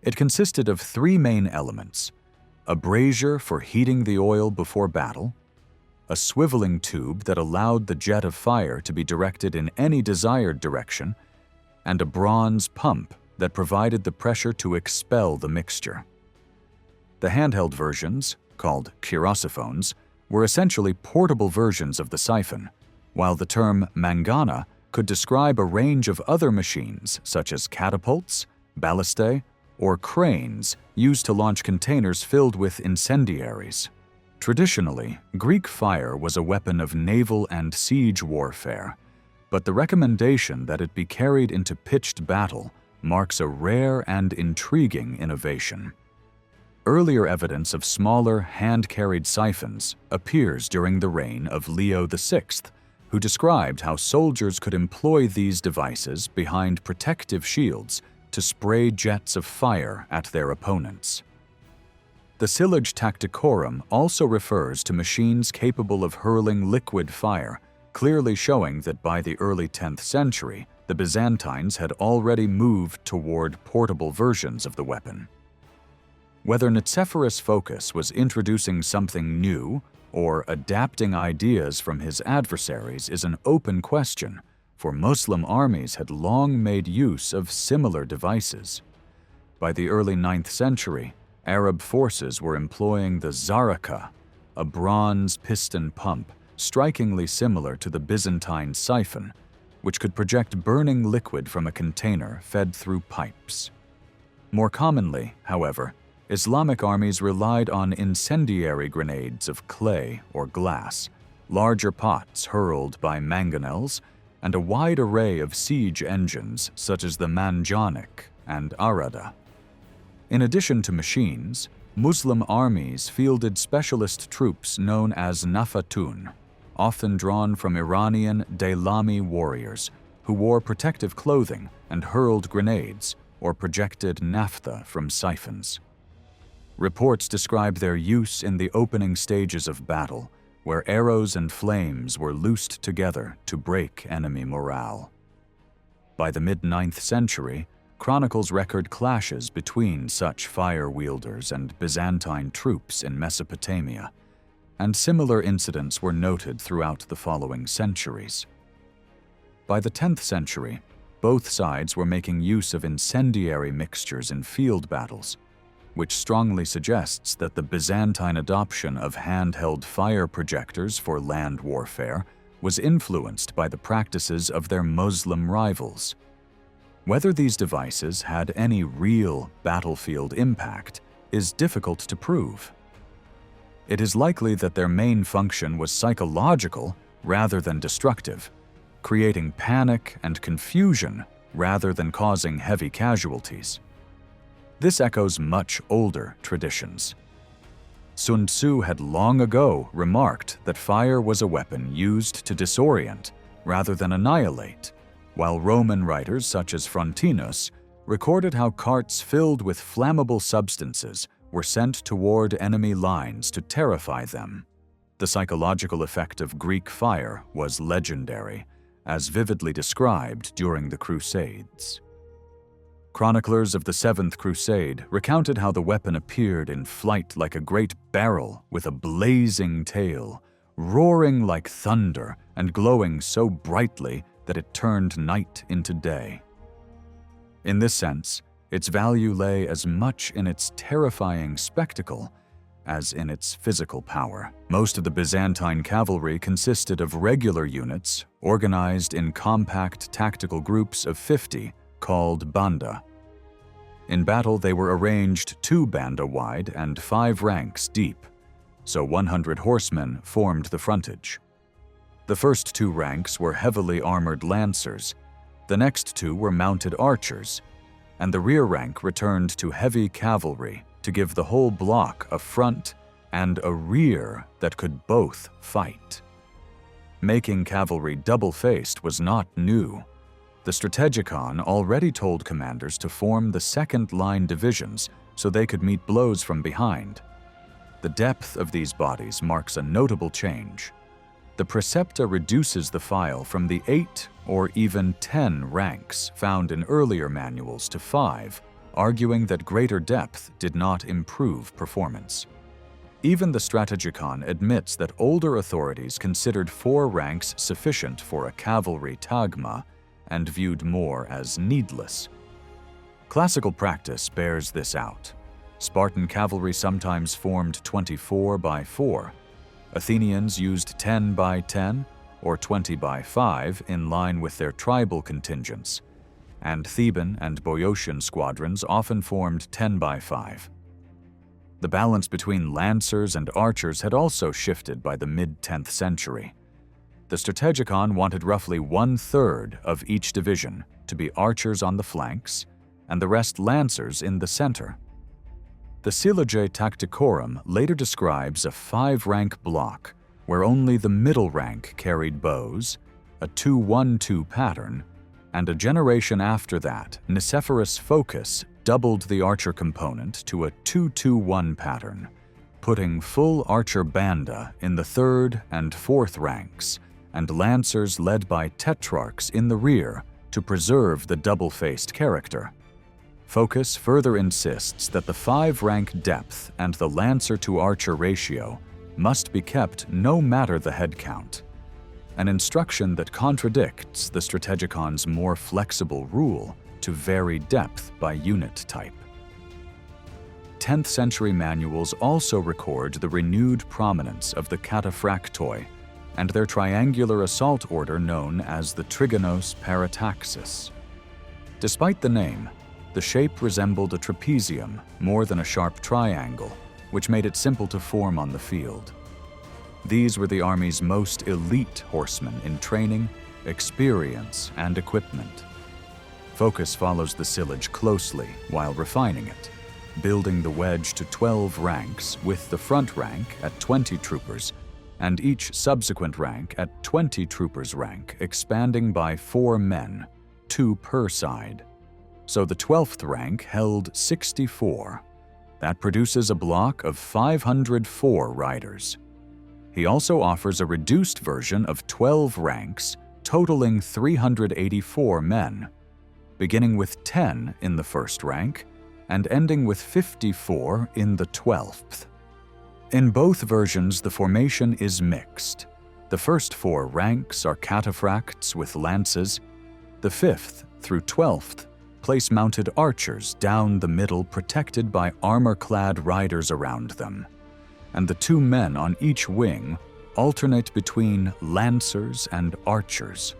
It consisted of 3 main elements: a brazier for heating the oil before battle, a swiveling tube that allowed the jet of fire to be directed in any desired direction, and a bronze pump that provided the pressure to expel the mixture. The handheld versions, called chirosiphones, were essentially portable versions of the siphon, while the term mangana could describe a range of other machines such as catapults, ballistae, or cranes used to launch containers filled with incendiaries. Traditionally, Greek fire was a weapon of naval and siege warfare, but the recommendation that it be carried into pitched battle marks a rare and intriguing innovation. Earlier evidence of smaller, hand-carried siphons appears during the reign of Leo VI, who described how soldiers could employ these devices behind protective shields to spray jets of fire at their opponents. The Silage Tacticorum also refers to machines capable of hurling liquid fire, clearly showing that by the early 10th century, the Byzantines had already moved toward portable versions of the weapon. Whether Nicephorus' focus was introducing something new or adapting ideas from his adversaries is an open question, for Muslim armies had long made use of similar devices. By the early 9th century, Arab forces were employing the zaraka, a bronze piston pump strikingly similar to the Byzantine siphon, which could project burning liquid from a container fed through pipes. More commonly, however, Islamic armies relied on incendiary grenades of clay or glass, larger pots hurled by mangonels, and a wide array of siege engines such as the manjanik and arada. In addition to machines, Muslim armies fielded specialist troops known as nafatun, often drawn from Iranian Dailami warriors who wore protective clothing and hurled grenades, or projected naphtha from siphons. Reports describe their use in the opening stages of battle, where arrows and flames were loosed together to break enemy morale. By the mid-9th century, chronicles record clashes between such fire-wielders and Byzantine troops in Mesopotamia, and similar incidents were noted throughout the following centuries. By the 10th century, both sides were making use of incendiary mixtures in field battles, which strongly suggests that the Byzantine adoption of handheld fire projectors for land warfare was influenced by the practices of their Muslim rivals. Whether these devices had any real battlefield impact is difficult to prove. It is likely that their main function was psychological rather than destructive, creating panic and confusion rather than causing heavy casualties. This echoes much older traditions. Sun Tzu had long ago remarked that fire was a weapon used to disorient rather than annihilate, while Roman writers such as Frontinus recorded how carts filled with flammable substances were sent toward enemy lines to terrify them. The psychological effect of Greek fire was legendary, as vividly described during the Crusades. Chroniclers of the Seventh Crusade recounted how the weapon appeared in flight like a great barrel with a blazing tail, roaring like thunder and glowing so brightly that it turned night into day. In this sense, its value lay as much in its terrifying spectacle as in its physical power. Most of the Byzantine cavalry consisted of regular units organized in compact tactical groups of 50 called banda. In battle, they were arranged 2 banda wide and 5 ranks deep, so 100 horsemen formed the frontage. The first 2 ranks were heavily armored lancers, the next 2 were mounted archers, and the rear rank returned to heavy cavalry to give the whole block a front and a rear that could both fight. Making cavalry double-faced was not new. The Strategikon already told commanders to form the second-line divisions so they could meet blows from behind. The depth of these bodies marks a notable change. The Precepta reduces the file from the 8 or even 10 ranks found in earlier manuals to 5, arguing that greater depth did not improve performance. Even the Strategikon admits that older authorities considered 4 ranks sufficient for a cavalry tagma and viewed more as needless. Classical practice bears this out. Spartan cavalry sometimes formed 24 by 4. Athenians used 10 by 10 or 20 by 5 in line with their tribal contingents, and Theban and Boeotian squadrons often formed 10 by 5. The balance between lancers and archers had also shifted by the mid-10th century. The Strategikon wanted roughly 1/3 of each division to be archers on the flanks and the rest lancers in the center. The Sylloge Tacticorum later describes a 5-rank block where only the middle rank carried bows, a 2-1-2 pattern, and a generation after that, Nicephorus Phocas doubled the archer component to a 2-2-1 pattern, putting full archer banda in the 3rd and 4th ranks, and lancers led by tetrarchs in the rear to preserve the double-faced character. Phocas further insists that the 5-rank depth and the lancer-to-archer ratio must be kept no matter the head count, an instruction that contradicts the Strategikon's more flexible rule to vary depth by unit type. 10th century manuals also record the renewed prominence of the cataphractoi and their triangular assault order known as the trigonos parataxis. Despite the name, the shape resembled a trapezium more than a sharp triangle, which made it simple to form on the field. These were the army's most elite horsemen in training, experience, and equipment. Phocas follows the sillage closely while refining it, building the wedge to 12 ranks with the front rank at 20 troopers and each subsequent rank at 20 troopers rank, expanding by 4 men, 2 per side. so the 12th rank held 64. That produces a block of 504 riders. He also offers a reduced version of 12 ranks, totaling 384 men, beginning with 10 in the first rank and ending with 54 in the 12th. In both versions, the formation is mixed. The first 4 ranks are cataphracts with lances. The 5th through 12th place mounted archers down the middle, protected by armor-clad riders around them, and the 2 men on each wing alternate between lancers and archers.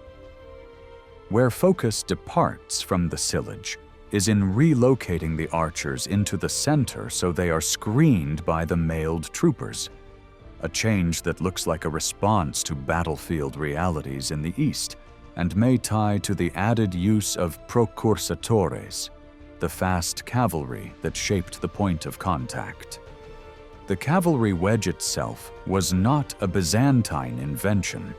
Where focus departs from the sillage is in relocating the archers into the center so they are screened by the mailed troopers, a change that looks like a response to battlefield realities in the East and may tie to the added use of procursatores, the fast cavalry that shaped the point of contact. The cavalry wedge itself was not a Byzantine invention.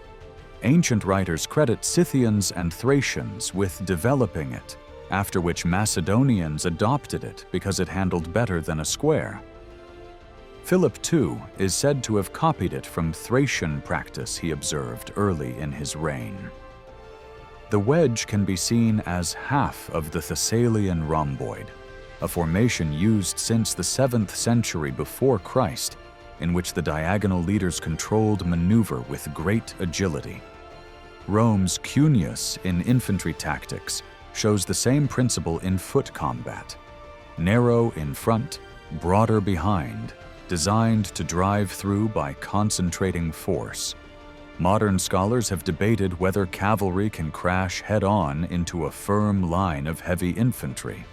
Ancient writers credit Scythians and Thracians with developing it, after which Macedonians adopted it because it handled better than a square. Philip II is said to have copied it from Thracian practice he observed early in his reign. The wedge can be seen as half of the Thessalian rhomboid, a formation used since the 7th century before Christ, in which the diagonal leaders controlled maneuver with great agility. Rome's cuneus in infantry tactics shows the same principle in foot combat: narrow in front, broader behind, designed to drive through by concentrating force. Modern scholars have debated whether cavalry can crash head-on into a firm line of heavy infantry.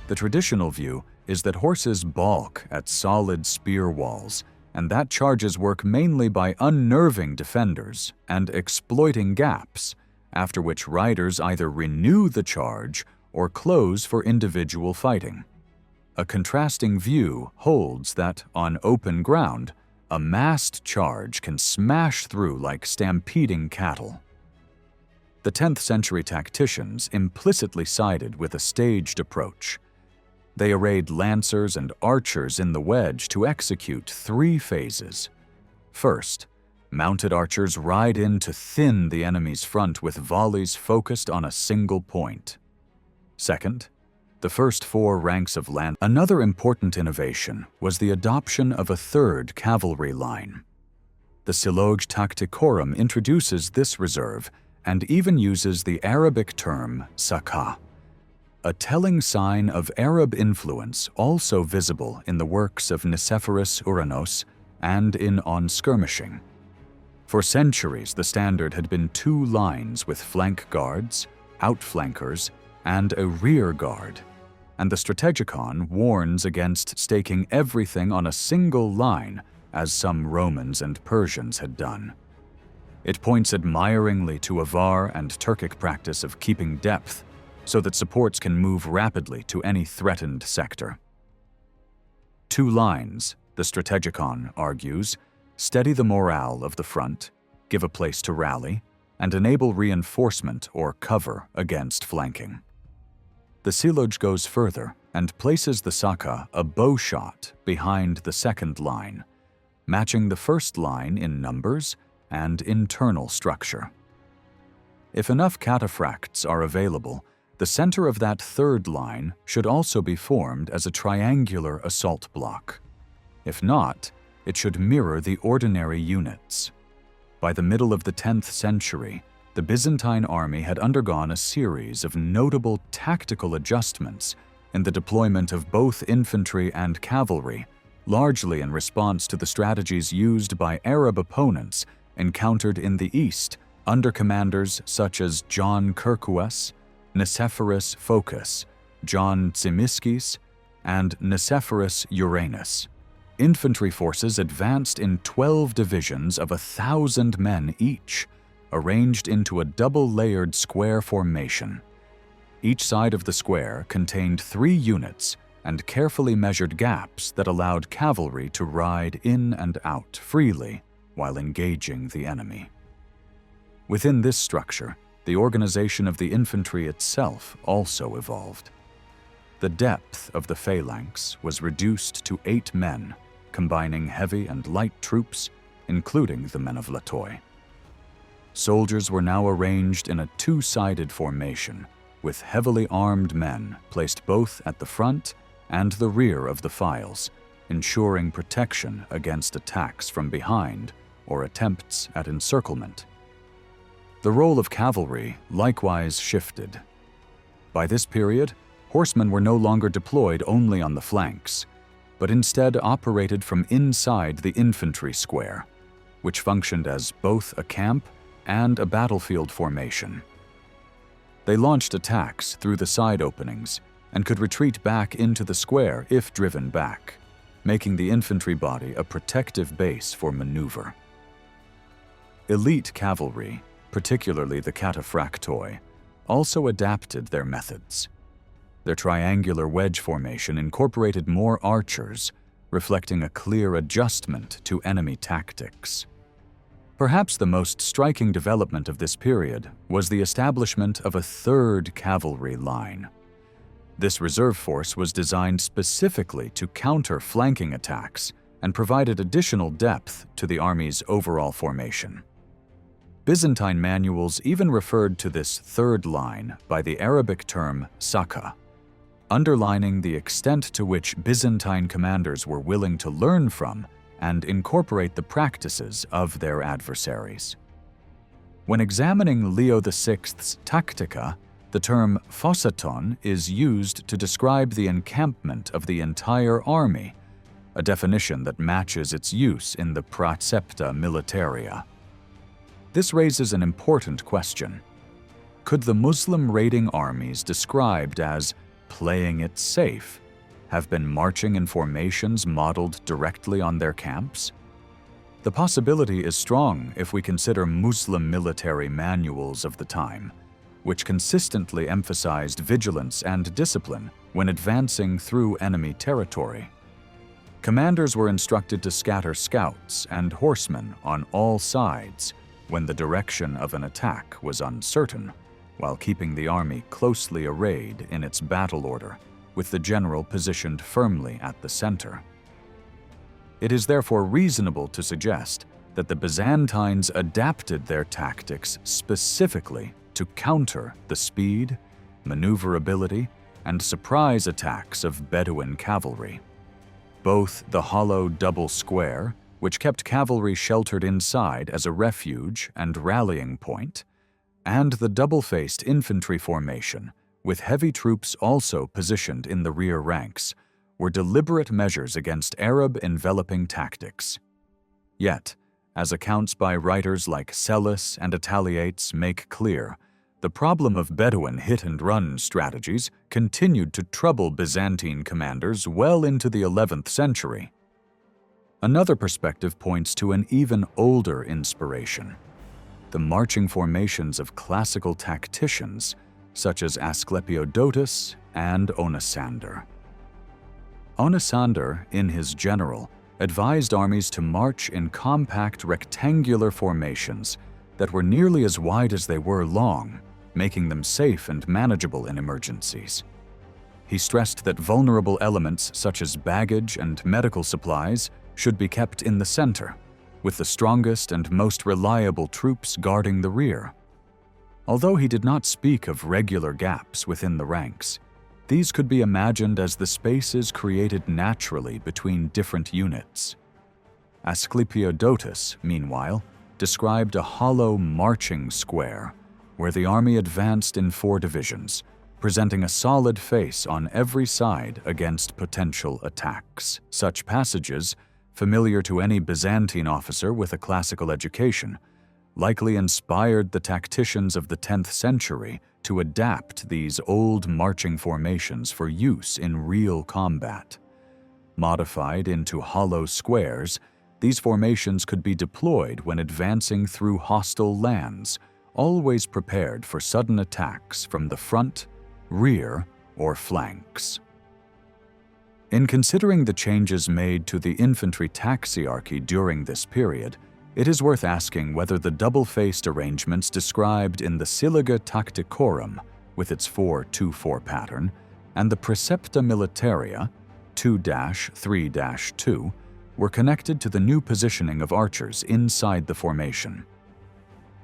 The traditional view is that horses balk at solid spear walls, and that charges work mainly by unnerving defenders and exploiting gaps, after which riders either renew the charge or close for individual fighting. A contrasting view holds that, on open ground, a massed charge can smash through like stampeding cattle. The 10th century tacticians implicitly sided with a staged approach. They arrayed lancers and archers in the wedge to execute 3 phases. First, mounted archers ride in to thin the enemy's front with volleys focused on a single point. Second, the first 4 ranks of lancers. Another important innovation was the adoption of a 3rd cavalry line. The Siloge Tacticorum introduces this reserve and even uses the Arabic term sakah, a telling sign of Arab influence also visible in the works of Nicephorus Uranos and in On Skirmishing. For centuries, the standard had been 2 lines with flank guards, outflankers, and a rear guard, and the Strategicon warns against staking everything on a single line, as some Romans and Persians had done. It points admiringly to Avar and Turkic practice of keeping depth so that supports can move rapidly to any threatened sector. 2 lines, the Strategicon argues, steady the morale of the front, give a place to rally, and enable reinforcement or cover against flanking. The Siloge goes further and places the sakah a bow shot behind the 2nd line, matching the 1st line in numbers and internal structure. If enough cataphracts are available, the center of that 3rd line should also be formed as a triangular assault block. If not, it should mirror the ordinary units. By the middle of the 10th century, the Byzantine army had undergone a series of notable tactical adjustments in the deployment of both infantry and cavalry, largely in response to the strategies used by Arab opponents encountered in the East under commanders such as John Kirkuas, Nicephorus Phocas, John Tsimiskis, and Nicephorus Uranus. Infantry forces advanced in 12 divisions of 1,000 men each, arranged into a double-layered square formation. Each side of the square contained 3 units and carefully measured gaps that allowed cavalry to ride in and out freely while engaging the enemy. Within this structure, the organization of the infantry itself also evolved. The depth of the phalanx was reduced to 8 men, combining heavy and light troops, including the men of Latoy. Soldiers were now arranged in a two-sided formation, with heavily armed men placed both at the front and the rear of the files, ensuring protection against attacks from behind or attempts at encirclement. The role of cavalry likewise shifted. By this period, horsemen were no longer deployed only on the flanks, but instead operated from inside the infantry square, which functioned as both a camp and a battlefield formation. They launched attacks through the side openings and could retreat back into the square if driven back, making the infantry body a protective base for maneuver. Elite cavalry, particularly the cataphractoi, also adapted their methods. Their triangular wedge formation incorporated more archers, reflecting a clear adjustment to enemy tactics. Perhaps the most striking development of this period was the establishment of a third cavalry line. This reserve force was designed specifically to counter flanking attacks and provided additional depth to the army's overall formation. Byzantine manuals even referred to this third line by the Arabic term Saka, underlining the extent to which Byzantine commanders were willing to learn from and incorporate the practices of their adversaries. When examining Leo VI's Tactica, the term fossaton is used to describe the encampment of the entire army, a definition that matches its use in the Praecepta Militaria. This raises an important question. Could the Muslim raiding armies described as playing it safe have been marching in formations modeled directly on their camps? The possibility is strong if we consider Muslim military manuals of the time, which consistently emphasized vigilance and discipline when advancing through enemy territory. Commanders were instructed to scatter scouts and horsemen on all sides when the direction of an attack was uncertain, while keeping the army closely arrayed in its battle order, with the general positioned firmly at the center. It is therefore reasonable to suggest that the Byzantines adapted their tactics specifically to counter the speed, maneuverability, and surprise attacks of Bedouin cavalry. Both the hollow double square, which kept cavalry sheltered inside as a refuge and rallying point, and the double-faced infantry formation, with heavy troops also positioned in the rear ranks, were deliberate measures against Arab enveloping tactics. Yet, as accounts by writers like Sellis and Italiates make clear, the problem of Bedouin hit-and-run strategies continued to trouble Byzantine commanders well into the 11th century. Another perspective points to an even older inspiration: the marching formations of classical tacticians such as Asclepiodotus and Onisander. Onisander, in his General, advised armies to march in compact rectangular formations that were nearly as wide as they were long, making them safe and manageable in emergencies. He stressed that vulnerable elements such as baggage and medical supplies should be kept in the center, with the strongest and most reliable troops guarding the rear. Although he did not speak of regular gaps within the ranks, these could be imagined as the spaces created naturally between different units. Asclepiodotus, meanwhile, described a hollow marching square where the army advanced in 4 divisions, presenting a solid face on every side against potential attacks. Such passages, familiar to any Byzantine officer with a classical education, likely inspired the tacticians of the 10th century to adapt these old marching formations for use in real combat. Modified into hollow squares, these formations could be deployed when advancing through hostile lands, always prepared for sudden attacks from the front, rear, or flanks. In considering the changes made to the infantry taxiarchy during this period, it is worth asking whether the double-faced arrangements described in the Siliga Tacticorum, with its 4-2-4 pattern, and the Precepta Militaria, 2-3-2, were connected to the new positioning of archers inside the formation.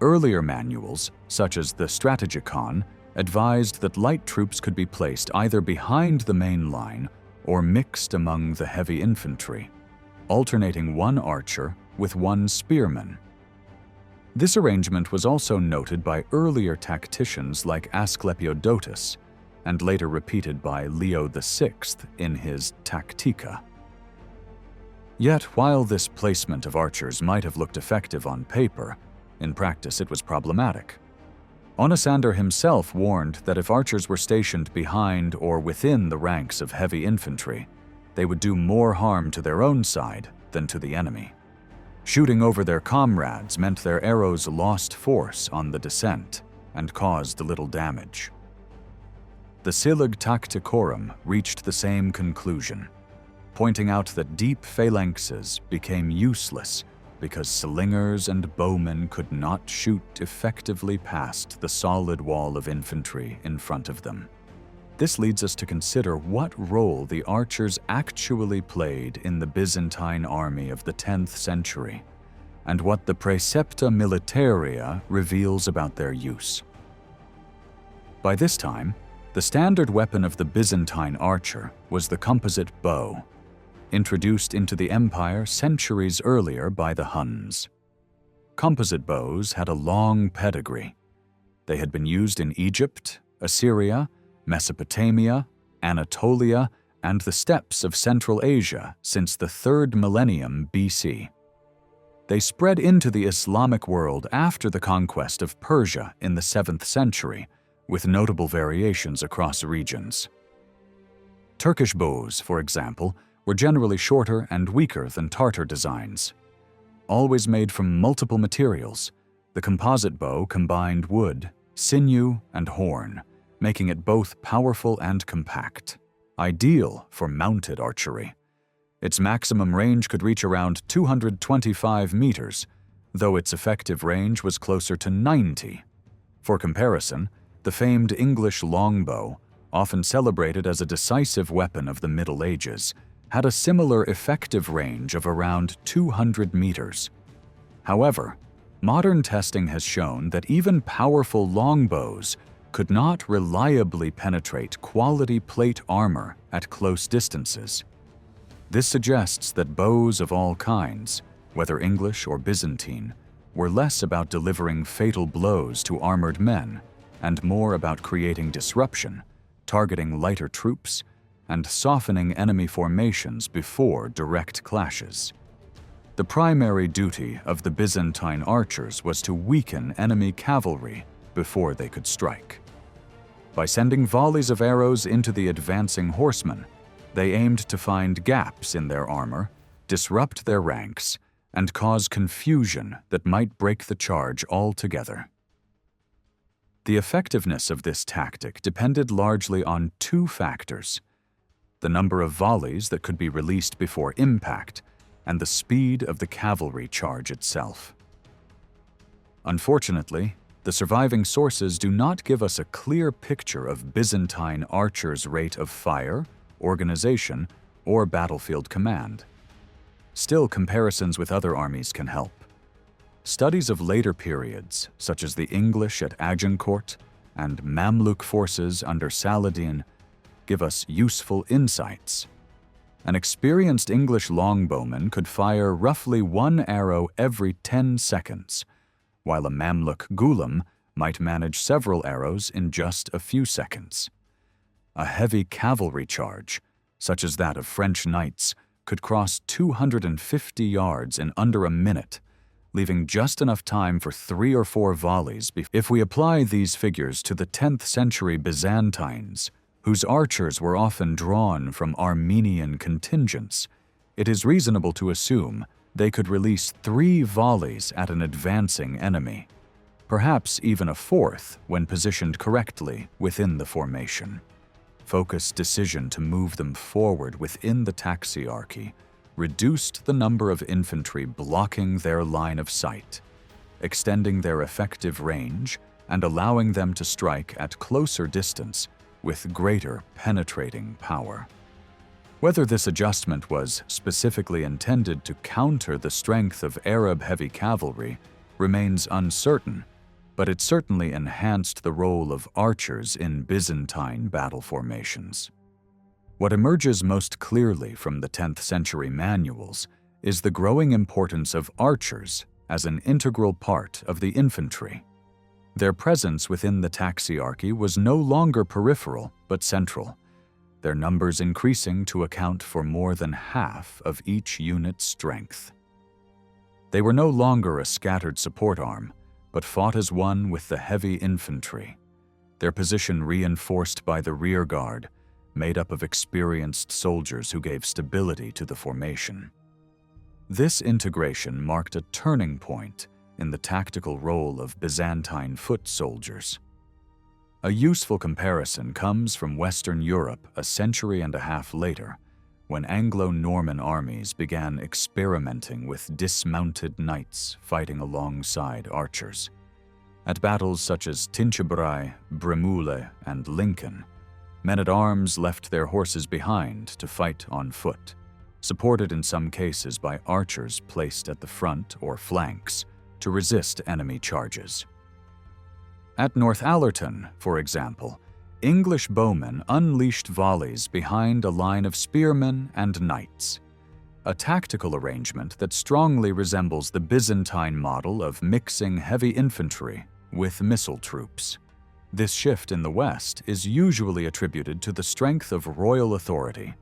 Earlier manuals, such as the Strategicon, advised that light troops could be placed either behind the main line or mixed among the heavy infantry, alternating one archer with one spearman. This arrangement was also noted by earlier tacticians like Asclepiodotus, and later repeated by Leo VI in his Tactica. Yet, while this placement of archers might have looked effective on paper, in practice it was problematic. Onosander himself warned that if archers were stationed behind or within the ranks of heavy infantry, they would do more harm to their own side than to the enemy. Shooting over their comrades meant their arrows lost force on the descent and caused little damage. The Silig Tacticorum reached the same conclusion, pointing out that deep phalanxes became useless because slingers and bowmen could not shoot effectively past the solid wall of infantry in front of them. This leads us to consider what role the archers actually played in the Byzantine army of the 10th century, and what the Precepta Militaria reveals about their use. By this time, the standard weapon of the Byzantine archer was the composite bow, introduced into the empire centuries earlier by the Huns. Composite bows had a long pedigree. They had been used in Egypt, Assyria, Mesopotamia, Anatolia, and the steppes of Central Asia since the 3rd millennium BC. They spread into the Islamic world after the conquest of Persia in the 7th century, with notable variations across regions. Turkish bows, for example, were generally shorter and weaker than Tartar designs. Always made from multiple materials, the composite bow combined wood, sinew, and horn, making it both powerful and compact, ideal for mounted archery. Its maximum range could reach around 225 meters, though its effective range was closer to 90. For comparison, the famed English longbow, often celebrated as a decisive weapon of the Middle Ages, had a similar effective range of around 200 meters. However, modern testing has shown that even powerful longbows could not reliably penetrate quality plate armor at close distances. This suggests that bows of all kinds, whether English or Byzantine, were less about delivering fatal blows to armored men and more about creating disruption, targeting lighter troops, and softening enemy formations before direct clashes. The primary duty of the Byzantine archers was to weaken enemy cavalry before they could strike. By sending volleys of arrows into the advancing horsemen, they aimed to find gaps in their armor, disrupt their ranks, and cause confusion that might break the charge altogether. The effectiveness of this tactic depended largely on two factors: the number of volleys that could be released before impact, and the speed of the cavalry charge itself. Unfortunately, the surviving sources do not give us a clear picture of Byzantine archers' rate of fire, organization, or battlefield command. Still, comparisons with other armies can help. Studies of later periods, such as the English at Agincourt and Mamluk forces under Saladin, give us useful insights. An experienced English longbowman could fire roughly one arrow every 10 seconds, while a Mamluk gulam might manage several arrows in just a few seconds. A heavy cavalry charge, such as that of French knights, could cross 250 yards in under a minute, leaving just enough time for 3 or 4 volleys. If we apply these figures to the 10th century Byzantines, whose archers were often drawn from Armenian contingents, it is reasonable to assume they could release 3 volleys at an advancing enemy, perhaps even a 4th when positioned correctly within the formation. Focused decision to move them forward within the taxiarchy reduced the number of infantry blocking their line of sight, extending their effective range and allowing them to strike at closer distance with greater penetrating power. Whether this adjustment was specifically intended to counter the strength of Arab heavy cavalry remains uncertain, but it certainly enhanced the role of archers in Byzantine battle formations. What emerges most clearly from the 10th century manuals is the growing importance of archers as an integral part of the infantry. Their presence within the taxiarchy was no longer peripheral but central, their numbers increasing to account for more than half of each unit's strength. They were no longer a scattered support arm, but fought as one with the heavy infantry, their position reinforced by the rear guard, made up of experienced soldiers who gave stability to the formation. This integration marked a turning point in the tactical role of Byzantine foot soldiers. A useful comparison comes from Western Europe a century and a half later, when Anglo-Norman armies began experimenting with dismounted knights fighting alongside archers. At battles such as Tinchebrai, Bremule, and Lincoln, men-at-arms left their horses behind to fight on foot, supported in some cases by archers placed at the front or flanks to resist enemy charges. At Northallerton, for example, English bowmen unleashed volleys behind a line of spearmen and knights, a tactical arrangement that strongly resembles the Byzantine model of mixing heavy infantry with missile troops. This shift in the West is usually attributed to the strength of royal authority,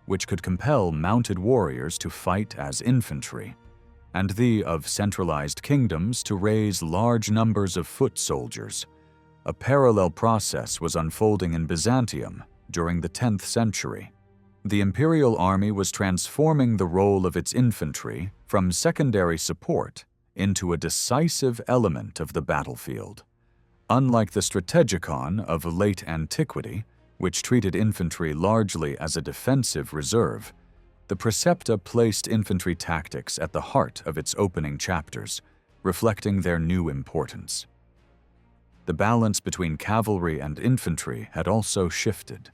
which could compel mounted warriors to fight as infantry, and the of centralized kingdoms to raise large numbers of foot soldiers. A parallel process was unfolding in Byzantium during the 10th century. The imperial army was transforming the role of its infantry from secondary support into a decisive element of the battlefield. Unlike the strategikon of late antiquity, which treated infantry largely as a defensive reserve, the Precepta placed infantry tactics at the heart of its opening chapters, reflecting their new importance. The balance between cavalry and infantry had also shifted.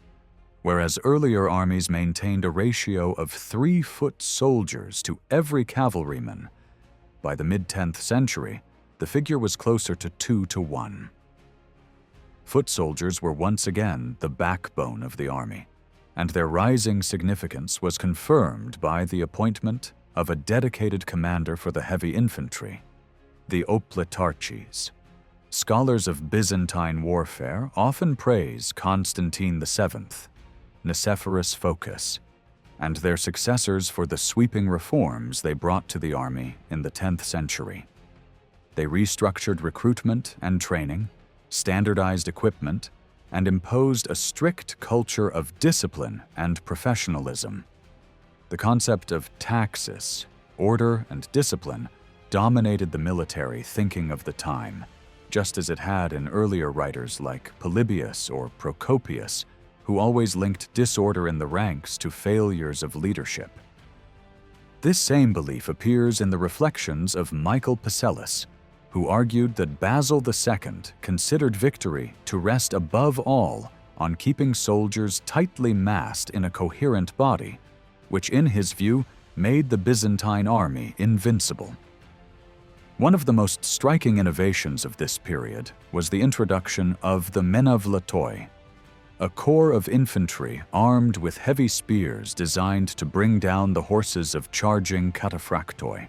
Whereas earlier armies maintained a ratio of 3 foot soldiers to every cavalryman, by the mid-10th century, the figure was closer to 2 to 1. Foot soldiers were once again the backbone of the army, and their rising significance was confirmed by the appointment of a dedicated commander for the heavy infantry, the opletarches. Scholars of Byzantine warfare often praise Constantine VII, Nicephorus Phocas, and their successors for the sweeping reforms they brought to the army in the 10th century. They restructured recruitment and training, standardized equipment, and imposed a strict culture of discipline and professionalism. The concept of taxis, order and discipline, dominated the military thinking of the time, just as it had in earlier writers like Polybius or Procopius, who always linked disorder in the ranks to failures of leadership. This same belief appears in the reflections of Michael Pacellus, who argued that Basil II considered victory to rest above all on keeping soldiers tightly massed in a coherent body, which in his view made the Byzantine army invincible. One of the most striking innovations of this period was the introduction of the menavlatoi, a corps of infantry armed with heavy spears designed to bring down the horses of charging cataphractoi.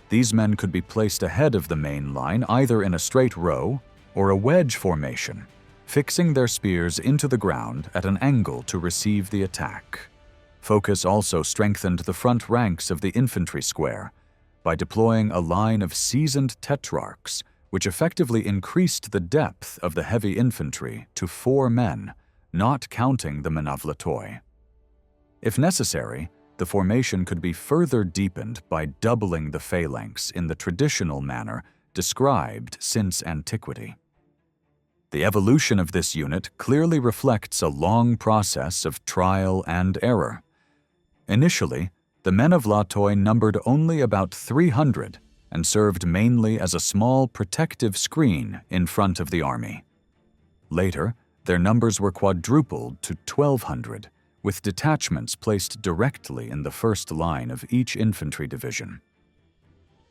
These men could be placed ahead of the main line either in a straight row or a wedge formation, fixing their spears into the ground at an angle to receive the attack. Phocas also strengthened the front ranks of the infantry square by deploying a line of seasoned tetrarchs, which effectively increased the depth of the heavy infantry to 4 men, not counting the menavlatoi. If necessary, the formation could be further deepened by doubling the phalanx in the traditional manner described since antiquity. The evolution of this unit clearly reflects a long process of trial and error. Initially, the menavlatoi numbered only about 300 and served mainly as a small protective screen in front of the army. Later, Their numbers were quadrupled to 1,200, with detachments placed directly in the first line of each infantry division.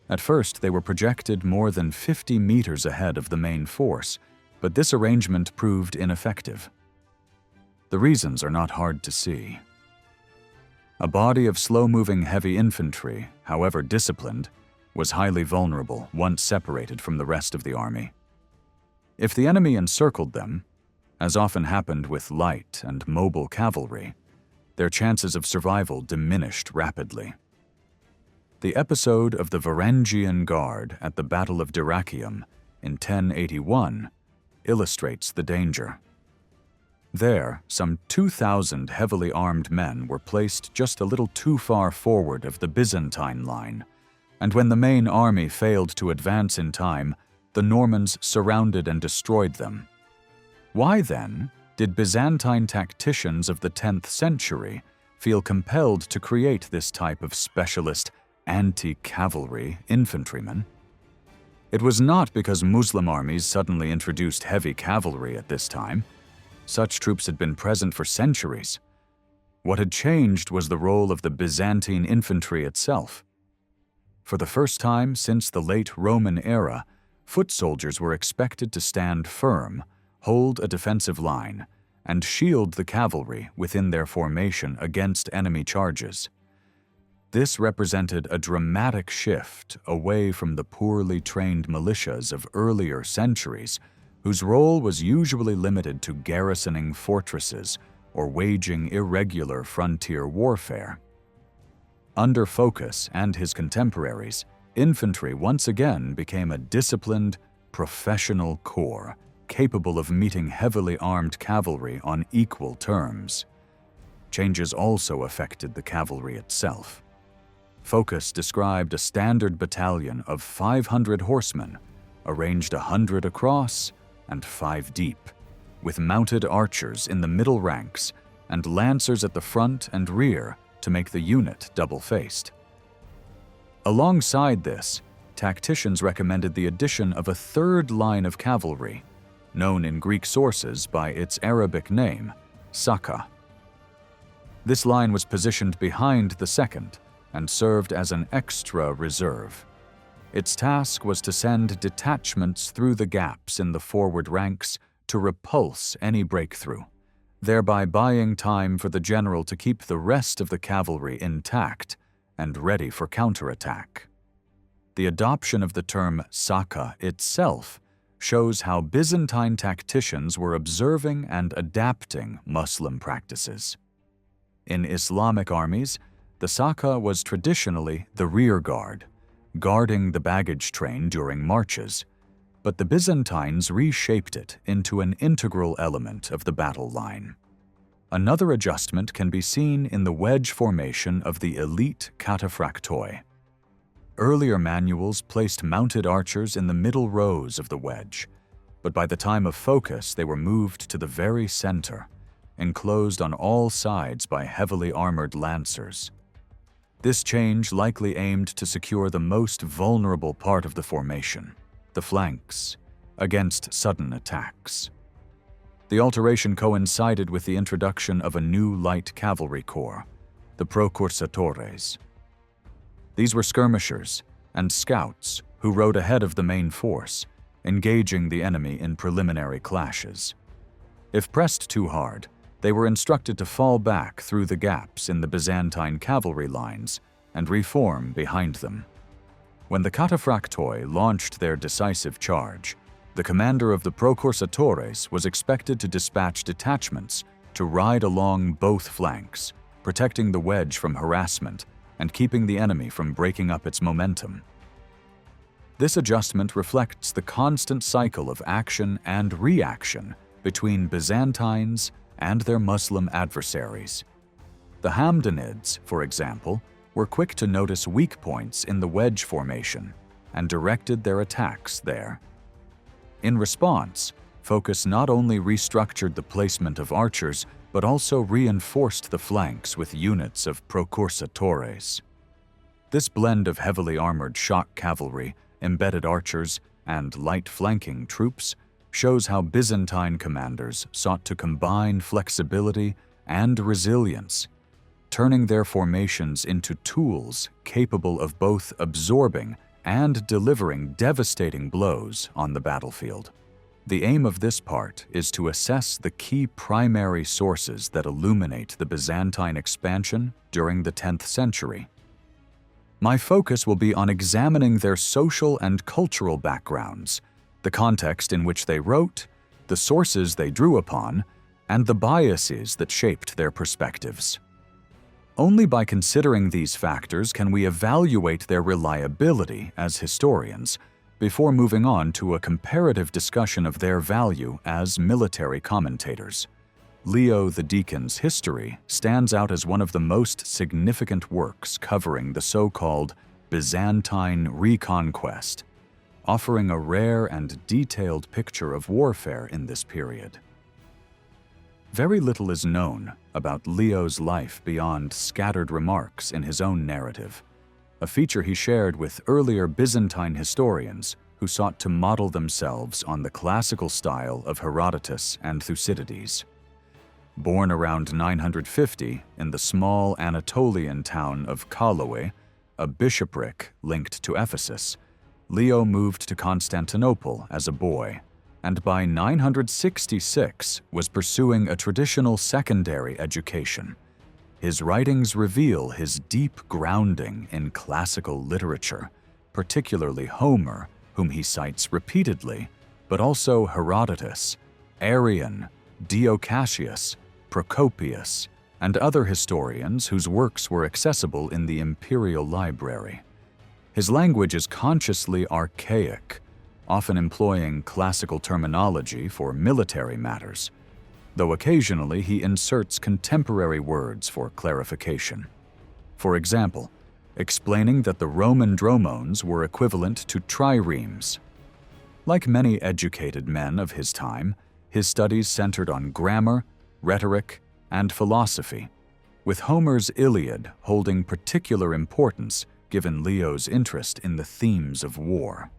At first, they were projected more than 50 meters ahead of the main force, but this arrangement proved ineffective. The reasons are not hard to see. A body of slow-moving heavy infantry, however disciplined, was highly vulnerable once separated from the rest of the army. If the enemy encircled them, as often happened with light and mobile cavalry, their chances of survival diminished rapidly. The episode of the Varangian Guard at the Battle of Dyrrhachium in 1081 illustrates the danger. There, some 2,000 heavily armed men were placed just a little too far forward of the Byzantine line, and when the main army failed to advance in time, the Normans surrounded and destroyed them. Why, then, did Byzantine tacticians of the 10th century feel compelled to create this type of specialist anti-cavalry infantryman? It was not because Muslim armies suddenly introduced heavy cavalry at this time. Such troops had been present for centuries. What had changed was the role of the Byzantine infantry itself. For the first time since the late Roman era, foot soldiers were expected to stand firm, hold a defensive line, and shield the cavalry within their formation against enemy charges. This represented a dramatic shift away from the poorly trained militias of earlier centuries, whose role was usually limited to garrisoning fortresses or waging irregular frontier warfare. Under Phocas and his contemporaries, infantry once again became a disciplined, professional corps, capable of meeting heavily armed cavalry on equal terms. Changes also affected the cavalry itself. Phocas described a standard battalion of 500 horsemen, arranged 100 across and 5 deep, with mounted archers in the middle ranks and lancers at the front and rear to make the unit double-faced. Alongside this, tacticians recommended the addition of a third line of cavalry, known in Greek sources by its Arabic name, Saka. This line was positioned behind the second and served as an extra reserve. Its task was to send detachments through the gaps in the forward ranks to repulse any breakthrough, thereby buying time for the general to keep the rest of the cavalry intact and ready for counterattack. The adoption of the term Saka itself shows how Byzantine tacticians were observing and adapting Muslim practices. In Islamic armies, the Saka was traditionally the rear guard, guarding the baggage train during marches, but the Byzantines reshaped it into an integral element of the battle line. Another adjustment can be seen in the wedge formation of the elite cataphractoi. Earlier manuals placed mounted archers in the middle rows of the wedge, but by the time of Phocas they were moved to the very center, enclosed on all sides by heavily armored lancers. This change likely aimed to secure the most vulnerable part of the formation, the flanks, against sudden attacks. The alteration coincided with the introduction of a new light cavalry corps, the procursatores. These were skirmishers and scouts who rode ahead of the main force, engaging the enemy in preliminary clashes. If pressed too hard, they were instructed to fall back through the gaps in the Byzantine cavalry lines and reform behind them. When the cataphractoi launched their decisive charge, the commander of the procursatores was expected to dispatch detachments to ride along both flanks, protecting the wedge from harassment and keeping the enemy from breaking up its momentum. This adjustment reflects the constant cycle of action and reaction between Byzantines and their Muslim adversaries. The Hamdanids, for example, were quick to notice weak points in the wedge formation and directed their attacks there. In response, Phocas not only restructured the placement of archers, but also reinforced the flanks with units of procursatores. This blend of heavily armored shock cavalry, embedded archers, and light flanking troops shows how Byzantine commanders sought to combine flexibility and resilience, turning their formations into tools capable of both absorbing and delivering devastating blows on the battlefield. The aim of this part is to assess the key primary sources that illuminate the Byzantine expansion during the 10th century. My focus will be on examining their social and cultural backgrounds, the context in which they wrote, the sources they drew upon, and the biases that shaped their perspectives. Only by considering these factors can we evaluate their reliability as historians, before moving on to a comparative discussion of their value as military commentators. Leo the Deacon's history stands out as one of the most significant works covering the so-called Byzantine reconquest, offering a rare and detailed picture of warfare in this period. Very little is known about Leo's life beyond scattered remarks in his own narrative, a feature he shared with earlier Byzantine historians who sought to model themselves on the classical style of Herodotus and Thucydides. Born around 950 in the small Anatolian town of Kaloe, a bishopric linked to Ephesus, Leo moved to Constantinople as a boy, and by 966 was pursuing a traditional secondary education. His writings reveal his deep grounding in classical literature, particularly Homer, whom he cites repeatedly, but also Herodotus, Arrian, Dio Cassius, Procopius, and other historians whose works were accessible in the imperial library. His language is consciously archaic, often employing classical terminology for military matters, though occasionally he inserts contemporary words for clarification. For example, explaining that the Roman dromones were equivalent to triremes. Like many educated men of his time, his studies centered on grammar, rhetoric, and philosophy, with Homer's Iliad holding particular importance given Leo's interest in the themes of war.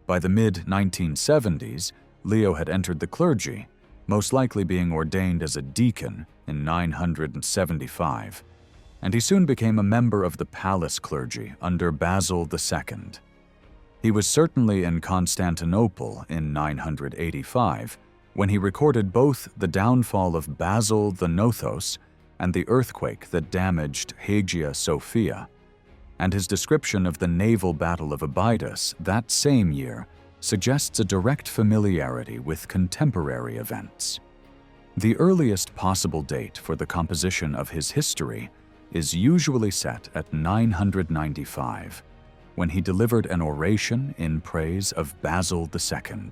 By the mid-1970s, Leo had entered the clergy, most likely being ordained as a deacon in 975, and he soon became a member of the palace clergy under Basil II. He was certainly in Constantinople in 985, when he recorded both the downfall of Basil the Nothos and the earthquake that damaged Hagia Sophia, and his description of the naval battle of Abydos that same year suggests a direct familiarity with contemporary events. The earliest possible date for the composition of his history is usually set at 995, when he delivered an oration in praise of Basil II.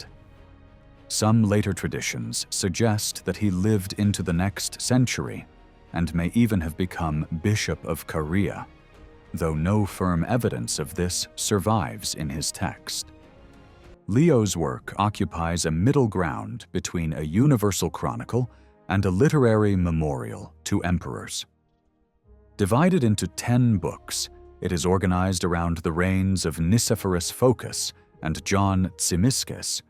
Some later traditions suggest that he lived into the next century and may even have become Bishop of Caria, though no firm evidence of this survives in his text. Leo's work occupies a middle ground between a universal chronicle and a literary memorial to emperors. Divided into 10 books, it is organized around the reigns of Nicephorus Phocas and John Tzimiskes,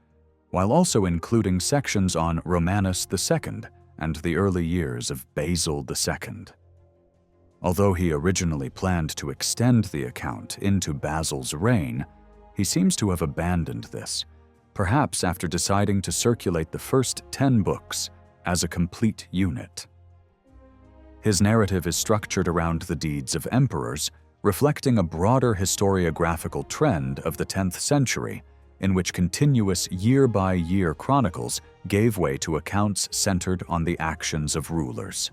while also including sections on Romanus II and the early years of Basil II. Although he originally planned to extend the account into Basil's reign, he seems to have abandoned this, perhaps after deciding to circulate the first 10 books as a complete unit. His narrative is structured around the deeds of emperors, reflecting a broader historiographical trend of the 10th century, in which continuous year-by-year chronicles gave way to accounts centered on the actions of rulers.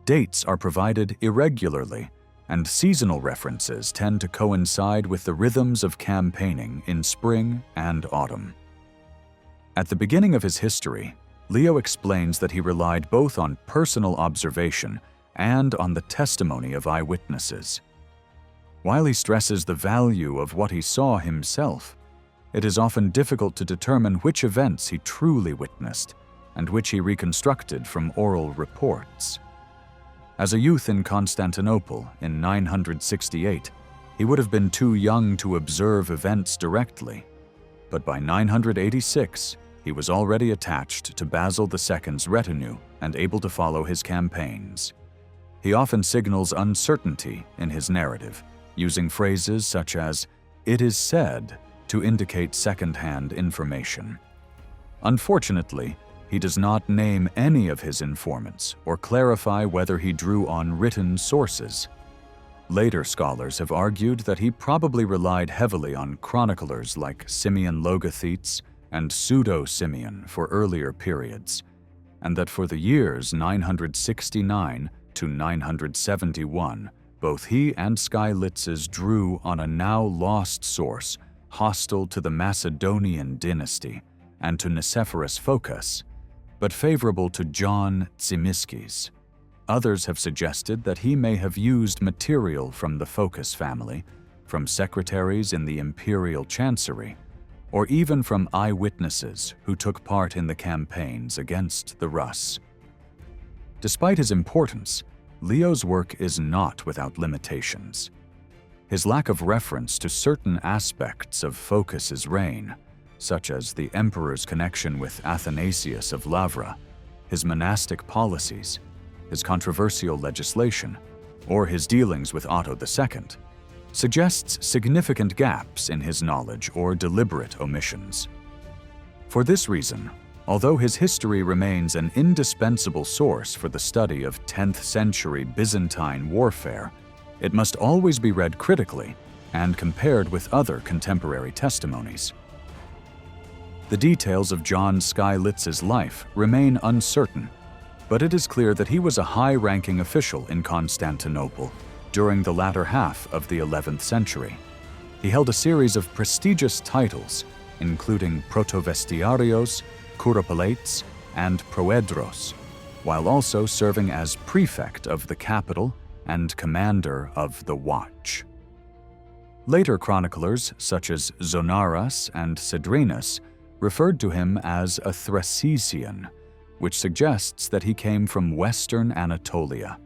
Dates are provided irregularly, and seasonal references tend to coincide with the rhythms of campaigning in spring and autumn. At the beginning of his history, Leo explains that he relied both on personal observation and on the testimony of eyewitnesses. While he stresses the value of what he saw himself, it is often difficult to determine which events he truly witnessed and which he reconstructed from oral reports. As a youth in Constantinople in 968, he would have been too young to observe events directly, but by 986, He was already attached to Basil II's retinue and able to follow his campaigns. He often signals uncertainty in his narrative, using phrases such as, "It is said," to indicate second-hand information. Unfortunately, he does not name any of his informants or clarify whether he drew on written sources. Later scholars have argued that he probably relied heavily on chroniclers like Simeon Logothetes and Pseudo-Simeon for earlier periods, and that for the years 969 to 971, both he and Skylitzes drew on a now lost source hostile to the Macedonian dynasty and to Nicephorus Phocas, but favorable to John Tzimiskes. Others have suggested that he may have used material from the Phocas family, from secretaries in the imperial chancery, or even from eyewitnesses who took part in the campaigns against the Rus. Despite his importance, Leo's work is not without limitations. His lack of reference to certain aspects of Phocas's reign, such as the emperor's connection with Athanasius of Lavra, his monastic policies, his controversial legislation, or his dealings with Otto II, suggests significant gaps in his knowledge or deliberate omissions. For this reason, although his history remains an indispensable source for the study of 10th century Byzantine warfare, it must always be read critically and compared with other contemporary testimonies. The details of John Skylitzes' life remain uncertain, but it is clear that he was a high-ranking official in Constantinople during the latter half of the 11th century. He held a series of prestigious titles, including protovestiarios, curopalates, and proedros, while also serving as prefect of the capital and commander of the Watch. Later chroniclers, such as Zonaras and Cedrenus, referred to him as a Thracian, which suggests that he came from western Anatolia.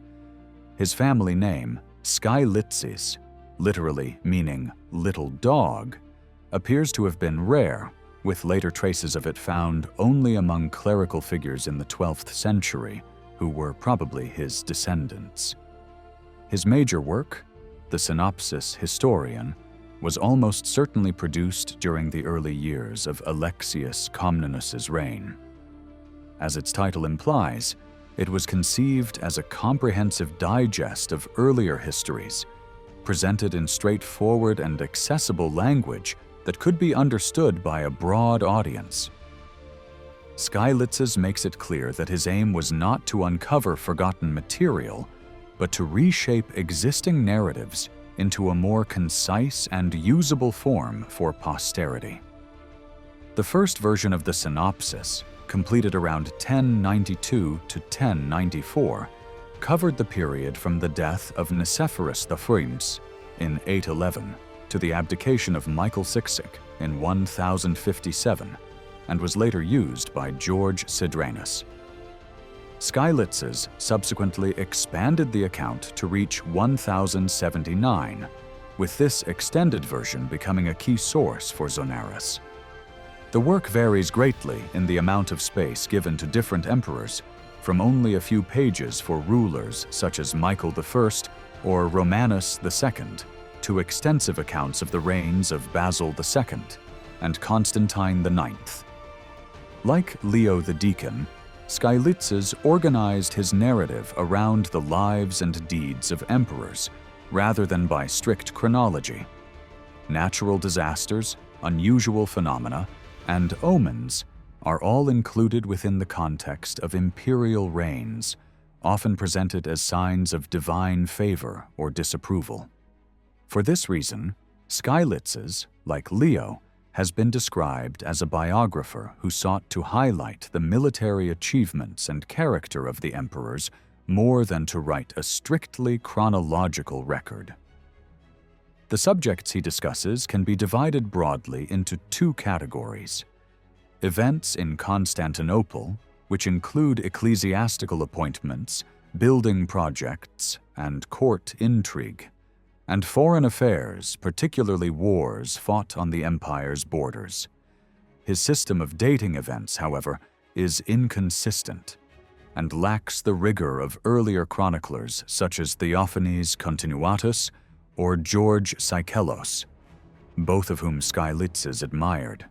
His family name, Skylitzes, literally meaning little dog, appears to have been rare, with later traces of it found only among clerical figures in the 12th century, who were probably his descendants. His major work, the Synopsis Historian, was almost certainly produced during the early years of Alexius Comnenus's reign. As its title implies, it was conceived as a comprehensive digest of earlier histories, presented in straightforward and accessible language that could be understood by a broad audience. Skylitzes makes it clear that his aim was not to uncover forgotten material, but to reshape existing narratives into a more concise and usable form for posterity. The first version of the Synopsis, completed around 1092 to 1094, covered the period from the death of Nicephorus IV in 811 to the abdication of Michael Sixik in 1057, and was later used by George Cedrenus. Skylitzes subsequently expanded the account to reach 1079, with this extended version becoming a key source for Zonaras. The work varies greatly in the amount of space given to different emperors, from only a few pages for rulers such as Michael I or Romanus II, to extensive accounts of the reigns of Basil II and Constantine IX. Like Leo the Deacon, Skylitzes organized his narrative around the lives and deeds of emperors, rather than by strict chronology. Natural disasters, unusual phenomena, and omens are all included within the context of imperial reigns, often presented as signs of divine favor or disapproval. For this reason, Skylitzes, like Leo, has been described as a biographer who sought to highlight the military achievements and character of the emperors more than to write a strictly chronological record. The subjects he discusses can be divided broadly into two categories: events in Constantinople, which include ecclesiastical appointments, building projects, and court intrigue, and foreign affairs, particularly wars fought on the empire's borders. His system of dating events, however, is inconsistent and lacks the rigor of earlier chroniclers such as Theophanes Continuatus or George Psychelos, both of whom Skylitzes admired.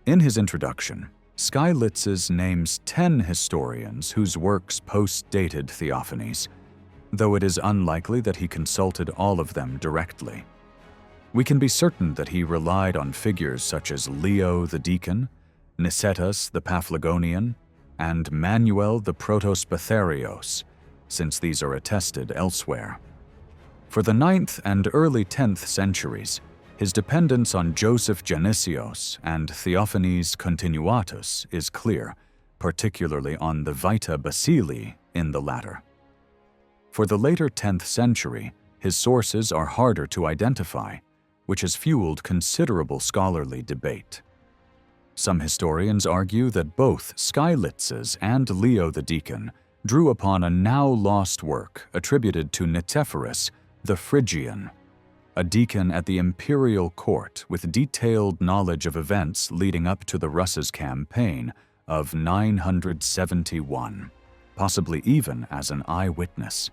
In his introduction, Skylitzes names 10 historians whose works post-dated Theophanes, though it is unlikely that he consulted all of them directly. We can be certain that he relied on figures such as Leo the Deacon, Nicetas the Paphlagonian, and Manuel the Protospatharios, since these are attested elsewhere. For the 9th and early 10th centuries, his dependence on Joseph Genesios and Theophanes Continuatus is clear, particularly on the Vita Basili in the latter. For the later 10th century, his sources are harder to identify, which has fueled considerable scholarly debate. Some historians argue that both Skylitzes and Leo the Deacon drew upon a now-lost work attributed to Nicephorus the Phrygian, a deacon at the imperial court with detailed knowledge of events leading up to the Russ's campaign of 971, possibly even as an eyewitness.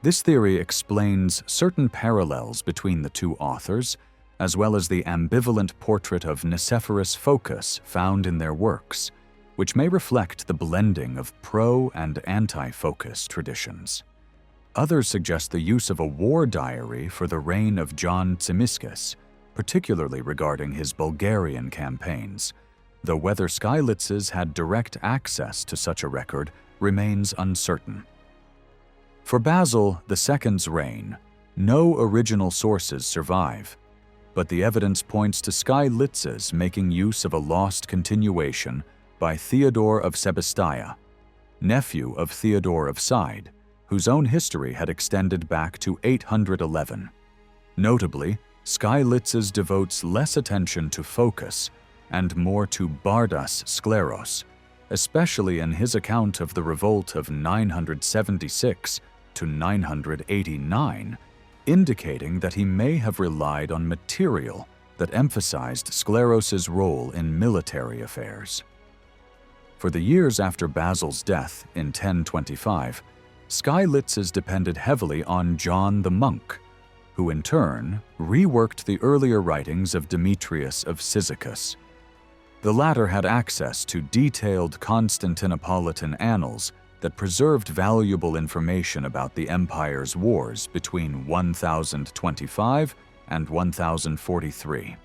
This theory explains certain parallels between the two authors, as well as the ambivalent portrait of Nicephorus Phocas found in their works, which may reflect the blending of pro- and anti-Phocas traditions. Others suggest the use of a war diary for the reign of John Tzimiskes, particularly regarding his Bulgarian campaigns, though whether Skylitzes had direct access to such a record remains uncertain. For Basil II's reign, no original sources survive, but the evidence points to Skylitzes making use of a lost continuation by Theodore of Sebastia, nephew of Theodore of Side, whose own history had extended back to 811. Notably, Skylitzes devotes less attention to Phocas and more to Bardas Skleros, especially in his account of the revolt of 976 to 989, indicating that he may have relied on material that emphasized Skleros's role in military affairs. For the years after Basil's death in 1025, Skylitzes depended heavily on John the monk, who in turn reworked the earlier writings of Demetrius of Cyzicus. The latter had access to detailed Constantinopolitan annals that preserved valuable information about the empire's wars between 1025 and 1043.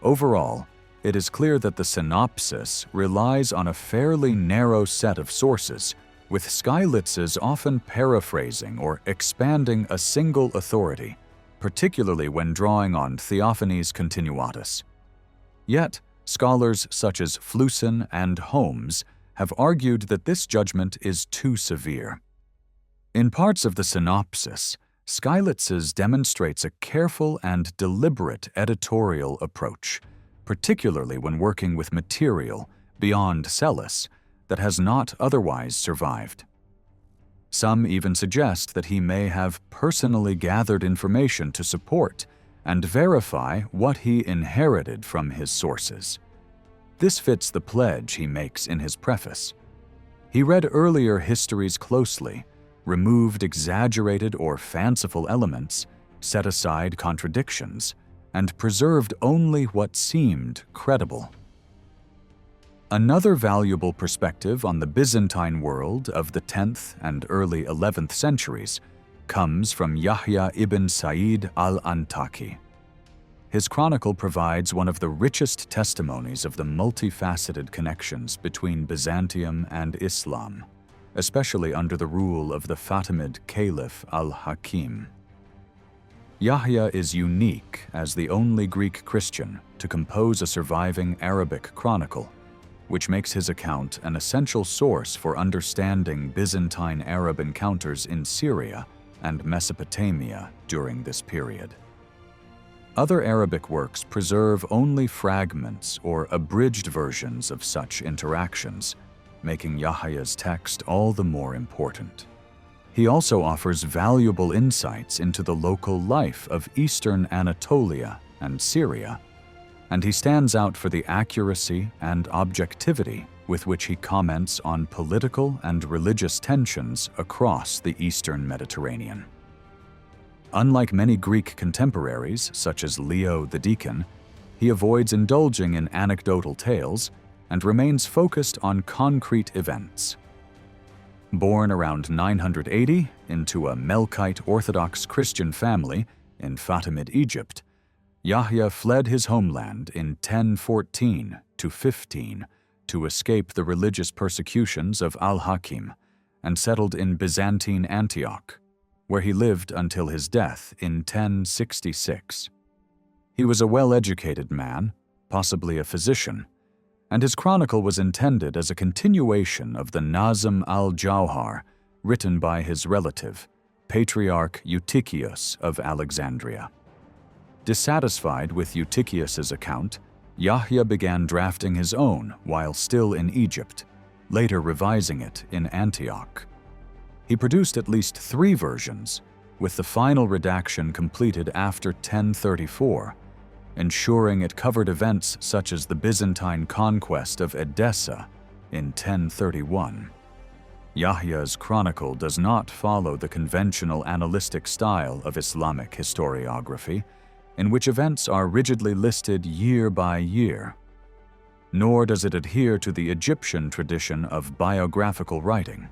Overall, it is clear that the synopsis relies on a fairly narrow set of sources, with Skylitzes often paraphrasing or expanding a single authority, particularly when drawing on Theophanes Continuatus. Yet, scholars such as Flusson and Holmes have argued that this judgment is too severe. In parts of the synopsis, Skylitzes demonstrates a careful and deliberate editorial approach, particularly when working with material, beyond Celis, that has not otherwise survived. Some even suggest that he may have personally gathered information to support and verify what he inherited from his sources. This fits the pledge he makes in his preface. He read earlier histories closely, removed exaggerated or fanciful elements, set aside contradictions, and preserved only what seemed credible. Another valuable perspective on the Byzantine world of the 10th and early 11th centuries comes from Yahya ibn Sa'id al-Antaki. His chronicle provides one of the richest testimonies of the multifaceted connections between Byzantium and Islam, especially under the rule of the Fatimid Caliph al-Hakim. Yahya is unique as the only Greek Christian to compose a surviving Arabic chronicle, which makes his account an essential source for understanding Byzantine Arab encounters in Syria and Mesopotamia during this period. Other Arabic works preserve only fragments or abridged versions of such interactions, making Yahya's text all the more important. He also offers valuable insights into the local life of Eastern Anatolia and Syria, and he stands out for the accuracy and objectivity with which he comments on political and religious tensions across the Eastern Mediterranean. Unlike many Greek contemporaries, such as Leo the Deacon, he avoids indulging in anecdotal tales and remains focused on concrete events. Born around 980 into a Melkite Orthodox Christian family in Fatimid Egypt, Yahya fled his homeland in 1014–15 to escape the religious persecutions of al-Hakim and settled in Byzantine Antioch, where he lived until his death in 1066. He was a well-educated man, possibly a physician, and his chronicle was intended as a continuation of the Nazm al-Jawhar written by his relative, Patriarch Eutychius of Alexandria. Dissatisfied with Eutychius's account, Yahya began drafting his own while still in Egypt, later revising it in Antioch. He produced at least 3 versions, with the final redaction completed after 1034, ensuring it covered events such as the Byzantine conquest of Edessa in 1031. Yahya's chronicle does not follow the conventional annalistic style of Islamic historiography, in which events are rigidly listed year by year. Nor does it adhere to the Egyptian tradition of biographical writing.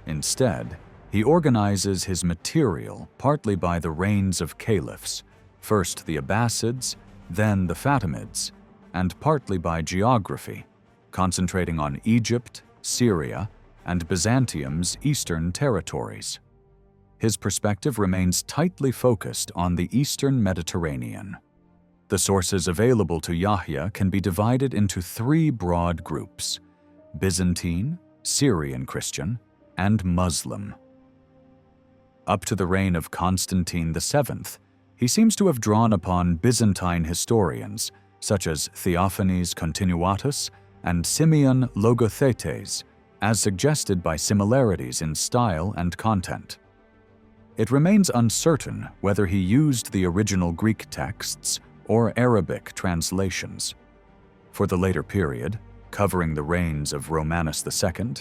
Instead, he organizes his material partly by the reigns of caliphs, first the Abbasids, then the Fatimids, and partly by geography, concentrating on Egypt, Syria, and Byzantium's eastern territories. His perspective remains tightly focused on the Eastern Mediterranean. The sources available to Yahya can be divided into 3 broad groups: Byzantine, Syrian Christian, and Muslim. Up to the reign of Constantine VII, he seems to have drawn upon Byzantine historians such as Theophanes Continuatus and Simeon Logothetes, as suggested by similarities in style and content. It remains uncertain whether he used the original Greek texts or Arabic translations. For the later period, covering the reigns of Romanus II,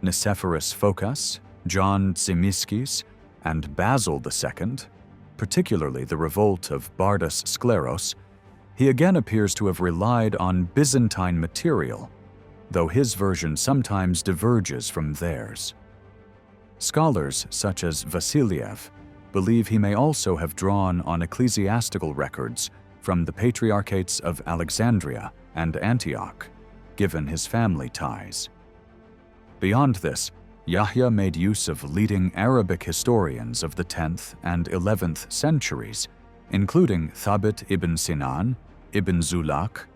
Nicephorus Phocas, John Tzimiskes, and Basil II, particularly the revolt of Bardas Skleros, he again appears to have relied on Byzantine material, though his version sometimes diverges from theirs. Scholars such as Vasiliev believe he may also have drawn on ecclesiastical records from the patriarchates of Alexandria and Antioch, given his family ties. Beyond this, Yahya made use of leading Arabic historians of the 10th and 11th centuries, including Thabit ibn Sinan, ibn Zulaq,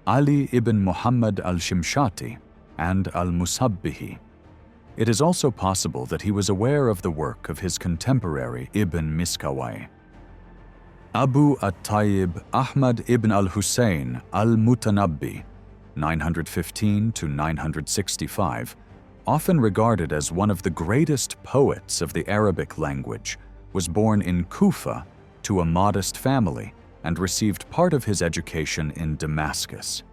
Ali ibn Muhammad al-Shimshati, and al-Musabbihi. It is also possible that he was aware of the work of his contemporary Ibn Miskawayh. Abu at-Tayyib Ahmad ibn al-Hussein al-Mutanabbi, 915–965, often regarded as one of the greatest poets of the Arabic language, was born in Kufa to a modest family and received part of his education in Damascus.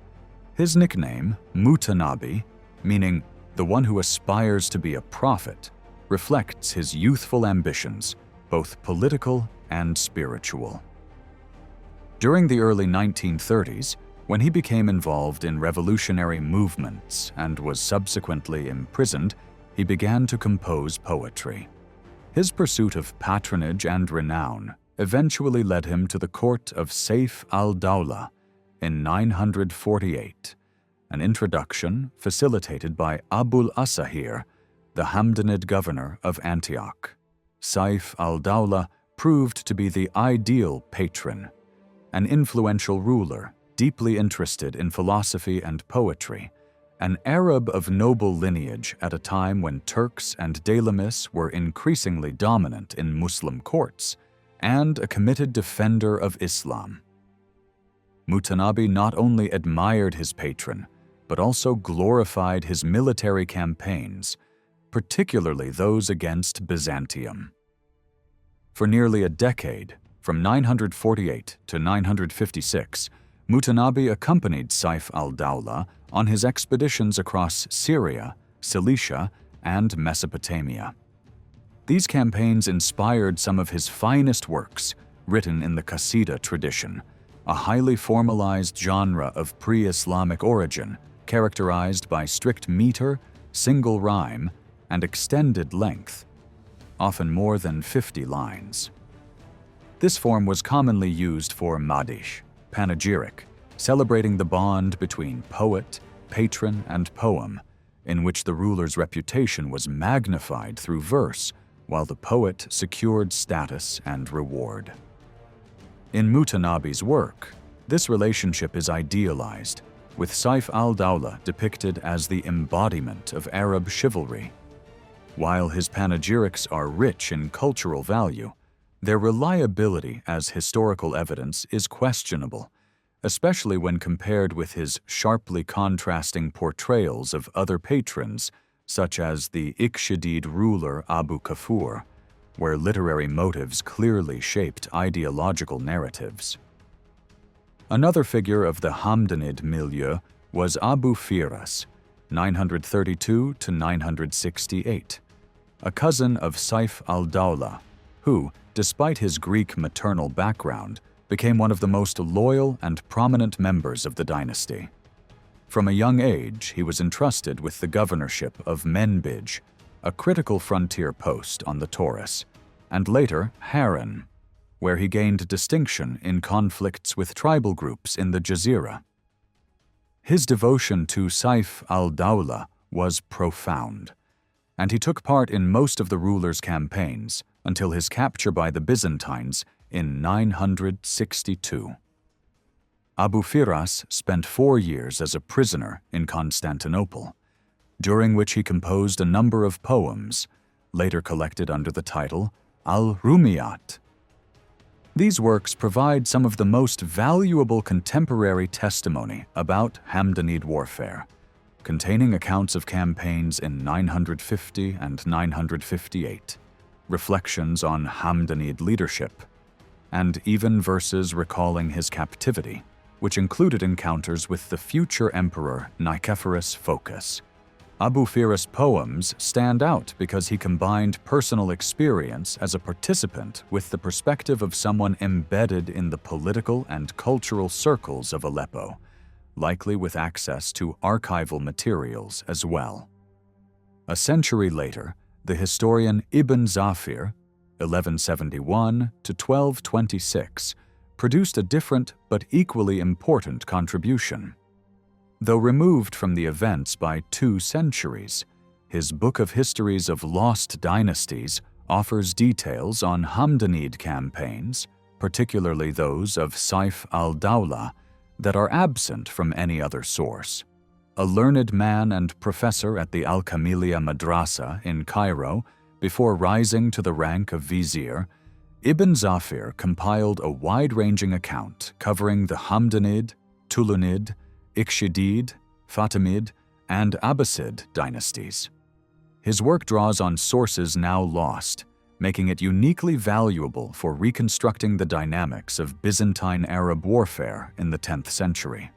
His nickname, Mutanabbi, meaning the one who aspires to be a prophet, reflects his youthful ambitions, both political and spiritual. During the early 1930s, when he became involved in revolutionary movements and was subsequently imprisoned, he began to compose poetry. His pursuit of patronage and renown eventually led him to the court of Saif al-Dawla in 948, an introduction facilitated by Abul Asahir, the Hamdanid governor of Antioch. Saif al-Dawla proved to be the ideal patron, an influential ruler deeply interested in philosophy and poetry, an Arab of noble lineage at a time when Turks and Daylamites were increasingly dominant in Muslim courts, and a committed defender of Islam. Mutanabbi not only admired his patron, but also glorified his military campaigns, particularly those against Byzantium. For nearly a decade, from 948 to 956, Mutanabbi accompanied Saif al-Dawla on his expeditions across Syria, Cilicia, and Mesopotamia. These campaigns inspired some of his finest works, written in the Qasida tradition, a highly formalized genre of pre-Islamic origin characterized by strict meter, single rhyme, and extended length, often more than 50 lines. This form was commonly used for madish, panegyric, celebrating the bond between poet, patron, and poem, in which the ruler's reputation was magnified through verse, while the poet secured status and reward. In Mutanabbi's work, this relationship is idealized, with Saif al-Dawla depicted as the embodiment of Arab chivalry. While his panegyrics are rich in cultural value, their reliability as historical evidence is questionable, especially when compared with his sharply contrasting portrayals of other patrons, such as the Ikhshidid ruler Abu Kafur, where literary motives clearly shaped ideological narratives. Another figure of the Hamdanid milieu was Abu Firas, 932 to 968, a cousin of Saif al-Dawla, who, despite his Greek maternal background, became one of the most loyal and prominent members of the dynasty. From a young age, he was entrusted with the governorship of Menbij, a critical frontier post on the Taurus, and later Harran, where he gained distinction in conflicts with tribal groups in the Jazira. His devotion to Saif al-Dawla was profound, and he took part in most of the ruler's campaigns until his capture by the Byzantines in 962. Abu Firas spent 4 years as a prisoner in Constantinople, during which he composed a number of poems, later collected under the title Al-Rumiyat. These works provide some of the most valuable contemporary testimony about Hamdanid warfare, containing accounts of campaigns in 950 and 958, reflections on Hamdanid leadership, and even verses recalling his captivity, which included encounters with the future emperor Nicephorus Phocas. Abu Firas' poems stand out because he combined personal experience as a participant with the perspective of someone embedded in the political and cultural circles of Aleppo, likely with access to archival materials as well. A century later, the historian Ibn Zafir, 1171 to 1226, produced a different but equally important contribution. Though removed from the events by 2 centuries, his Book of Histories of Lost Dynasties offers details on Hamdanid campaigns, particularly those of Saif al-Dawla, that are absent from any other source. A learned man and professor at the Al-Kamiliya Madrasa in Cairo, before rising to the rank of vizier, Ibn Zafir compiled a wide-ranging account covering the Hamdanid, Tulunid, Ikhshidid, Fatimid, and Abbasid dynasties. His work draws on sources now lost, making it uniquely valuable for reconstructing the dynamics of Byzantine Arab warfare in the 10th century.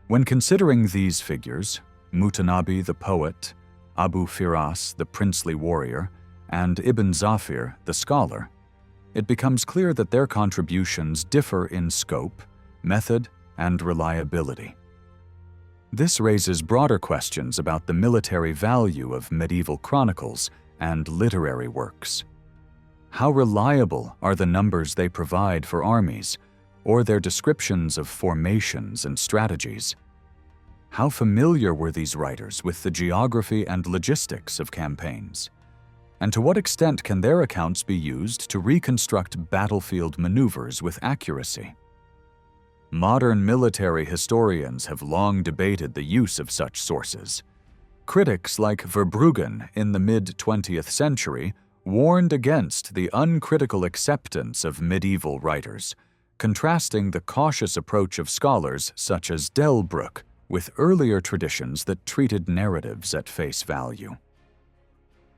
When considering these figures, Mutanabbi the poet, Abu Firas the princely warrior, and Ibn Zafir the scholar, it becomes clear that their contributions differ in scope, method, and reliability. This raises broader questions about the military value of medieval chronicles and literary works. How reliable are the numbers they provide for armies, or their descriptions of formations and strategies? How familiar were these writers with the geography and logistics of campaigns? And to what extent can their accounts be used to reconstruct battlefield maneuvers with accuracy? Modern military historians have long debated the use of such sources. Critics like Verbruggen in the mid-20th century warned against the uncritical acceptance of medieval writers, contrasting the cautious approach of scholars such as Delbruck with earlier traditions that treated narratives at face value.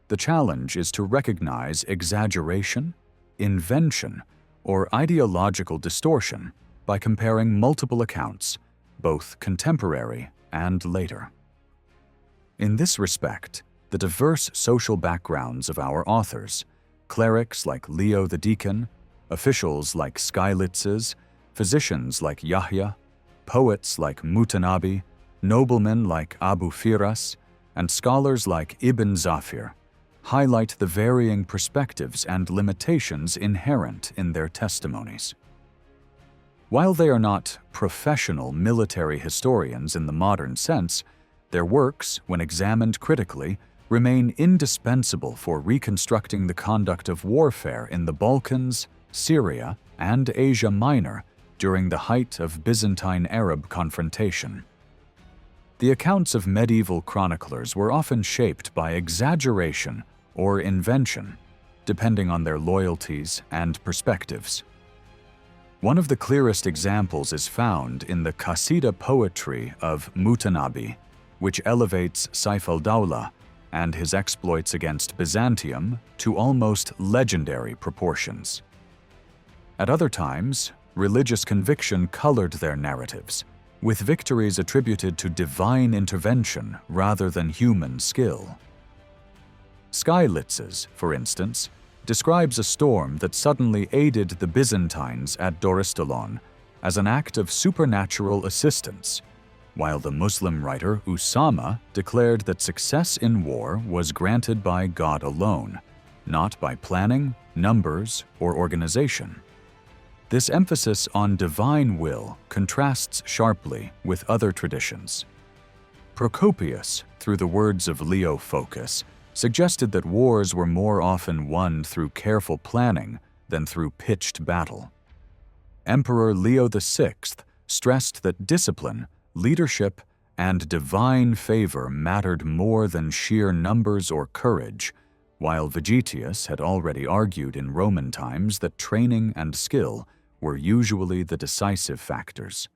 The challenge is to recognize exaggeration, invention, or ideological distortion by comparing multiple accounts, both contemporary and later. In this respect, the diverse social backgrounds of our authors, clerics like Leo the Deacon, officials like Skylitzes, physicians like Yahya, poets like Mutanabi, noblemen like Abu Firas, and scholars like Ibn Zafir, highlight the varying perspectives and limitations inherent in their testimonies. While they are not professional military historians in the modern sense, their works, when examined critically, remain indispensable for reconstructing the conduct of warfare in the Balkans, Syria, and Asia Minor during the height of Byzantine-Arab confrontation. The accounts of medieval chroniclers were often shaped by exaggeration or invention, depending on their loyalties and perspectives. One of the clearest examples is found in the Qasida poetry of Mutanabi, which elevates Saif al-Dawla and his exploits against Byzantium to almost legendary proportions. At other times, religious conviction colored their narratives, with victories attributed to divine intervention rather than human skill. Skylitzes, for instance, describes a storm that suddenly aided the Byzantines at Doristolon as an act of supernatural assistance, while the Muslim writer Usama declared that success in war was granted by God alone, not by planning, numbers, or organization. This emphasis on divine will contrasts sharply with other traditions. Procopius, through the words of Leo Phocas, suggested that wars were more often won through careful planning than through pitched battle. Emperor Leo VI stressed that discipline, leadership, and divine favor mattered more than sheer numbers or courage, while Vegetius had already argued in Roman times that training and skill were usually the decisive factors.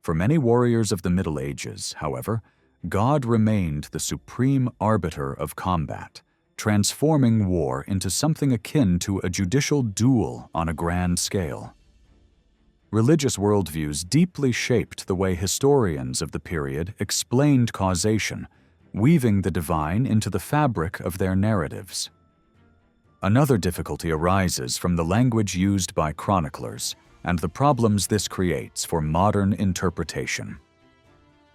For many warriors of the Middle Ages, however, God remained the supreme arbiter of combat, transforming war into something akin to a judicial duel on a grand scale. Religious worldviews deeply shaped the way historians of the period explained causation, weaving the divine into the fabric of their narratives. Another difficulty arises from the language used by chroniclers and the problems this creates for modern interpretation.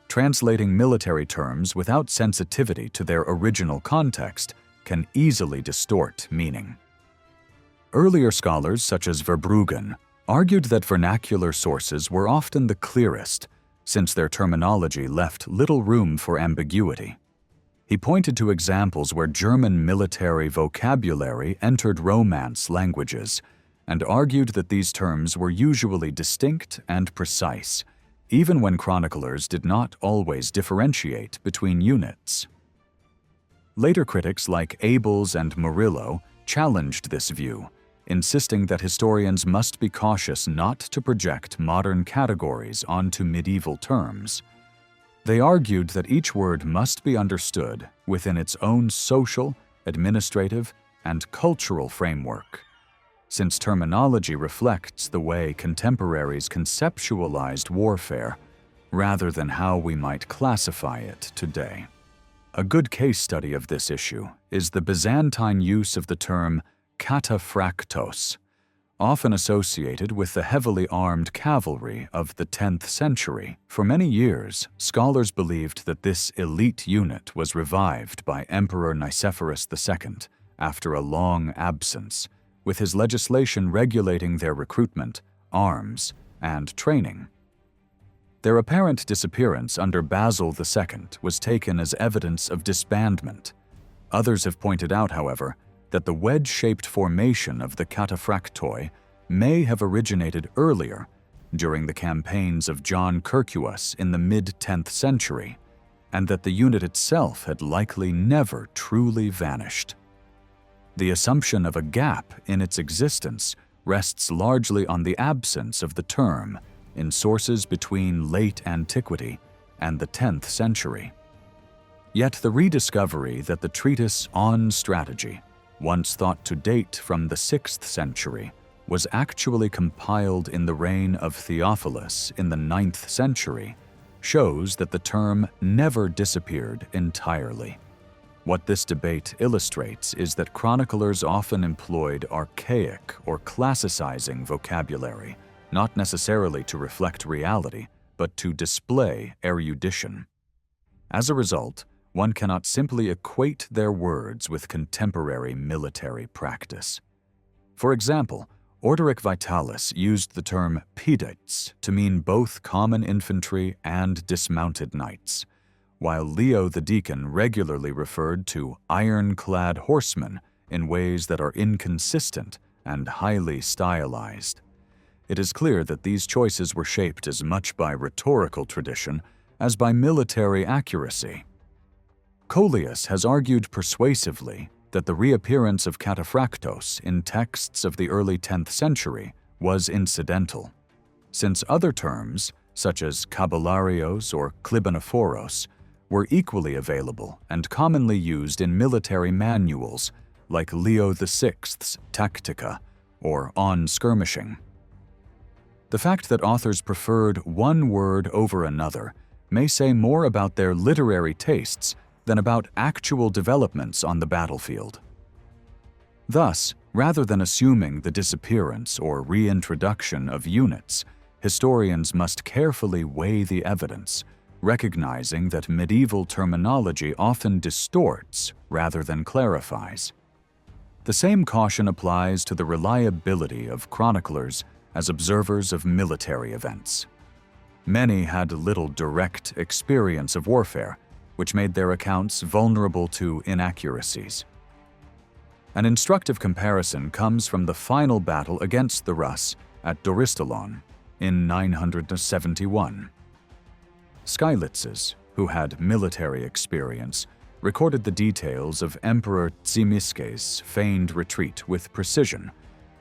Translating military terms without sensitivity to their original context can easily distort meaning. Earlier scholars, such as Verbruggen, argued that vernacular sources were often the clearest, since their terminology left little room for ambiguity. He pointed to examples where German military vocabulary entered Romance languages, and argued that these terms were usually distinct and precise, even when chroniclers did not always differentiate between units. Later critics like Abels and Murillo challenged this view, insisting that historians must be cautious not to project modern categories onto medieval terms. They argued that each word must be understood within its own social, administrative, and cultural framework, since terminology reflects the way contemporaries conceptualized warfare rather than how we might classify it today. A good case study of this issue is the Byzantine use of the term cataphractos, often associated with the heavily armed cavalry of the 10th century. For many years, scholars believed that this elite unit was revived by Emperor Nicephorus II after a long absence, with his legislation regulating their recruitment, arms, and training. Their apparent disappearance under Basil II was taken as evidence of disbandment. Others have pointed out, however, that the wedge-shaped formation of the cataphractoi may have originated earlier, during the campaigns of John Curtius in the mid-10th century, and that the unit itself had likely never truly vanished. The assumption of a gap in its existence rests largely on the absence of the term in sources between late antiquity and the 10th century. Yet the rediscovery that the treatise On Strategy, once thought to date from the 6th century, was actually compiled in the reign of Theophilus in the 9th century shows that the term never disappeared entirely. What this debate illustrates is that chroniclers often employed archaic or classicizing vocabulary, not necessarily to reflect reality, but to display erudition. As a result, one cannot simply equate their words with contemporary military practice. For example, Orderic Vitalis used the term pedits to mean both common infantry and dismounted knights, while Leo the Deacon regularly referred to iron-clad horsemen in ways that are inconsistent and highly stylized. It is clear that these choices were shaped as much by rhetorical tradition as by military accuracy. Coelius has argued persuasively that the reappearance of cataphractos in texts of the early 10th century was incidental, since other terms, such as kabularios or klibanoforos, were equally available and commonly used in military manuals like Leo VI's Tactica or On Skirmishing. The fact that authors preferred one word over another may say more about their literary tastes than about actual developments on the battlefield. Thus, rather than assuming the disappearance or reintroduction of units, historians must carefully weigh the evidence, recognizing that medieval terminology often distorts rather than clarifies. The same caution applies to the reliability of chroniclers as observers of military events. Many had little direct experience of warfare, which made their accounts vulnerable to inaccuracies. An instructive comparison comes from the final battle against the Rus at Doristolon in 971. Skylitzes, who had military experience, recorded the details of Emperor Tzimiskes' feigned retreat with precision,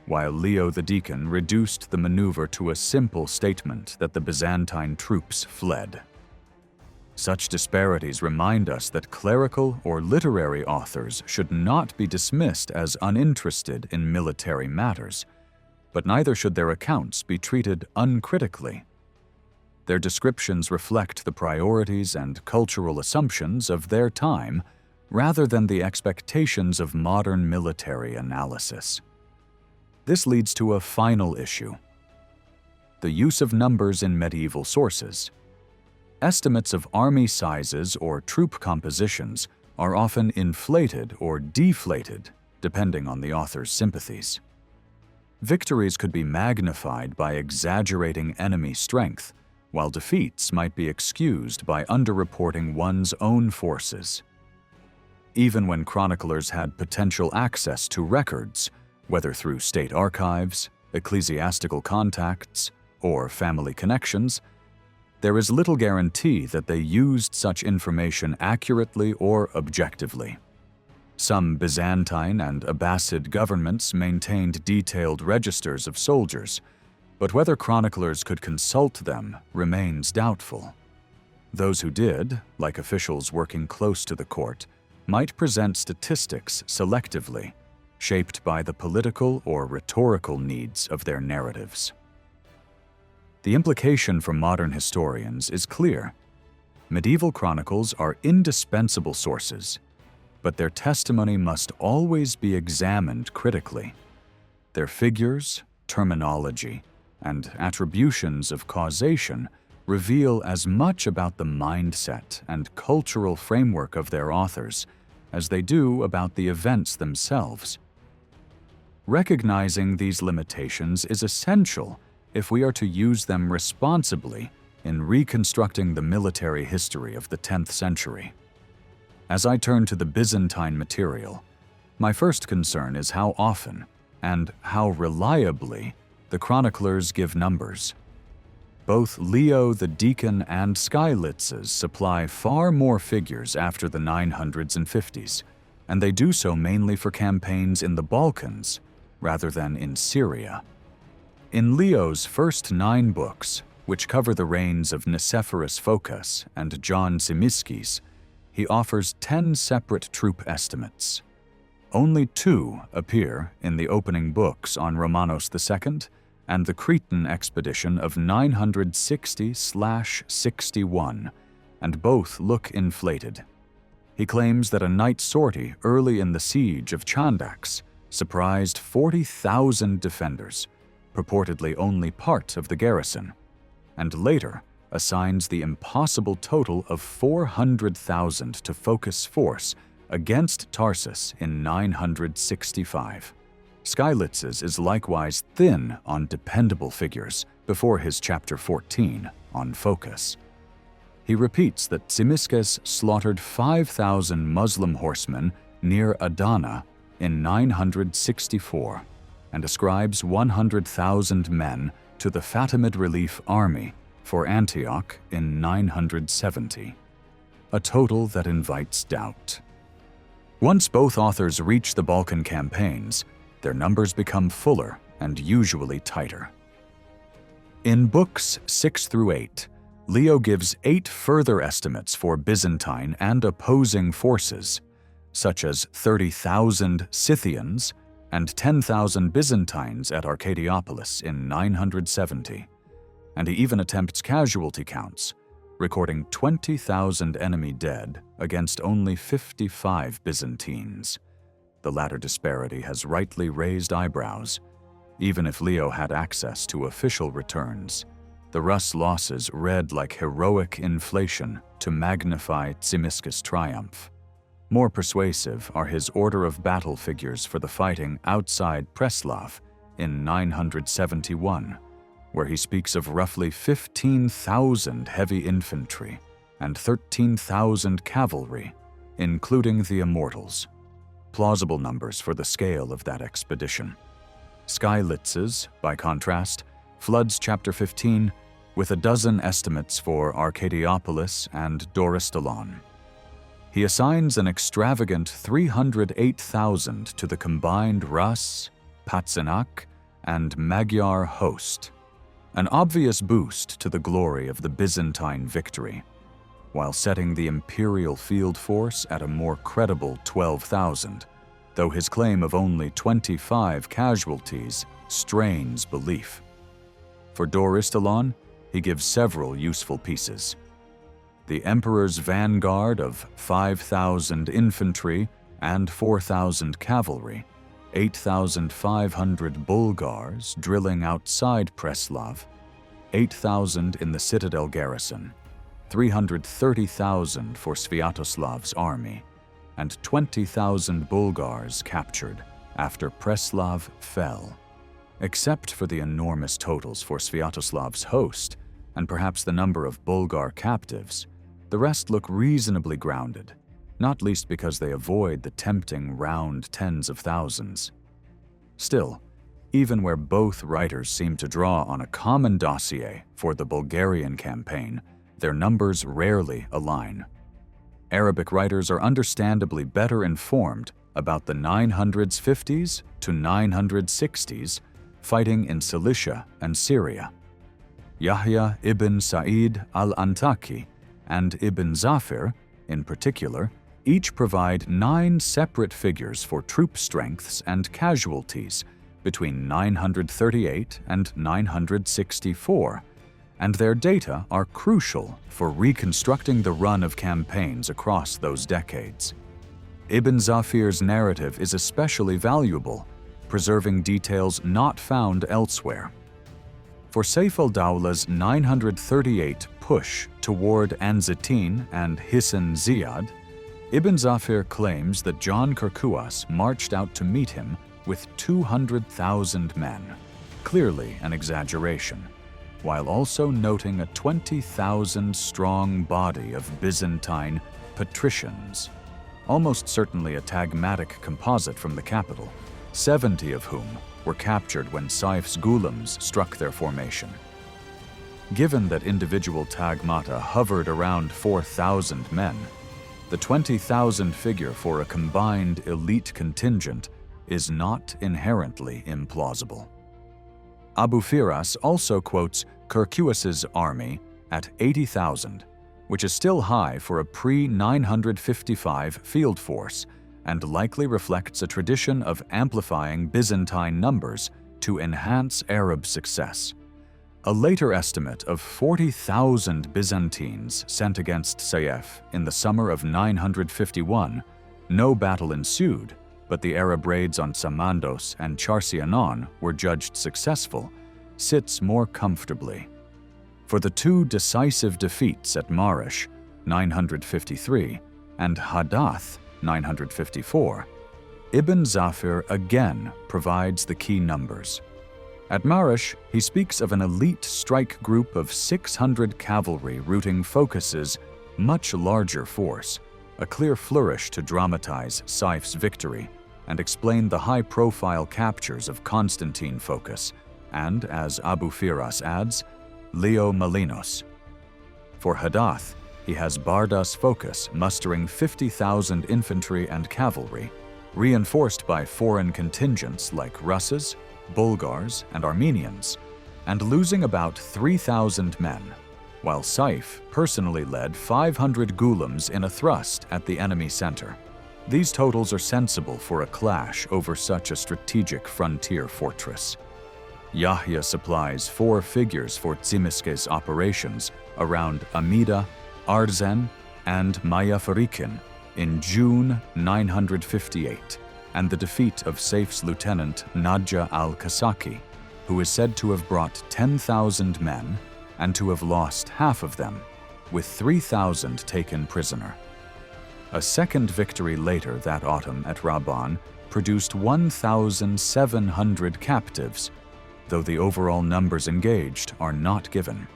while Leo the Deacon reduced the maneuver to a simple statement that the Byzantine troops fled. Such disparities remind us that clerical or literary authors should not be dismissed as uninterested in military matters, but neither should their accounts be treated uncritically. Their descriptions reflect the priorities and cultural assumptions of their time rather than the expectations of modern military analysis. This leads to a final issue: the use of numbers in medieval sources. Estimates of army sizes or troop compositions are often inflated or deflated, depending on the author's sympathies. Victories could be magnified by exaggerating enemy strength, while defeats might be excused by underreporting one's own forces. Even when chroniclers had potential access to records, whether through state archives, ecclesiastical contacts, or family connections, there is little guarantee that they used such information accurately or objectively. Some Byzantine and Abbasid governments maintained detailed registers of soldiers, but whether chroniclers could consult them remains doubtful. Those who did, like officials working close to the court, might present statistics selectively, shaped by the political or rhetorical needs of their narratives. The implication for modern historians is clear. Medieval chronicles are indispensable sources, but their testimony must always be examined critically. Their figures, terminology, and attributions of causation reveal as much about the mindset and cultural framework of their authors as they do about the events themselves. Recognizing these limitations is essential if we are to use them responsibly in reconstructing the military history of the 10th century. As I turn to the Byzantine material, my first concern is how often and how reliably the chroniclers give numbers. Both Leo the Deacon and Skylitzes supply far more figures after the 900s and 50s, and they do so mainly for campaigns in the Balkans rather than in Syria. In Leo's first 9 books, which cover the reigns of Nicephorus Phocas and John Tzimiskes, he offers 10 separate troop estimates. Only two appear in the opening books on Romanos II and the Cretan expedition of 960/61, and both look inflated. He claims that a night sortie early in the siege of Chandax surprised 40,000 defenders, purportedly only part of the garrison, and later assigns the impossible total of 400,000 to focus force against Tarsus in 965. Skylitz's is likewise thin on dependable figures before his chapter 14 on focus. He repeats that Tzimiskes slaughtered 5,000 Muslim horsemen near Adana in 964 and ascribes 100,000 men to the Fatimid relief army for Antioch in 970, a total that invites doubt. Once both authors reach the Balkan campaigns, their numbers become fuller and usually tighter. In books 6 through 8, Leo gives 8 further estimates for Byzantine and opposing forces, such as 30,000 Scythians and 10,000 Byzantines at Arcadiopolis in 970, and he even attempts casualty counts, recording 20,000 enemy dead against only 55 Byzantines. The latter disparity has rightly raised eyebrows. Even if Leo had access to official returns, the Rus losses read like heroic inflation to magnify Tzimiskes' triumph. More persuasive are his order of battle figures for the fighting outside Preslav in 971, where he speaks of roughly 15,000 heavy infantry and 13,000 cavalry, including the Immortals. Plausible numbers for the scale of that expedition. Skylitz's, by contrast, floods chapter 15 with a dozen estimates for Arcadiopolis and Doristolon. He assigns an extravagant 308,000 to the combined Rus, Patzinak, and Magyar host, an obvious boost to the glory of the Byzantine victory, while setting the imperial field force at a more credible 12,000, though his claim of only 25 casualties strains belief. For Doristolon, he gives several useful pieces. The emperor's vanguard of 5,000 infantry and 4,000 cavalry, 8,500 Bulgars drilling outside Preslav, 8,000 in the citadel garrison, 330,000 for Sviatoslav's army, and 20,000 Bulgars captured after Preslav fell. Except for the enormous totals for Sviatoslav's host, and perhaps the number of Bulgar captives, the rest look reasonably grounded, not least because they avoid the tempting round tens of thousands. Still, even where both writers seem to draw on a common dossier for the Bulgarian campaign, their numbers rarely align. Arabic writers are understandably better informed about the 950s to 960s fighting in Cilicia and Syria. Yahya ibn Sa'id al-Antaki and Ibn Zafir, in particular, each provide 9 separate figures for troop strengths and casualties between 938 and 964, and their data are crucial for reconstructing the run of campaigns across those decades. Ibn Zafir's narrative is especially valuable, preserving details not found elsewhere. For Saif al-Dawlah's 938 push toward Anzitin and Hisan Ziyad, Ibn Zafir claims that John Kerkuas marched out to meet him with 200,000 men, clearly an exaggeration, while also noting a 20,000-strong body of Byzantine patricians, almost certainly a tagmatic composite from the capital, 70 of whom were captured when Saif's Ghulams struck their formation. Given that individual tagmata hovered around 4,000 men, the 20,000 figure for a combined elite contingent is not inherently implausible. Abu Firas also quotes Kerkuas's army at 80,000, which is still high for a pre-955 field force and likely reflects a tradition of amplifying Byzantine numbers to enhance Arab success. A later estimate of 40,000 Byzantines sent against Sayef in the summer of 951, no battle ensued, but the Arab raids on Samandos and Charcianon were judged successful, sits more comfortably. For the two decisive defeats at Marish, 953, and Hadath, 954, Ibn Zafir again provides the key numbers. At Marish, he speaks of an elite strike group of 600 cavalry routing Phocas's much larger force, a clear flourish to dramatize Saif's victory and explain the high-profile captures of Constantine Phocas and, as Abu Firas adds, Leo Malinos. For Hadath, he has Bardas Phocas mustering 50,000 infantry and cavalry, reinforced by foreign contingents like Russes, Bulgars, and Armenians, and losing about 3,000 men, while Saif personally led 500 ghulams in a thrust at the enemy center. These totals are sensible for a clash over such a strategic frontier fortress. Yahya supplies 4 figures for Tzimiskes operations around Amida, Arzen, and Mayafarikin in June 958, and the defeat of Saif's lieutenant Nadja al-Kasaki, who is said to have brought 10,000 men and to have lost half of them, with 3,000 taken prisoner. A second victory later that autumn at Raban produced 1,700 captives, though the overall numbers engaged are not given.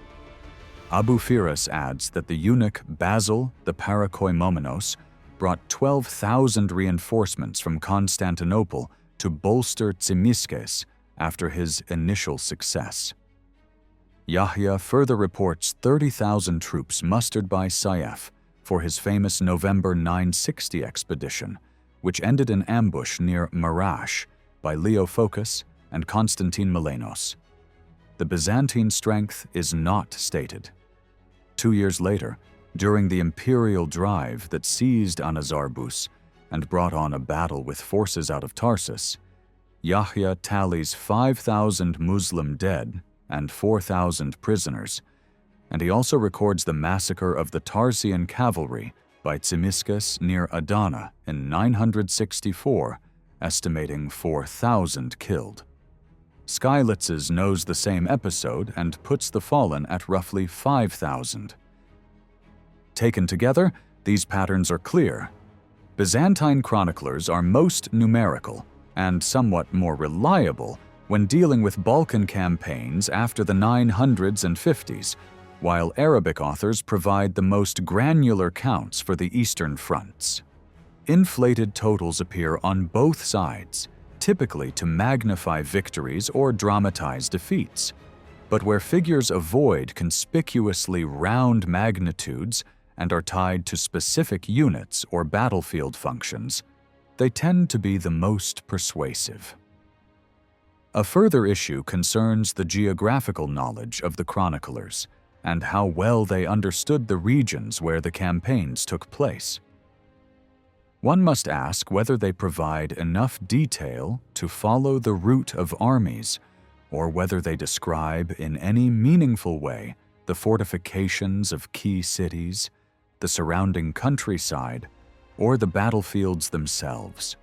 Abu Firas adds that the eunuch Basil the Parakoimomenos brought 12,000 reinforcements from Constantinople to bolster Tzimiskes after his initial success. Yahya further reports 30,000 troops mustered by Saif for his famous November 960 expedition, which ended in ambush near Marash by Leo Phocas and Constantine Malenos. The Byzantine strength is not stated. 2 years later, during the imperial drive that seized Anazarbus and brought on a battle with forces out of Tarsus, Yahya tallies 5,000 Muslim dead and 4,000 prisoners, and he also records the massacre of the Tarsian cavalry by Tzimiskes near Adana in 964, estimating 4,000 killed. Skylitzes knows the same episode and puts the fallen at roughly 5,000. Taken together, these patterns are clear. Byzantine chroniclers are most numerical and somewhat more reliable when dealing with Balkan campaigns after the 900s and 50s, while Arabic authors provide the most granular counts for the eastern fronts. Inflated totals appear on both sides, typically to magnify victories or dramatize defeats. But where figures avoid conspicuously round magnitudes and are tied to specific units or battlefield functions, they tend to be the most persuasive. A further issue concerns the geographical knowledge of the chroniclers and how well they understood the regions where the campaigns took place. One must ask whether they provide enough detail to follow the route of armies, or whether they describe in any meaningful way the fortifications of key cities, the surrounding countryside, or the battlefields themselves.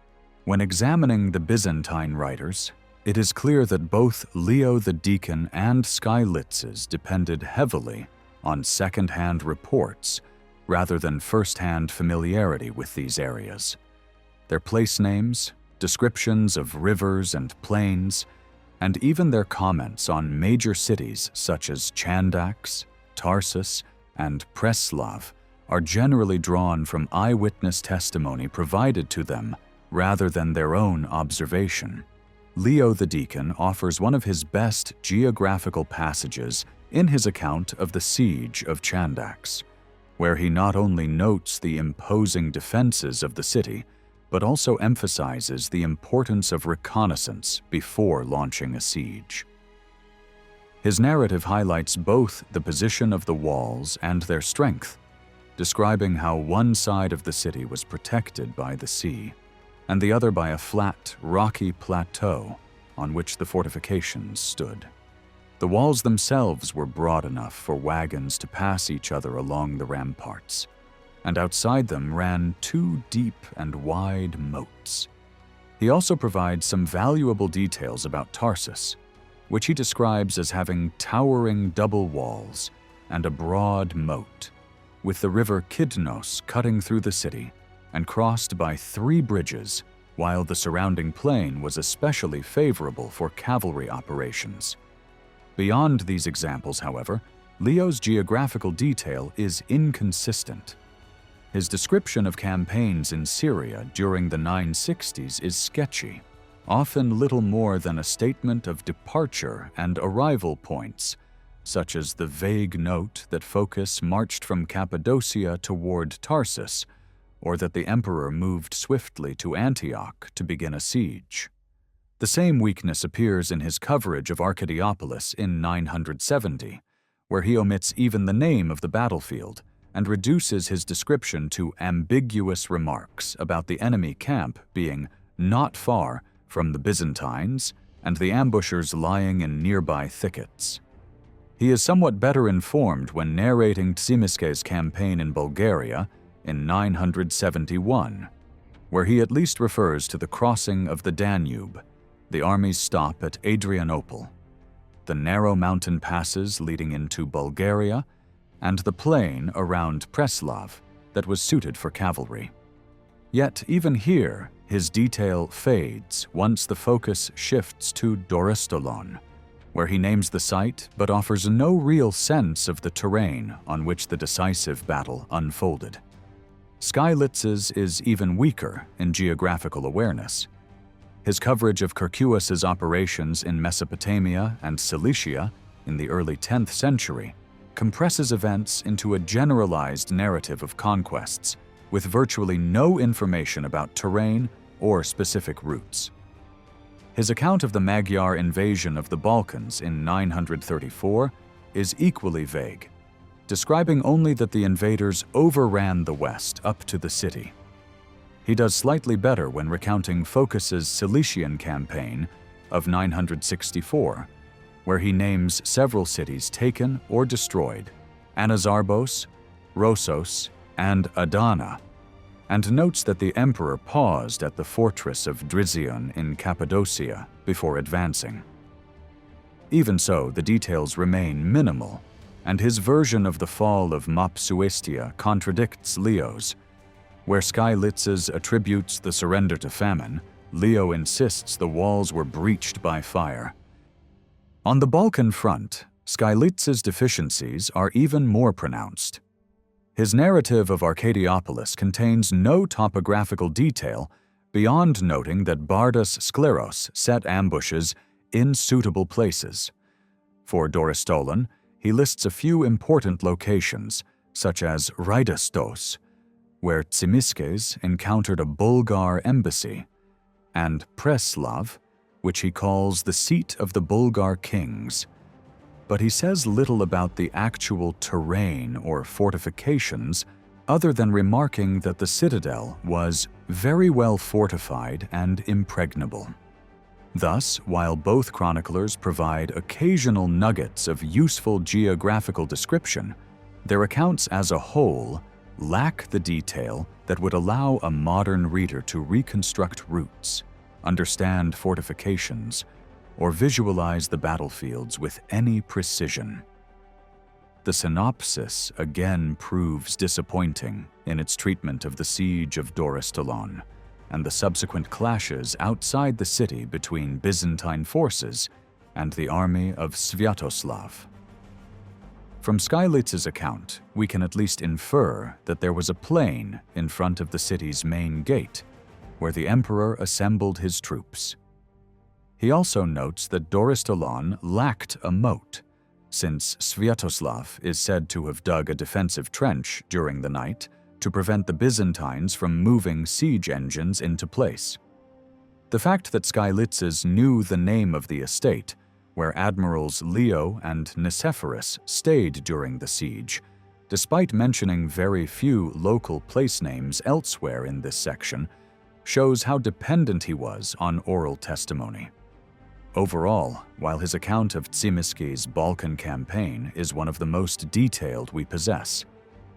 When examining the Byzantine writers, it is clear that both Leo the Deacon and Skylitzes depended heavily on second-hand reports rather than first-hand familiarity with these areas. Their place names, descriptions of rivers and plains, and even their comments on major cities such as Chandax, Tarsus, and Preslav are generally drawn from eyewitness testimony provided to them rather than their own observation. Leo the Deacon offers one of his best geographical passages in his account of the siege of Chandax, where he not only notes the imposing defenses of the city, but also emphasizes the importance of reconnaissance before launching a siege. His narrative highlights both the position of the walls and their strength, describing how one side of the city was protected by the sea, and the other by a flat, rocky plateau on which the fortifications stood. The walls themselves were broad enough for wagons to pass each other along the ramparts, and outside them ran 2 deep and wide moats. He also provides some valuable details about Tarsus, which he describes as having towering double walls and a broad moat, with the river Kidnos cutting through the city and crossed by 3 bridges, while the surrounding plain was especially favorable for cavalry operations. Beyond these examples, however, Leo's geographical detail is inconsistent. His description of campaigns in Syria during the 960s is sketchy, often little more than a statement of departure and arrival points, such as the vague note that Phocas marched from Cappadocia toward Tarsus, or that the emperor moved swiftly to Antioch to begin a siege. The same weakness appears in his coverage of Archidiopolis in 970, where he omits even the name of the battlefield and reduces his description to ambiguous remarks about the enemy camp being not far from the Byzantines and the ambushers lying in nearby thickets. He is somewhat better informed when narrating Tzimiskes' campaign in Bulgaria in 971, where he at least refers to the crossing of the Danube, the army's stop at Adrianople, the narrow mountain passes leading into Bulgaria, and the plain around Preslav that was suited for cavalry. Yet even here, his detail fades once the focus shifts to Dorostolon, where he names the site but offers no real sense of the terrain on which the decisive battle unfolded. Skylitz's is even weaker in geographical awareness. His coverage of Kirkuas's operations in Mesopotamia and Cilicia in the early 10th century compresses events into a generalized narrative of conquests, with virtually no information about terrain or specific routes. His account of the Magyar invasion of the Balkans in 934 is equally vague, describing only that the invaders overran the west up to the city. He does slightly better when recounting Phocas's Cilician campaign of 964, where he names several cities taken or destroyed, Anazarbos, Rossos, and Adana, and notes that the emperor paused at the fortress of Drizzion in Cappadocia before advancing. Even so, the details remain minimal, and his version of the fall of Mopsuestia contradicts Leo's. Where Skylitz's attributes the surrender to famine, Leo insists the walls were breached by fire. On the Balkan front, Skylitz's deficiencies are even more pronounced. His narrative of Arcadiopolis contains no topographical detail beyond noting that Bardas Skleros set ambushes in suitable places. For Dorostolon, he lists a few important locations, such as Raidastos, where Tzimiskes encountered a Bulgar embassy, and Preslav, which he calls the seat of the Bulgar kings. But he says little about the actual terrain or fortifications, other than remarking that the citadel was very well fortified and impregnable. Thus, while both chroniclers provide occasional nuggets of useful geographical description, their accounts as a whole lack the detail that would allow a modern reader to reconstruct routes, understand fortifications, or visualize the battlefields with any precision. The synopsis again proves disappointing in its treatment of the siege of Dorostolon and the subsequent clashes outside the city between Byzantine forces and the army of Sviatoslav. From Skylitz's account, we can at least infer that there was a plain in front of the city's main gate, where the emperor assembled his troops. He also notes that Dorostolon lacked a moat, since Sviatoslav is said to have dug a defensive trench during the night to prevent the Byzantines from moving siege engines into place. The fact that Skylitz's knew the name of the estate, where admirals Leo and Nicephorus stayed during the siege, despite mentioning very few local place names elsewhere in this section, shows how dependent he was on oral testimony. Overall, while his account of Tzimiskes' Balkan campaign is one of the most detailed we possess,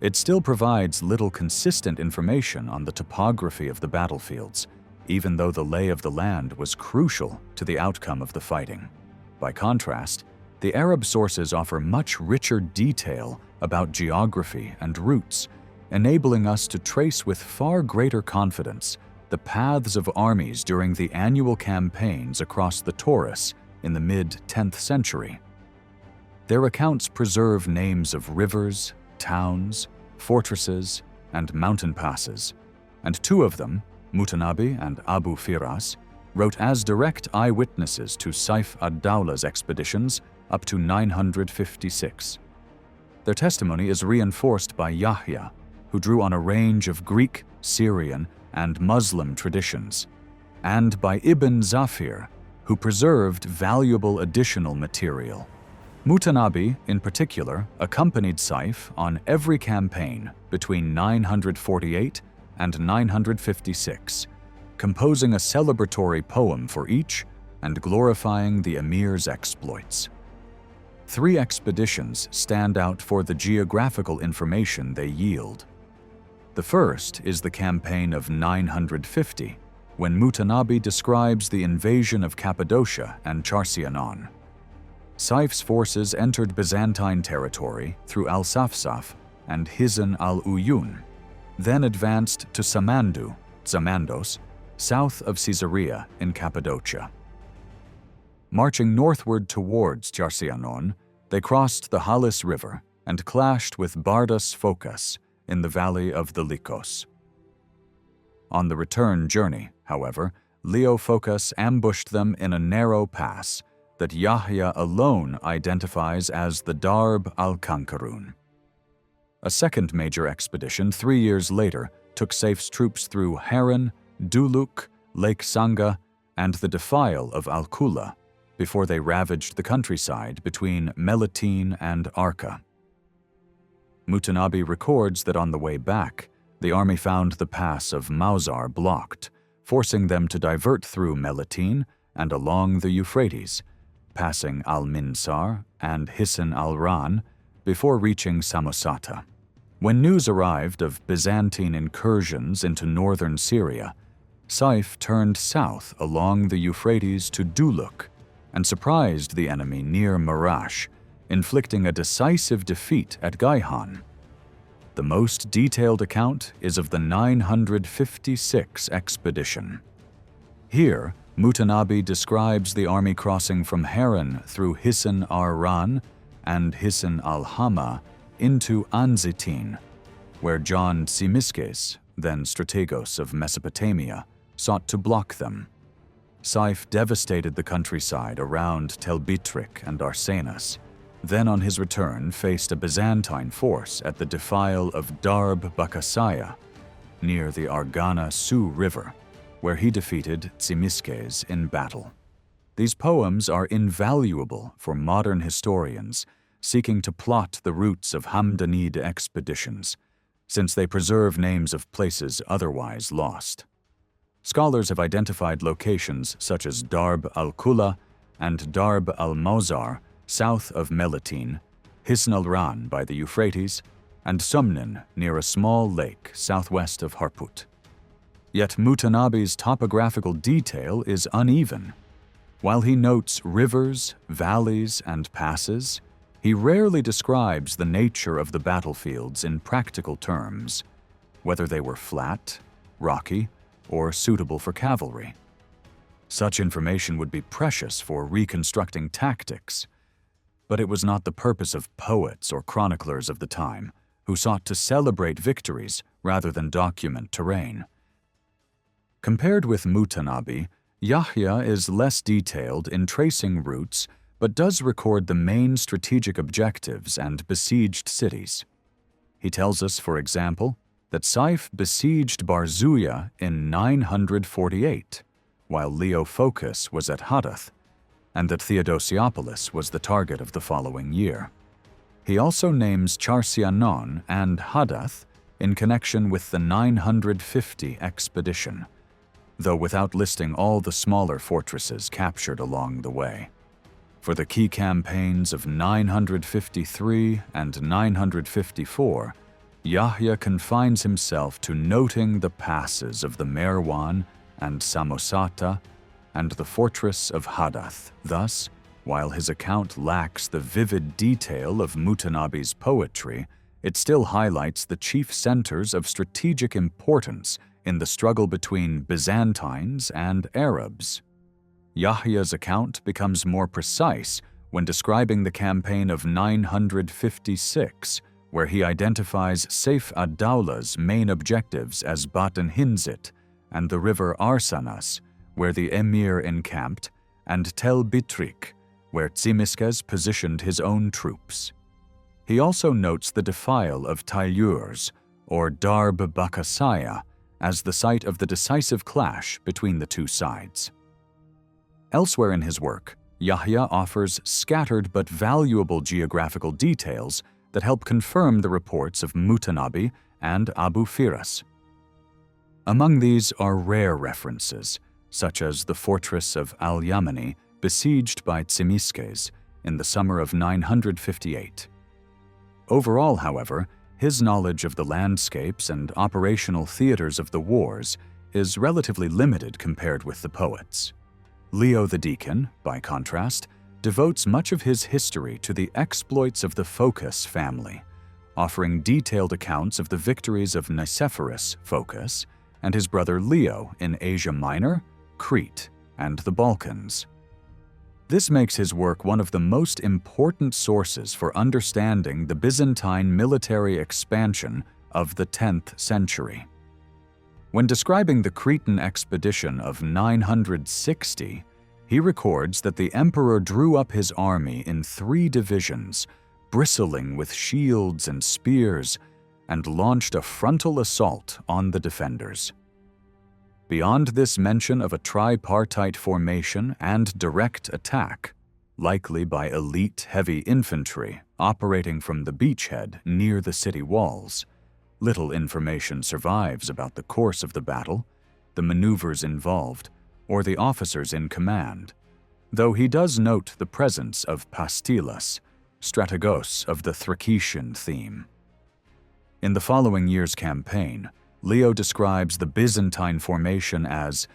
it still provides little consistent information on the topography of the battlefields, even though the lay of the land was crucial to the outcome of the fighting. By contrast, the Arab sources offer much richer detail about geography and routes, enabling us to trace with far greater confidence the paths of armies during the annual campaigns across the Taurus in the mid-10th century. Their accounts preserve names of rivers, towns, fortresses, and mountain passes, and two of them, Mutanabi and Abu Firas, wrote as direct eyewitnesses to Saif ad-Dawlah's expeditions up to 956. Their testimony is reinforced by Yahya, who drew on a range of Greek, Syrian, and Muslim traditions, and by Ibn Zafir, who preserved valuable additional material. Mutanabi, in particular, accompanied Saif on every campaign between 948 and 956, composing a celebratory poem for each and glorifying the emir's exploits. 3 expeditions stand out for the geographical information they yield. The first is the campaign of 950, when Mutanabi describes the invasion of Cappadocia and Charcianon. Saif's forces entered Byzantine territory through Al-Safsaf and Hizn al-Uyun, then advanced to Samandu, Zamandos, south of Caesarea in Cappadocia. Marching northward towards Charcianon, they crossed the Halys River and clashed with Bardas Phokas in the valley of the Lycos. On the return journey, however, Leo Phokas ambushed them in a narrow pass that Yahya alone identifies as the Darb al-Kankarun. A second major expedition 3 years later took Saif's troops through Haran, Duluk, Lake Sanga, and the defile of Al-Kula before they ravaged the countryside between Melitene and Arka. Mutanabi records that on the way back, the army found the pass of Mausar blocked, forcing them to divert through Melitene and along the Euphrates, passing Al-Minsar and Hisn al-Ran before reaching Samosata. When news arrived of Byzantine incursions into northern Syria, Saif turned south along the Euphrates to Duluk and surprised the enemy near Marash, inflicting a decisive defeat at Gaihan. The most detailed account is of the 956 expedition. Here, Mutanabi describes the army crossing from Haran through Hisn ar-Ran and Hisn al-Hama into Anzitin, where John Tzimiskes, then strategos of Mesopotamia, sought to block them. Saif devastated the countryside around Tel Bitrik and Arsenas, then on his return faced a Byzantine force at the defile of Darb Bakasaya, near the Argana-Su River, where he defeated Tzimiskes in battle. These poems are invaluable for modern historians seeking to plot the routes of Hamdanid expeditions, since they preserve names of places otherwise lost. Scholars have identified locations such as Darb al-Kula and Darb al-Mausar south of Melitene, Hisn al-Ran by the Euphrates, and Sumnin near a small lake southwest of Harput. Yet Mutanabi's topographical detail is uneven. While he notes rivers, valleys, and passes, he rarely describes the nature of the battlefields in practical terms, whether they were flat, rocky, or suitable for cavalry. Such information would be precious for reconstructing tactics, but it was not the purpose of poets or chroniclers of the time, who sought to celebrate victories rather than document terrain. Compared with Mutanabi, Yahya is less detailed in tracing routes but does record the main strategic objectives and besieged cities. He tells us, for example, that Saif besieged Barzuya in 948, while Leo Phokas was at Hadath, and that Theodosiopolis was the target of the following year. He also names Charcianon and Hadath in connection with the 950 expedition, though without listing all the smaller fortresses captured along the way. For the key campaigns of 953 and 954, Yahya confines himself to noting the passes of the Merwan and Samosata and the fortress of Hadath. Thus, while his account lacks the vivid detail of Mutanabi's poetry, it still highlights the chief centers of strategic importance in the struggle between Byzantines and Arabs. Yahya's account becomes more precise when describing the campaign of 956, where he identifies Saif ad-Dawlah's main objectives as Batan Hinzit and the river Arsanas, where the emir encamped, and Tel Bitrik, where Tzimiskes positioned his own troops. He also notes the defile of Tailurs, or Darb Bakasaya, as the site of the decisive clash between the two sides. Elsewhere in his work, Yahya offers scattered but valuable geographical details that help confirm the reports of Mutanabi and Abu Firas. Among these are rare references, such as the fortress of Al-Yamani besieged by Tzimiskes in the summer of 958. Overall, however, his knowledge of the landscapes and operational theaters of the wars is relatively limited compared with the poets. Leo the Deacon, by contrast, devotes much of his history to the exploits of the Phocas family, offering detailed accounts of the victories of Nicephorus Phocas and his brother Leo in Asia Minor, Crete, and the Balkans. This makes his work one of the most important sources for understanding the Byzantine military expansion of the 10th century. When describing the Cretan expedition of 960, he records that the emperor drew up his army in 3 divisions, bristling with shields and spears, and launched a frontal assault on the defenders. Beyond this mention of a tripartite formation and direct attack, likely by elite heavy infantry operating from the beachhead near the city walls, little information survives about the course of the battle, the maneuvers involved, or the officers in command, though he does note the presence of Pastilas, strategos of the Thracian theme. In the following year's campaign, Leo describes the Byzantine formation as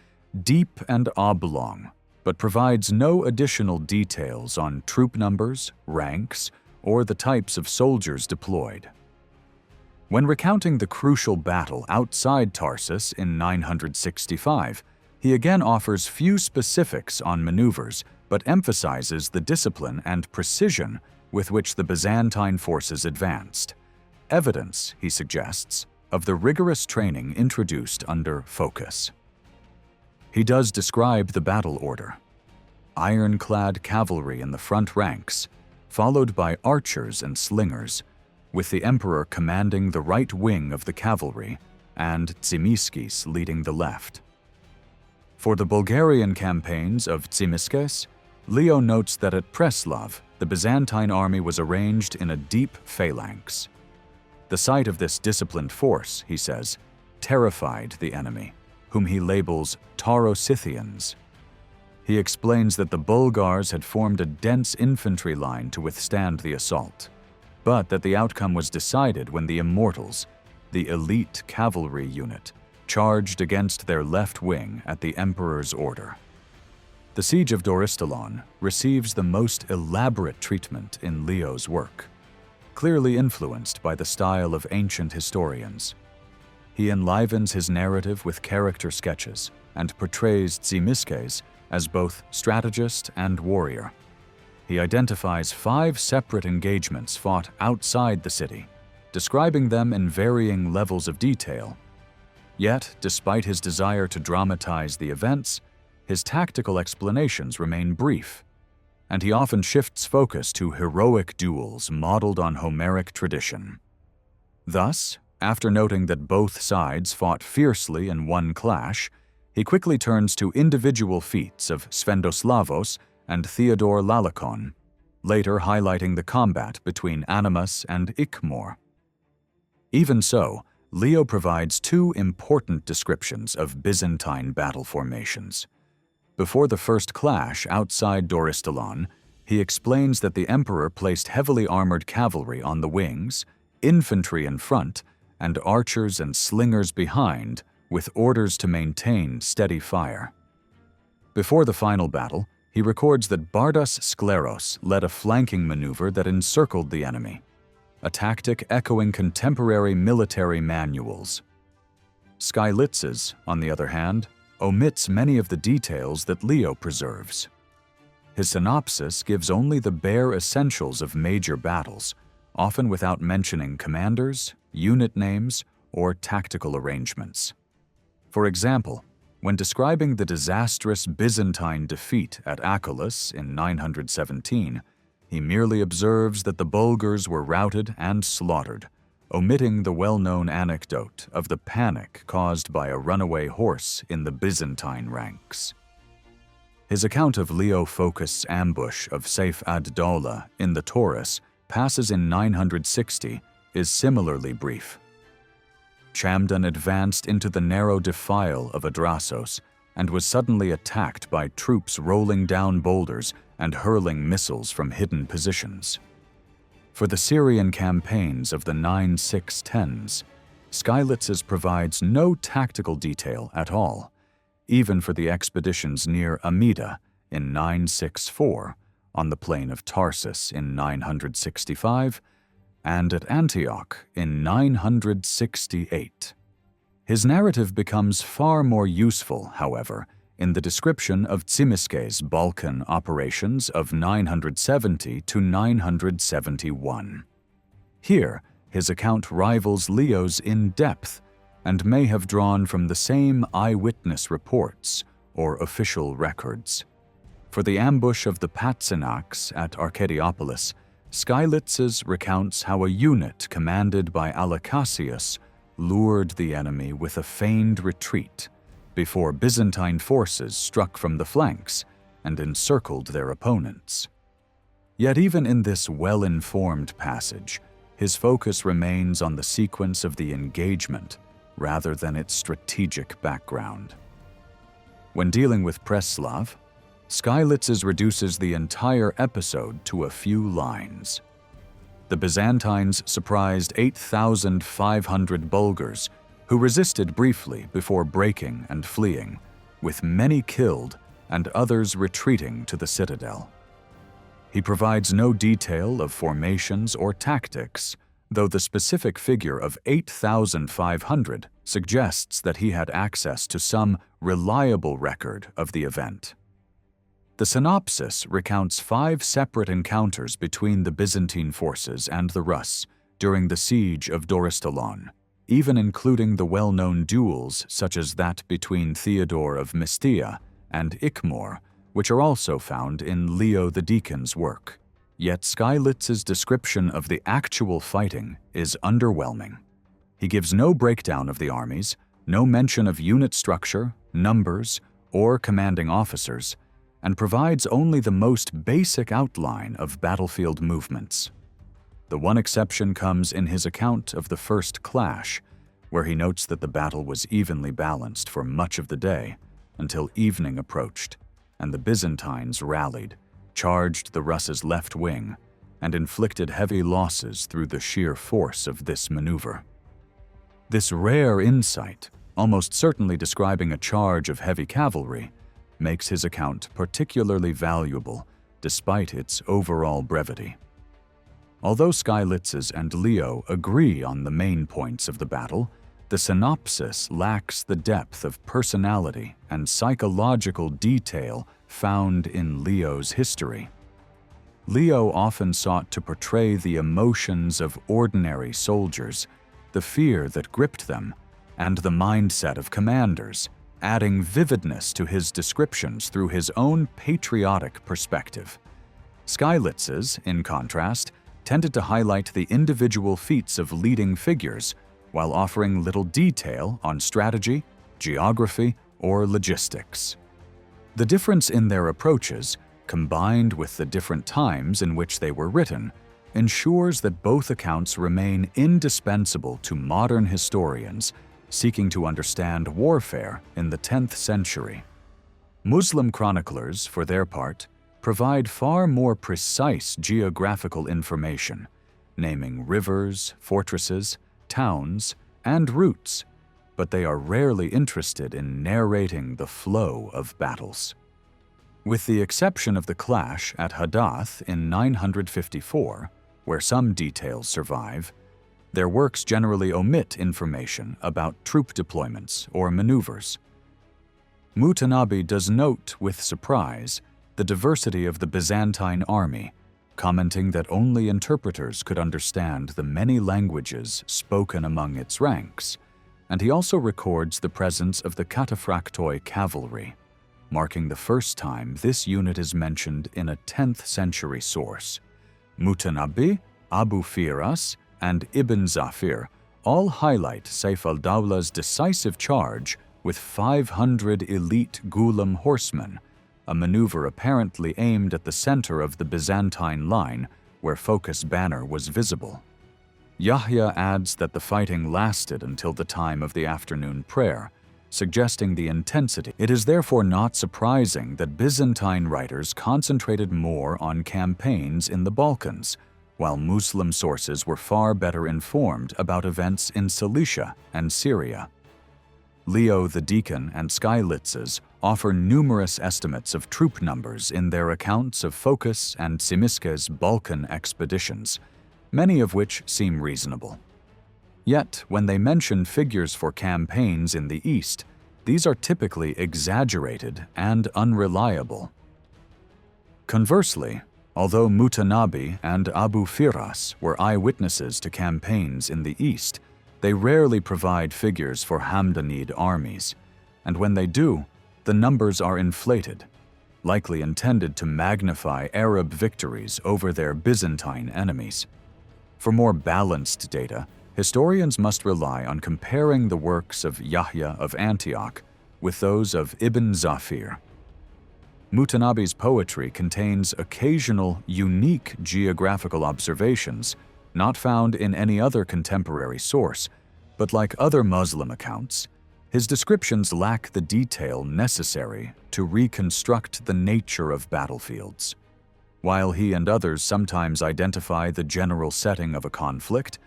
deep and oblong, but provides no additional details on troop numbers, ranks, or the types of soldiers deployed. When recounting the crucial battle outside Tarsus in 965, he again offers few specifics on maneuvers, but emphasizes the discipline and precision with which the Byzantine forces advanced. Evidence, he suggests, of the rigorous training introduced under Phocas. He does describe the battle order: ironclad cavalry in the front ranks, followed by archers and slingers, with the emperor commanding the right wing of the cavalry and Tzimiskes leading the left. For the Bulgarian campaigns of Tzimiskes, Leo notes that at Preslav, the Byzantine army was arranged in a deep phalanx. The sight of this disciplined force, he says, terrified the enemy, whom he labels Tauroscythians. He explains that the Bulgars had formed a dense infantry line to withstand the assault, but that the outcome was decided when the Immortals, the elite cavalry unit, charged against their left wing at the emperor's order. The siege of Dorystalon receives the most elaborate treatment in Leo's work, clearly influenced by the style of ancient historians. He enlivens his narrative with character sketches and portrays Tzimiskes as both strategist and warrior. He identifies 5 separate engagements fought outside the city, describing them in varying levels of detail. Yet, despite his desire to dramatize the events, his tactical explanations remain brief, and he often shifts focus to heroic duels modeled on Homeric tradition. Thus, after noting that both sides fought fiercely in one clash, he quickly turns to individual feats of Svendoslavos and Theodore Lalakon, later highlighting the combat between Animus and Ikmor. Even so, Leo provides two important descriptions of Byzantine battle formations. Before the first clash outside Dorystalon, he explains that the emperor placed heavily armored cavalry on the wings, infantry in front, and archers and slingers behind, with orders to maintain steady fire. Before the final battle, he records that Bardas Skleros led a flanking maneuver that encircled the enemy, a tactic echoing contemporary military manuals. Skylitzes, on the other hand, omits many of the details that Leo preserves. His synopsis gives only the bare essentials of major battles, often without mentioning commanders, unit names, or tactical arrangements. For example, when describing the disastrous Byzantine defeat at Achelous in 917, he merely observes that the Bulgars were routed and slaughtered, omitting the well-known anecdote of the panic caused by a runaway horse in the Byzantine ranks. His account of Leo Phocas' ambush of Saif ad-Dawla in the Taurus passes in 960 is similarly brief. Chamdan advanced into the narrow defile of Adrasos and was suddenly attacked by troops rolling down boulders and hurling missiles from hidden positions. For the Syrian campaigns of the 9-6-10s, Skylitzes provides no tactical detail at all, even for the expeditions near Amida in 964, on the plain of Tarsus in 965, and at Antioch in 968. His narrative becomes far more useful, however, in the description of Tzimiskes' Balkan operations of 970 to 971. Here, his account rivals Leo's in depth and may have drawn from the same eyewitness reports or official records. For the ambush of the Patzinaks at Arcadiopolis, Skylitzes recounts how a unit commanded by Alacasius lured the enemy with a feigned retreat before Byzantine forces struck from the flanks and encircled their opponents. Yet even in this well-informed passage, his focus remains on the sequence of the engagement rather than its strategic background. When dealing with Preslav, Skylitzes reduces the entire episode to a few lines. The Byzantines surprised 8,500 Bulgars, who resisted briefly before breaking and fleeing, with many killed and others retreating to the citadel. He provides no detail of formations or tactics, though the specific figure of 8,500 suggests that he had access to some reliable record of the event. The synopsis recounts 5 separate encounters between the Byzantine forces and the Rus during the siege of Dorystalon, even including the well-known duels such as that between Theodore of Mystia and Ikmor, which are also found in Leo the Deacon's work. Yet Skylitzes' description of the actual fighting is underwhelming. He gives no breakdown of the armies, no mention of unit structure, numbers, or commanding officers, and provides only the most basic outline of battlefield movements. The one exception comes in his account of the first clash, where he notes that the battle was evenly balanced for much of the day until evening approached, and the Byzantines rallied, charged the Rus' left wing, and inflicted heavy losses through the sheer force of this maneuver. This rare insight, almost certainly describing a charge of heavy cavalry, makes his account particularly valuable despite its overall brevity. Although Skylitzes and Leo agree on the main points of the battle, the synopsis lacks the depth of personality and psychological detail found in Leo's history. Leo often sought to portray the emotions of ordinary soldiers, the fear that gripped them, and the mindset of commanders, adding vividness to his descriptions through his own patriotic perspective. Skylitzes, in contrast, tended to highlight the individual feats of leading figures while offering little detail on strategy, geography, or logistics. The difference in their approaches, combined with the different times in which they were written, ensures that both accounts remain indispensable to modern historians seeking to understand warfare in the 10th century. Muslim chroniclers, for their part, provide far more precise geographical information, naming rivers, fortresses, towns, and routes, but they are rarely interested in narrating the flow of battles. With the exception of the clash at Hadath in 954, where some details survive, their works generally omit information about troop deployments or maneuvers. Mutanabbi does note with surprise the diversity of the Byzantine army, commenting that only interpreters could understand the many languages spoken among its ranks, and he also records the presence of the cataphractoi cavalry, marking the first time this unit is mentioned in a 10th century source. Mutanabbi, Abu Firas, and Ibn Zafir all highlight Saif al-Dawlah's decisive charge with 500 elite Ghulam horsemen, a maneuver apparently aimed at the center of the Byzantine line where Focus Banner was visible. Yahya adds that the fighting lasted until the time of the afternoon prayer, suggesting the intensity. It is therefore not surprising that Byzantine writers concentrated more on campaigns in the Balkans, while Muslim sources were far better informed about events in Cilicia and Syria. Leo the Deacon and Skylitzes offer numerous estimates of troop numbers in their accounts of Phocas and Tzimiskes' Balkan expeditions, many of which seem reasonable. Yet, when they mention figures for campaigns in the East, these are typically exaggerated and unreliable. Conversely, although Mutanabbi and Abu Firas were eyewitnesses to campaigns in the East, they rarely provide figures for Hamdanid armies, and when they do, the numbers are inflated, likely intended to magnify Arab victories over their Byzantine enemies. For more balanced data, historians must rely on comparing the works of Yahya of Antioch with those of Ibn Zafir. Mutanabbi's poetry contains occasional, unique geographical observations not found in any other contemporary source, but like other Muslim accounts, his descriptions lack the detail necessary to reconstruct the nature of battlefields. While he and others sometimes identify the general setting of a conflict,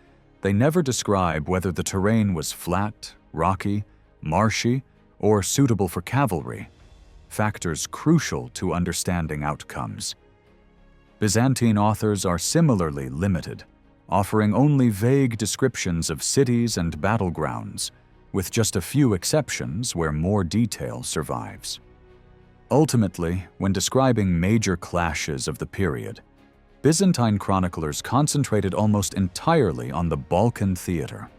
they never describe whether the terrain was flat, rocky, marshy, or suitable for cavalry, factors crucial to understanding outcomes. Byzantine authors are similarly limited, offering only vague descriptions of cities and battlegrounds, with just a few exceptions where more detail survives. Ultimately, when describing major clashes of the period, Byzantine chroniclers concentrated almost entirely on the Balkan theater,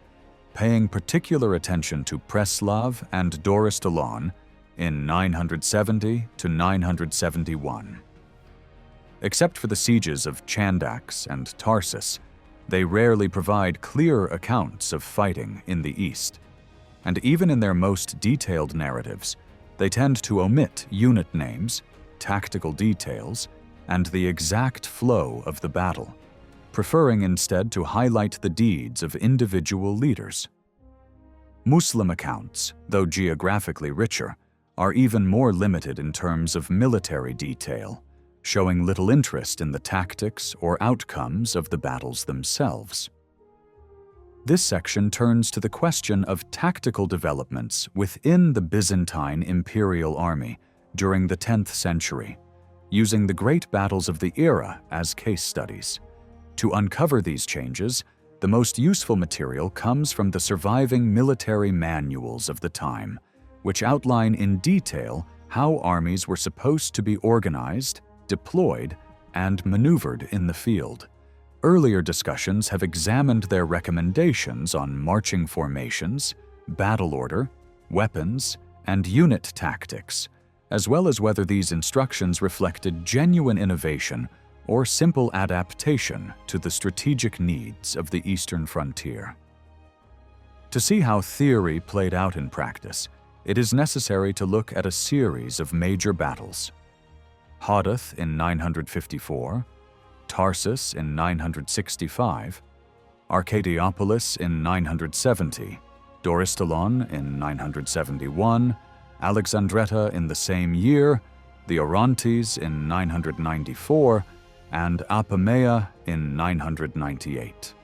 paying particular attention to Preslav and Dorostalon in 970 to 971. Except for the sieges of Chandax and Tarsus, they rarely provide clear accounts of fighting in the East. And even in their most detailed narratives, they tend to omit unit names, tactical details, and the exact flow of the battle, preferring instead to highlight the deeds of individual leaders. Muslim accounts, though geographically richer, are even more limited in terms of military detail, showing little interest in the tactics or outcomes of the battles themselves. This section turns to the question of tactical developments within the Byzantine imperial army during the 10th century, using the great battles of the era as case studies. To uncover these changes, the most useful material comes from the surviving military manuals of the time, which outline in detail how armies were supposed to be organized, deployed, and maneuvered in the field. Earlier discussions have examined their recommendations on marching formations, battle order, weapons, and unit tactics, as well as whether these instructions reflected genuine innovation or simple adaptation to the strategic needs of the eastern frontier. To see how theory played out in practice, it is necessary to look at a series of major battles: Hadath in 954, Tarsus in 965, Arcadiopolis in 970, Doristolon in 971, Alexandretta in the same year, the Orontes in 994, and Apamea in 998.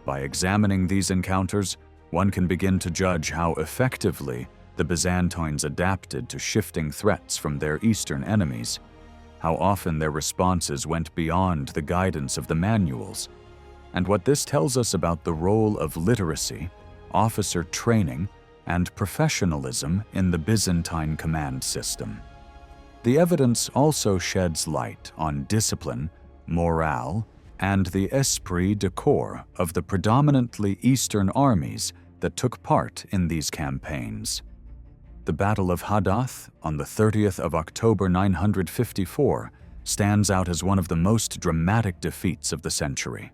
By examining these encounters, one can begin to judge how effectively the Byzantines adapted to shifting threats from their eastern enemies, how often their responses went beyond the guidance of the manuals, and what this tells us about the role of literacy, officer training, and professionalism in the Byzantine command system. The evidence also sheds light on discipline, morale, and the esprit de corps of the predominantly Eastern armies that took part in these campaigns. The Battle of Hadath on the 30th of October 954 stands out as one of the most dramatic defeats of the century.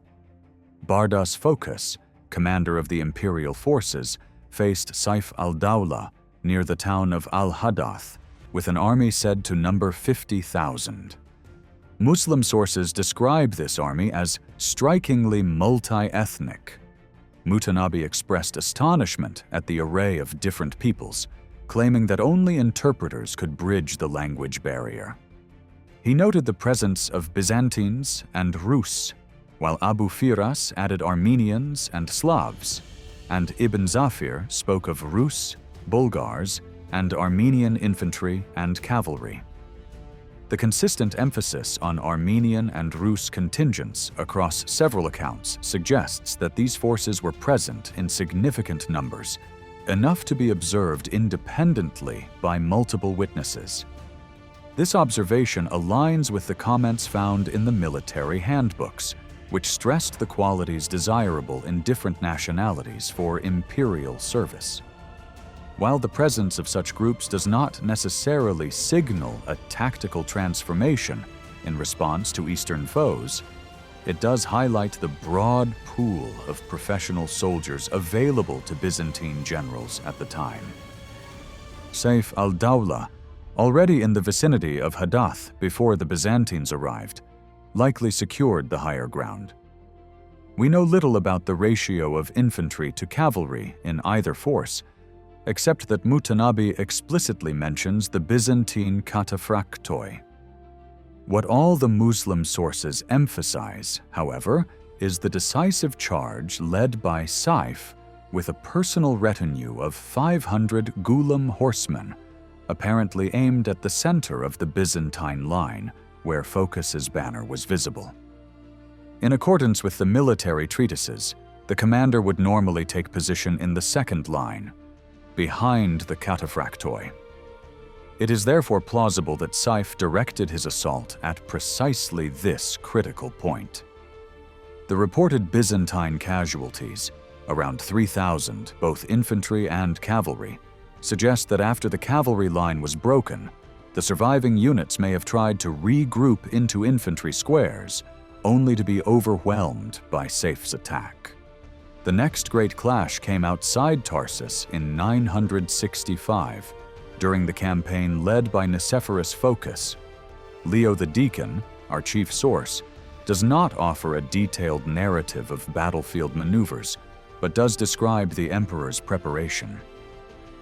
Bardas Phocas, commander of the imperial forces, faced Saif al-Dawla near the town of al-Hadath with an army said to number 50,000. Muslim sources describe this army as strikingly multi-ethnic. Mutanabi expressed astonishment at the array of different peoples, claiming that only interpreters could bridge the language barrier. He noted the presence of Byzantines and Rus, while Abu Firas added Armenians and Slavs, and Ibn Zafir spoke of Rus, Bulgars, and Armenian infantry and cavalry. The consistent emphasis on Armenian and Rus contingents across several accounts suggests that these forces were present in significant numbers, enough to be observed independently by multiple witnesses. This observation aligns with the comments found in the military handbooks, which stressed the qualities desirable in different nationalities for imperial service. While the presence of such groups does not necessarily signal a tactical transformation in response to Eastern foes, it does highlight the broad pool of professional soldiers available to Byzantine generals at the time. Saif al-Dawla, already in the vicinity of Hadath before the Byzantines arrived, likely secured the higher ground. We know little about the ratio of infantry to cavalry in either force, except that Mutanabi explicitly mentions the Byzantine cataphractoi. What all the Muslim sources emphasize, however, is the decisive charge led by Saif with a personal retinue of 500 Gulam horsemen, apparently aimed at the center of the Byzantine line, where Phocas's banner was visible. In accordance with the military treatises, the commander would normally take position in the second line, behind the cataphractoi. It is therefore plausible that Saif directed his assault at precisely this critical point. The reported Byzantine casualties, around 3,000, both infantry and cavalry, suggest that after the cavalry line was broken, the surviving units may have tried to regroup into infantry squares, only to be overwhelmed by Saif's attack. The next great clash came outside Tarsus in 965, during the campaign led by Nicephorus Phocas. Leo the Deacon, our chief source, does not offer a detailed narrative of battlefield maneuvers, but does describe the emperor's preparation.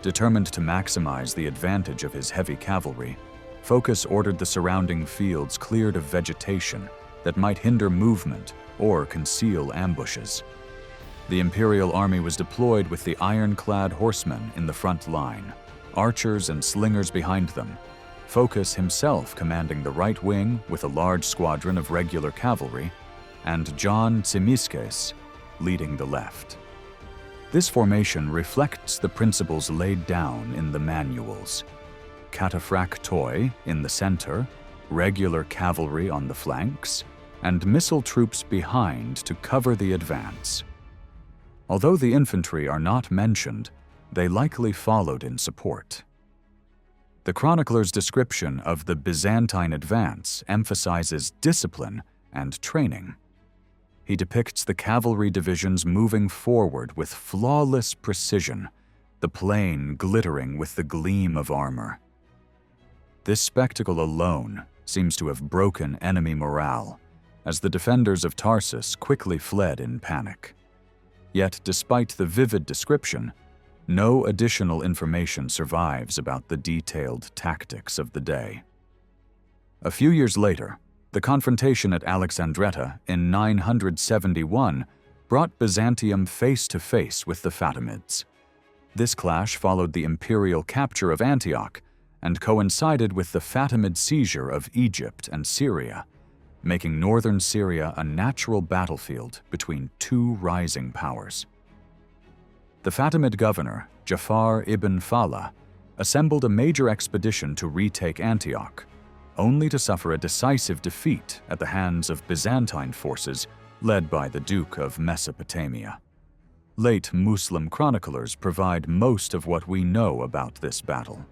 Determined to maximize the advantage of his heavy cavalry, Phocas ordered the surrounding fields cleared of vegetation that might hinder movement or conceal ambushes. The imperial army was deployed with the ironclad horsemen in the front line, archers and slingers behind them, Phocas himself commanding the right wing with a large squadron of regular cavalry, and John Tzimiskes leading the left. This formation reflects the principles laid down in the manuals: cataphractoi in the center, regular cavalry on the flanks, and missile troops behind to cover the advance. Although the infantry are not mentioned, they likely followed in support. The chronicler's description of the Byzantine advance emphasizes discipline and training. He depicts the cavalry divisions moving forward with flawless precision, the plain glittering with the gleam of armor. This spectacle alone seems to have broken enemy morale, as the defenders of Tarsus quickly fled in panic. Yet, despite the vivid description, no additional information survives about the detailed tactics of the day. A few years later, the confrontation at Alexandretta in 971 brought Byzantium face-to-face with the Fatimids. This clash followed the imperial capture of Antioch and coincided with the Fatimid seizure of Egypt and Syria, making northern Syria a natural battlefield between two rising powers. The Fatimid governor, Jafar ibn Fallah, assembled a major expedition to retake Antioch, only to suffer a decisive defeat at the hands of Byzantine forces led by the Duke of Mesopotamia. Late Muslim chroniclers provide most of what we know about this battle.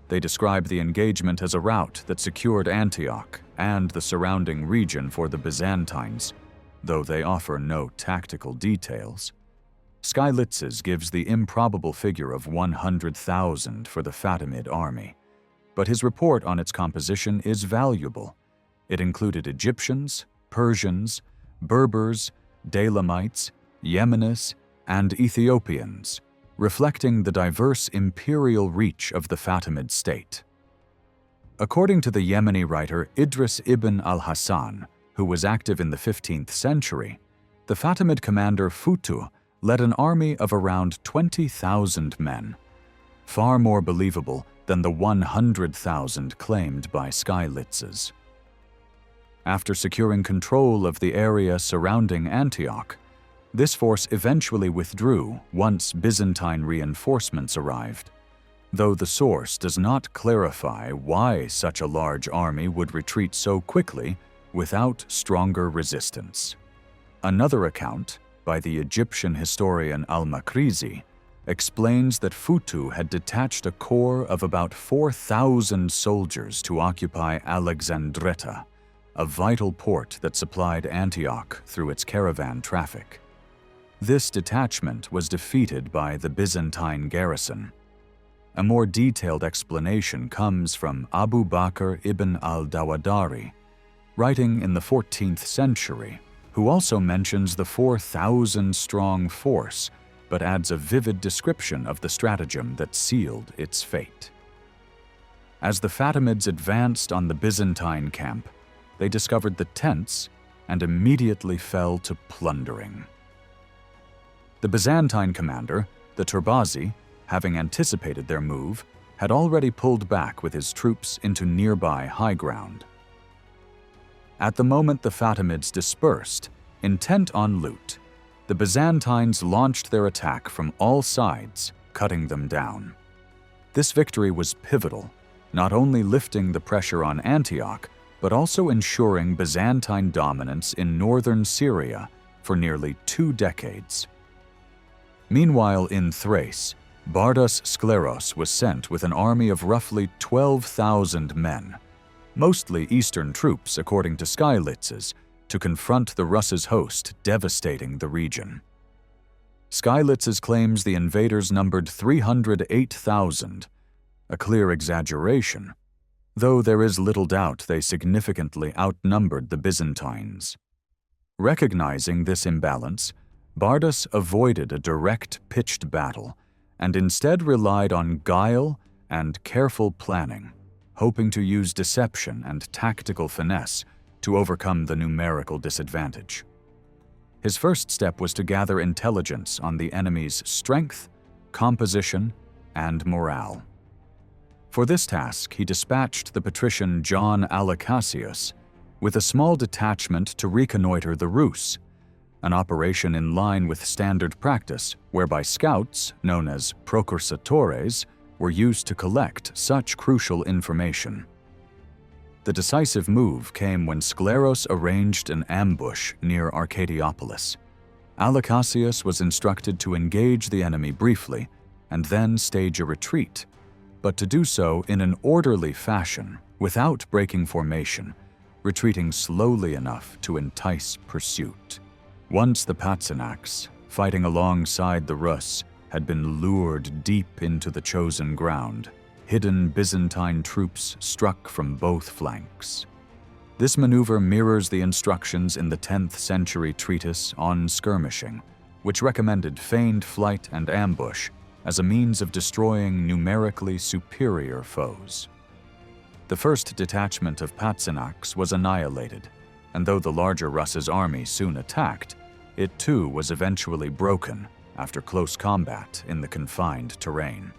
They describe the engagement as a rout that secured Antioch and the surrounding region for the Byzantines, though they offer no tactical details. Skylitzes gives the improbable figure of 100,000 for the Fatimid army, but his report on its composition is valuable. It included Egyptians, Persians, Berbers, Daylamites, Yemenis, and Ethiopians, reflecting the diverse imperial reach of the Fatimid state. According to the Yemeni writer Idris ibn al-Hassan, who was active in the 15th century, the Fatimid commander Futuh led an army of around 20,000 men, far more believable than the 100,000 claimed by Skylitzes. After securing control of the area surrounding Antioch, this force eventually withdrew once Byzantine reinforcements arrived, though the source does not clarify why such a large army would retreat so quickly without stronger resistance. Another account, by the Egyptian historian al-Makrizi, explains that Futuh had detached a corps of about 4,000 soldiers to occupy Alexandretta, a vital port that supplied Antioch through its caravan traffic. This detachment was defeated by the Byzantine garrison. A more detailed explanation comes from Abu Bakr ibn al-Dawadari, writing in the 14th century, who also mentions the 4,000-strong force, but adds a vivid description of the stratagem that sealed its fate. As the Fatimids advanced on the Byzantine camp, they discovered the tents and immediately fell to plundering. The Byzantine commander, the Turbazi, having anticipated their move, had already pulled back with his troops into nearby high ground. At the moment the Fatimids dispersed, intent on loot, the Byzantines launched their attack from all sides, cutting them down. This victory was pivotal, not only lifting the pressure on Antioch, but also ensuring Byzantine dominance in northern Syria for nearly 2 decades. Meanwhile, in Thrace, Bardas Skleros was sent with an army of roughly 12,000 men, mostly Eastern troops according to Skylitzes, to confront the Russ's host, devastating the region. Skylitzes claims the invaders numbered 308,000, a clear exaggeration, though there is little doubt they significantly outnumbered the Byzantines. Recognizing this imbalance, Bardas avoided a direct pitched battle and instead relied on guile and careful planning, hoping to use deception and tactical finesse to overcome the numerical disadvantage. His first step was to gather intelligence on the enemy's strength, composition, and morale. For this task, he dispatched the patrician John Allocassius with a small detachment to reconnoiter the Rus, an operation in line with standard practice whereby scouts, known as procursatores, were used to collect such crucial information. The decisive move came when Skleros arranged an ambush near Arcadiopolis. Allocassius was instructed to engage the enemy briefly and then stage a retreat, but to do so in an orderly fashion without breaking formation, retreating slowly enough to entice pursuit. Once the Patzinaks, fighting alongside the Rus, had been lured deep into the chosen ground, hidden Byzantine troops struck from both flanks. This maneuver mirrors the instructions in the 10th century treatise on skirmishing, which recommended feigned flight and ambush as a means of destroying numerically superior foes. The first detachment of Patzinaks was annihilated, and though the larger Russ's army soon attacked, it too was eventually broken after close combat in the confined terrain.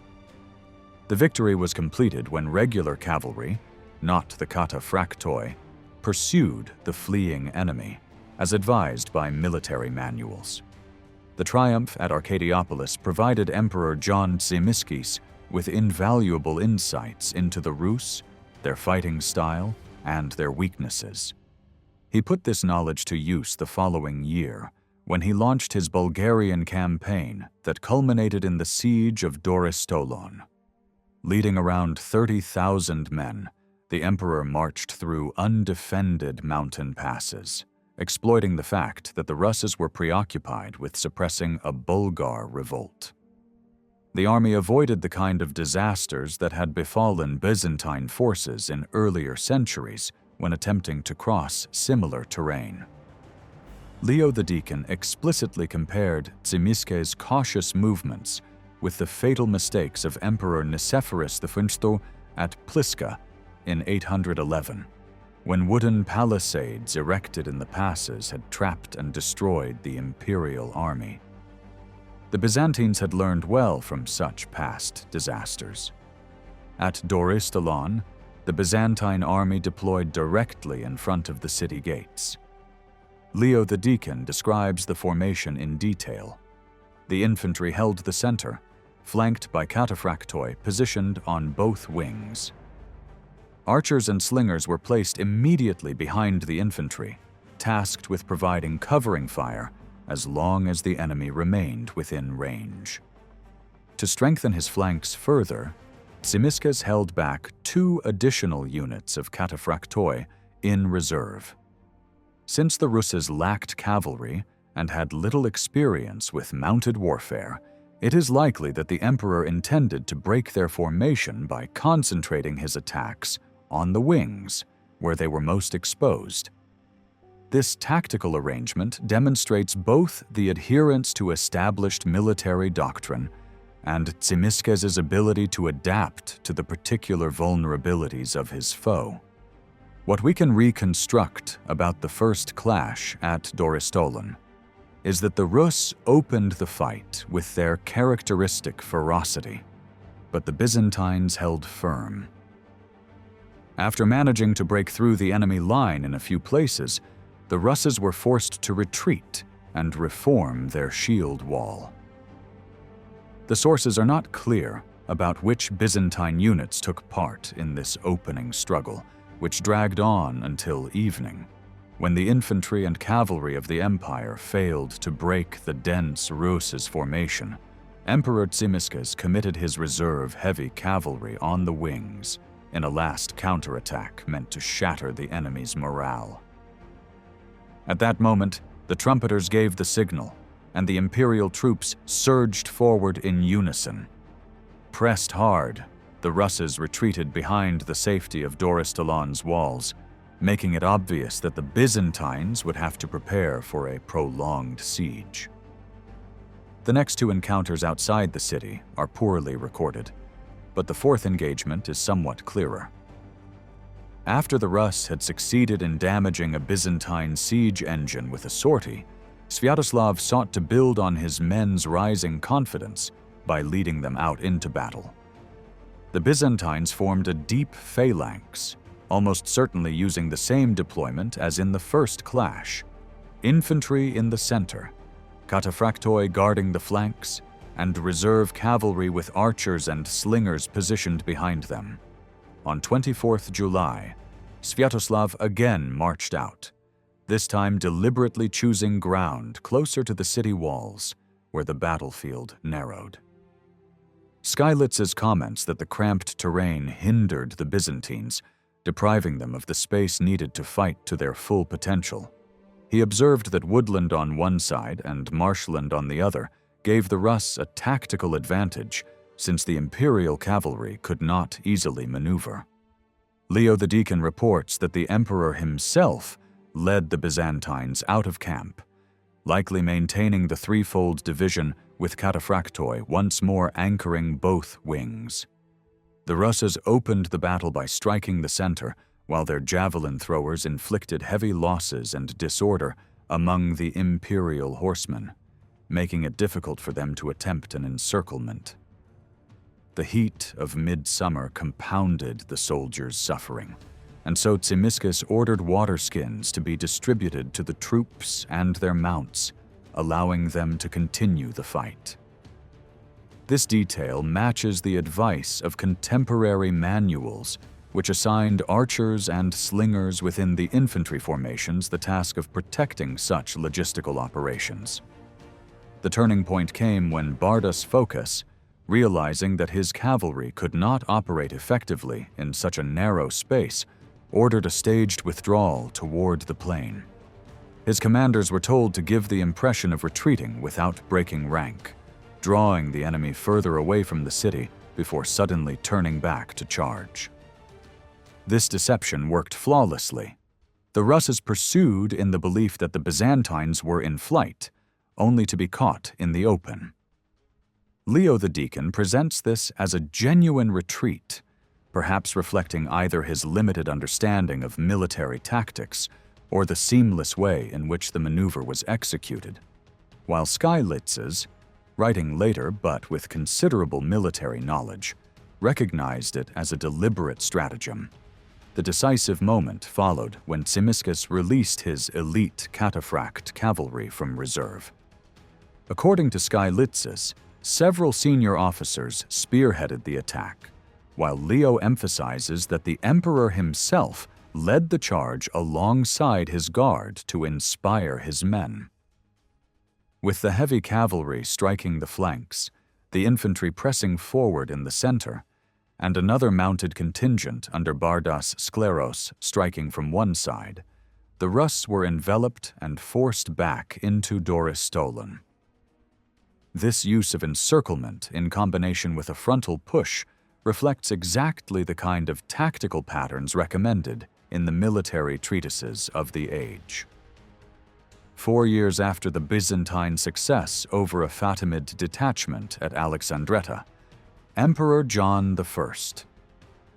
The victory was completed when regular cavalry, not the cataphractoi, pursued the fleeing enemy, as advised by military manuals. The triumph at Arcadiopolis provided Emperor John Tzimiskes with invaluable insights into the Rus, their fighting style, and their weaknesses. He put this knowledge to use the following year, when he launched his Bulgarian campaign that culminated in the siege of Doristolon. Leading around 30,000 men, the emperor marched through undefended mountain passes, exploiting the fact that the Russes were preoccupied with suppressing a Bulgar revolt. The army avoided the kind of disasters that had befallen Byzantine forces in earlier centuries when attempting to cross similar terrain. Leo the Deacon explicitly compared Tzimiskes' cautious movements with the fatal mistakes of Emperor Nicephorus V at Pliska in 811, when wooden palisades erected in the passes had trapped and destroyed the imperial army. The Byzantines had learned well from such past disasters. At Doristolon, the Byzantine army deployed directly in front of the city gates. Leo the Deacon describes the formation in detail. The infantry held the center, flanked by cataphractoi positioned on both wings. Archers and slingers were placed immediately behind the infantry, tasked with providing covering fire as long as the enemy remained within range. To strengthen his flanks further, Tzimiskes held back 2 additional units of cataphractoi in reserve. Since the Russes lacked cavalry and had little experience with mounted warfare, it is likely that the emperor intended to break their formation by concentrating his attacks on the wings, where they were most exposed. This tactical arrangement demonstrates both the adherence to established military doctrine and Tzimiskes' ability to adapt to the particular vulnerabilities of his foe. What we can reconstruct about the first clash at Doristolon is that the Rus opened the fight with their characteristic ferocity, but the Byzantines held firm. After managing to break through the enemy line in a few places, the Russes were forced to retreat and reform their shield wall. The sources are not clear about which Byzantine units took part in this opening struggle, which dragged on until evening, when the infantry and cavalry of the empire failed to break the dense Rus' formation. Emperor Tzimiskes committed his reserve heavy cavalry on the wings in a last counterattack meant to shatter the enemy's morale. At that moment, the trumpeters gave the signal, and the imperial troops surged forward in unison. Pressed hard, the Russes retreated behind the safety of Doristolon's walls, making it obvious that the Byzantines would have to prepare for a prolonged siege. The next 2 encounters outside the city are poorly recorded, but the 4th engagement is somewhat clearer. After the Rus had succeeded in damaging a Byzantine siege engine with a sortie, Sviatoslav sought to build on his men's rising confidence by leading them out into battle. The Byzantines formed a deep phalanx, almost certainly using the same deployment as in the first clash: infantry in the center, cataphractoi guarding the flanks, and reserve cavalry with archers and slingers positioned behind them. On 24th July, Sviatoslav again marched out, this time deliberately choosing ground closer to the city walls, where the battlefield narrowed. Skylitz's comments that the cramped terrain hindered the Byzantines, depriving them of the space needed to fight to their full potential. He observed that woodland on one side and marshland on the other gave the Rus a tactical advantage, since the imperial cavalry could not easily maneuver. Leo the Deacon reports that the emperor himself led the Byzantines out of camp, likely maintaining the threefold division with cataphractoi once more anchoring both wings. The Russes opened the battle by striking the center, while their javelin throwers inflicted heavy losses and disorder among the imperial horsemen, making it difficult for them to attempt an encirclement. The heat of midsummer compounded the soldiers' suffering, and so Tzimiskes ordered waterskins to be distributed to the troops and their mounts, allowing them to continue the fight. This detail matches the advice of contemporary manuals, which assigned archers and slingers within the infantry formations the task of protecting such logistical operations. The turning point came when Bardas Phocas, realizing that his cavalry could not operate effectively in such a narrow space, ordered a staged withdrawal toward the plain. His commanders were told to give the impression of retreating without breaking rank, drawing the enemy further away from the city before suddenly turning back to charge. This deception worked flawlessly. The Russes pursued in the belief that the Byzantines were in flight, only to be caught in the open. Leo the Deacon presents this as a genuine retreat, perhaps reflecting either his limited understanding of military tactics or the seamless way in which the maneuver was executed, while Skylitzes, writing later but with considerable military knowledge, recognized it as a deliberate stratagem. The decisive moment followed when Tzimiskes released his elite cataphract cavalry from reserve. According to Skylitzes, several senior officers spearheaded the attack, while Leo emphasizes that the emperor himself led the charge alongside his guard to inspire his men. With the heavy cavalry striking the flanks, the infantry pressing forward in the center, and another mounted contingent under Bardas Skleros striking from one side, the Rus were enveloped and forced back into Doristolon. This use of encirclement in combination with a frontal push reflects exactly the kind of tactical patterns recommended in the military treatises of the age. 4 years after the Byzantine success over a Fatimid detachment at Alexandretta, Emperor John I,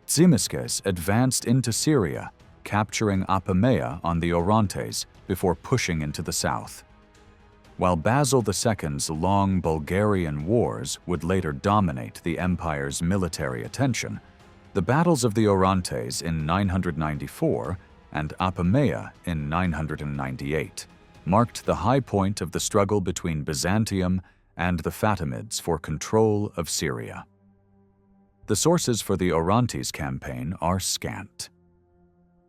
Tzimiskes advanced into Syria, capturing Apamea on the Orontes before pushing into the south. While Basil II's long Bulgarian wars would later dominate the empire's military attention, the battles of the Orontes in 994 and Apamea in 998 marked the high point of the struggle between Byzantium and the Fatimids for control of Syria. The sources for the Orontes campaign are scant.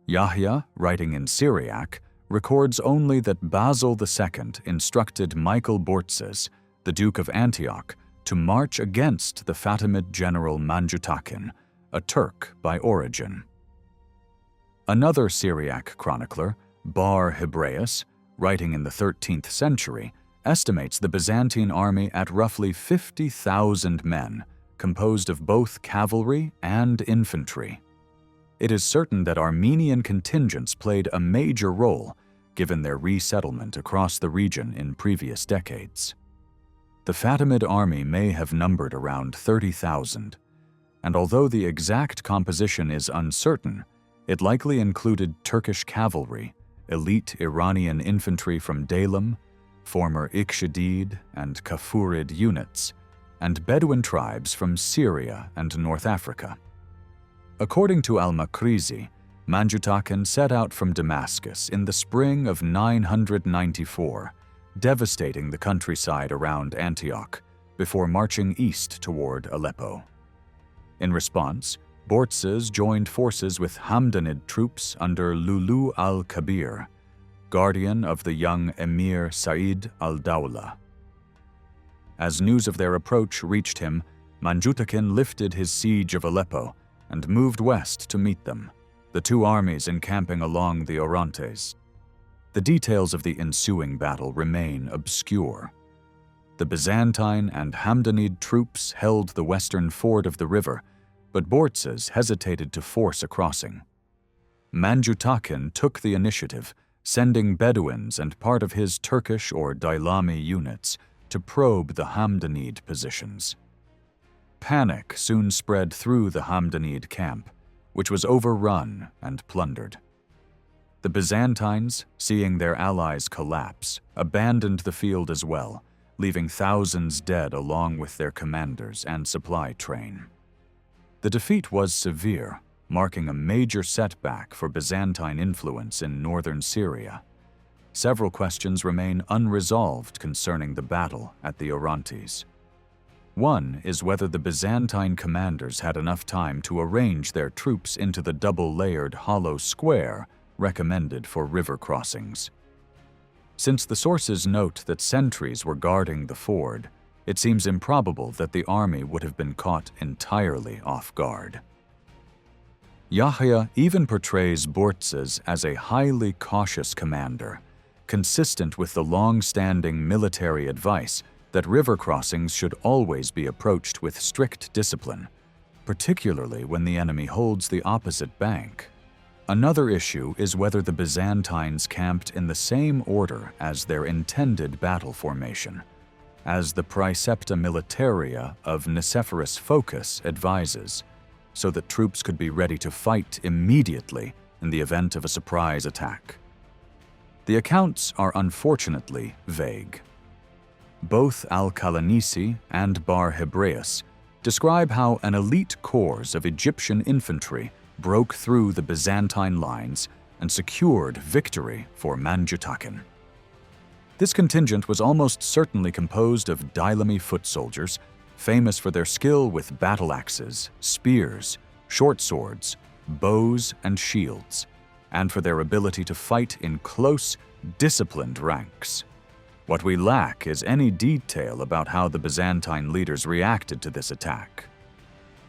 Yahya, writing in Syriac, records only that Basil II instructed Michael Bortzes, the Duke of Antioch, to march against the Fatimid general Manjutakin, a Turk by origin. Another Syriac chronicler, Bar Hebraeus, writing in the 13th century, estimates the Byzantine army at roughly 50,000 men, composed of both cavalry and infantry. It is certain that Armenian contingents played a major role, given their resettlement across the region in previous decades. The Fatimid army may have numbered around 30,000, and although the exact composition is uncertain, it likely included Turkish cavalry, elite Iranian infantry from Daylem, former Ikshidid and Kafurid units, and Bedouin tribes from Syria and North Africa. According to al-Makrizi, Manjutakin set out from Damascus in the spring of 994, devastating the countryside around Antioch before marching east toward Aleppo. In response, Bortzes joined forces with Hamdanid troops under Lulu al-Kabir, guardian of the young Emir Sa'id al-Dawla. As news of their approach reached him, Manjutakin lifted his siege of Aleppo and moved west to meet them, the two armies encamping along the Orontes. The details of the ensuing battle remain obscure. The Byzantine and Hamdanid troops held the western ford of the river, but Bortzes hesitated to force a crossing. Manjutakin took the initiative, sending Bedouins and part of his Turkish or Daylami units to probe the Hamdanid positions. Panic soon spread through the Hamdanid camp, which was overrun and plundered. The Byzantines, seeing their allies collapse, abandoned the field as well, leaving thousands dead along with their commanders and supply train. The defeat was severe, marking a major setback for Byzantine influence in northern Syria. Several questions remain unresolved concerning the battle at the Orontes. One is whether the Byzantine commanders had enough time to arrange their troops into the double-layered hollow square recommended for river crossings. Since the sources note that sentries were guarding the ford, it seems improbable that the army would have been caught entirely off guard. Yahya even portrays Bortzes as a highly cautious commander, consistent with the long-standing military advice that river crossings should always be approached with strict discipline, particularly when the enemy holds the opposite bank. Another issue is whether the Byzantines camped in the same order as their intended battle formation, as the Praecepta Militaria of Nicephorus Phocas advises, so that troops could be ready to fight immediately in the event of a surprise attack. The accounts are unfortunately vague. Both Al-Qalanisi and Bar Hebraeus describe how an elite corps of Egyptian infantry broke through the Byzantine lines and secured victory for Manjutakin. This contingent was almost certainly composed of Daylami foot soldiers, famous for their skill with battle axes, spears, short swords, bows, and shields, and for their ability to fight in close, disciplined ranks. What we lack is any detail about how the Byzantine leaders reacted to this attack.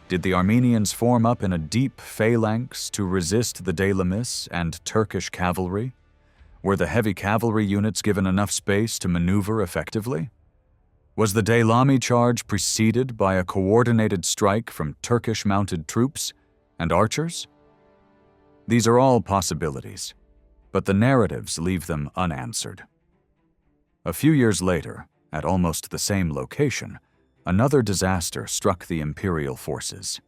Did the Armenians form up in a deep phalanx to resist the Daylamis and Turkish cavalry? Were the heavy cavalry units given enough space to maneuver effectively? Was the Daylami charge preceded by a coordinated strike from Turkish mounted troops and archers? These are all possibilities, but the narratives leave them unanswered. A few years later, at almost the same location, another disaster struck the imperial forces.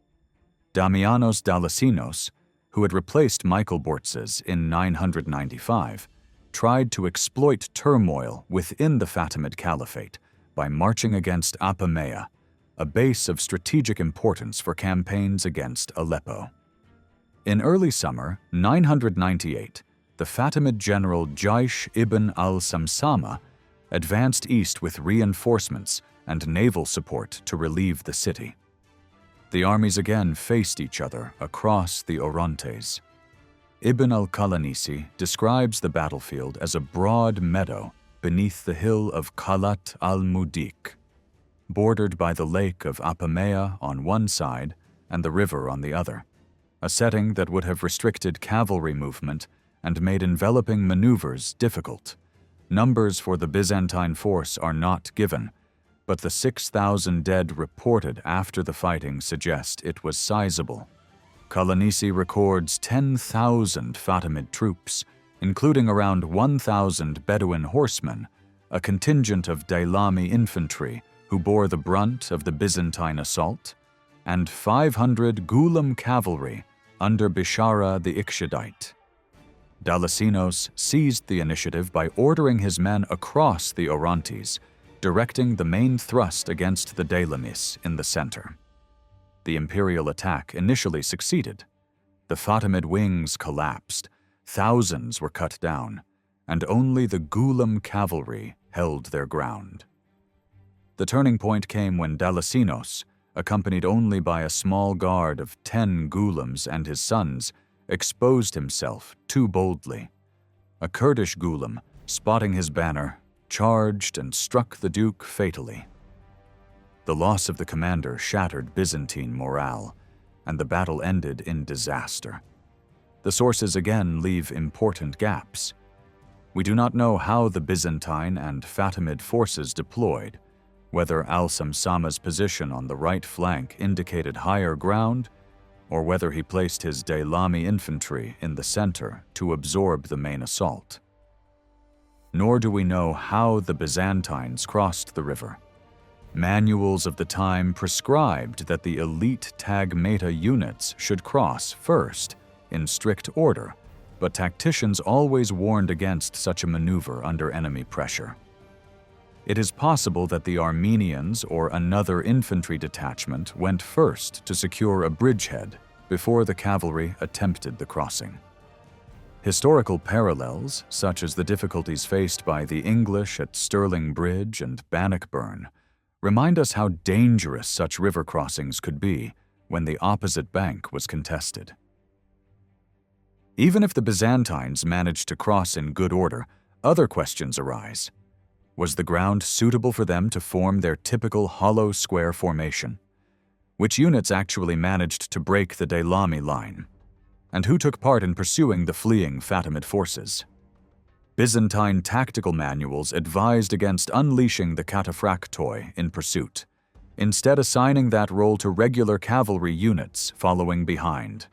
Damianos Dalasinos, who had replaced Michael Bortzes in 995, tried to exploit turmoil within the Fatimid Caliphate by marching against Apamea, a base of strategic importance for campaigns against Aleppo. In early summer 998, the Fatimid general Jaish ibn al-Samsama advanced east with reinforcements and naval support to relieve the city. The armies again faced each other across the Orontes. Ibn al-Qalanisi describes the battlefield as a broad meadow beneath the hill of Qalat al-Mudik, bordered by the lake of Apamea on one side and the river on the other, a setting that would have restricted cavalry movement and made enveloping maneuvers difficult. Numbers for the Byzantine force are not given, but the 6,000 dead reported after the fighting suggest it was sizable. Qalanisi records 10,000 Fatimid troops, including around 1,000 Bedouin horsemen, a contingent of Daylami infantry who bore the brunt of the Byzantine assault, and 500 Gulam cavalry under Bishara the Ikshidite. Dalasinos seized the initiative by ordering his men across the Orontes, directing the main thrust against the Daylamis in the center. The imperial attack initially succeeded. The Fatimid wings collapsed, thousands were cut down, and only the Gulam cavalry held their ground. The turning point came when Dalasinos, accompanied only by a small guard of 10 Gulams and his sons, exposed himself too boldly. A Kurdish Gulam, spotting his banner, charged and struck the Duke fatally. The loss of the commander shattered Byzantine morale, and the battle ended in disaster. The sources again leave important gaps. We do not know how the Byzantine and Fatimid forces deployed, whether al-Samsama's position on the right flank indicated higher ground or whether he placed his delami infantry in the center to absorb the main assault. Nor do we know how the Byzantines crossed the river. Manuals of the time prescribed that the elite tagmata units should cross first, in strict order, but tacticians always warned against such a maneuver under enemy pressure. It is possible that the Armenians or another infantry detachment went first to secure a bridgehead before the cavalry attempted the crossing. Historical parallels, such as the difficulties faced by the English at Stirling Bridge and Bannockburn, remind us how dangerous such river crossings could be when the opposite bank was contested. Even if the Byzantines managed to cross in good order, other questions arise. Was the ground suitable for them to form their typical hollow square formation? Which units actually managed to break the delami line? And who took part in pursuing the fleeing Fatimid forces? Byzantine tactical manuals advised against unleashing the cataphractoi in pursuit, instead assigning that role to regular cavalry units following behind.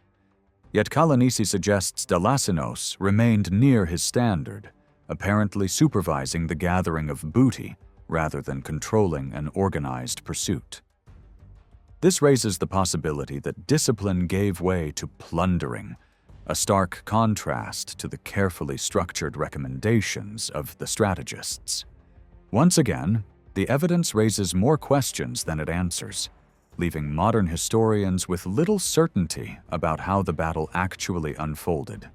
Yet Kalanithi suggests Delasinos remained near his standard, apparently supervising the gathering of booty rather than controlling an organized pursuit. This raises the possibility that discipline gave way to plundering, a stark contrast to the carefully structured recommendations of the strategists. Once again, the evidence raises more questions than it answers, leaving modern historians with little certainty about how the battle actually unfolded.